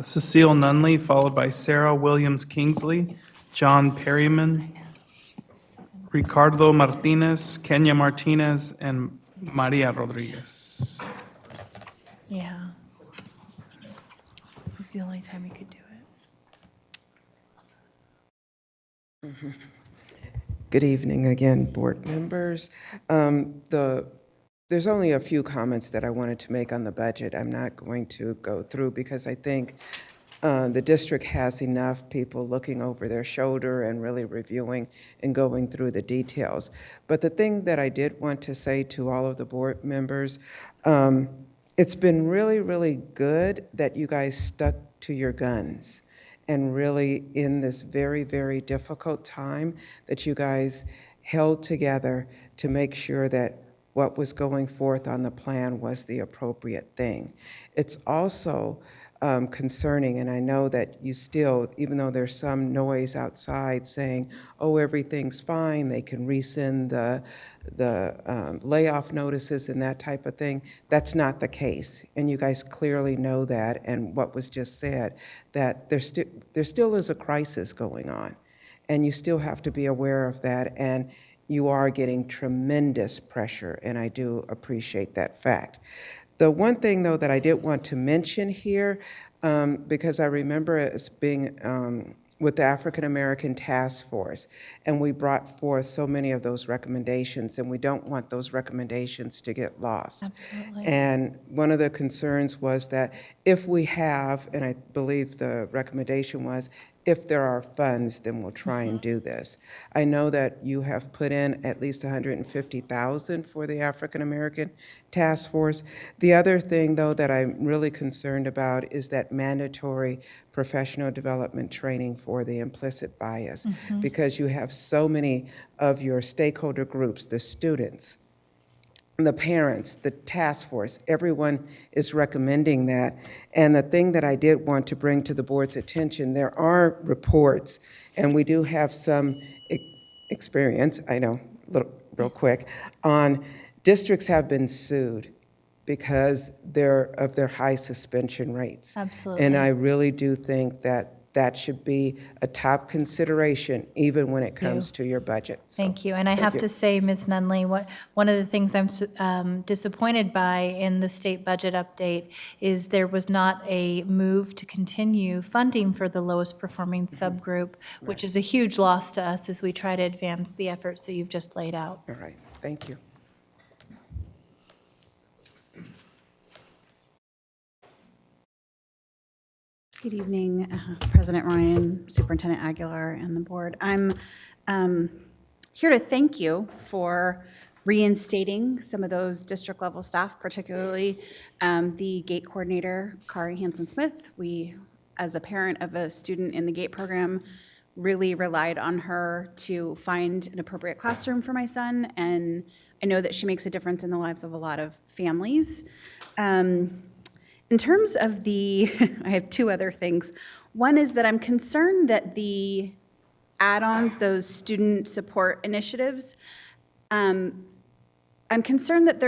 Cecile Nunley, followed by Sarah Williams Kingsley, John Perryman, Ricardo Martinez, Kenya Martinez, and Maria Rodriguez. Yeah. It was the only time we could do it. Good evening again, board members. There's only a few comments that I wanted to make on the budget. I'm not going to go through because I think the district has enough people looking over their shoulder and really reviewing and going through the details. But the thing that I did want to say to all of the board members, it's been really, really good that you guys stuck to your guns. And really, in this very, very difficult time, that you guys held together to make sure that what was going forth on the plan was the appropriate thing. It's also concerning, and I know that you still, even though there's some noise outside saying, oh, everything's fine, they can rescind the layoff notices and that type of thing, that's not the case. And you guys clearly know that, and what was just said, that there still is a crisis going on, and you still have to be aware of that, and you are getting tremendous pressure, and I do appreciate that fact. The one thing, though, that I did want to mention here, because I remember it as being with the African American Task Force, and we brought forth so many of those recommendations, and we don't want those recommendations to get lost. Absolutely. And one of the concerns was that if we have, and I believe the recommendation was, if there are funds, then we'll try and do this. I know that you have put in at least $150,000 for the African American Task Force. The other thing, though, that I'm really concerned about is that mandatory professional development training for the implicit bias, because you have so many of your stakeholder groups, the students, the parents, the task force, everyone is recommending that. And the thing that I did want to bring to the board's attention, there are reports, and we do have some experience, I know, real quick, on districts have been sued because of their high suspension rates. Absolutely. And I really do think that that should be a top consideration, even when it comes to your budget. So, Thank you. And I thank have you. to say, Ms. Nunley, one of the things I'm disappointed by in the state budget update is there was not a move to continue funding for the lowest performing subgroup, which is a huge loss to us as we try to advance the efforts that you've just laid out. All right, thank you. Good evening, President Ryan, Superintendent Aguilar, and the board. I'm here to thank you for reinstating some of those district-level staff, particularly the gate coordinator, Kari Hansen-Smith. We, as a parent of a student in the gate program, really relied on her to find an appropriate classroom for my son, and I know that she makes a difference in the lives of a lot of families. In terms of I have two other things. One is that I'm concerned that the add-ons, those student support initiatives, I'm concerned that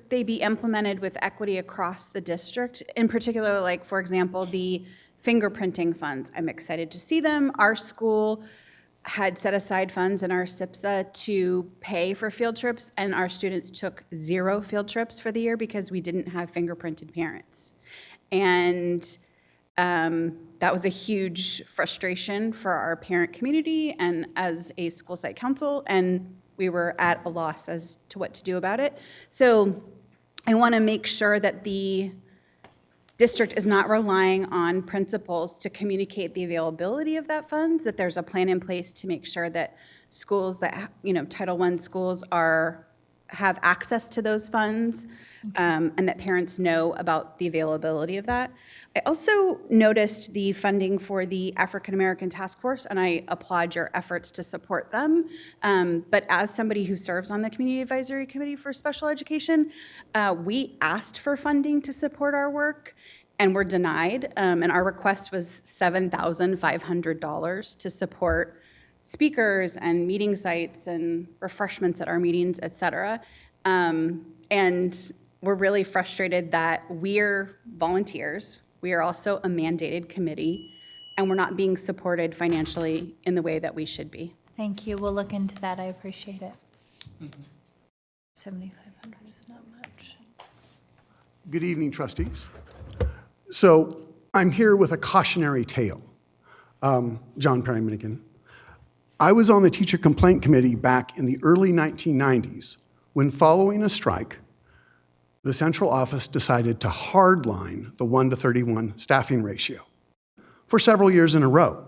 they be implemented with equity across the district, in particular, like, for example, the fingerprinting funds. I'm excited to see them. Our school had set aside funds in our SIPSA to pay for field trips, and our students took 0 field trips for the year because we didn't have fingerprinted parents. And that was a huge frustration for our parent community and as a school site council, and we were at a loss as to what to do about it. So I want to make sure that the district is not relying on principals to communicate the availability of that funds, that there's a plan in place to make sure that schools that, Title I schools have access to those funds, and that parents know about the availability of that. I also noticed the funding for the African American Task Force, and I applaud your efforts to support them. But as somebody who serves on the Community Advisory Committee for Special Education, we asked for funding to support our work, and were denied. And our request was $7,500 to support speakers and meeting sites and refreshments at our meetings, et cetera. And we're really frustrated that we're volunteers. We are also a mandated committee, and we're not being supported financially in the way that we should be. Thank you. We'll look into that. I appreciate it. 7,500 is not much. Good evening, trustees. So I'm here with a cautionary tale. John Perry Minigan. I was on the teacher complaint committee back in the early 1990s when, following a strike, the central office decided to hardline the 1-to-31 staffing ratio for several years in a row.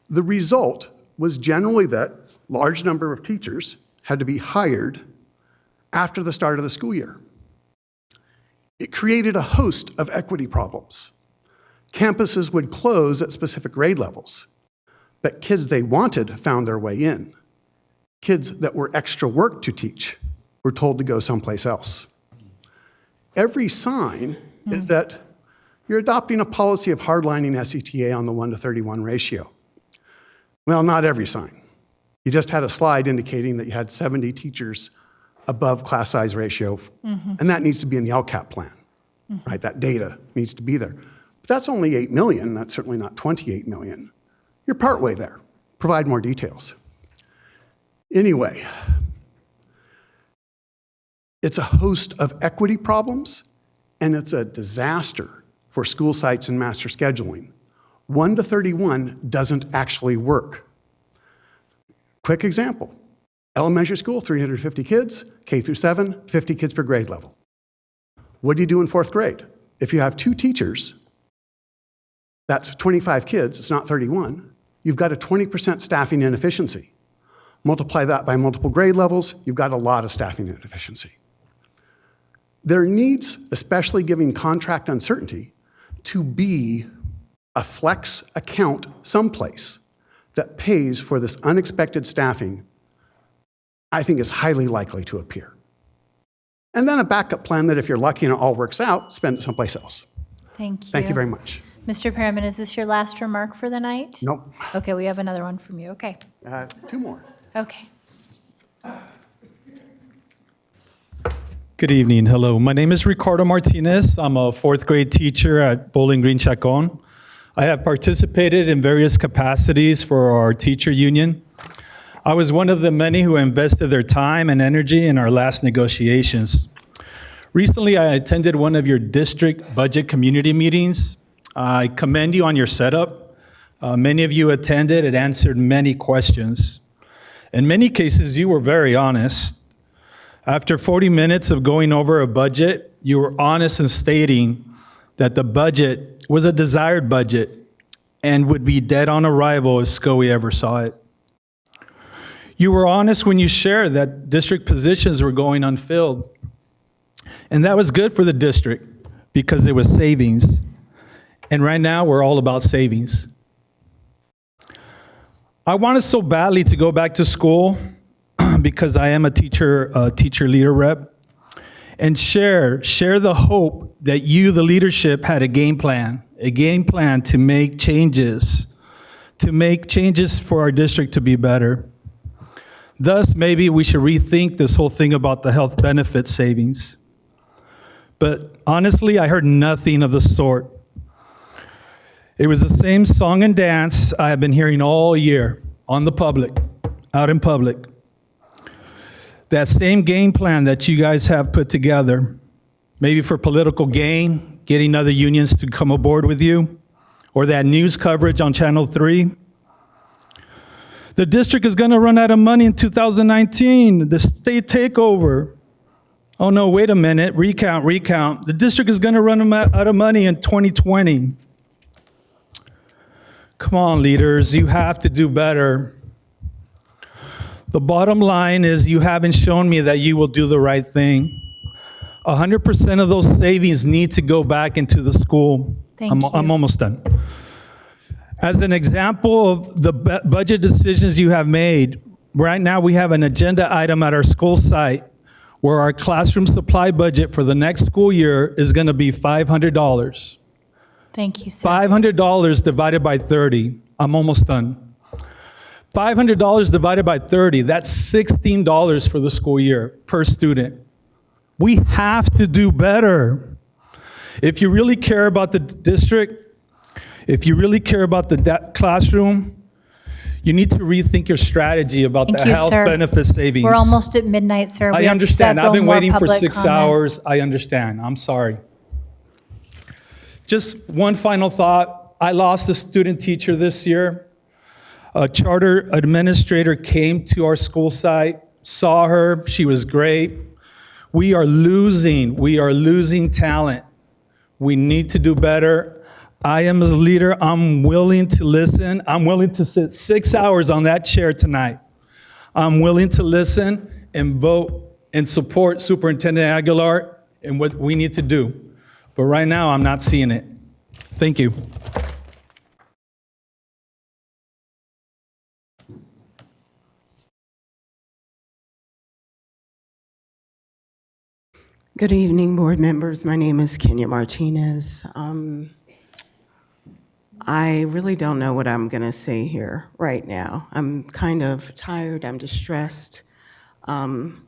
The result was generally that large number of teachers had to be hired after the start of the school year. It created a host of equity problems. Campuses would close at specific grade levels, but kids they wanted found their way in. Kids that were extra work to teach were told to go someplace else. Every sign is that you're adopting a policy of hardlining SETA on the 1-to-31 ratio. Well, not every sign. You just had a slide indicating that you had 70 teachers above class size ratio, and that needs to be in the LCAP plan, right? That data needs to be there. But that's only 8 million, that's certainly not 28 million. You're partway there. Provide more details. Anyway, it's a host of equity problems, and it's a disaster for school sites and master scheduling. 1-to-31 doesn't actually work. Quick example. Elementary school, 350 kids, K through 7, 50 kids per grade level. What do you do in 4th grade? If you have 2 teachers, that's 25 kids, it's not 31, you've got a 20% staffing inefficiency. Multiply that by multiple grade levels, you've got a lot of staffing inefficiency. There needs, especially given contract uncertainty, to be a flex account someplace that pays for this unexpected staffing. I think is highly likely to appear. And then a backup plan that if you're lucky and it all works out, spend it someplace else. Thank you. Thank you very much. Mr. Perriman, is this your last remark for the night? Nope. Okay, we have another one from you. Okay. 2 more. Okay. Good evening. Hello. My name is Ricardo Martinez. I'm a 4th grade teacher at Bowling Green Chacon. I have participated in various capacities for our teacher union. I was one of the many who invested their time and energy in our last negotiations. Recently, I attended one of your district budget community meetings. I commend you on your setup. Many of you attended and answered many questions. In many cases, you were very honest. After 40 minutes of going over a budget, you were honest in stating that the budget was a desired budget and would be dead on arrival if SCOE ever saw it. You were honest when you shared that district positions were going unfilled. And that was good for the district because it was savings. And right now, we're all about savings. I wanted so badly to go back to school because I am a teacher leader rep, and share the hope that you, the leadership, had a game plan to make changes for our district to be better. Thus, maybe we should rethink this whole thing about the health benefit savings. But honestly, I heard nothing of the sort. It was the same song and dance I have been hearing all year out in public. That same game plan that you guys have put together, maybe for political gain, getting other unions to come aboard with you, or that news coverage on Channel 3. The district is going to run out of money in 2019, the state takeover. Oh no, wait a minute, recount. The district is going to run out of money in 2020. Come on, leaders, you have to do better. The bottom line is you haven't shown me that you will do the right thing. 100% of those savings need to go back into the school. I'm almost done. As an example of the budget decisions you have made, right now we have an agenda item at our school site where our classroom supply budget for the next school year is going to be $500. Thank you, sir. $500 divided by 30. I'm almost done. $500 divided by 30, that's $16 for the school year per student. We have to do better. If you really care about the district, if you really care about the classroom, you need to rethink your strategy about Thank the you, health sir. benefit savings. We're almost at midnight, sir. We I have understand. I've several been more waiting for public 6 comments. hours. I understand. I'm sorry. Just one final thought. I lost a student teacher this year. A charter administrator came to our school site, saw her. She was great. We are losing talent. We need to do better. I am a leader. I'm willing to listen. I'm willing to sit 6 hours on that chair tonight. I'm willing to listen and vote and support Superintendent Aguilar and what we need to do. But right now, I'm not seeing it. Thank you. Good evening, board members. My name is Kenya Martinez. I really don't know what I'm going to say here right now. I'm kind of tired. I'm distressed. I'm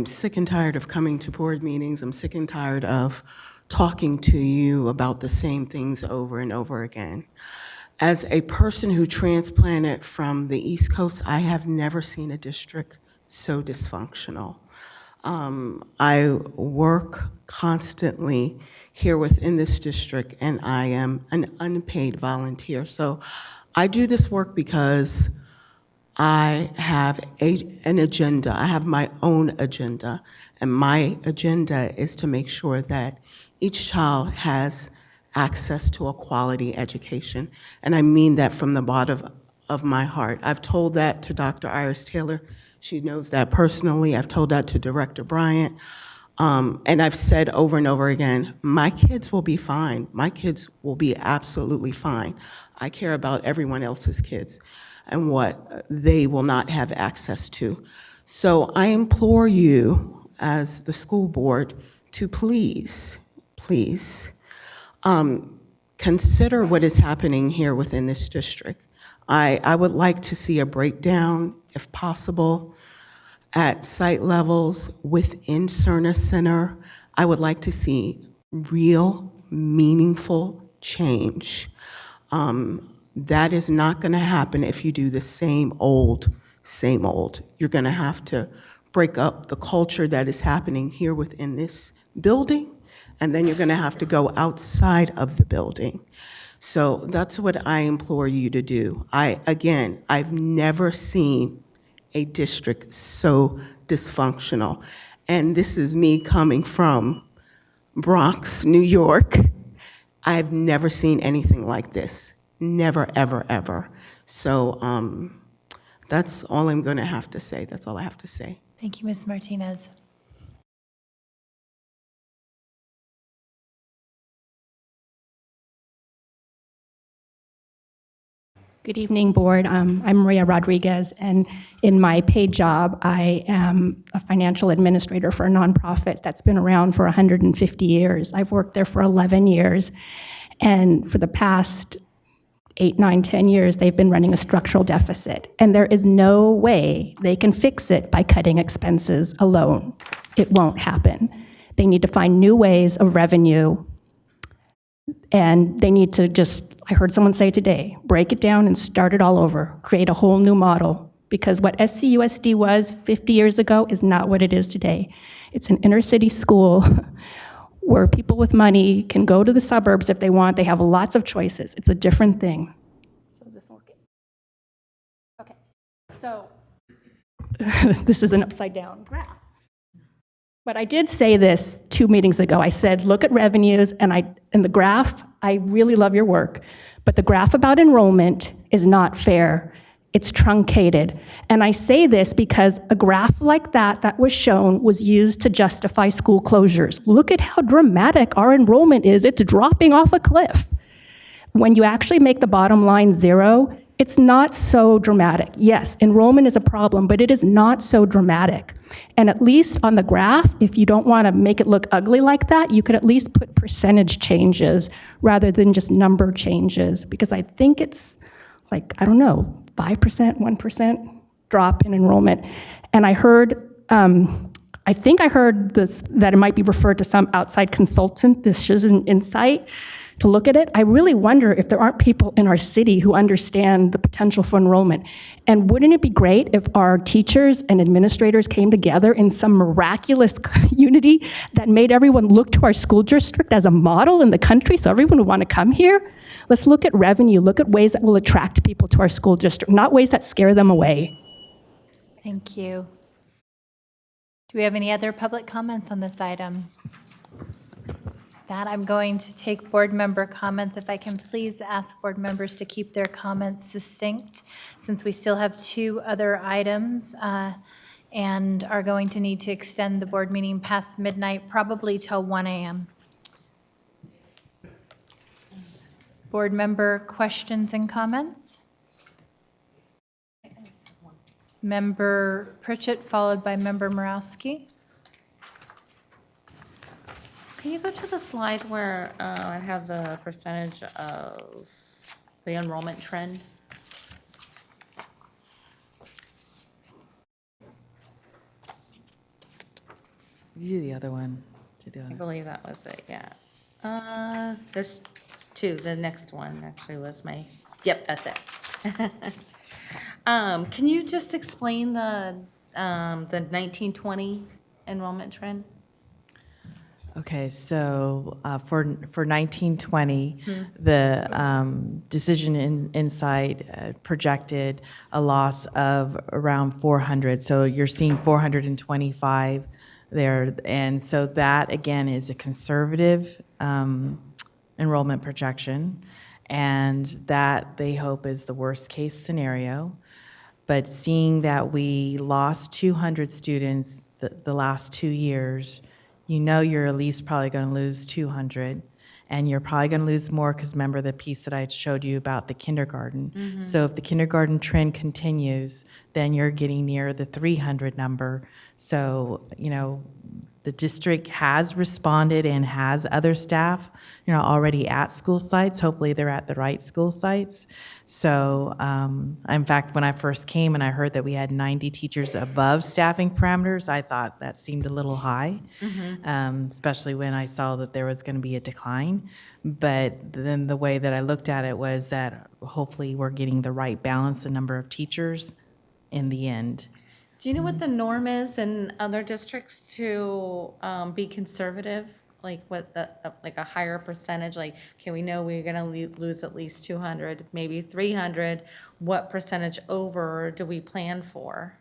sick and tired of coming to board meetings. I'm sick and tired of talking to you about the same things over and over again. As a person who transplanted from the East Coast, I have never seen a district so dysfunctional. I work constantly here within this district, and I am an unpaid volunteer. So I do this work because I have an agenda. I have my own agenda, and my agenda is to make sure that each child has access to a quality education. And I mean that from the bottom of my heart. I've told that to Dr. Iris Taylor. She knows that personally. I've told that to Director Bryant. And I've said over and over again, my kids will be fine. My kids will be absolutely fine. I care about everyone else's kids and what they will not have access to. So I implore you as the school board to please consider what is happening here within this district. I would like to see a breakdown, if possible, at site levels within Cerner Center. I would like to see real, meaningful change. That is not going to happen if you do the same old, same old. You're going to have to break up the culture that is happening here within this building, and then you're going to have to go outside of the building. So that's what I implore you to do. Again, I've never seen a district so dysfunctional. And this is me coming from Bronx, New York. I've never seen anything like this. Never, ever, ever. So that's all I'm going to have to say. That's all I have to say. Thank you, Ms. Martinez. Good evening, board. I'm Maria Rodriguez, and in my paid job, I am a financial administrator for a nonprofit that's been around for 150 years. I've worked there for 11 years, and for the past 8, 9, 10 years, they've been running a structural deficit, and there is no way they can fix it by cutting expenses alone. It won't happen. They need to find new ways of revenue, and they need to just, I heard someone say today, break it down and start it all over, create a whole new model, because what SCUSD was 50 years ago is not what it is today. It's an inner city school where people with money can go to the suburbs if they want. They have lots of choices. It's a different thing. So is this working? Okay. So this is an upside down graph. But I did say this 2 meetings ago. I said, look at revenues, and the graph, I really love your work, but the graph about enrollment is not fair. It's truncated. And I say this because a graph like that was shown was used to justify school closures. Look at how dramatic our enrollment is. It's dropping off a cliff. When you actually make the bottom line 0, it's not so dramatic. Yes, enrollment is a problem, but it is not so dramatic. And at least on the graph, if you don't want to make it look ugly like that, you could at least put percentage changes rather than just number changes, because I think it's like, I don't know, 5%, 1% drop in enrollment. And I heard I think I heard this, that it might be referred to some outside consultant, Decision Insight, to look at it. I really wonder if there aren't people in our city who understand the potential for enrollment. And wouldn't it be great if our teachers and administrators came together in some miraculous unity that made everyone look to our school district as a model in the country so everyone would want to come here? Let's look at revenue, look at ways that will attract people to our school district, not ways that scare them away. Thank you. Do we have any other public comments on this item? That I'm going to take board member comments. If I can please ask board members to keep their comments succinct, since we still have 2 other items and are going to need to extend the board meeting past midnight, probably till 1 a.m. Board member questions and comments? Member Pritchett, followed by Member Morowski. Can you go to the slide where I have the percentage of the enrollment trend? Do the other one. Do the I other. believe that was it, yeah. There's 2. The next one actually was yep, that's it. Can you just explain the 1920 enrollment trend? Okay, so for 1920, the Decision Insight projected a loss of around 400. So you're seeing 425 there. And so that, again, is a conservative enrollment projection. And that, they hope, is the worst-case scenario. But seeing that we lost 200 students the last 2 years, you know you're at least probably going to lose 200, and you're probably going to lose more because remember the piece that I showed you about the kindergarten. So if the kindergarten trend continues, then you're getting near the 300 number. So, you know, the district has responded and has other staff, you know, already at school sites. Hopefully they're at the right school sites. So, in fact, when I first came and I heard that we had 90 teachers above staffing parameters, I thought that seemed a little high, especially when I saw that there was going to be a decline. But then the way that I looked at it was that hopefully we're getting the right balance, the number of teachers in the end. Do you know what the norm is in other districts to be conservative? Like what like a higher percentage, like, okay, we know we're gonna lose at least 200, maybe 300. What percentage over do we plan for?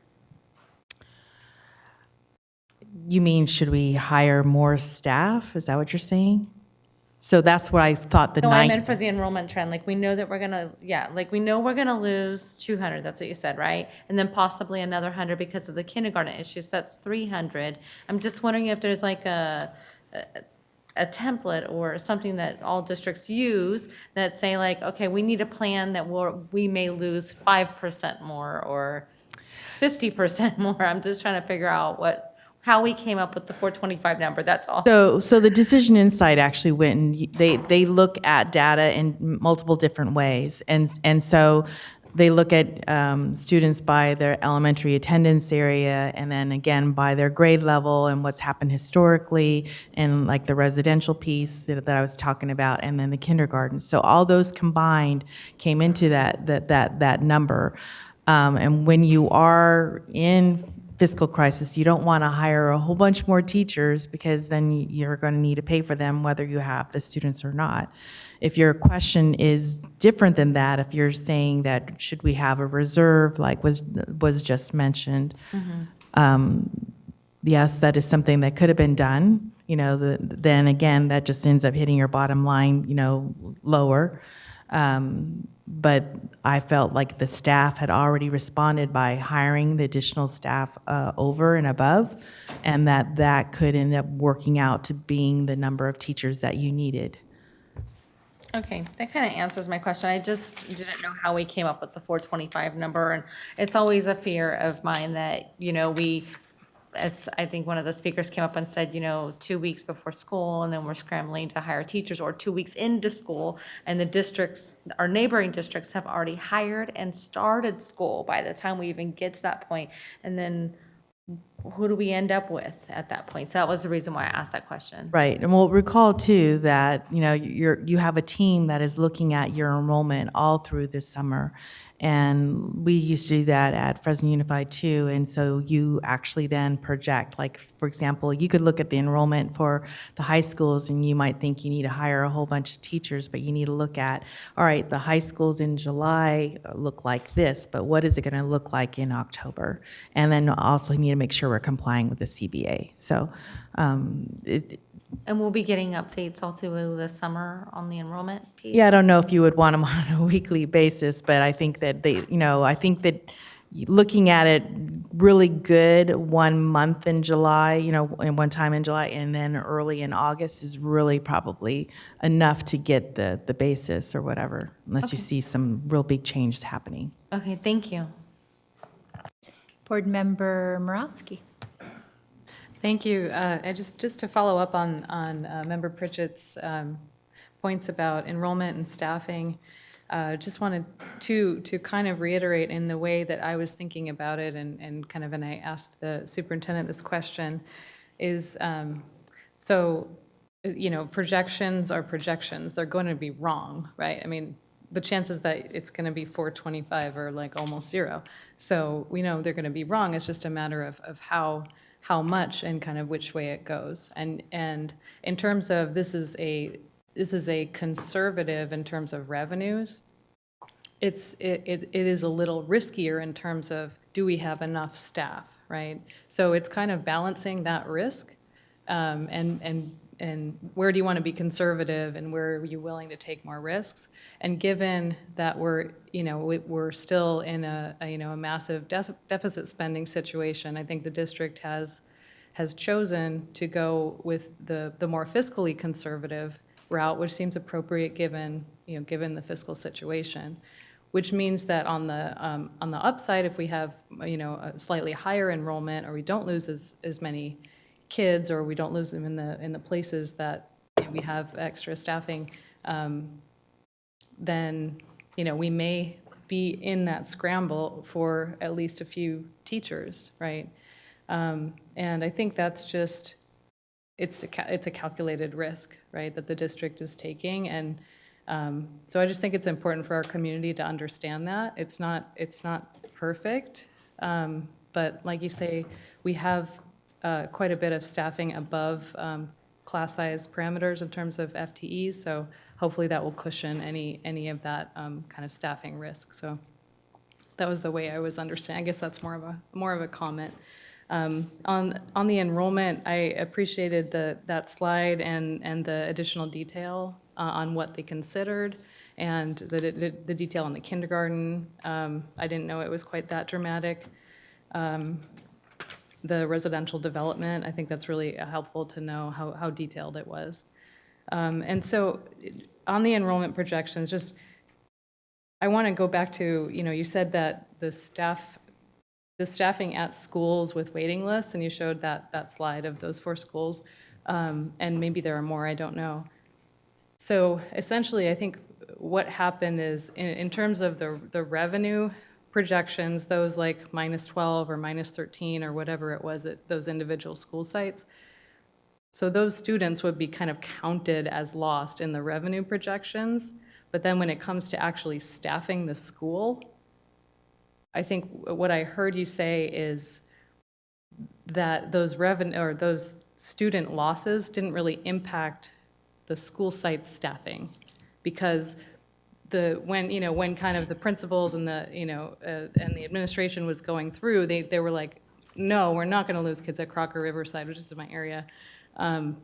You mean, should we hire more staff? Is that what you're saying? So that's what I thought the No, I nine. meant for the enrollment trend. Like, we know that we're gonna, like, we know we're gonna lose 200, that's what you said, right? And then possibly another 100 because of the kindergarten issues, that's 300. I'm just wondering if there's like a template or something that all districts use that say like, okay, we need a plan that we may lose 5% more or 50% more. I'm just trying to figure out how we came up with the 425 number, that's all. So the Decision Insight actually went and they look at data in multiple different ways. And so they look at students by their elementary attendance area and then again by their grade level and what's happened historically and like the residential piece that I was talking about and then the kindergarten. So all those combined came into that number. And when you are in fiscal crisis, you don't want to hire a whole bunch more teachers because then you're going to need to pay for them whether you have the students or not. If your question is different than that, if you're saying that should we have a reserve like was just mentioned, yes, that is something that could have been done. You know, then again, that just ends up hitting your bottom line, you know, lower. But I felt like the staff had already responded by hiring the additional staff over and above, and that could end up working out to being the number of teachers that you needed. Okay, that kind of answers my question. I just didn't know how we came up with the 425 number, and it's always a fear of mine that, you know, I think one of the speakers came up and said, you know, 2 weeks before school, and then we're scrambling to hire teachers, or 2 weeks into school, and the districts, our neighboring districts have already hired and started school by the time we even get to that point, and then who do we end up with at that point? So that was the reason why I asked that question. Right, and we'll recall too that, you have a team that is looking at your enrollment all through this summer. And we used to do that at Fresno Unified too, and so you actually then project, like, for example, you could look at the enrollment for the high schools and you might think you need to hire a whole bunch of teachers, but you need to look at, all right, the high schools in July look like this, but what is it gonna look like in October? And then also you need to make sure we're complying with the CBA. So, And we'll be getting updates all through the summer on the enrollment piece? yeah, I don't know if you would want them on a weekly basis, but I think that I think that looking at it really good 1 month in July, and one time in July, and then early in August is really probably enough to get the basis or whatever, unless you see some real big changes happening. Okay, thank you. Board Member Morosky. Thank you. And just to follow up on Member Pritchett's points about enrollment and staffing, just wanted to kind of reiterate in the way that I was thinking about it and I asked the superintendent this question is, projections are projections. They're going to be wrong, right? I mean, the chances that it's going to be 425 are like almost zero. So we know they're going to be wrong. It's just a matter of how much and kind of which way it goes. And in terms of this is a conservative in terms of revenues. It is a little riskier in terms of do we have enough staff, right? So it's kind of balancing that risk, and where do you want to be conservative and where are you willing to take more risks? And given that we're still in a massive deficit spending situation, I think the district has chosen to go with the more fiscally conservative route, which seems appropriate given the fiscal situation. Which means that on the upside, if we have a slightly higher enrollment, or we don't lose as many kids, or we don't lose them in the places that we have extra staffing, then we may be in that scramble for at least a few teachers, right? And I think that's just it's a calculated risk, right, that the district is taking, and so I just think it's important for our community to understand that it's not perfect, but like you say, we have quite a bit of staffing above class size parameters in terms of FTEs, so hopefully that will cushion any of that kind of staffing risk. So that was the way I was understanding. I guess that's more of a comment. On the enrollment, I appreciated that slide and the additional detail on what they considered, and the detail on the kindergarten. I didn't know it was quite that dramatic. The residential development, I think that's really helpful to know how detailed it was. And so on the enrollment projections, I want to go back to, you said that the staffing at schools with waiting lists, and you showed that slide of those 4 schools, and maybe there are more, I don't know. So essentially, I think what happened is, in terms of the revenue projections, those like -12 or -13 or whatever it was at those individual school sites, so those students would be kind of counted as lost in the revenue projections, but then when it comes to actually staffing the school, I think what I heard you say is that those revenue or those student losses didn't really impact the school site staffing, because when kind of the principals and the administration was going through, they were like, no, we're not going to lose kids at Crocker Riverside, which is in my area, and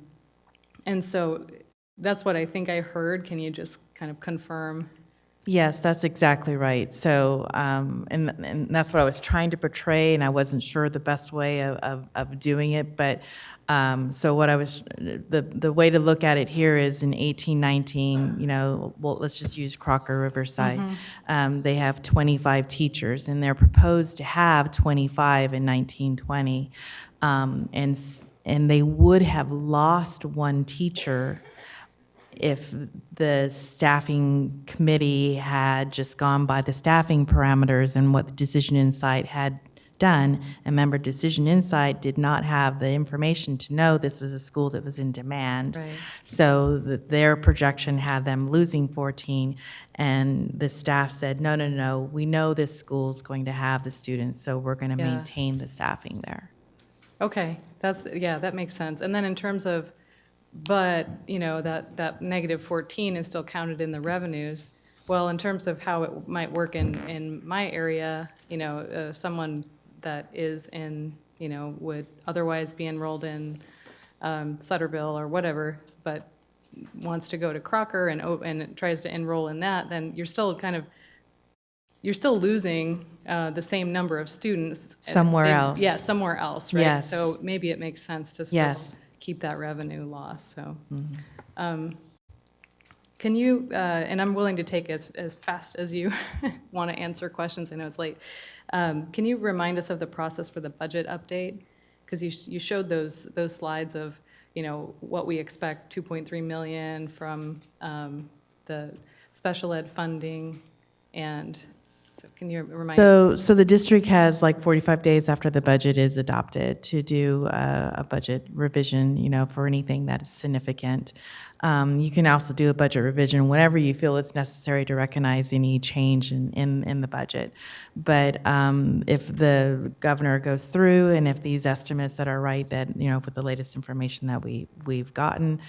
so that's what I think I heard. Can you just kind of confirm? Yes, that's exactly right. So, and that's what I was trying to portray, and I wasn't sure the best way of doing it. But so what the way to look at it here is in 1819. Well, let's just use Crocker Riverside. Mm-hmm. They have 25 teachers, and they're proposed to have 25 in 1920, and they would have lost 1 teacher if the staffing committee had just gone by the staffing parameters and what the Decision Insight had done, and member Decision Insight did not have the information to know this was a school that was in demand. Right. So their projection had them losing 14, and the staff said, no, no, no, we know this school's going to have the students, so we're going to Yeah. maintain the staffing there. Okay, that makes sense. And then in terms of, but, that negative 14 is still counted in the revenues. Well, in terms of how it might work in my area, someone that is in, would otherwise be enrolled in Sutterville or whatever, but wants to go to Crocker and tries to enroll in that, then you're still losing the same number of students. Somewhere else. Yeah, somewhere else, right? Yes. So maybe it makes sense to still Yes. keep that revenue loss, so. Can you, and I'm willing to take as fast as you want to answer questions, I know it's late. Can you remind us of the process for the budget update? Because you showed those slides of, what we expect, 2.3 million from the special ed funding, and so can you remind us? So the district has like 45 days after the budget is adopted to do a budget revision, for anything that is significant. You can also do a budget revision whenever you feel it's necessary to recognize any change in the budget. But if the governor goes through and if these estimates that are right, that, with the latest information that we've gotten,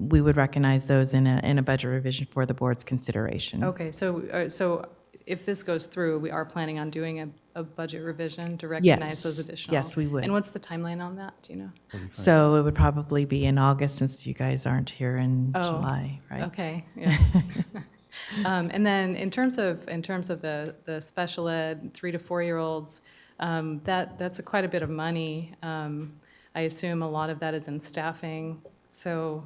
we would recognize those in a budget revision for the board's consideration. Okay, so if this goes through, we are planning on doing a budget revision to recognize those additional? Yes, we would. And what's the timeline on that, do you know? So it would probably be in August, since you guys aren't here in July, right? Okay, yeah. And then in terms of the special ed 3 to 4-year-olds, that's quite a bit of money. I assume a lot of that is in staffing. So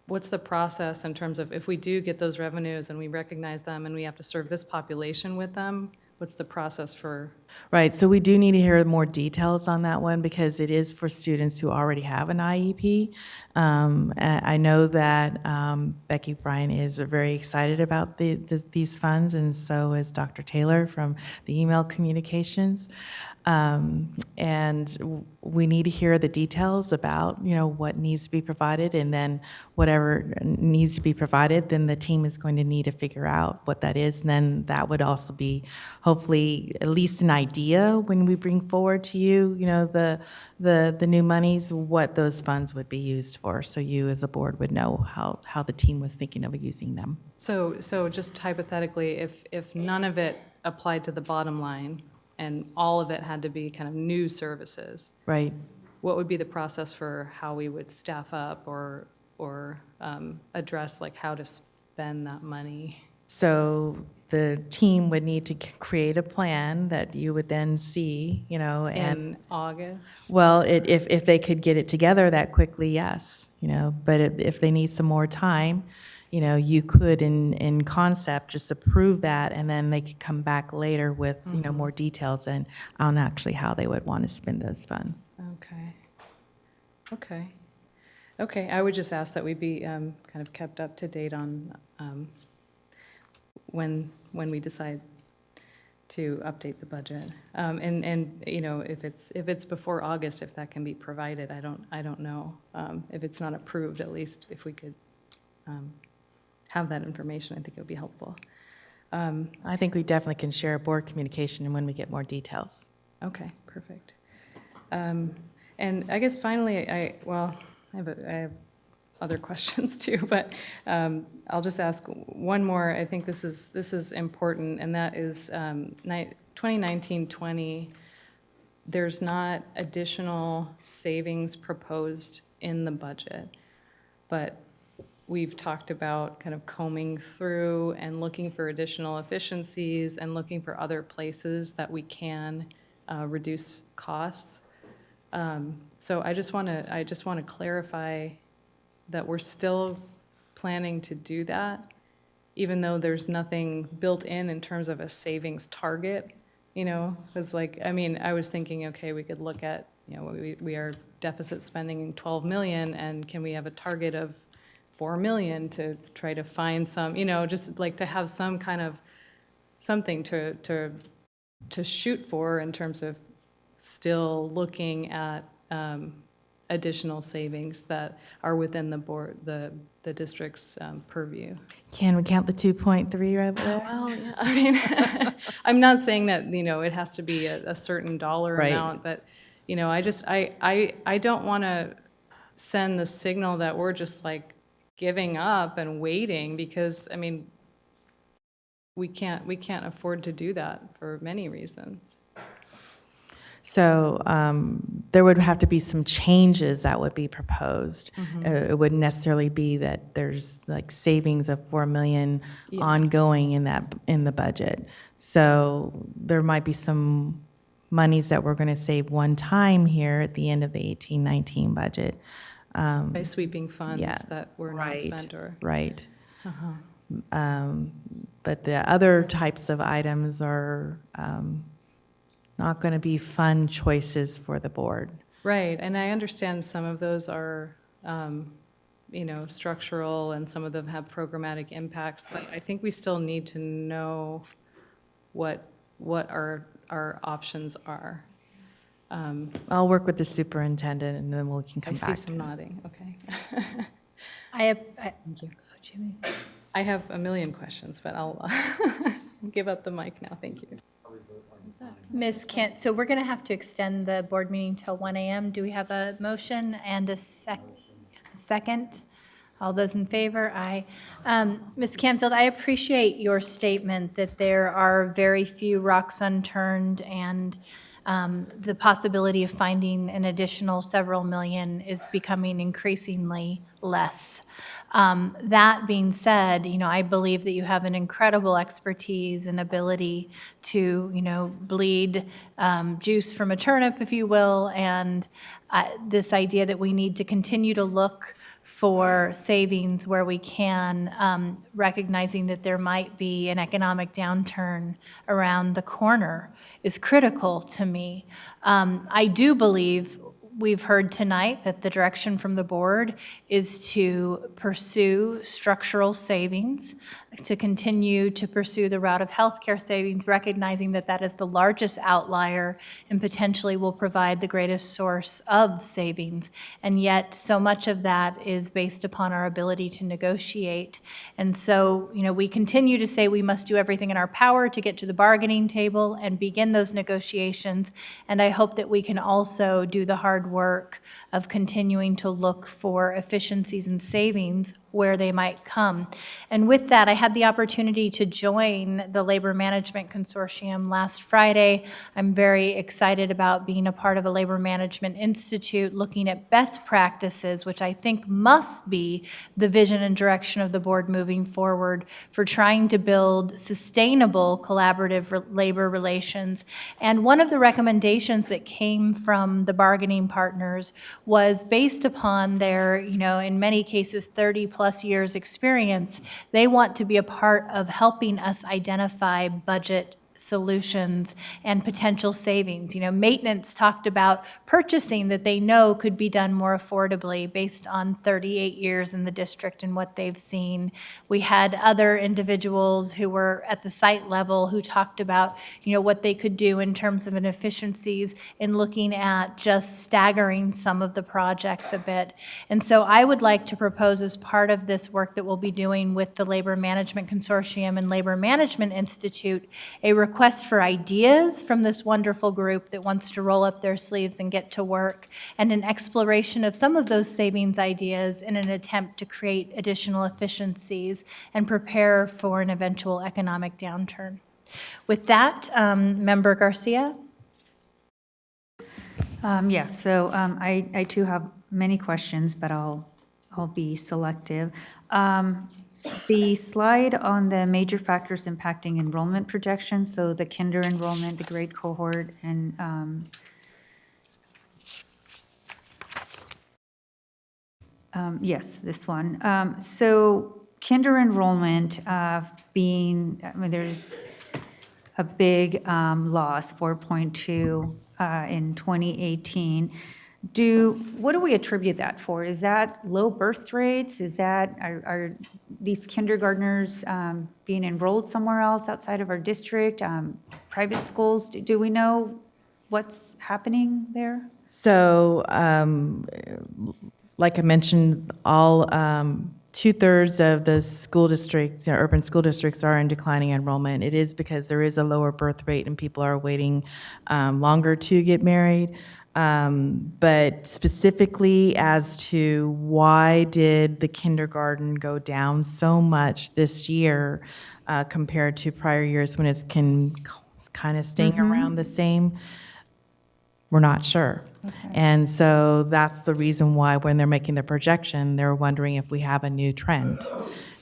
what's the process in terms of if we do get those revenues and we recognize them and we have to serve this population with them? What's the process for? Right, so we do need to hear more details on that one because it is for students who already have an IEP. I know that Becky Bryan is very excited about these funds, and so is Dr. Taylor from the email communications. And we need to hear the details about, what needs to be provided, and then whatever needs to be provided, then the team is going to need to figure out what that is. And then that would also be hopefully at least an idea when we bring forward to you, the new monies, what those funds would be used for. So you as a board would know how the team was thinking of using them. So just hypothetically, if none of it applied to the bottom line, and all of it had to be kind of new services. Right. What would be the process for how we would staff up or address like how to spend that money? So the team would need to create a plan that you would then see, and. In August? Well, if they could get it together that quickly, yes, but if they need some more time, you could in concept just approve that, and then they could come back later with, more details on actually how they would want to spend those funds. Okay, I would just ask that we be kind of kept up to date on when we decide to update the budget. And if it's before August, if that can be provided, I don't know. If it's not approved, at least if we could have that information, I think it would be helpful. I think we definitely can share board communication when we get more details. Okay, perfect. And I guess finally, I have other questions too, but I'll just ask one more. I think this is important, and that is 2019-20. There's not additional savings proposed in the budget, but we've talked about kind of combing through and looking for additional efficiencies and looking for other places that we can reduce costs. So I just want to clarify that we're still planning to do that, even though there's nothing built in terms of a savings target. Because I was thinking, okay, we could look at, we are deficit spending 12 million, and can we have a target of 4 million to try to find some, just like to have some kind of something to to shoot for in terms of still looking at additional savings that are within the board, the district's purview. Can we count the 2.3 right there? Well, yeah, I mean, I'm not saying that, it has to be a certain dollar Right. amount, but, I don't want to send the signal that we're just like giving up and waiting, because, we can't afford to do that for many reasons. So there would have to be some changes that would be proposed. It wouldn't necessarily be that there's like savings of $4 million ongoing in the budget. So there might be some monies that we're going to save one time here at the end of the 18-19 budget. By sweeping funds yeah, that were not spent or. Right. Uh-huh. But the other types of items are not going to be fun choices for the board. Right, and I understand some of those are, structural, and some of them have programmatic impacts, but I think we still need to know what our options are. I'll work with the superintendent, and then we can I come see back. some nodding, okay. Thank you. Oh, Jimmy. I have a million questions, but I'll give up the mic now, thank you. Ms. Kent, so we're going to have to extend the board meeting till 1 a.m. Do we have a motion and a second? All those in favor? Aye. Ms. Canfield, I appreciate your statement that there are very few rocks unturned, and the possibility of finding an additional several million is becoming increasingly less. That being said, I believe that you have an incredible expertise and ability to, bleed juice from a turnip, if you will, and this idea that we need to continue to look for savings where we can, recognizing that there might be an economic downturn around the corner is critical to me. I do believe we've heard tonight that the direction from the board is to pursue structural savings, to continue to pursue the route of healthcare savings, recognizing that that is the largest outlier and potentially will provide the greatest source of savings. And yet, so much of that is based upon our ability to negotiate. And so, we continue to say we must do everything in our power to get to the bargaining table and begin those negotiations. And I hope that we can also do the hard work of continuing to look for efficiencies and savings where they might come. And with that, I had the opportunity to join the Labor Management Consortium last Friday. I'm very excited about being a part of a Labor Management Institute, looking at best practices, which I think must be the vision and direction of the board moving forward for trying to build sustainable collaborative labor relations. And one of the recommendations that came from the bargaining partners was based upon their, in many cases, 30+ years experience. They want to be a part of helping us identify budget solutions and potential savings. Maintenance talked about purchasing that they know could be done more affordably based on 38 years in the district and what they've seen. We had other individuals who were at the site level who talked about, what they could do in terms of efficiencies in looking at just staggering some of the projects a bit. And so I would like to propose, as part of this work that we'll be doing with the Labor Management Consortium and Labor Management Institute, a request for ideas from this wonderful group that wants to roll up their sleeves and get to work, and an exploration of some of those savings ideas in an attempt to create additional efficiencies and prepare for an eventual economic downturn. With that, Member Garcia? Yes, so I too have many questions, but I'll be selective. The slide on the major factors impacting enrollment projections, so the kinder enrollment, the grade cohort, and yes, this one. So kinder enrollment there's a big loss, 4.2 in 2018. What do we attribute that for? Is that low birth rates? Are these kindergartners being enrolled somewhere else outside of our district, private schools? Do we know what's happening there? So, like I mentioned, all 2/3 of the school districts, urban school districts, are in declining enrollment. It is because there is a lower birth rate and people are waiting longer to get married. But specifically as to why did the kindergarten go down so much this year compared to prior years when it's kind of staying around the same, we're not sure. And so that's the reason why when they're making the projection, they're wondering if we have a new trend.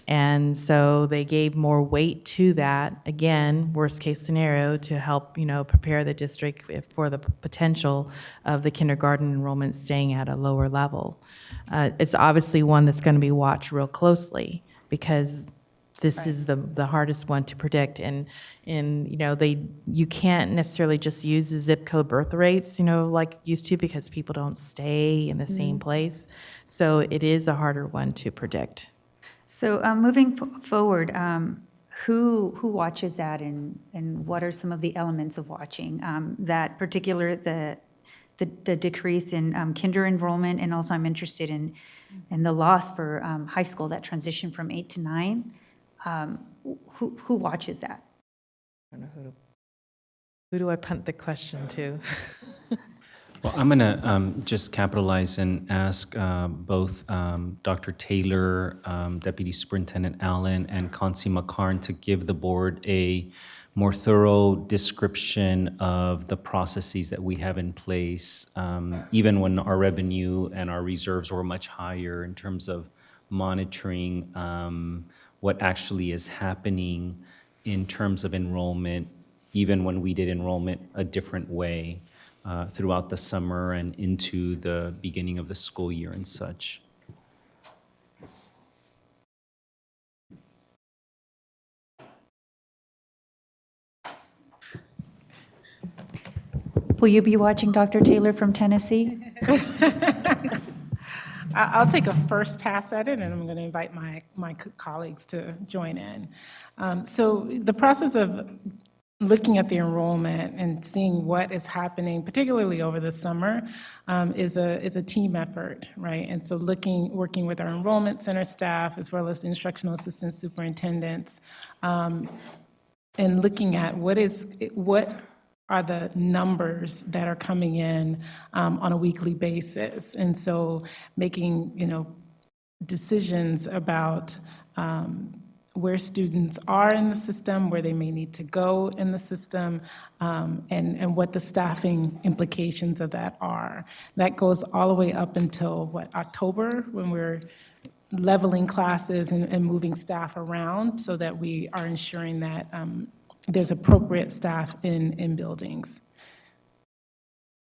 And so they gave more weight to that, again, worst case scenario, to help, prepare the district for the potential of the kindergarten enrollment staying at a lower level. It's obviously one that's going to be watched real closely because this is the hardest one to predict. And you can't necessarily just use the zip code birth rates, like used to, because people don't stay in the same place. So it is a harder one to predict. So moving forward, who watches that, and what are some of the elements of watching that particular the decrease in kinder enrollment, and also I'm interested in the loss for high school, that transition from 8 to 9. Who watches that? I don't know who do I punt the question to? Well, I'm going to just capitalize and ask both Dr. Taylor, Deputy Superintendent Allen, and Kansi Makarn to give the board a more thorough description of the processes that we have in place, even when our revenue and our reserves were much higher, in terms of monitoring what actually is happening in terms of enrollment, even when we did enrollment a different way. Throughout the summer and into the beginning of the school year and such. Will you be watching Dr. Taylor from Tennessee? I'll take a first pass at it, and I'm going to invite my colleagues to join in. So the process of looking at the enrollment and seeing what is happening, particularly over the summer, is a team effort, right? And so working with our enrollment center staff as well as the instructional assistant superintendents, and looking at what are the numbers that are coming in on a weekly basis, and so making decisions about where students are in the system, where they may need to go in the system, and what the staffing implications of that are. That goes all the way up until, October, when we're leveling classes and moving staff around so that we are ensuring that there's appropriate staff in buildings.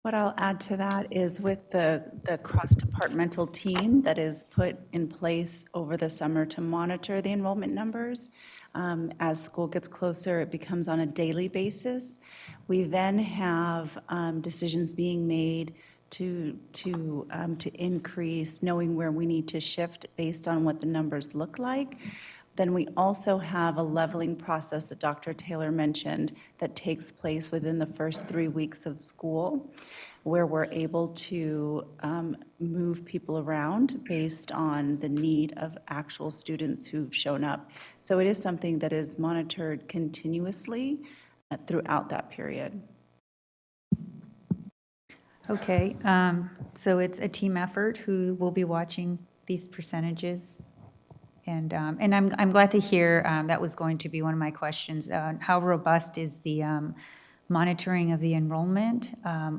What I'll add to that is with the cross-departmental team that is put in place over the summer to monitor the enrollment numbers. As school gets closer, it becomes on a daily basis. We then have decisions being made to increase, knowing where we need to shift based on what the numbers look like. Then we also have a leveling process that Dr. Taylor mentioned that takes place within the first 3 weeks of school, where we're able to move people around based on the need of actual students who've shown up. So it is something that is monitored continuously throughout that period. Okay, so it's a team effort. Who will be watching these percentages? And I'm glad to hear that was going to be one of my questions. How robust is the monitoring of the enrollment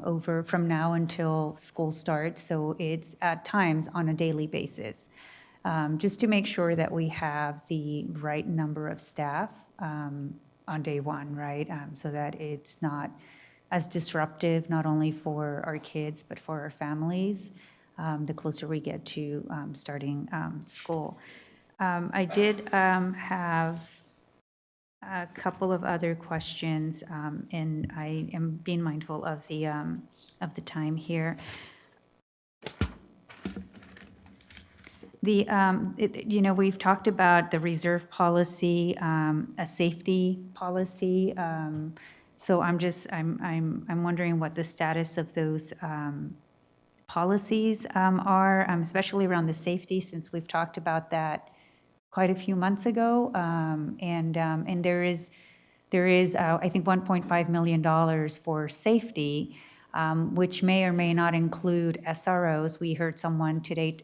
over from now until school starts? So it's at times on a daily basis, just to make sure that we have the right number of staff on day one, right? So that it's not as disruptive, not only for our kids, but for our families, the closer we get to starting school. I did have a couple of other questions, and I am being mindful of the time here. We've talked about the reserve policy, a safety policy. So I'm wondering what the status of those policies are, especially around the safety, since we've talked about that quite a few months ago. And there is, I think, $1.5 million for safety, which may or may not include SROs. We heard someone today,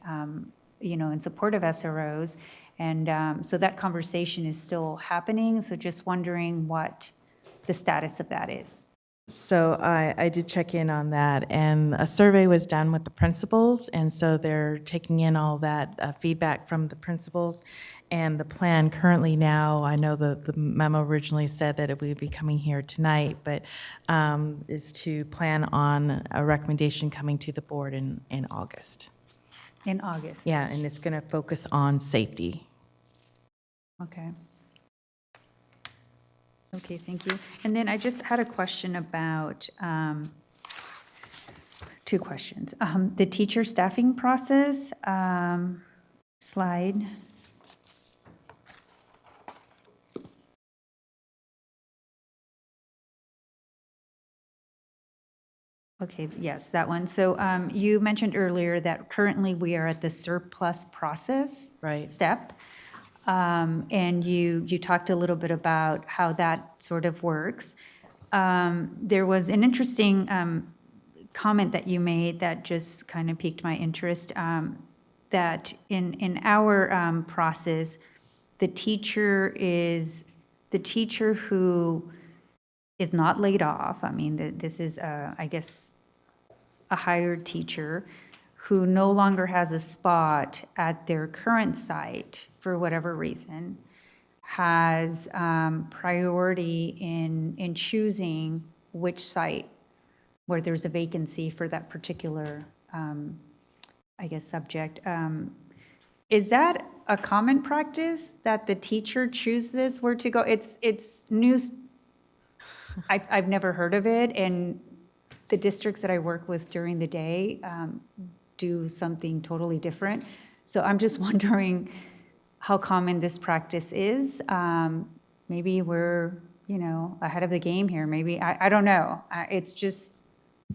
in support of SROs. And so that conversation is still happening. So just wondering what the status of that is. So I did check in on that, and a survey was done with the principals, and so they're taking in all that feedback from the principals. And the plan currently now, I know the memo originally said that it would be coming here tonight, but is to plan on a recommendation coming to the board in August. In August? Yeah, and it's going to focus on safety. Okay. Okay, thank you. And then I just had a question about, two questions. The teacher staffing process, slide. Okay, yes, that one. So you mentioned earlier that currently we are at the surplus process step. And you talked a little bit about how that sort of works. There was an interesting comment that you made that just kind of piqued my interest, that in our process, the teacher who is not laid off. I mean, this is, I guess, a hired teacher who no longer has a spot at their current site for whatever reason, has priority in choosing which site where there's a vacancy for that particular, I guess, subject. Is that a common practice that the teacher choose this where to go? It's news. I've never heard of it, and the districts that I work with during the day do something totally different. So I'm just wondering how common this practice is. Maybe we're, ahead of the game here. Maybe, I don't know. It's just.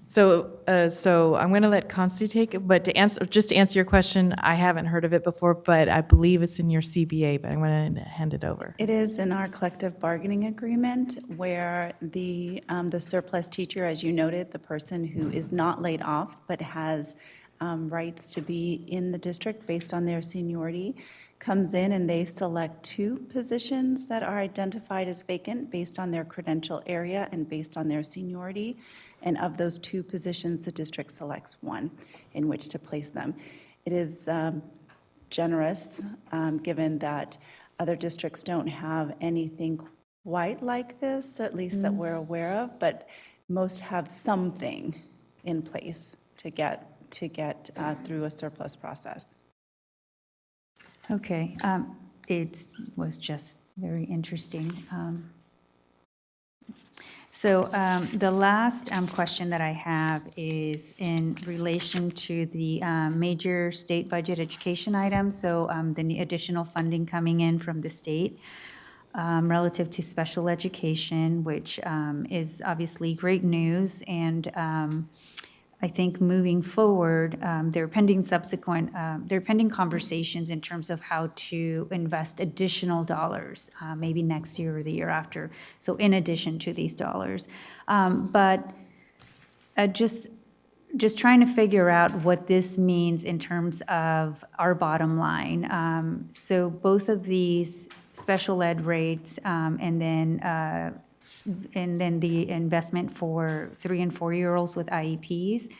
So I'm going to let Constance take it, but to answer your question, I haven't heard of it before, but I believe it's in your CBA, but I'm going to hand it over. It is in our collective bargaining agreement where the surplus teacher, as you noted, the person who is not laid off but has rights to be in the district based on their seniority, comes in and they select two positions that are identified as vacant based on their credential area and based on their seniority. And of those two positions, the district selects one in which to place them. It is generous, given that other districts don't have anything quite like this, at least that we're aware of, but most have something in place to get through a surplus process. Okay, it was just very interesting. So the last question that I have is in relation to the major state budget education items. So the additional funding coming in from the state relative to special education, which is obviously great news. And I think moving forward, there are pending conversations in terms of how to invest additional dollars, maybe next year or the year after. So in addition to these dollars, but just trying to figure out what this means in terms of our bottom line. So both of these special ed rates, and then the investment for 3- and 4-year-olds with IEPs,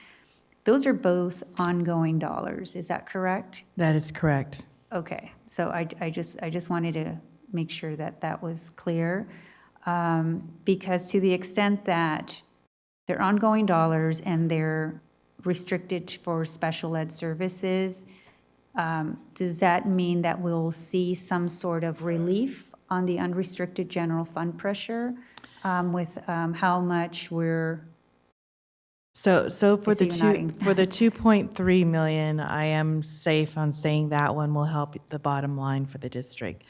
those are both ongoing dollars. Is that correct? That is correct. Okay, so I just wanted to make sure that that was clear, because to the extent that they're ongoing dollars and they're restricted for special ed services, does that mean that we'll see some sort of relief on the unrestricted general fund pressure? With how much we're So for I the see you nodding. for the 2.3 million, I am safe on saying that one will help the bottom line for the district.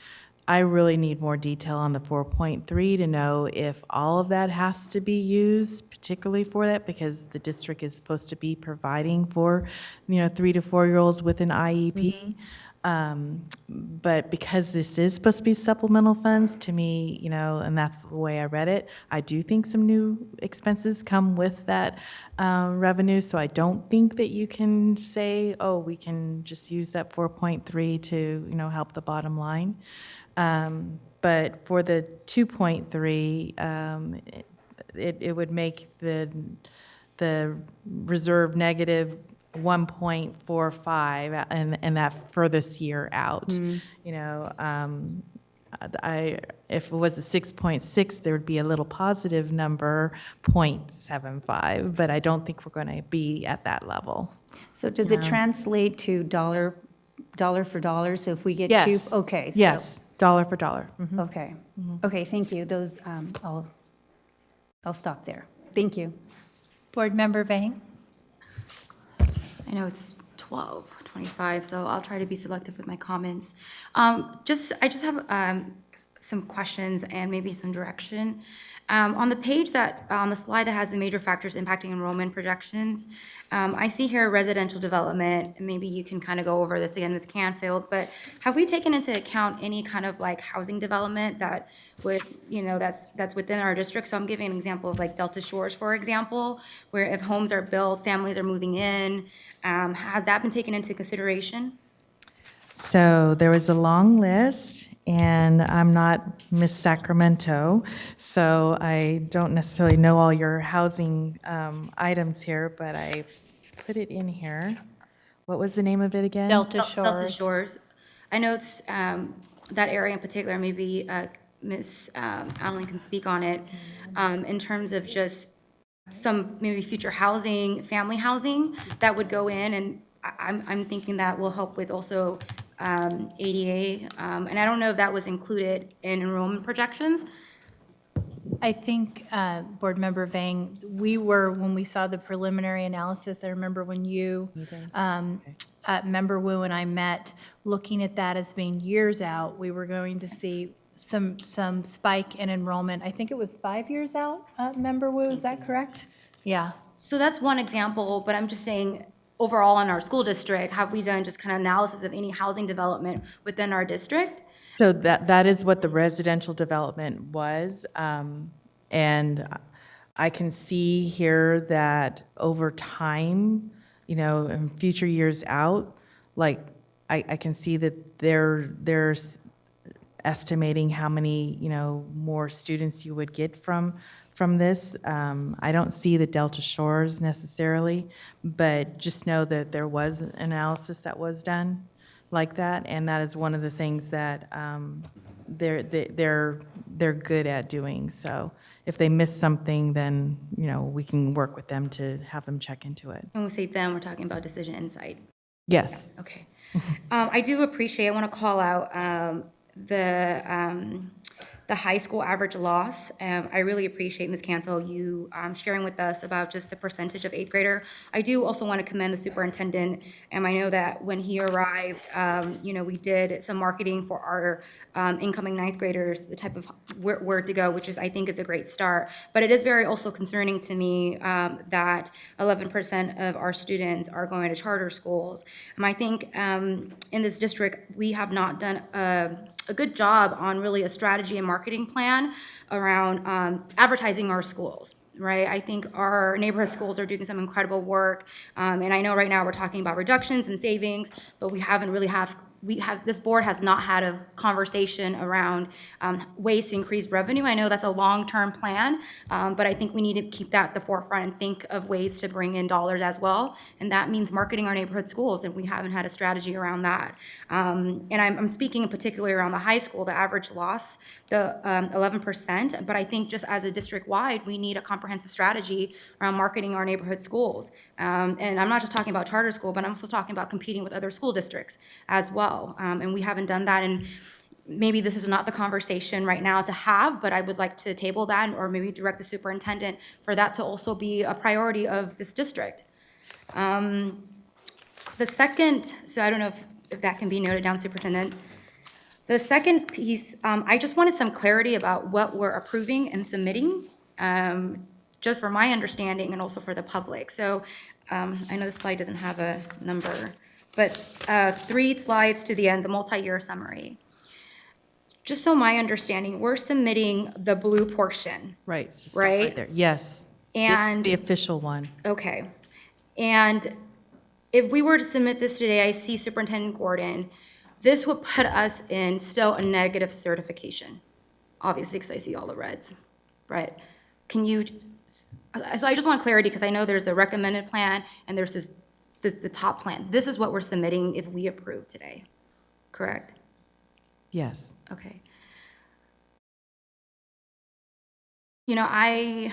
I really need more detail on the 4.3 to know if all of that has to be used, particularly for that, because the district is supposed to be providing for, 3 to 4-year-olds with an IEP. But because this is supposed to be supplemental funds, to me, and that's the way I read it, I do think some new expenses come with that revenue. So I don't think that you can say, oh, we can just use that 4.3 to, help the bottom line. But for the 2.3, it would make the reserve negative 1.45 and that furthest year out. If it was a 6.6, there would be a little positive number, 0.75, but I don't think we're going to be at that level. So does it translate to dollar for dollar? So if we get Yes. two, okay. So, Yes, dollar for dollar. Mhm. Okay. Okay, thank you. Those, I'll stop there. Thank you. Board Member Vang? I know it's 12:25, so I'll try to be selective with my comments. I just have some questions and maybe some direction. On the page on the slide that has the major factors impacting enrollment projections, I see here residential development, and maybe you can kind of go over this again, Ms. Canfield, but have we taken into account any kind of like housing development that would, that's within our district? So I'm giving an example of like Delta Shores, for example, where if homes are built, families are moving in, has that been taken into consideration? So there was a long list, and I'm not Miss Sacramento, so I don't necessarily know all your housing items here, but I put it in here. What was the name of it again? Delta Shores. Delta Shores. I know it's that area in particular, maybe Ms. Allen can speak on it, in terms of just some maybe future housing, family housing that would go in, and I'm thinking that will help with also ADA, and I don't know if that was included in enrollment projections. I think, Board Member Vang, when we saw the preliminary analysis, I remember when you, Member Wu and I met, looking at that as being years out, we were going to see some spike in enrollment. I think it was 5 years out, Member Wu, is that correct? Yeah. So that's one example, but I'm just saying, overall in our school district, have we done just kind of analysis of any housing development within our district? So that is what the residential development was. And I can see here that over time, in future years out, like I can see that there's estimating how many, more students you would get from this. I don't see the Delta Shores necessarily, but just know that there was an analysis that was done like that, and that is one of the things that they're good at doing. So if they miss something, then we can work with them to have them check into it. When we say them, we're talking about Decision Insight. Yes. Okay. I do appreciate, I want to call out the high school average loss. I really appreciate, Ms. Canfield, you sharing with us about just the percentage of 8th grader. I do also want to commend the superintendent, and I know that when he arrived, we did some marketing for our incoming 9th graders, the type of where to go, which is, I think, is a great start. But it is very also concerning to me that 11% of our students are going to charter schools. And I think in this district, we have not done a good job on really a strategy and marketing plan around advertising our schools, right? I think our neighborhood schools are doing some incredible work, and I know right now we're talking about reductions and savings, but we haven't really this board has not had a conversation around ways to increase revenue. I know that's a long-term plan, but I think we need to keep that at the forefront and think of ways to bring in dollars as well, and that means marketing our neighborhood schools, and we haven't had a strategy around that. And I'm speaking in particular around the high school, the average loss, the 11%, but I think just as a district-wide, we need a comprehensive strategy around marketing our neighborhood schools. And I'm not just talking about charter school, but I'm also talking about competing with other school districts as well. And we haven't done that. And maybe this is not the conversation right now to have, but I would like to table that or maybe direct the superintendent for that to also be a priority of this district. The second, so I don't know if that can be noted down, Superintendent. The second piece, I just wanted some clarity about what we're approving and submitting, just for my understanding and also for the public. So I know the slide doesn't have a number, but 3 slides to the end, the multi-year summary. Just so my understanding, we're submitting the blue portion. Right, just stop right there. Yes. This is And the official one. Okay. And if we were to submit this today, I see Superintendent Gordon, this would put us in still a negative certification, obviously, because I see all the reds, right? Can you, so I just want clarity, because I know there's the recommended plan and there's this, the top plan. This is what we're submitting if we approve today, correct? Yes. Okay. You know, I'm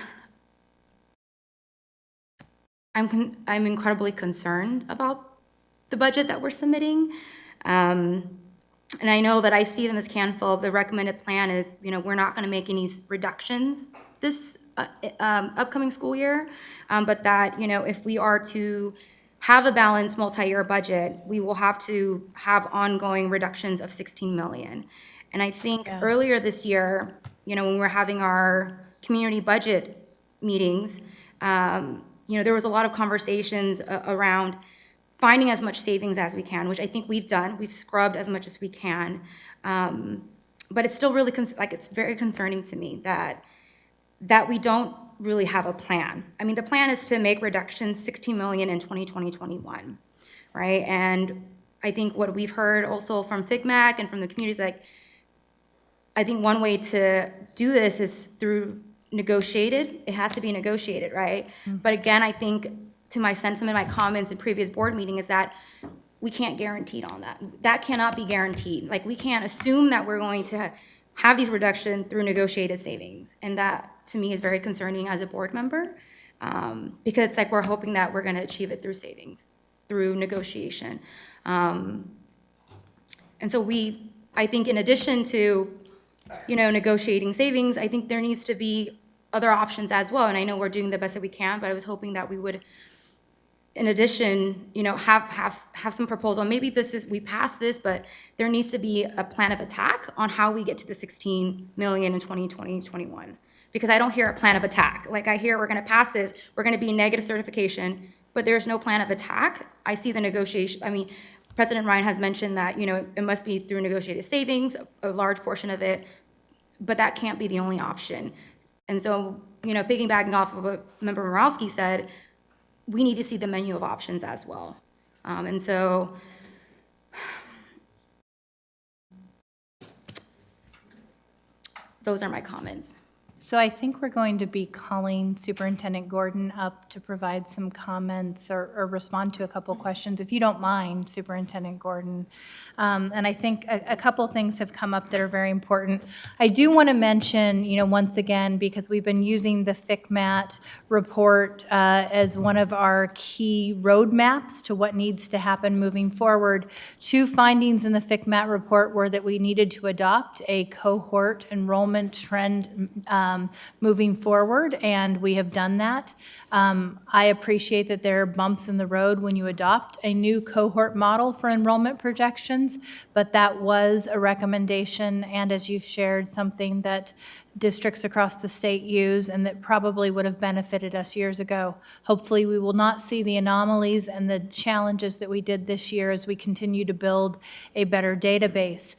incredibly concerned about the budget that we're submitting. And I know that I see them as Canfield. The recommended plan is, you know, we're not going to make any reductions this upcoming school year, but that, you know, if we are to have a balanced multi-year budget, we will have to have ongoing reductions of 16 million. And I think earlier this year, you know, when we were having our community budget meetings, you know, there was a lot of conversations around finding as much savings as we can, which I think we've done. We've scrubbed as much as we can. But it's still really, it's very concerning to me that we don't really have a plan. I mean, the plan is to make reductions 16 million in 2020-21, right? And I think what we've heard also from FICMAC and from the communities, like, I think one way to do this is through negotiated. It has to be negotiated, right? But again, I think to my sentiment, my comments in previous board meeting is that we can't guarantee on that. That cannot be guaranteed. Like, we can't assume that we're going to have these reductions through negotiated savings. And that, to me, is very concerning as a board member, because it's like we're hoping that we're going to achieve it through savings, through negotiation. And so I think in addition to, you know, negotiating savings, I think there needs to be other options as well. And I know we're doing the best that we can, but I was hoping that we would, in addition, you know, have some proposal. Maybe we pass this, but there needs to be a plan of attack on how we get to the 16 million in 2020-21. Because I don't hear a plan of attack. Like, I hear we're going to pass this, we're going to be negative certification, but there's no plan of attack. I see the negotiation. I mean, President Ryan has mentioned that, you know, it must be through negotiated savings, a large portion of it, but that can't be the only option. And so, you know, piggybacking off of what Member Morowski said, we need to see the menu of options as well. And so, those are my comments. So I think we're going to be calling Superintendent Gordon up to provide some comments or respond to a couple questions, if you don't mind, Superintendent Gordon. And I think a couple things have come up that are very important. I do want to mention, you know, once again, because we've been using the FICMAT report as one of our key roadmaps to what needs to happen moving forward. 2 findings in the FICMAT report were that we needed to adopt a cohort enrollment trend moving forward, and we have done that. I appreciate that there are bumps in the road when you adopt a new cohort model for enrollment projections, but that was a recommendation, and as you've shared, something that districts across the state use and that probably would have benefited us years ago. Hopefully, we will not see the anomalies and the challenges that we did this year as we continue to build a better database.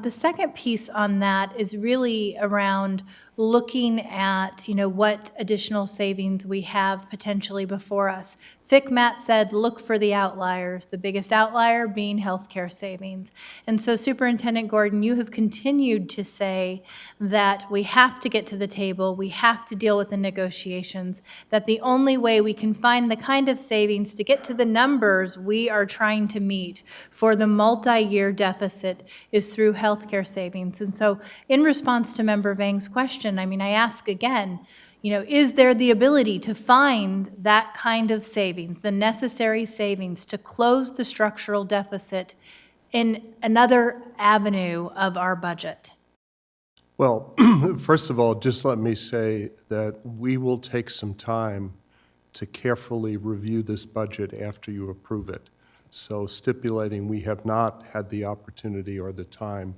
The second piece on that is really around looking at, you know, what additional savings we have potentially before us. FICMAT said, look for the outliers, the biggest outlier being healthcare savings. And so Superintendent Gordon, you have continued to say that we have to get to the table, we have to deal with the negotiations, that the only way we can find the kind of savings to get to the numbers we are trying to meet for the multi-year deficit is through healthcare savings. And so in response to Member Vang's question, I mean, I ask again, you know, is there the ability to find that kind of savings, the necessary savings to close the structural deficit in another avenue of our budget? Well, first of all, just let me say that we will take some time to carefully review this budget after you approve it. So stipulating we have not had the opportunity or the time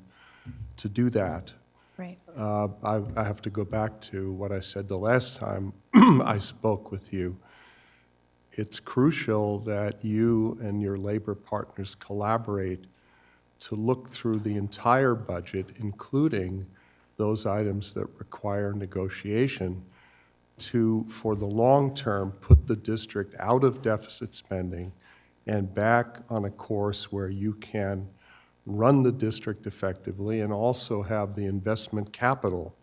to do that. Right. I have to go back to what I said the last time I spoke with you. It's crucial that you and your labor partners collaborate to look through the entire budget, including those items that require negotiation, to, for the long term, put the district out of deficit spending and back on a course where you can run the district effectively and also have the investment capital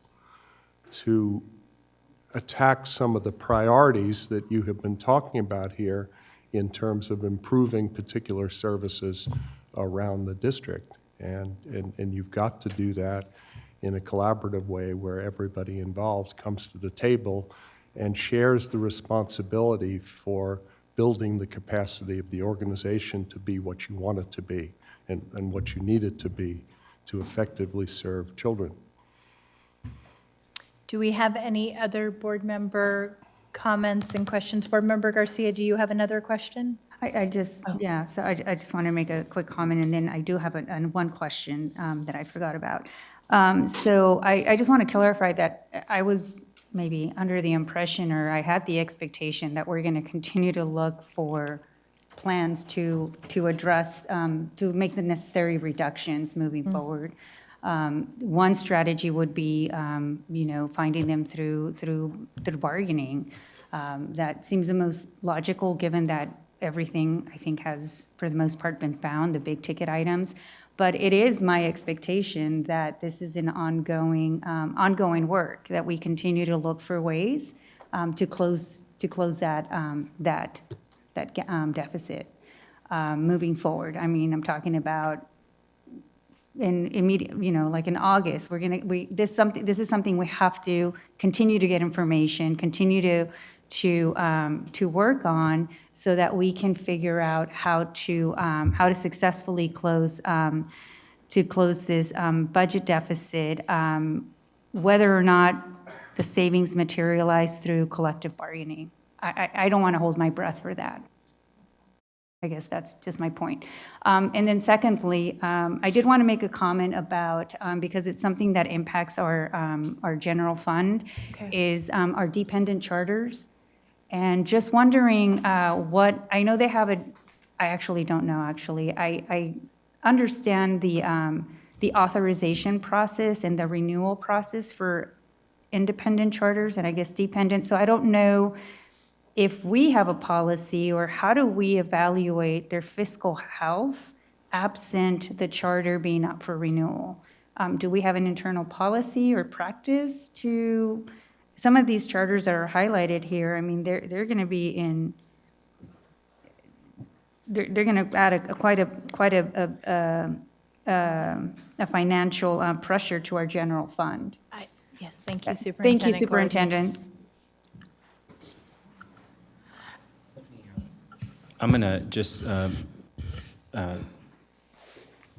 to attack some of the priorities that you have been talking about here in terms of improving particular services around the district. And you've got to do that in a collaborative way where everybody involved comes to the table and shares the responsibility for building the capacity of the organization to be what you want it to be and what you need it to be to effectively serve children. Do we have any other board member comments and questions? Board Member Garcia, do you have another question? I just, yeah, so I just want to make a quick comment, and then I do have one question that I forgot about. So I just want to clarify that I was maybe under the impression, or I had the expectation that we're going to continue to look for plans to address, to make the necessary reductions moving forward. One strategy would be, finding them through bargaining. That seems the most logical, given that everything, I think, has, for the most part, been found, the big ticket items. But it is my expectation that this is an ongoing work, that we continue to look for ways to close that deficit moving forward. I mean, I'm talking about in immediate, like in August, this is something we have to continue to get information, continue to work on, so that we can figure out how to successfully close this budget deficit, whether or not the savings materialize through collective bargaining. I don't want to hold my breath for that. I guess that's just my point. And then secondly, I did want to make a comment about, because it's something that impacts our general fund, is our dependent charters. And just wondering I know they have I actually don't know, actually. I understand the authorization process and the renewal process for independent charters and I guess dependent. So I don't know if we have a policy, or how do we evaluate their fiscal health absent the charter being up for renewal? Do we have an internal policy or practice to, some of these charters that are highlighted here, I mean, they're going to be in, they're going to add quite a financial pressure to our general fund. Yes, thank you, Superintendent. Thank you, Gordon. Superintendent. I'm going to just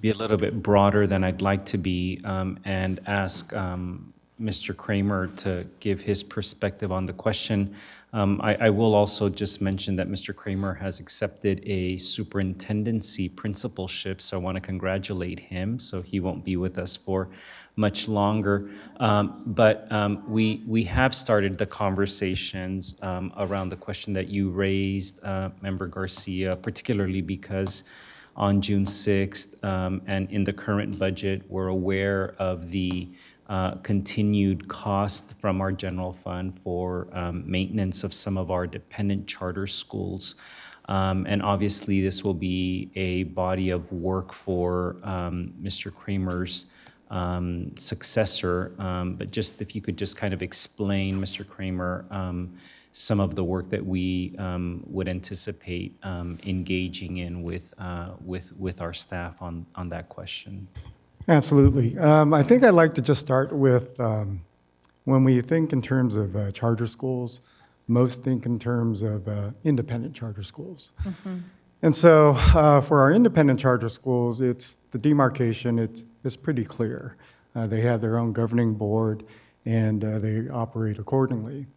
be a little bit broader than I'd like to be, and ask Mr. Kramer to give his perspective on the question. I will also just mention that Mr. Kramer has accepted a superintendency principalship, so I want to congratulate him. So he won't be with us for much longer. But we have started the conversations around the question that you raised, Member Garcia, particularly because on June 6th and in the current budget, we're aware of the continued cost from our general fund for maintenance of some of our dependent charter schools. And obviously, this will be a body of work for Mr. Kramer's successor. But just if you could just kind of explain, Mr. Kramer, some of the work that we would anticipate engaging in with our staff on that question. Absolutely. I think I'd like to just start with when we think in terms of charter schools, most think in terms of independent charter schools. And so for our independent charter schools, it's the demarcation, it's pretty clear. They have their own governing board, and they operate accordingly.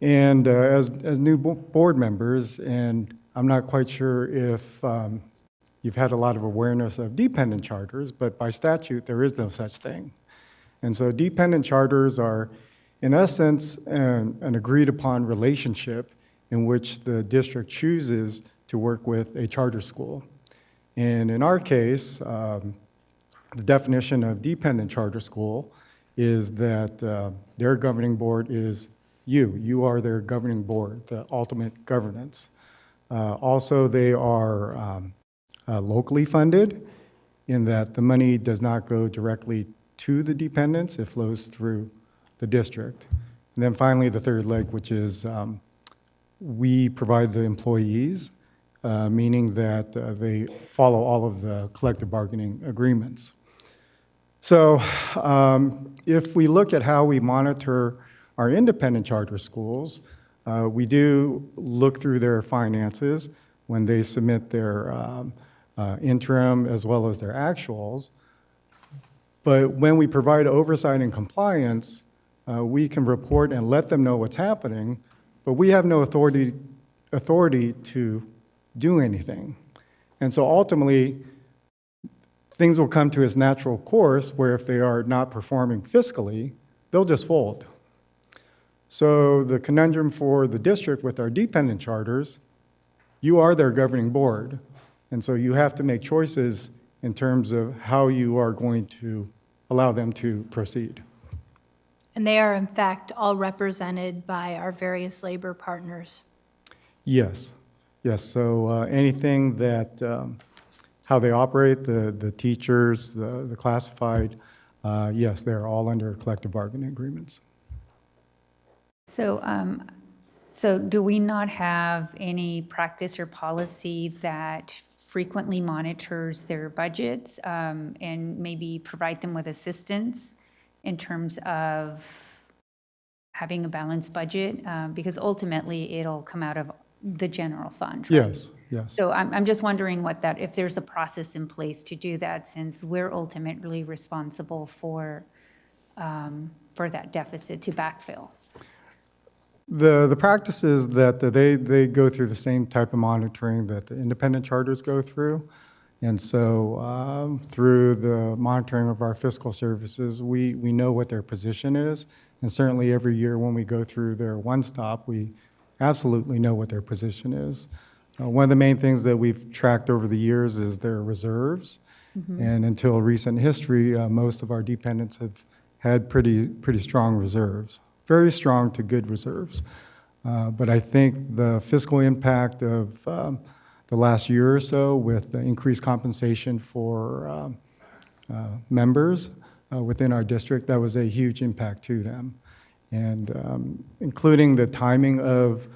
And as new board members, and I'm not quite sure if you've had a lot of awareness of dependent charters, but by statute, there is no such thing. And so dependent charters are, in essence, an agreed-upon relationship in which the district chooses to work with a charter school. And in our case, the definition of dependent charter school is that their governing board is you. You are their governing board, the ultimate governance. Also, they are locally funded in that the money does not go directly to the dependents, it flows through the district. And then finally, the third leg, which is we provide the employees, meaning that they follow all of the collective bargaining agreements. So if we look at how we monitor our independent charter schools, we do look through their finances when they submit their interim as well as their actuals. But when we provide oversight and compliance, we can report and let them know what's happening, but we have no authority to do anything. And so ultimately, things will come to its natural course where if they are not performing fiscally, they'll just fold. So the conundrum for the district with our dependent charters, you are their governing board. And so you have to make choices in terms of how you are going to allow them to proceed. And they are, in fact, all represented by our various labor partners. Yes, yes. So anything that, how they operate, the teachers, the classified, yes, they're all under collective bargaining agreements. So, so do we not have any practice or policy that frequently monitors their budgets and maybe provide them with assistance in terms of having a balanced budget? Because ultimately, it'll come out of the general fund, right? Yes, yes. So I'm just wondering if there's a process in place to do that, since we're ultimately responsible for that deficit to backfill. The practice is that they go through the same type of monitoring that the independent charters go through. And so through the monitoring of our fiscal services, we know what their position is. And certainly every year when we go through their one-stop, we absolutely know what their position is. One of the main things that we've tracked over the years is their reserves. Mm-hmm. And until recent history, most of our dependents have had pretty strong reserves. Very strong to good reserves. But I think the fiscal impact of the last year or so with the increased compensation for members within our district, that was a huge impact to them. And including the timing of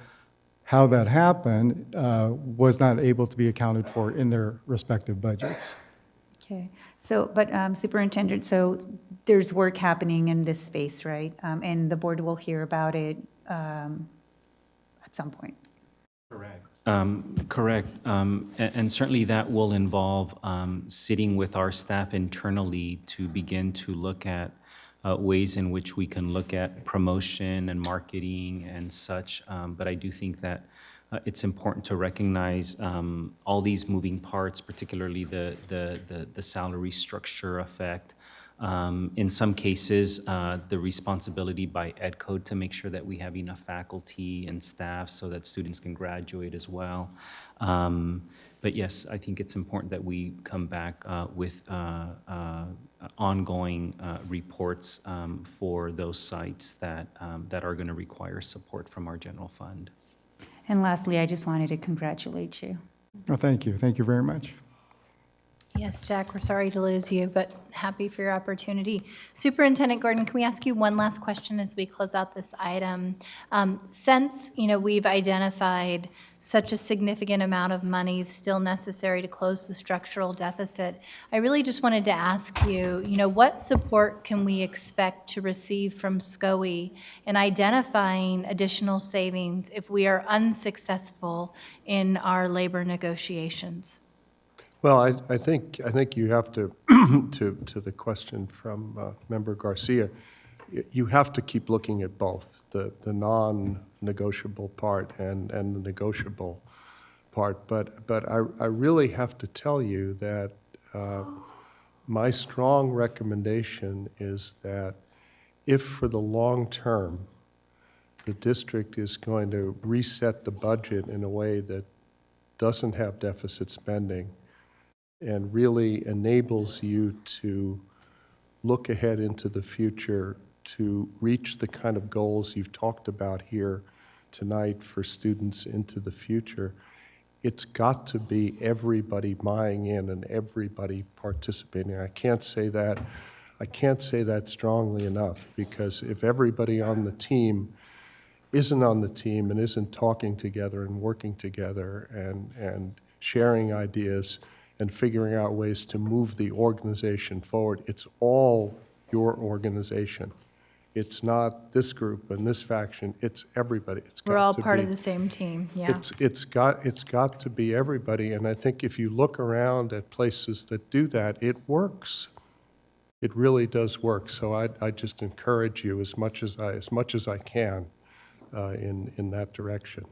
how that happened was not able to be accounted for in their respective budgets. Okay. So, but Superintendent, so there's work happening in this space, right? And the board will hear about it at some point. Correct. Correct. And certainly that will involve sitting with our staff internally to begin to look at ways in which we can look at promotion and marketing and such. But I do think that it's important to recognize all these moving parts, particularly the salary structure effect. In some cases, the responsibility by EdCode to make sure that we have enough faculty and staff so that students can graduate as well. But yes, I think it's important that we come back with ongoing reports for those sites that are going to require support from our general fund. And lastly, I just wanted to congratulate you. Oh, thank you. Thank you very much. Yes, Jack, we're sorry to lose you, but happy for your opportunity. Superintendent Gordon, can we ask you one last question as we close out this item? Since, we've identified such a significant amount of money still necessary to close the structural deficit, I really just wanted to ask you, what support can we expect to receive from SCOE in identifying additional savings if we are unsuccessful in our labor negotiations? Well, I think you have to, to the question from Member Garcia, you have to keep looking at both, the non-negotiable part and the negotiable part. But I really have to tell you that my strong recommendation is that if for the long term, the district is going to reset the budget in a way that doesn't have deficit spending, and really enables you to look ahead into the future to reach the kind of goals you've talked about here tonight for students into the future, it's got to be everybody buying in and everybody participating. I can't say that strongly enough, because if everybody on the team isn't on the team and isn't talking together and working together and sharing ideas and figuring out ways to move the organization forward. It's all your organization. It's not this group and this faction, it's everybody. We're all part of the same team, yeah. It's got to be everybody, and I think if you look around at places that do that, it works. It really does work. So I just encourage you as much as I can in that direction.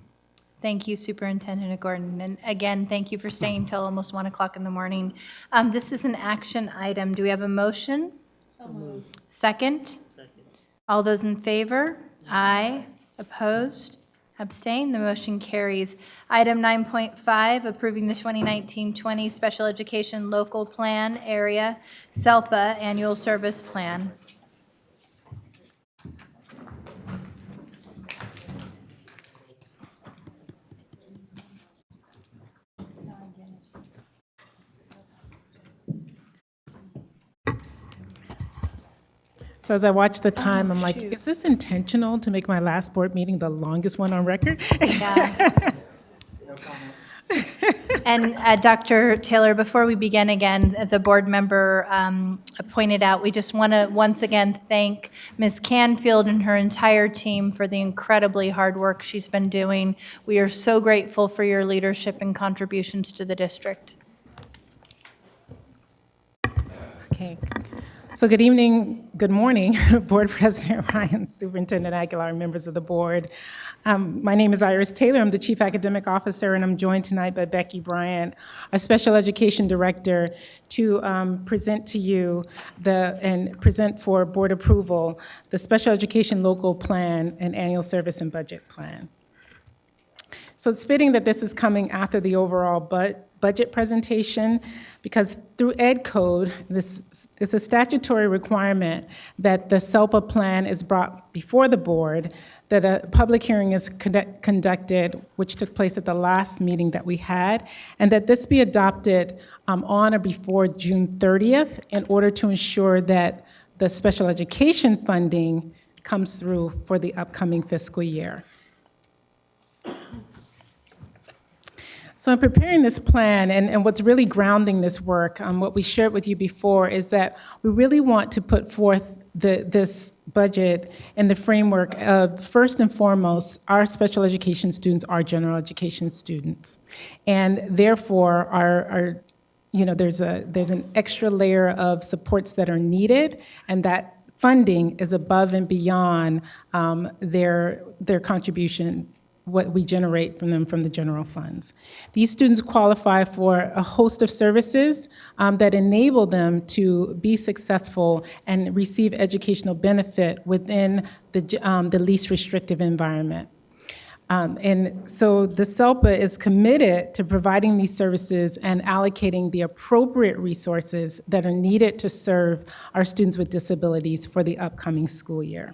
Thank you, Superintendent Gordon. And again, thank you for staying till almost 1 o'clock in the morning. This is an action item. Do we have a motion? So moved. Second? All those in favor? Aye. Opposed? Abstained? The motion carries. Item 9.5, approving the 2019-20 Special Education Local Plan Area SELPA Annual Service Plan. So as I watch the time, I'm like, is this intentional to make my last board meeting the longest one on record? Yeah. And Dr. Taylor, before we begin again, as a board member pointed out, we just want to once again thank Ms. Canfield and her entire team for the incredibly hard work she's been doing. We are so grateful for your leadership and contributions to the district. Okay. So good evening, good morning, Board President Ryan, Superintendent Aguilar, members of the board. My name is Iris Taylor. I'm the Chief Academic Officer, and I'm joined tonight by Becky Bryant, our Special Education Director, to present to you and present for board approval the Special Education Local Plan and Annual Service and Budget Plan. So it's fitting that this is coming after the overall budget presentation, because through Ed Code, this is a statutory requirement that the SELPA plan is brought before the board, that a public hearing is conducted, which took place at the last meeting that we had, and that this be adopted on or before June 30th in order to ensure that the special education funding comes through for the upcoming fiscal year. So in preparing this plan, and what's really grounding this work, what we shared with you before, is that we really want to put forth this budget in the framework of, first and foremost, our special education students are general education students. And therefore, there's an extra layer of supports that are needed, and that funding is above and beyond their contribution, what we generate from them from the general funds. These students qualify for a host of services that enable them to be successful and receive educational benefit within the least restrictive environment. And so the SELPA is committed to providing these services and allocating the appropriate resources that are needed to serve our students with disabilities for the upcoming school year.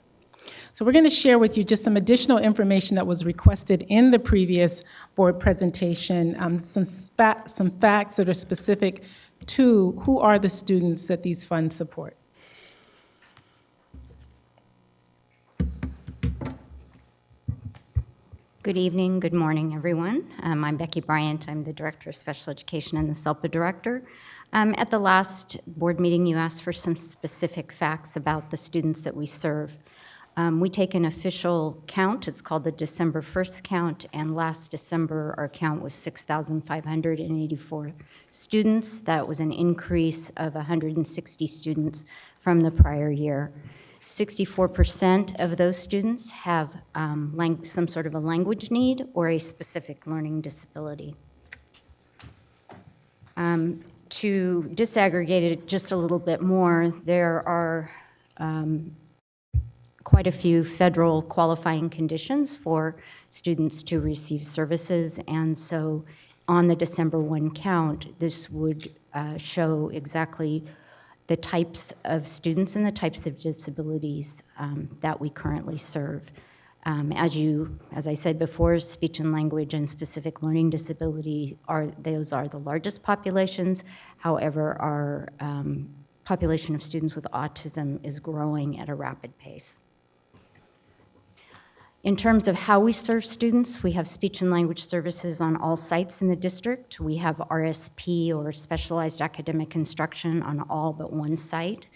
So we're going to share with you just some additional information that was requested in the previous board presentation, some facts that are specific Two, who are the students that these funds support? Good evening, good morning, everyone. I'm Becky Bryant. I'm the Director of Special Education and the SELPA Director. At the last board meeting, you asked for some specific facts about the students that we serve. We take an official count. It's called the December 1st count, and last December, our count was 6,584 students. That was an increase of 160 students from the prior year. 64% of those students have some sort of a language need or a specific learning disability. To disaggregate it just a little bit more, there are quite a few federal qualifying conditions for students to receive services, and so on the December 1 count, this would show exactly the types of students and the types of disabilities that we currently serve. As I said before, speech and language and specific learning disability those are the largest populations. However, our population of students with autism is growing at a rapid pace. In terms of how we serve students, we have speech and language services on all sites in the district. We have RSP, or specialized academic instruction, on all but one site.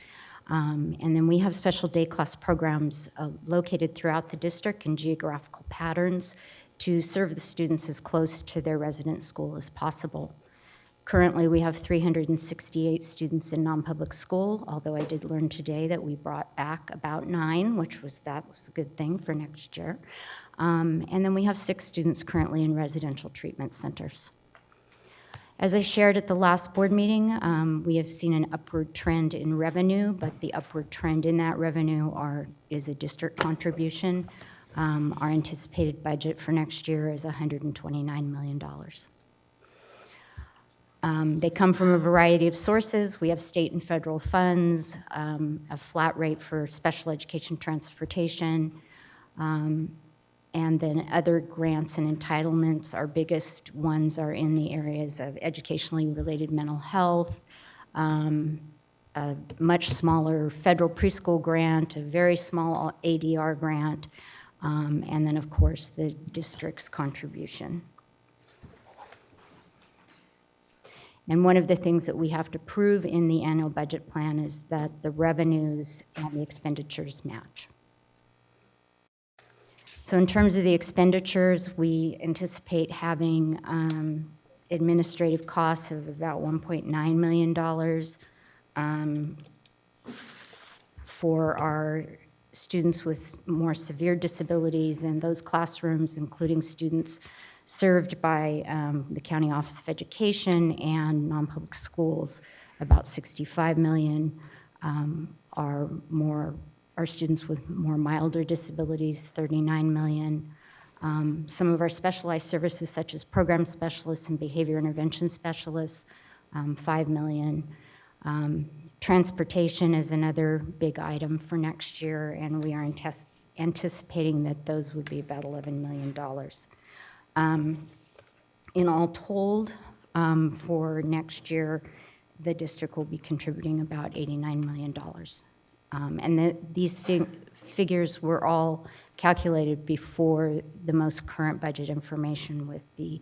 And then we have special day class programs located throughout the district in geographical patterns to serve the students as close to their resident school as possible. Currently, we have 368 students in non-public school, although I did learn today that we brought back about 9, that was a good thing for next year. And then we have 6 students currently in residential treatment centers. As I shared at the last board meeting, we have seen an upward trend in revenue, but the upward trend in that revenue is a district contribution. Our anticipated budget for next year is $129 million. They come from a variety of sources. We have state and federal funds, a flat rate for special education transportation, and then other grants and entitlements. Our biggest ones are in the areas of educationally related mental health, a much smaller federal preschool grant, a very small ADR grant, and then, of course, the district's contribution. And one of the things that we have to prove in the annual budget plan is that the revenues and the expenditures match. So in terms of the expenditures, we anticipate having administrative costs of about $1.9 million for our students with more severe disabilities, and those classrooms, including students served by the County Office of Education and non-public schools, about $65 million are students with more milder disabilities, $39 million. Some of our specialized services, such as program specialists and behavior intervention specialists, $5 million. Transportation is another big item for next year, and we are anticipating that those would be about $11 million. In all told, for next year, the district will be contributing about $89 million. And these figures were all calculated before the most current budget information with the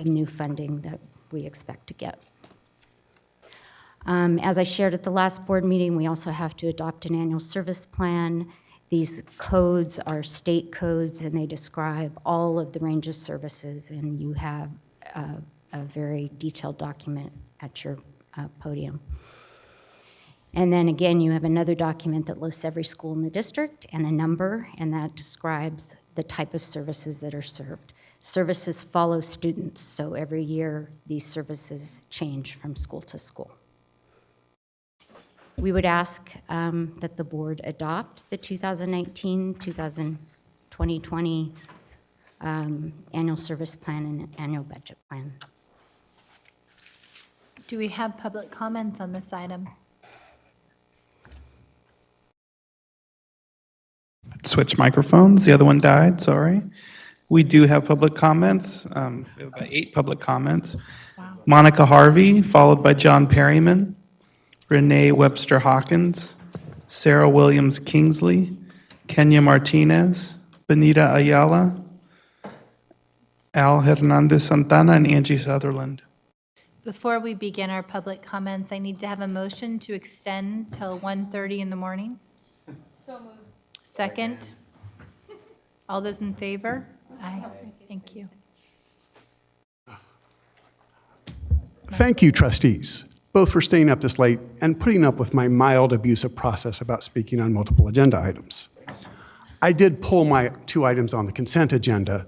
new funding that we expect to get. As I shared at the last board meeting, we also have to adopt an annual service plan. These codes are state codes, and they describe all of the range of services, and you have a very detailed document at your podium. And then again, you have another document that lists every school in the district and a number, and that describes the type of services that are served. Services follow students, so every year these services change from school to school. We would ask that the board adopt the 2019-2020 annual service plan and annual budget plan. Do we have public comments on this item? Switch microphones. The other one died, sorry. We do have public comments. We have about 8 public comments. Wow. Monica Harvey, followed by John Perryman, Renee Webster Hawkins, Sarah Williams Kingsley, Kenya Martinez, Benita Ayala, Al Hernandez Santana, and Angie Sutherland. Before we begin our public comments, I need to have a motion to extend till 1:30 in the morning. So moved. Second. All those in favor? Aye. Thank you. Thank you, trustees, both for staying up this late and putting up with my mild abusive process about speaking on multiple agenda items. I did pull my 2 items on the consent agenda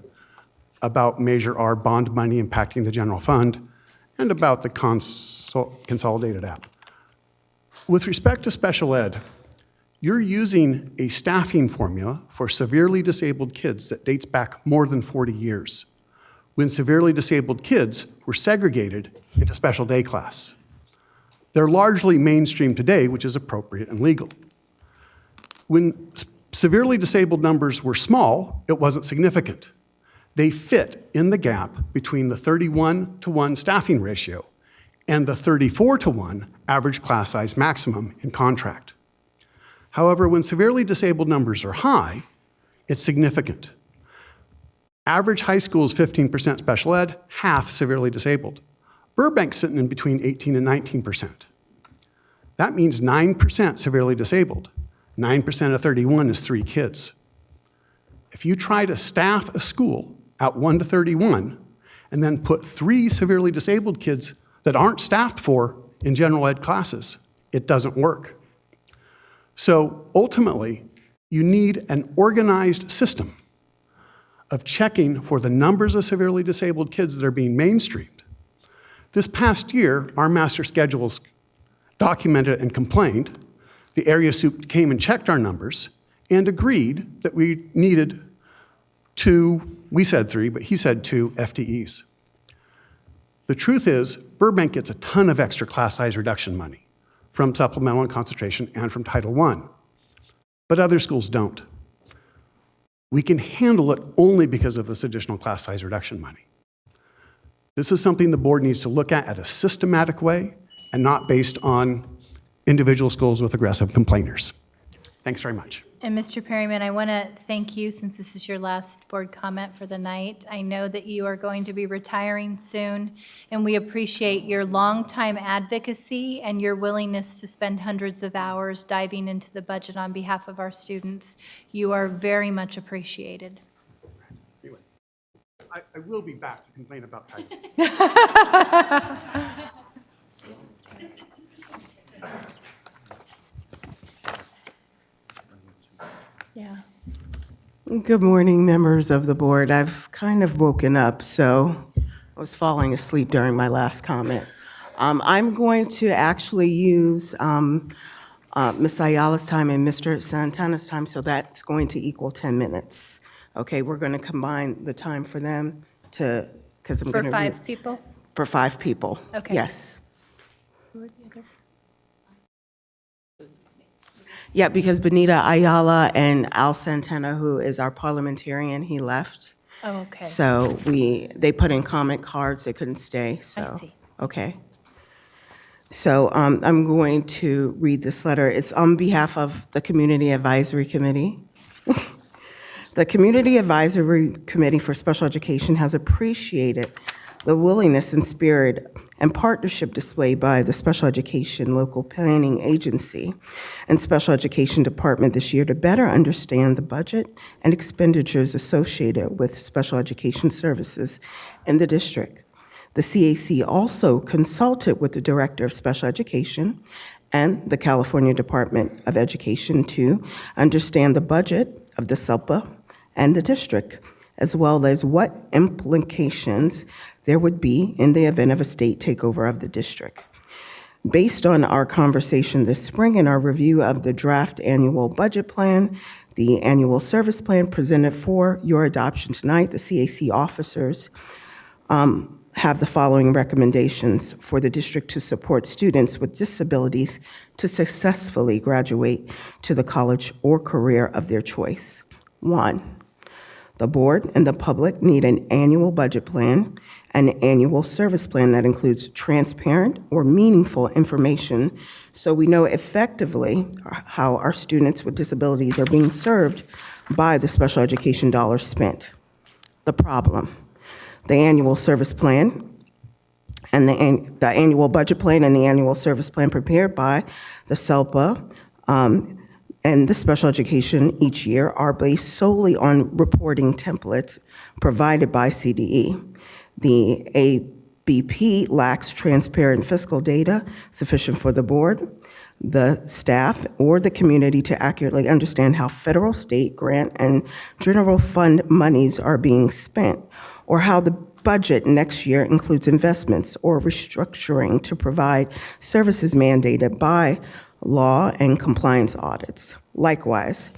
about Measure R bond money impacting the general fund and about the consolidated app. With respect to special ed, you're using a staffing formula for severely disabled kids that dates back more than 40 years, when severely disabled kids were segregated into special day class. They're largely mainstream today, which is appropriate and legal. When severely disabled numbers were small, it wasn't significant. They fit in the gap between the 31-to-1 staffing ratio and the 34-to-1 average class size maximum in contract. However, when severely disabled numbers are high, it's significant. Average high school is 15% special ed, half severely disabled. Burbank's sitting in between 18 and 19%. That means 9% severely disabled. 9% of 31 is 3 kids. If you try to staff a school at 1 to 31 and then put 3 severely disabled kids that aren't staffed for in general ed classes, it doesn't work. So ultimately, you need an organized system of checking for the numbers of severely disabled kids that are being mainstreamed. This past year, our master schedules documented and complained. The area soup came and checked our numbers and agreed that we needed 2, we said 3, but he said 2 FTEs. The truth is, Burbank gets a ton of extra class size reduction money from supplemental and concentration and from Title I, but other schools don't. We can handle it only because of this additional class size reduction money. This is something the board needs to look at a systematic way and not based on individual schools with aggressive complainers. Thanks very much. And Mr. Perryman, I want to thank you since this is your last board comment for the night. I know that you are going to be retiring soon, and we appreciate your longtime advocacy and your willingness to spend hundreds of hours diving into the budget on behalf of our students. You are very much appreciated. I will be back to complain about Title. Yeah. Good morning, members of the board. I've kind of woken up, so I was falling asleep during my last comment. I'm going to actually use Ms. Ayala's time and Mr. Santana's time, so that's going to equal 10 minutes. Okay, we're going to combine the time for them to, because I'm going to. For 5 people? For 5 people. Okay. Yes. Who are the other? Yeah, because Benita Ayala and Al Santana, who is our parliamentarian, he left. Oh, okay. So they put in comment cards, they couldn't stay, so. I see. Okay. So I'm going to read this letter. It's on behalf of the Community Advisory Committee. The Community Advisory Committee for Special Education has appreciated the willingness and spirit and partnership displayed by the Special Education Local Planning Agency and Special Education Department this year to better understand the budget and expenditures associated with special education services in the district. The CAC also consulted with the Director of Special Education and the California Department of Education to understand the budget of the SELPA and the district, as well as what implications there would be in the event of a state takeover of the district. Based on our conversation this spring and our review of the draft annual budget plan, the annual service plan presented for your adoption tonight, the CAC officers have the following recommendations for the district to support students with disabilities to successfully graduate to the college or career of their choice. 1, The board and the public need an annual budget plan, an annual service plan that includes transparent or meaningful information so we know effectively how our students with disabilities are being served by the special education dollars spent. The problem, the annual service plan and the annual budget plan and the annual service plan prepared by the SELPA and the special education each year are based solely on reporting templates provided by CDE. The ABP lacks transparent fiscal data sufficient for the board, the staff, or the community to accurately understand how federal, state, grant, and general fund monies are being spent, or how the budget next year includes investments or restructuring to provide services mandated by law and compliance audits. Likewise,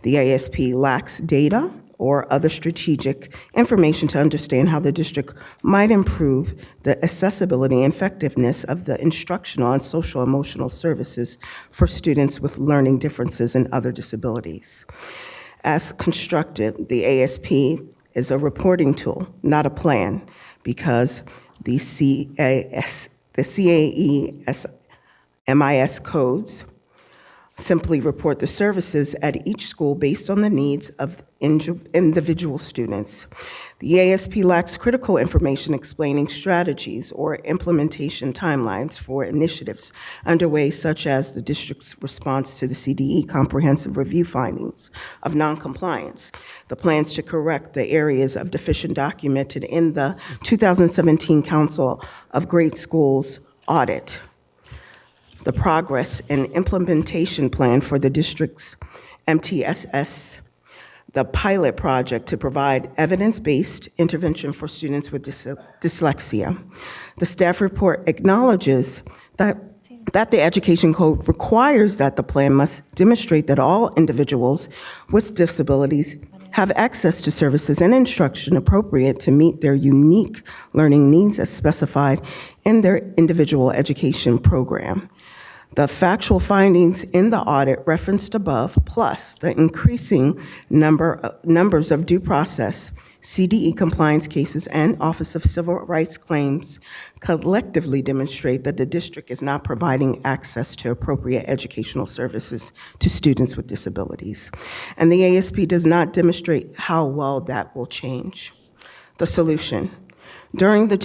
the ASP lacks data or other strategic information to understand how the district might improve the accessibility and effectiveness of the instructional and social emotional services for students with learning differences and other disabilities. As constructed, the ASP is a reporting tool, not a plan, because the CAES codes simply report the services at each school based on the needs of individual students. The ASP lacks critical information explaining strategies or implementation timelines for initiatives underway, such as the district's response to the CDE comprehensive review findings of noncompliance, the plans to correct the areas of deficient documented in the 2017 Council of Great Schools audit, the progress and implementation plan for the district's MTSS, the pilot project to provide evidence-based intervention for students with dyslexia. The staff report acknowledges that the Education Code requires that the plan must demonstrate that all individuals with disabilities have access to services and instruction appropriate to meet their unique learning needs as specified in their individual education program. The factual findings in the audit referenced above, plus the increasing numbers of due process, CDE compliance cases, and Office of Civil Rights claims collectively demonstrate that the district is not providing access to appropriate educational services to students with disabilities. And the ASP does not demonstrate how well that will change. The solution. During the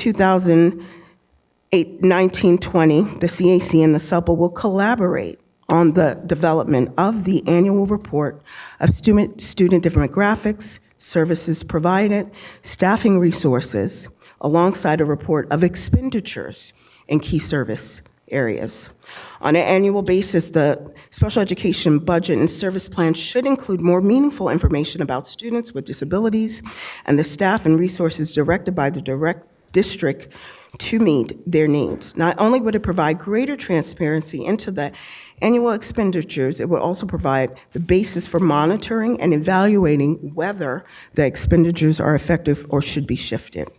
1920, the CAC and the SELPA will collaborate on the development of the annual report of student demographics, services provided, staffing resources, alongside a report of expenditures in key service areas. On an annual basis, the special education budget and service plan should include more meaningful information about students with disabilities and the staff and resources directed by the district to meet their needs. Not only would it provide greater transparency into the annual expenditures, it would also provide the basis for monitoring and evaluating whether the expenditures are effective or should be shifted.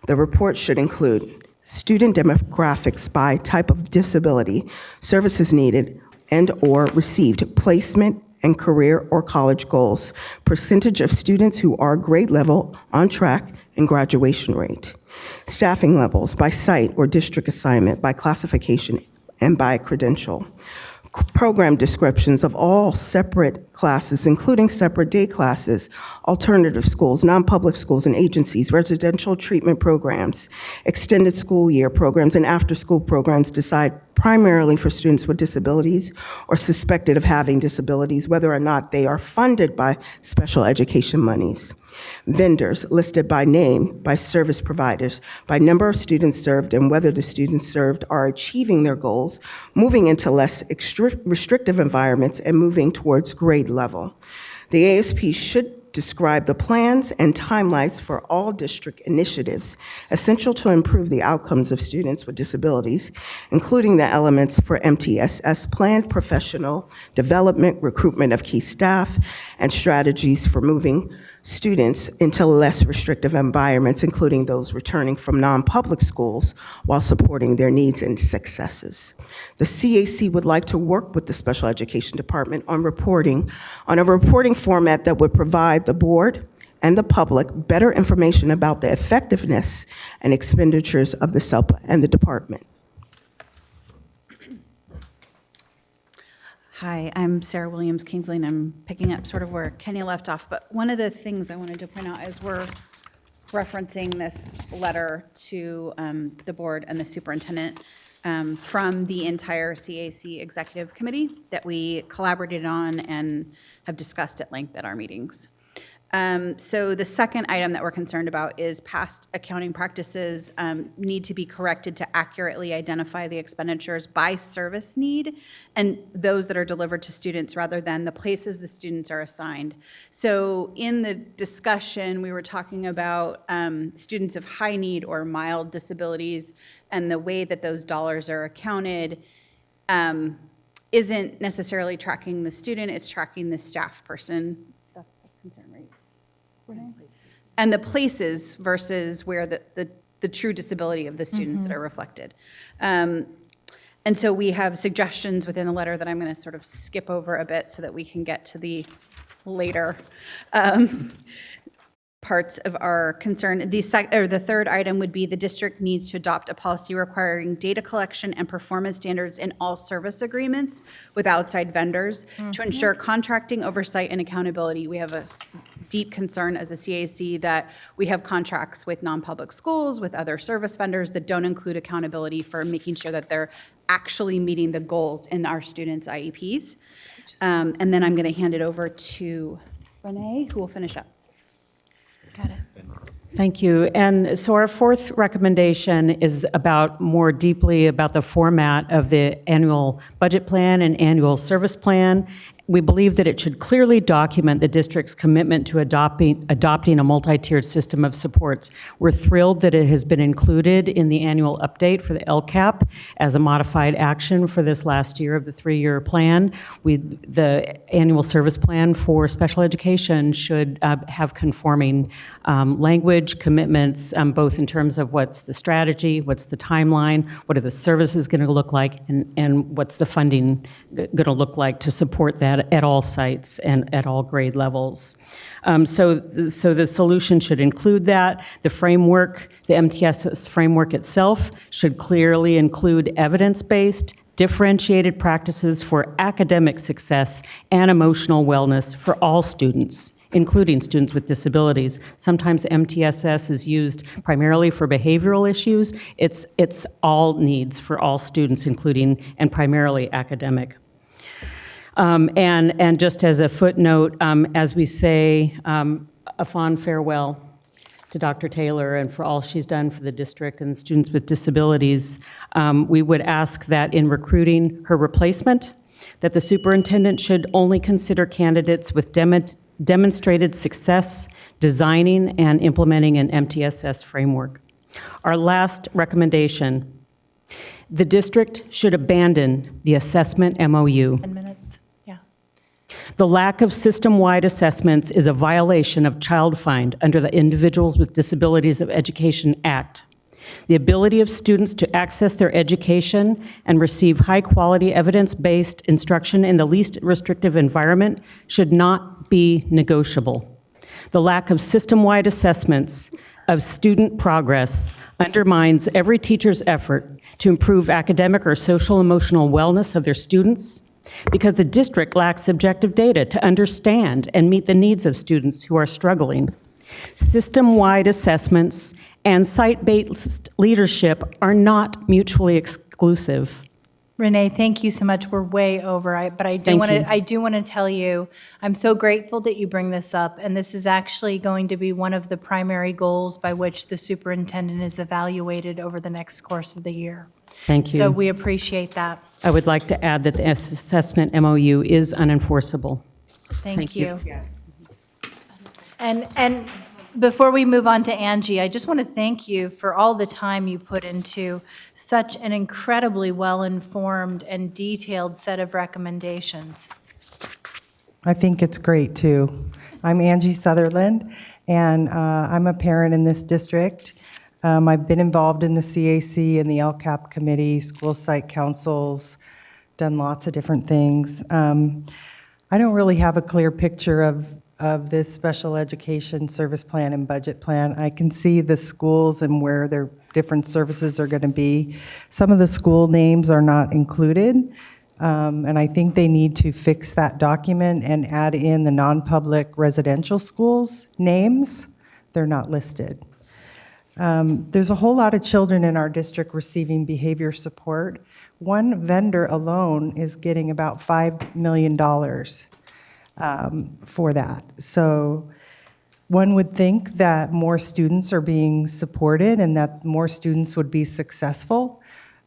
The report should include student demographics by type of disability, services needed and/or received, placement and career or college goals, percentage of students who are grade level on track, and graduation rate. Staffing levels by site or district assignment, by classification, and by credential. Program descriptions of all separate classes, including separate day classes, alternative schools, non-public schools and agencies, residential treatment programs, extended school year programs, and after-school programs designed primarily for students with disabilities or suspected of having disabilities, whether or not they are funded by special education monies. Vendors listed by name, by service providers, by number of students served, and whether the students served are achieving their goals, moving into less restrictive environments, and moving towards grade level. The ASP should describe the plans and timelines for all district initiatives essential to improve the outcomes of students with disabilities, including the elements for MTSS planned professional development, recruitment of key staff, and strategies for moving students into less restrictive environments, including those returning from non-public schools, while supporting their needs and successes. The CAC would like to work with the Special Education Department on a reporting format that would provide the board, and the public better information about the effectiveness and expenditures of the SELPA and the department. Hi, I'm Sarah Williams Kingsley, and I'm picking up sort of where Kenya left off. But one of the things I wanted to point out is we're referencing this letter to the board and the superintendent from the entire CAC Executive Committee that we collaborated on and have discussed at length at our meetings. So the second item that we're concerned about is past accounting practices need to be corrected to accurately identify the expenditures by service need and those that are delivered to students rather than the places the students are assigned. So in the discussion, we were talking about students of high need or mild disabilities, and the way that those dollars are accounted isn't necessarily tracking the student, it's tracking the staff person. That's the concern, right? And the places versus where the true disability of the students that are reflected. And so we have suggestions within the letter that I'm going to sort of skip over a bit so that we can get to the later parts of our concern. The third item would be the district needs to adopt a policy requiring data collection and performance standards in all service agreements with outside vendors to ensure contracting, oversight, and accountability. We have a deep concern as a CAC that we have contracts with non-public schools, with other service vendors that don't include accountability for making sure that they're actually meeting the goals in our students' IEPs. And then I'm going to hand it over to Renee, who will finish up. Got it. Thank you. And so our fourth recommendation is about more deeply about the format of the annual budget plan and annual service plan. We believe that it should clearly document the district's commitment to adopting a multi-tiered system of supports. We're thrilled that it has been included in the annual update for the LCAP as a modified action for this last year of the 3-year plan. The annual service plan for special education should have conforming language, commitments, both in terms of what's the strategy, what's the timeline, what are the services going to look like, and what's the funding going to look like to support that at all sites and at all grade levels. So the solution should include that. The framework, the MTSS framework itself should clearly include evidence-based, differentiated practices for academic success and emotional wellness for all students, including students with disabilities. Sometimes MTSS is used primarily for behavioral issues. It's all needs for all students, including and primarily academic. And just as a footnote, as we say a fond farewell to Dr. Taylor and for all she's done for the district and students with disabilities, we would ask that in recruiting her replacement, that the superintendent should only consider candidates with demonstrated success designing and implementing an MTSS framework. Our last recommendation, the district should abandon the assessment MOU. 10 minutes, yeah. The lack of system-wide assessments is a violation of Child Find under the Individuals with Disabilities of Education Act. The ability of students to access their education and receive high-quality evidence-based instruction in the least restrictive environment should not be negotiable. The lack of system-wide assessments of student progress undermines every teacher's effort to improve academic or social-emotional wellness of their students because the district lacks objective data to understand and meet the needs of students who are struggling. System-wide assessments and site-based leadership are not mutually exclusive. Renee, thank you so much. We're way over, but I do want to tell you, I'm so grateful that you bring this up, and this is actually going to be one of the primary goals by which the superintendent is evaluated over the next course of the year. Thank you. So we appreciate that. I would like to add that the assessment MOU is unenforceable. Thank you. And before we move on to Angie, I just want to thank you for all the time you put into such an incredibly well-informed and detailed set of recommendations. I think it's great, too. I'm Angie Sutherland, and I'm a parent in this district. I've been involved in the CAC and the LCAP committee, school site councils, done lots of different things. I don't really have a clear picture of of this special education service plan and budget plan. I can see the schools and where their different services are going to be. Some of the school names are not included, and I think they need to fix that document and add in the non-public residential schools' names. They're not listed. There's a whole lot of children in our district receiving behavior support. One vendor alone is getting about $5 million for that. So one would think that more students are being supported and that more students would be successful,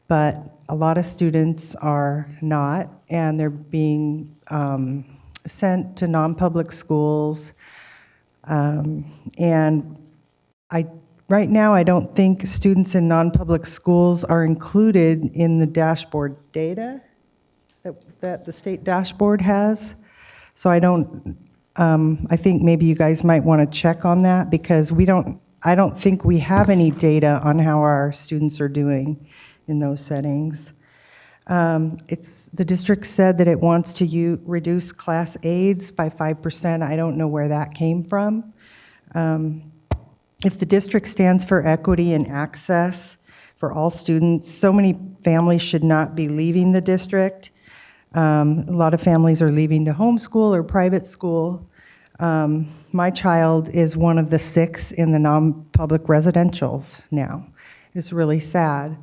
but a lot of students are not, and they're being sent to non-public schools. And right now, I don't think students in non-public schools are included in the dashboard data that the state dashboard has. So I think maybe you guys might want to check on that, because I don't think we have any data on how our students are doing in those settings. The district said that it wants to reduce class aids by 5%. I don't know where that came from. If the district stands for equity and access for all students, so many families should not be leaving the district. A lot of families are leaving to homeschool or private school. My child is one of the 6 in the non-public residentials now. It's really sad.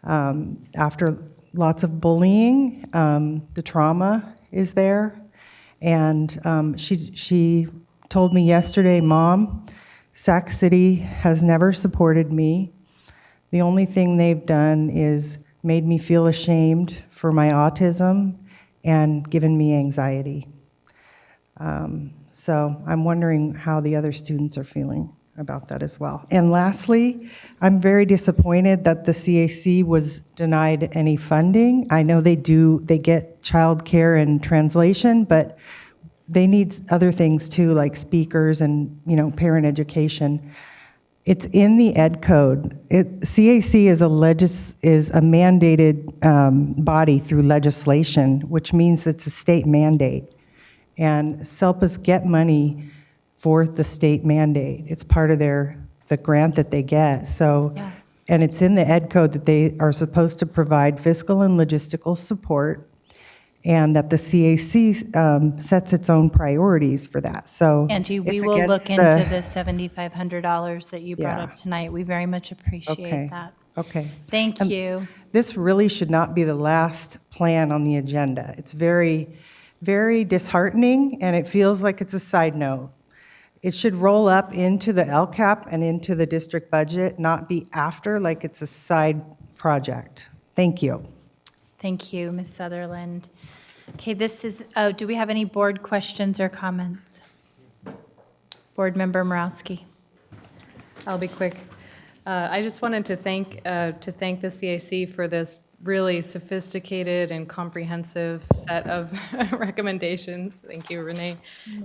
After lots of bullying, the trauma is there. And she told me yesterday, "Mom, Sac City has never supported me. The only thing they've done is made me feel ashamed for my autism and given me anxiety." So I'm wondering how the other students are feeling about that as well. And lastly, I'm very disappointed that the CAC was denied any funding. I know they get childcare and translation, but they need other things too, like speakers and, parent education. It's in the Ed Code. CAC is a mandated body through legislation, which means it's a state mandate. And SELPAs get money for the state mandate. It's part of the grant that they get. So, yeah. And it's in the Ed Code that they are supposed to provide fiscal and logistical support, and that the CAC sets its own priorities for that. So Angie, we it's will against look into the $7,500 that you brought up tonight. We very much appreciate that. Okay. Thank you. This really should not be the last plan on the agenda. It's very, very disheartening, and it feels like it's a side note. It should roll up into the LCAP and into the district budget, not be after like it's a side project. Thank you. Thank you, Ms. Sutherland. Okay, do we have any board questions or comments? Board Member Morawski. I'll be quick. I just wanted to thank the CAC for this really sophisticated and comprehensive set of recommendations. Thank you, Renee,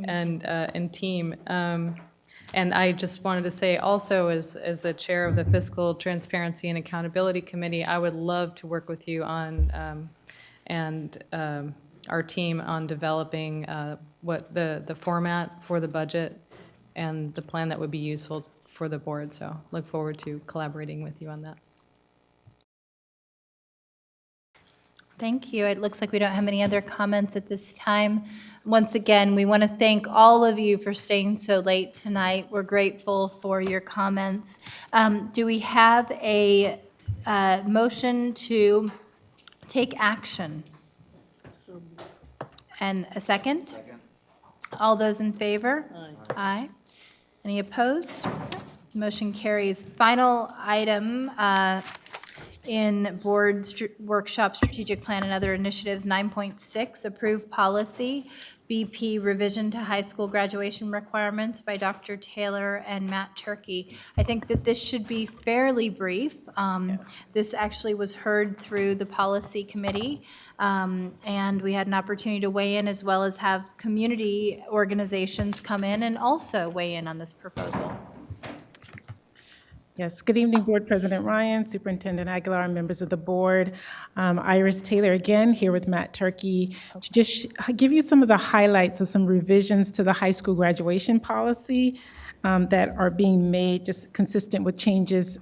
and team. And I just wanted to say also, as the chair of the Fiscal Transparency and Accountability Committee, I would love to work with you on and our team on developing what the format for the budget and the plan that would be useful for the board. So look forward to collaborating with you on that. Thank you. It looks like we don't have any other comments at this time. Once again, we want to thank all of you for staying so late tonight. We're grateful for your comments. Do we have a motion to take action? And a second? All those in favor? Aye. Any opposed? Motion carries. Final item in board workshop strategic plan and other initiatives, 9.6, approve policy, BP revision to high school graduation requirements by Dr. Taylor and Matt Turkey. I think that this should be fairly brief. This actually was heard through the policy committee, and we had an opportunity to weigh in, as well as have community organizations come in and also weigh in on this proposal. Yes, good evening, Board President Ryan, Superintendent Aguilar, and members of the board. Iris Taylor again, here with Matt Turkey, to just give you some of the highlights of some revisions to the high school graduation policy that are being made, just consistent with changes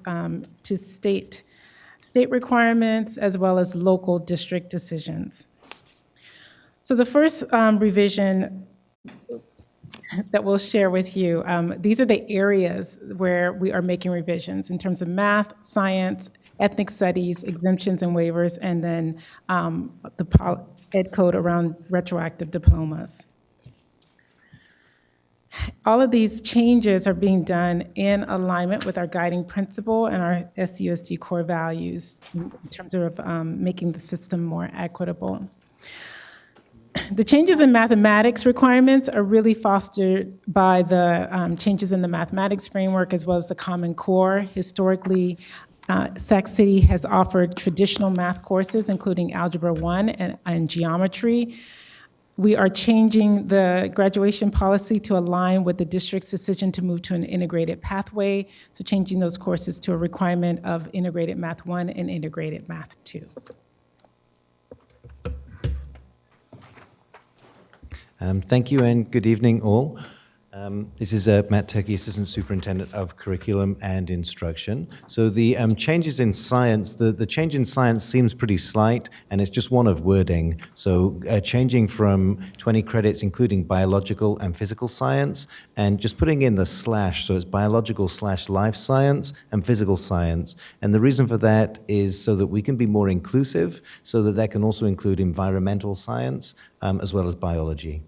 to state requirements as well as local district decisions. So the first revision that we'll share with you. These are the areas where we are making revisions in terms of math, science, ethnic studies, exemptions and waivers, and then the ed code around retroactive diplomas. All of these changes are being done in alignment with our guiding principle and our SUSD core values in terms of making the system more equitable. The changes in mathematics requirements are really fostered by the changes in the mathematics framework as well as the Common Core. Historically, Sac City has offered traditional math courses, including Algebra 1 and Geometry. We are changing the graduation policy to align with the district's decision to move to an integrated pathway, so changing those courses to a requirement of Integrated Math 1 and Integrated Math 2. Thank you and good evening all. This is Matt Turkey, Assistant Superintendent of Curriculum and Instruction. So the changes in science, the change in science seems pretty slight, and it's just one of wording. So changing from 20 credits, including biological and physical science, and just putting in the slash, so it's biological/life science and physical science. And the reason for that is so that we can be more inclusive, so that that can also include environmental science as well as biology.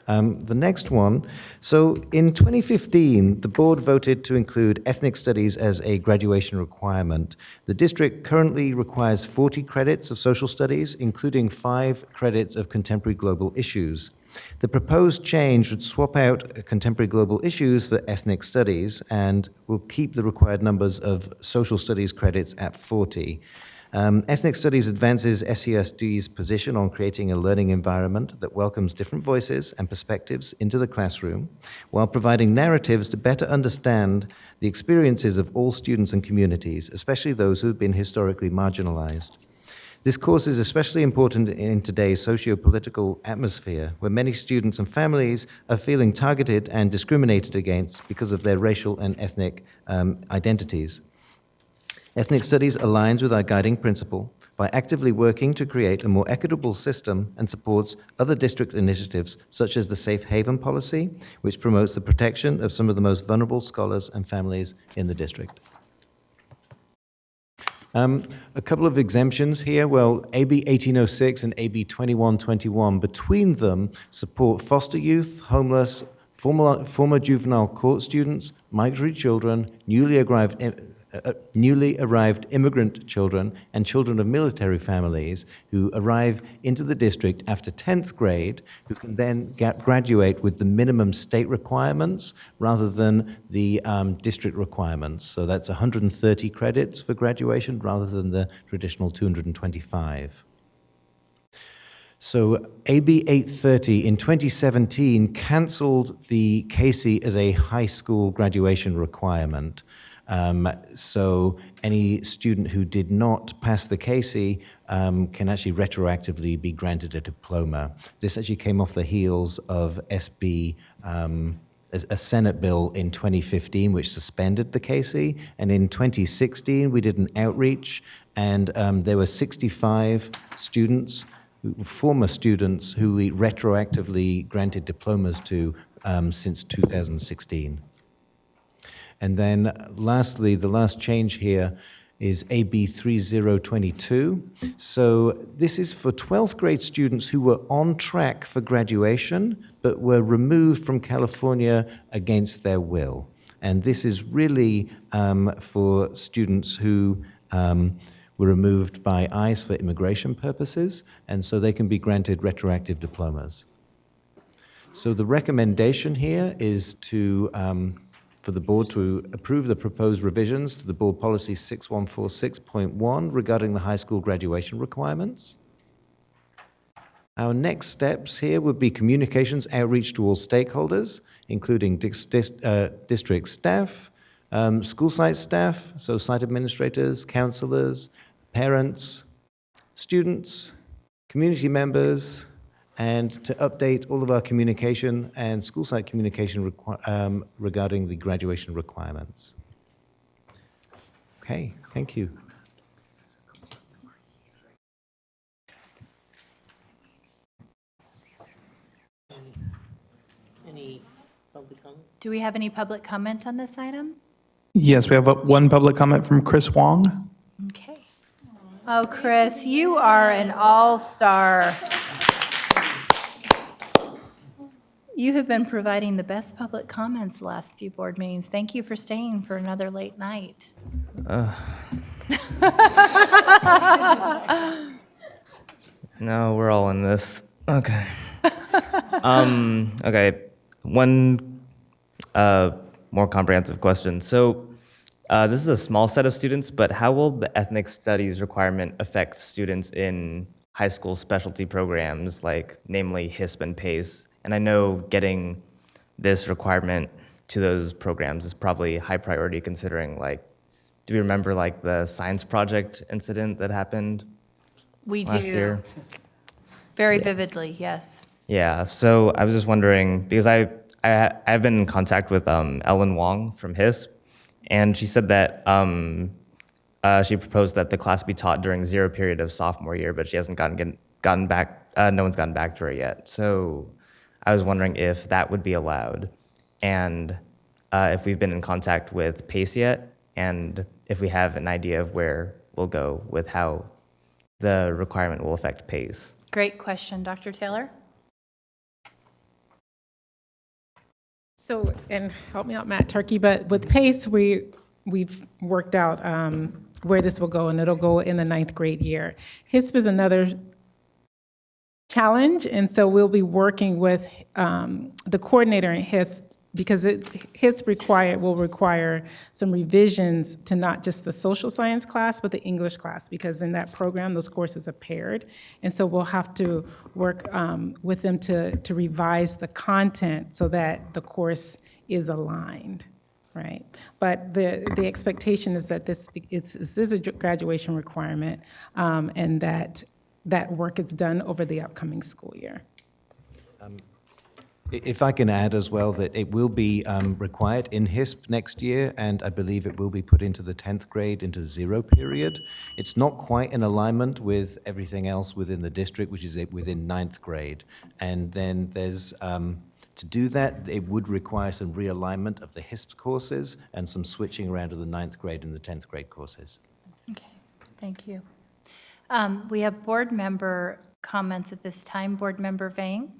The next one, so in 2015, the board voted to include ethnic studies as a graduation requirement. The district currently requires 40 credits of social studies, including 5 credits of contemporary global issues. The proposed change would swap out contemporary global issues for ethnic studies and will keep the required numbers of social studies credits at 40. Ethnic Studies advances SESD's position on creating a learning environment that welcomes different voices and perspectives into the classroom, while providing narratives to better understand the experiences of all students and communities, especially those who have been historically marginalized. This course is especially important in today's socio-political atmosphere, where many students and families are feeling targeted and discriminated against because of their racial and ethnic identities. Ethnic Studies aligns with our guiding principle by actively working to create a more equitable system and supports other district initiatives such as the Safe Haven Policy, which promotes the protection of some of the most vulnerable scholars and families in the district. A couple of exemptions here. Well, AB 1806 and AB 2121, between them support foster youth, homeless, former juvenile court students, migratory children, newly arrived immigrant children, and children of military families who arrive into the district after 10th grade, who can then graduate with the minimum state requirements rather than the district requirements. So that's 130 credits for graduation rather than the traditional 225. So AB 830 in 2017 canceled the CASE as a high school graduation requirement. So any student who did not pass the CASE can actually retroactively be granted a diploma. This actually came off the heels of SB, a Senate bill in 2015 which suspended the CASE, and in 2016 we did an outreach, and there were 65 students, former students, who we retroactively granted diplomas to since 2016. And then lastly, the last change here is AB 3022. So this is for 12th grade students who were on track for graduation, but were removed from California against their will. And this is really for students who were removed by ICE for immigration purposes, and so they can be granted retroactive diplomas. So the recommendation here is to for the board to approve the proposed revisions to the board policy 6146.1 regarding the high school graduation requirements. Our next steps here would be communications outreach to all stakeholders, including district staff, school site staff, so site administrators, counselors, parents, students, community members, and to update all of our communication and school site communication regarding the graduation requirements. Okay, thank you. Any public comment? Do we have any public comment on this item? Yes, we have one public comment from Chris Wong. Okay. Oh, Chris, you are an all-star. You have been providing the best public comments the last few board meetings. Thank you for staying for another late night. No, we're all in this. Okay. Okay. One more comprehensive question. So this is a small set of students, but how will the ethnic studies requirement affect students in high school specialty programs, like namely HISP and PACE? And I know getting this requirement to those programs is probably high priority considering, like, do we remember like the science project incident that happened We last do. year? Very vividly, yes. Yeah, so I was just wondering, because I've been in contact with Ellen Wong from HISP, and she said that she proposed that the class be taught during zero period of sophomore year, but she hasn't gotten back, no one's gotten back to her yet. So I was wondering if that would be allowed, and if we've been in contact with PACE yet, and if we have an idea of where we'll go with how the requirement will affect PACE. Great question. Dr. Taylor? So, and help me out, Matt Turkey, but with PACE, we've worked out where this will go, and it'll go in the 9th grade year. HISP is another challenge, and so we'll be working with the coordinator in HISP, because HISP will require some revisions to not just the social science class, but the English class, because in that program, those courses are paired. And so we'll have to work with them to revise the content so that the course is aligned, right? But the expectation is that this is a graduation requirement, and that work is done over the upcoming school year. If I can add as well that it will be required in HISP next year, and I believe it will be put into the 10th grade into zero period. It's not quite in alignment with everything else within the district, which is within 9th grade. And then there's, to do that, it would require some realignment of the HISP courses and some switching around of the 9th grade and the 10th grade courses. Okay, thank you. We have board member comments at this time. Board Member Vang?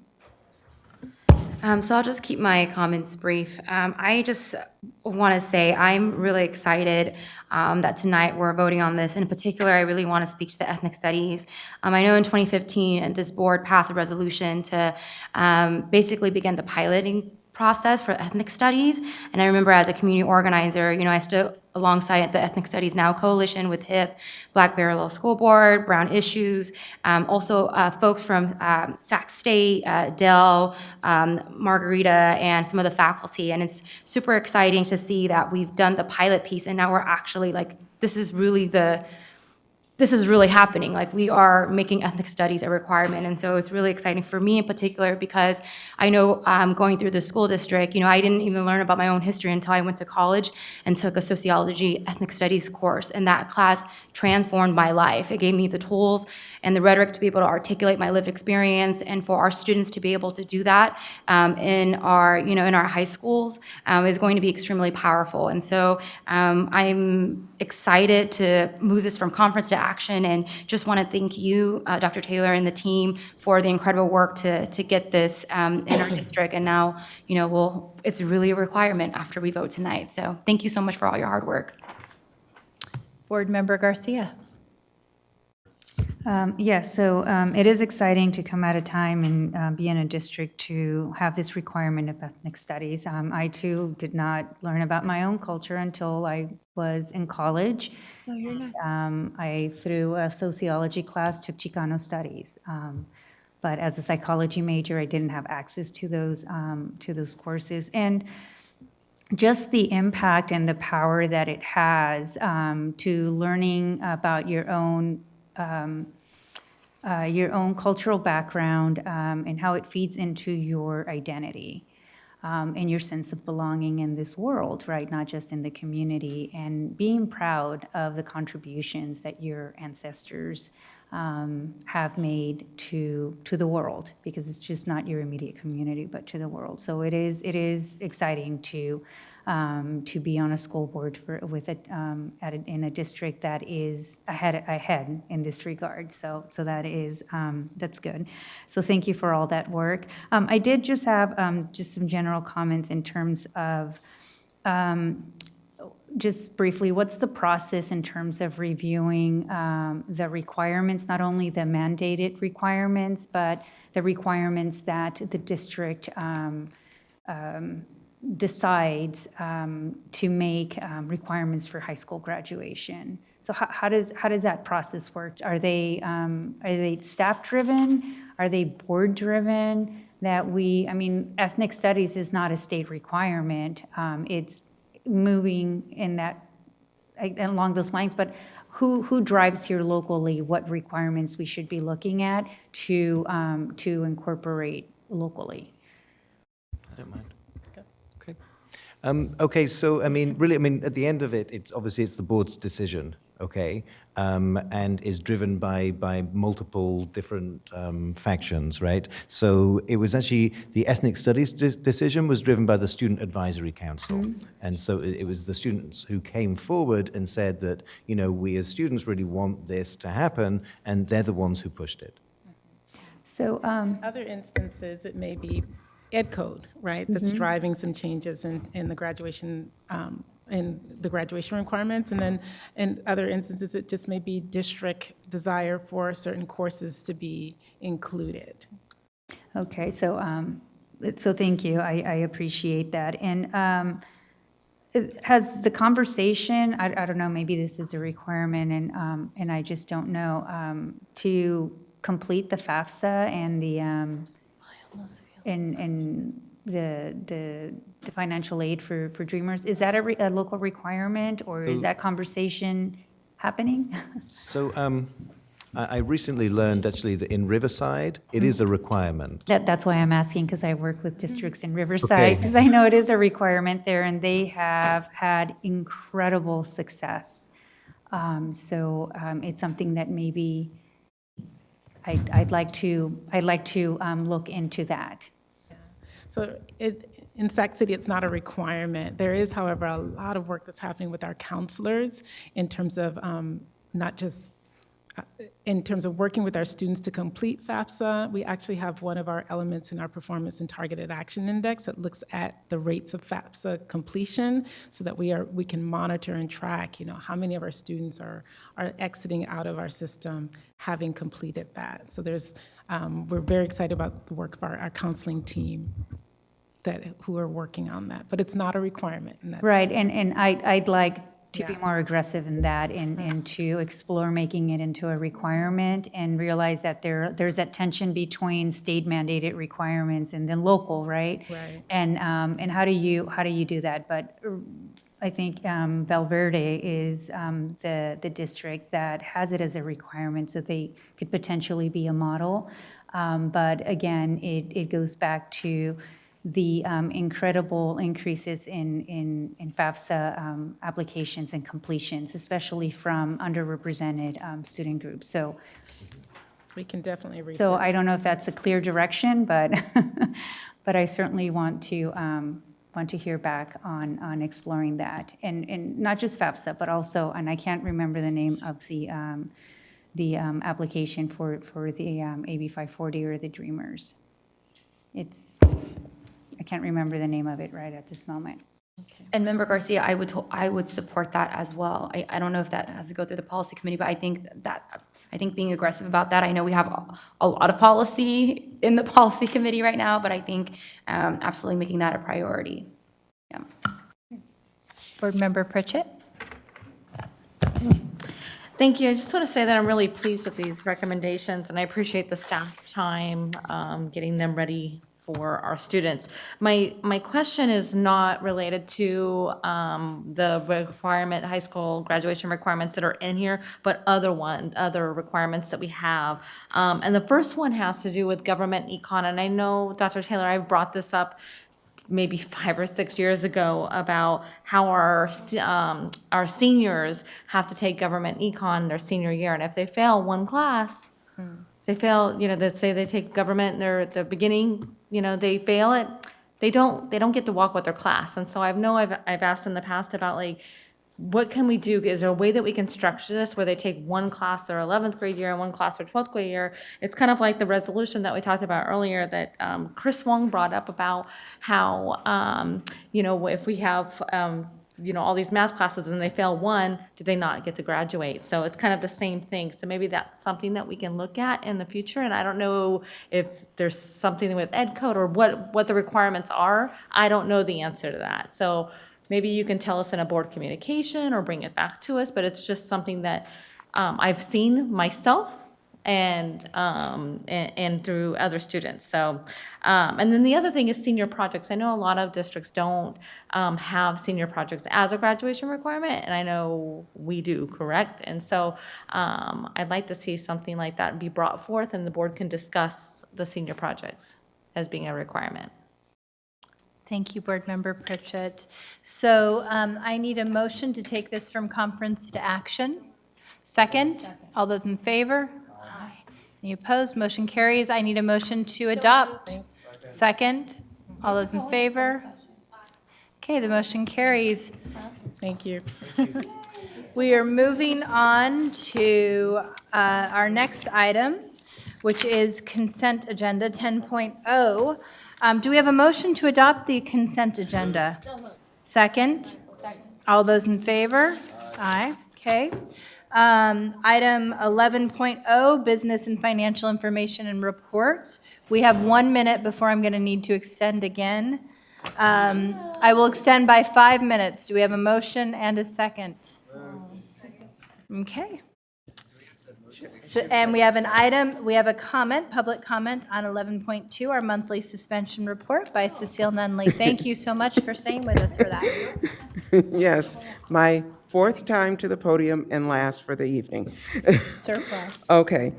So I'll just keep my comments brief. I just want to say I'm really excited that tonight we're voting on this. In particular, I really want to speak to the ethnic studies. I know in 2015, this board passed a resolution to basically begin the piloting process for ethnic studies. And I remember as a community organizer, I stood alongside the Ethnic Studies Now Coalition with HIP, Black Bear Little School Board, Brown Issues, also folks from Sac State, Dell, Margarita, and some of the faculty. And it's super exciting to see that we've done the pilot piece, and now we're actually this is really happening. We are making ethnic studies a requirement. And so it's really exciting for me in particular, because I know going through the school district, I didn't even learn about my own history until I went to college and took a sociology ethnic studies course. And that class transformed my life. It gave me the tools and the rhetoric to be able to articulate my lived experience, and for our students to be able to do that in our high schools is going to be extremely powerful. And so I'm excited to move this from conference to action, and just want to thank you, Dr. Taylor, and the team for the incredible work to get this in our district. And now, it's really a requirement after we vote tonight. So thank you so much for all your hard work. Board Member Garcia? Yes, so it is exciting to come at a time and be in a district to have this requirement of ethnic studies. I too did not learn about my own culture until I was in college. Oh, you're next. I, through a sociology class, took Chicano studies. but as a psychology major, I didn't have access to those courses. And just the impact and the power that it has to learning about your own cultural background and how it feeds into your identity and your sense of belonging in this world, right? Not just in the community, and being proud of the contributions that your ancestors have made to the world, because it's just not your immediate community, but to the world. So it is exciting to be on a school board in a district that is ahead in this regard. So that's good. So thank you for all that work. I did just have just some general comments in terms of just briefly, what's the process in terms of reviewing the requirements, not only the mandated requirements, but the requirements that the district decides to make requirements for high school graduation? So how does that process work? Are they staff-driven? Are they board-driven? Ethnic studies is not a state requirement. It's moving in that along those lines, but who drives here locally what requirements we should be looking at to incorporate locally? I don't mind. Okay, so really, at the end of it, it's the board's decision, okay, and is driven by multiple different factions, right? So it was actually the ethnic studies decision was driven by the Student Advisory Council, and so it was the students who came forward and said that, we as students really want this to happen, and they're the ones who pushed it. So Other instances, it may be Ed Code, right, that's driving some changes in the graduation requirements, and then in other instances, it just may be district desire for certain courses to be included. Okay, so thank you. I appreciate that. And has the conversation, I don't know, maybe this is a requirement, and I just don't know, to complete the FAFSA and the financial aid for Dreamers, is that a local requirement, or is that conversation happening? So I recently learned actually that in Riverside, it is a requirement. That's why I'm asking, because I work with districts in Riverside, because I know it is a requirement there, and they have had incredible success. So it's something that maybe I'd like to look into that. So in Sac City, it's not a requirement. There is, however, a lot of work that's happening with our counselors in terms of not just in terms of working with our students to complete FAFSA. We actually have one of our elements in our Performance and Targeted Action Index that looks at the rates of FAFSA completion, so that we can monitor and track, how many of our students are exiting out of our system having completed that. So we're very excited about the work of our counseling team who are working on that, but it's not a requirement. And that's Right, and I'd like to be more aggressive in that, and to explore making it into a requirement, and realize that there's that tension between state mandated requirements and then local, right? Right. And how do you do that? But I think Valverde is the district that has it as a requirement, so they could potentially be a model. But again, it goes back to the incredible increases in FAFSA applications and completions, especially from underrepresented student groups. So We can definitely research. So I don't know if that's a clear direction, but but I certainly want to hear back on exploring that, and not just FAFSA, but also, and I can't remember the name of the application for the AB 540 or the Dreamers. I can't remember the name of it right at this moment. And Member Garcia, I would support that as well. I don't know if that has to go through the policy committee, but I think being aggressive about that. I know we have a lot of policy in the policy committee right now, but I think absolutely making that a priority. Yeah. Board Member Pritchett. Thank you. I just want to say that I'm really pleased with these recommendations, and I appreciate the staff time getting them ready for our students. My question is not related to the high school graduation requirements that are in here, but other requirements that we have. And the first one has to do with government econ, and I know, Dr. Taylor, I've brought this up maybe 5 or 6 years ago about how our seniors have to take government econ their senior year, and if they fail one class, they fail, let's say they take government in the beginning, they fail it, they don't get to walk with their class. And so I've asked in the past about like, what can we do? Is there a way that we can structure this where they take one class their 11th grade year and one class their 12th grade year? It's kind of like the resolution that we talked about earlier that Chris Wong brought up about how, if we have, all these math classes and they fail one, do they not get to graduate? So it's kind of the same thing. So maybe that's something that we can look at in the future. And I don't know if there's something with Ed Code or what the requirements are. I don't know the answer to that. So maybe you can tell us in a board communication or bring it back to us, but it's just something that I've seen myself and through other students. So, and then the other thing is senior projects. I know a lot of districts don't have senior projects as a graduation requirement, and I know we do, correct? And so I'd like to see something like that be brought forth and the board can discuss the senior projects as being a requirement. Thank you, Board Member Pritchett. So I need a motion to take this from conference to action. Second, all those in favor? Aye. Any opposed? Motion carries. I need a motion to adopt. Second, all those in favor? Okay, the motion carries. Thank you. We are moving on to our next item, which is consent agenda 10.0. Do we have a motion to adopt the consent agenda? Second? All those in favor? Aye. Okay. Item 11.0, business and financial information and reports. We have 1 minute before I'm going to need to extend again. I will extend by 5 minutes. Do we have a motion and a second? Okay. So, and we have a comment, public comment on 11.2, our monthly suspension report by Cecile Nunley. Thank you so much for staying with us for that. Yes, my 4th time to the podium and last for the evening. Surplus. Okay,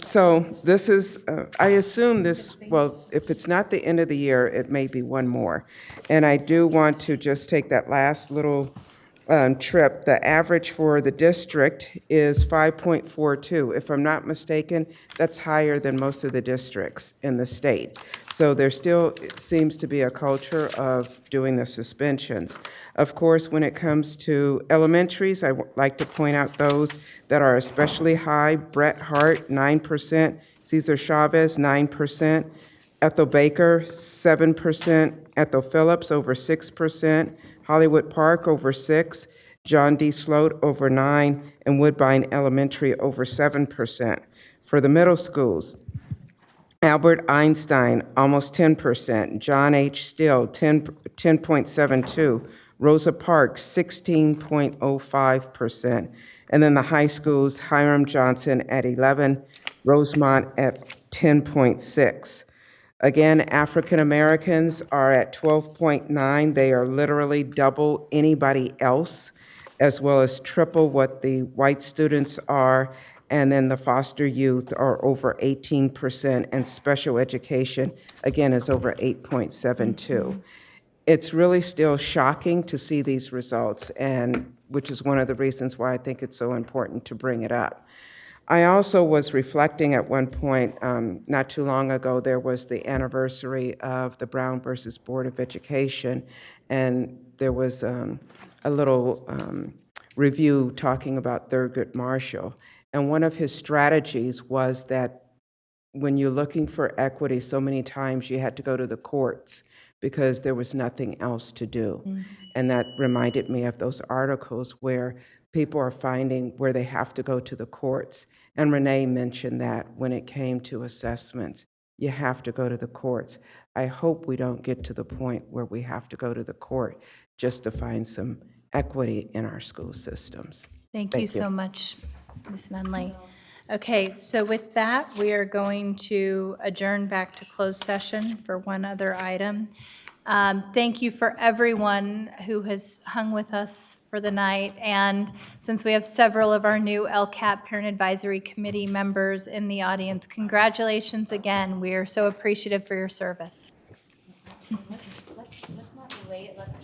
so this is, I assume this, well, if it's not the end of the year, it may be one more. And I do want to just take that last little trip. The average for the district is 5.42. If I'm not mistaken, that's higher than most of the districts in the state. So there still seems to be a culture of doing the suspensions. Of course, when it comes to elementaries, I would like to point out those that are especially high. Bret Hart, 9%. Cesar Chavez, 9%. Ethel Baker, 7%. Ethel Phillips, over 6%. Hollywood Park, over 6%. John D. Sloat, over 9%. And Woodbine Elementary, over 7%. For the middle schools, Albert Einstein, almost 10%. John H. Still, 10.72%. Rosa Parks, 16.05%. And then the high schools, Hiram Johnson at 11%, Rosemont at 10.6%. Again, African Americans are at 12.9%. They are literally double anybody else, as well as triple what the white students are. And then the foster youth are over 18%, and special education, again, is over 8.72%. It's really still shocking to see these results, and which is one of the reasons why I think it's so important to bring it up. I also was reflecting at one point, not too long ago, there was the anniversary of the Brown versus Board of Education, and there was a little review talking about Thurgood Marshall. And one of his strategies was that when you're looking for equity, so many times you had to go to the courts because there was nothing else to do. Mm-hmm. And that reminded me of those articles where people are finding where they have to go to the courts. And Renee mentioned that when it came to assessments, you have to go to the courts. I hope we don't get to the point where we have to go to the court just to find some equity in our school systems. Thank you so much, Ms. Nunley. Okay, so with that, we are going to adjourn back to closed session for one other item. Thank you for everyone who has hung with us for the night. And since we have several of our new LCAP Parent Advisory Committee members in the audience, congratulations again. We are so appreciative for your service. Let's not delay it. Let's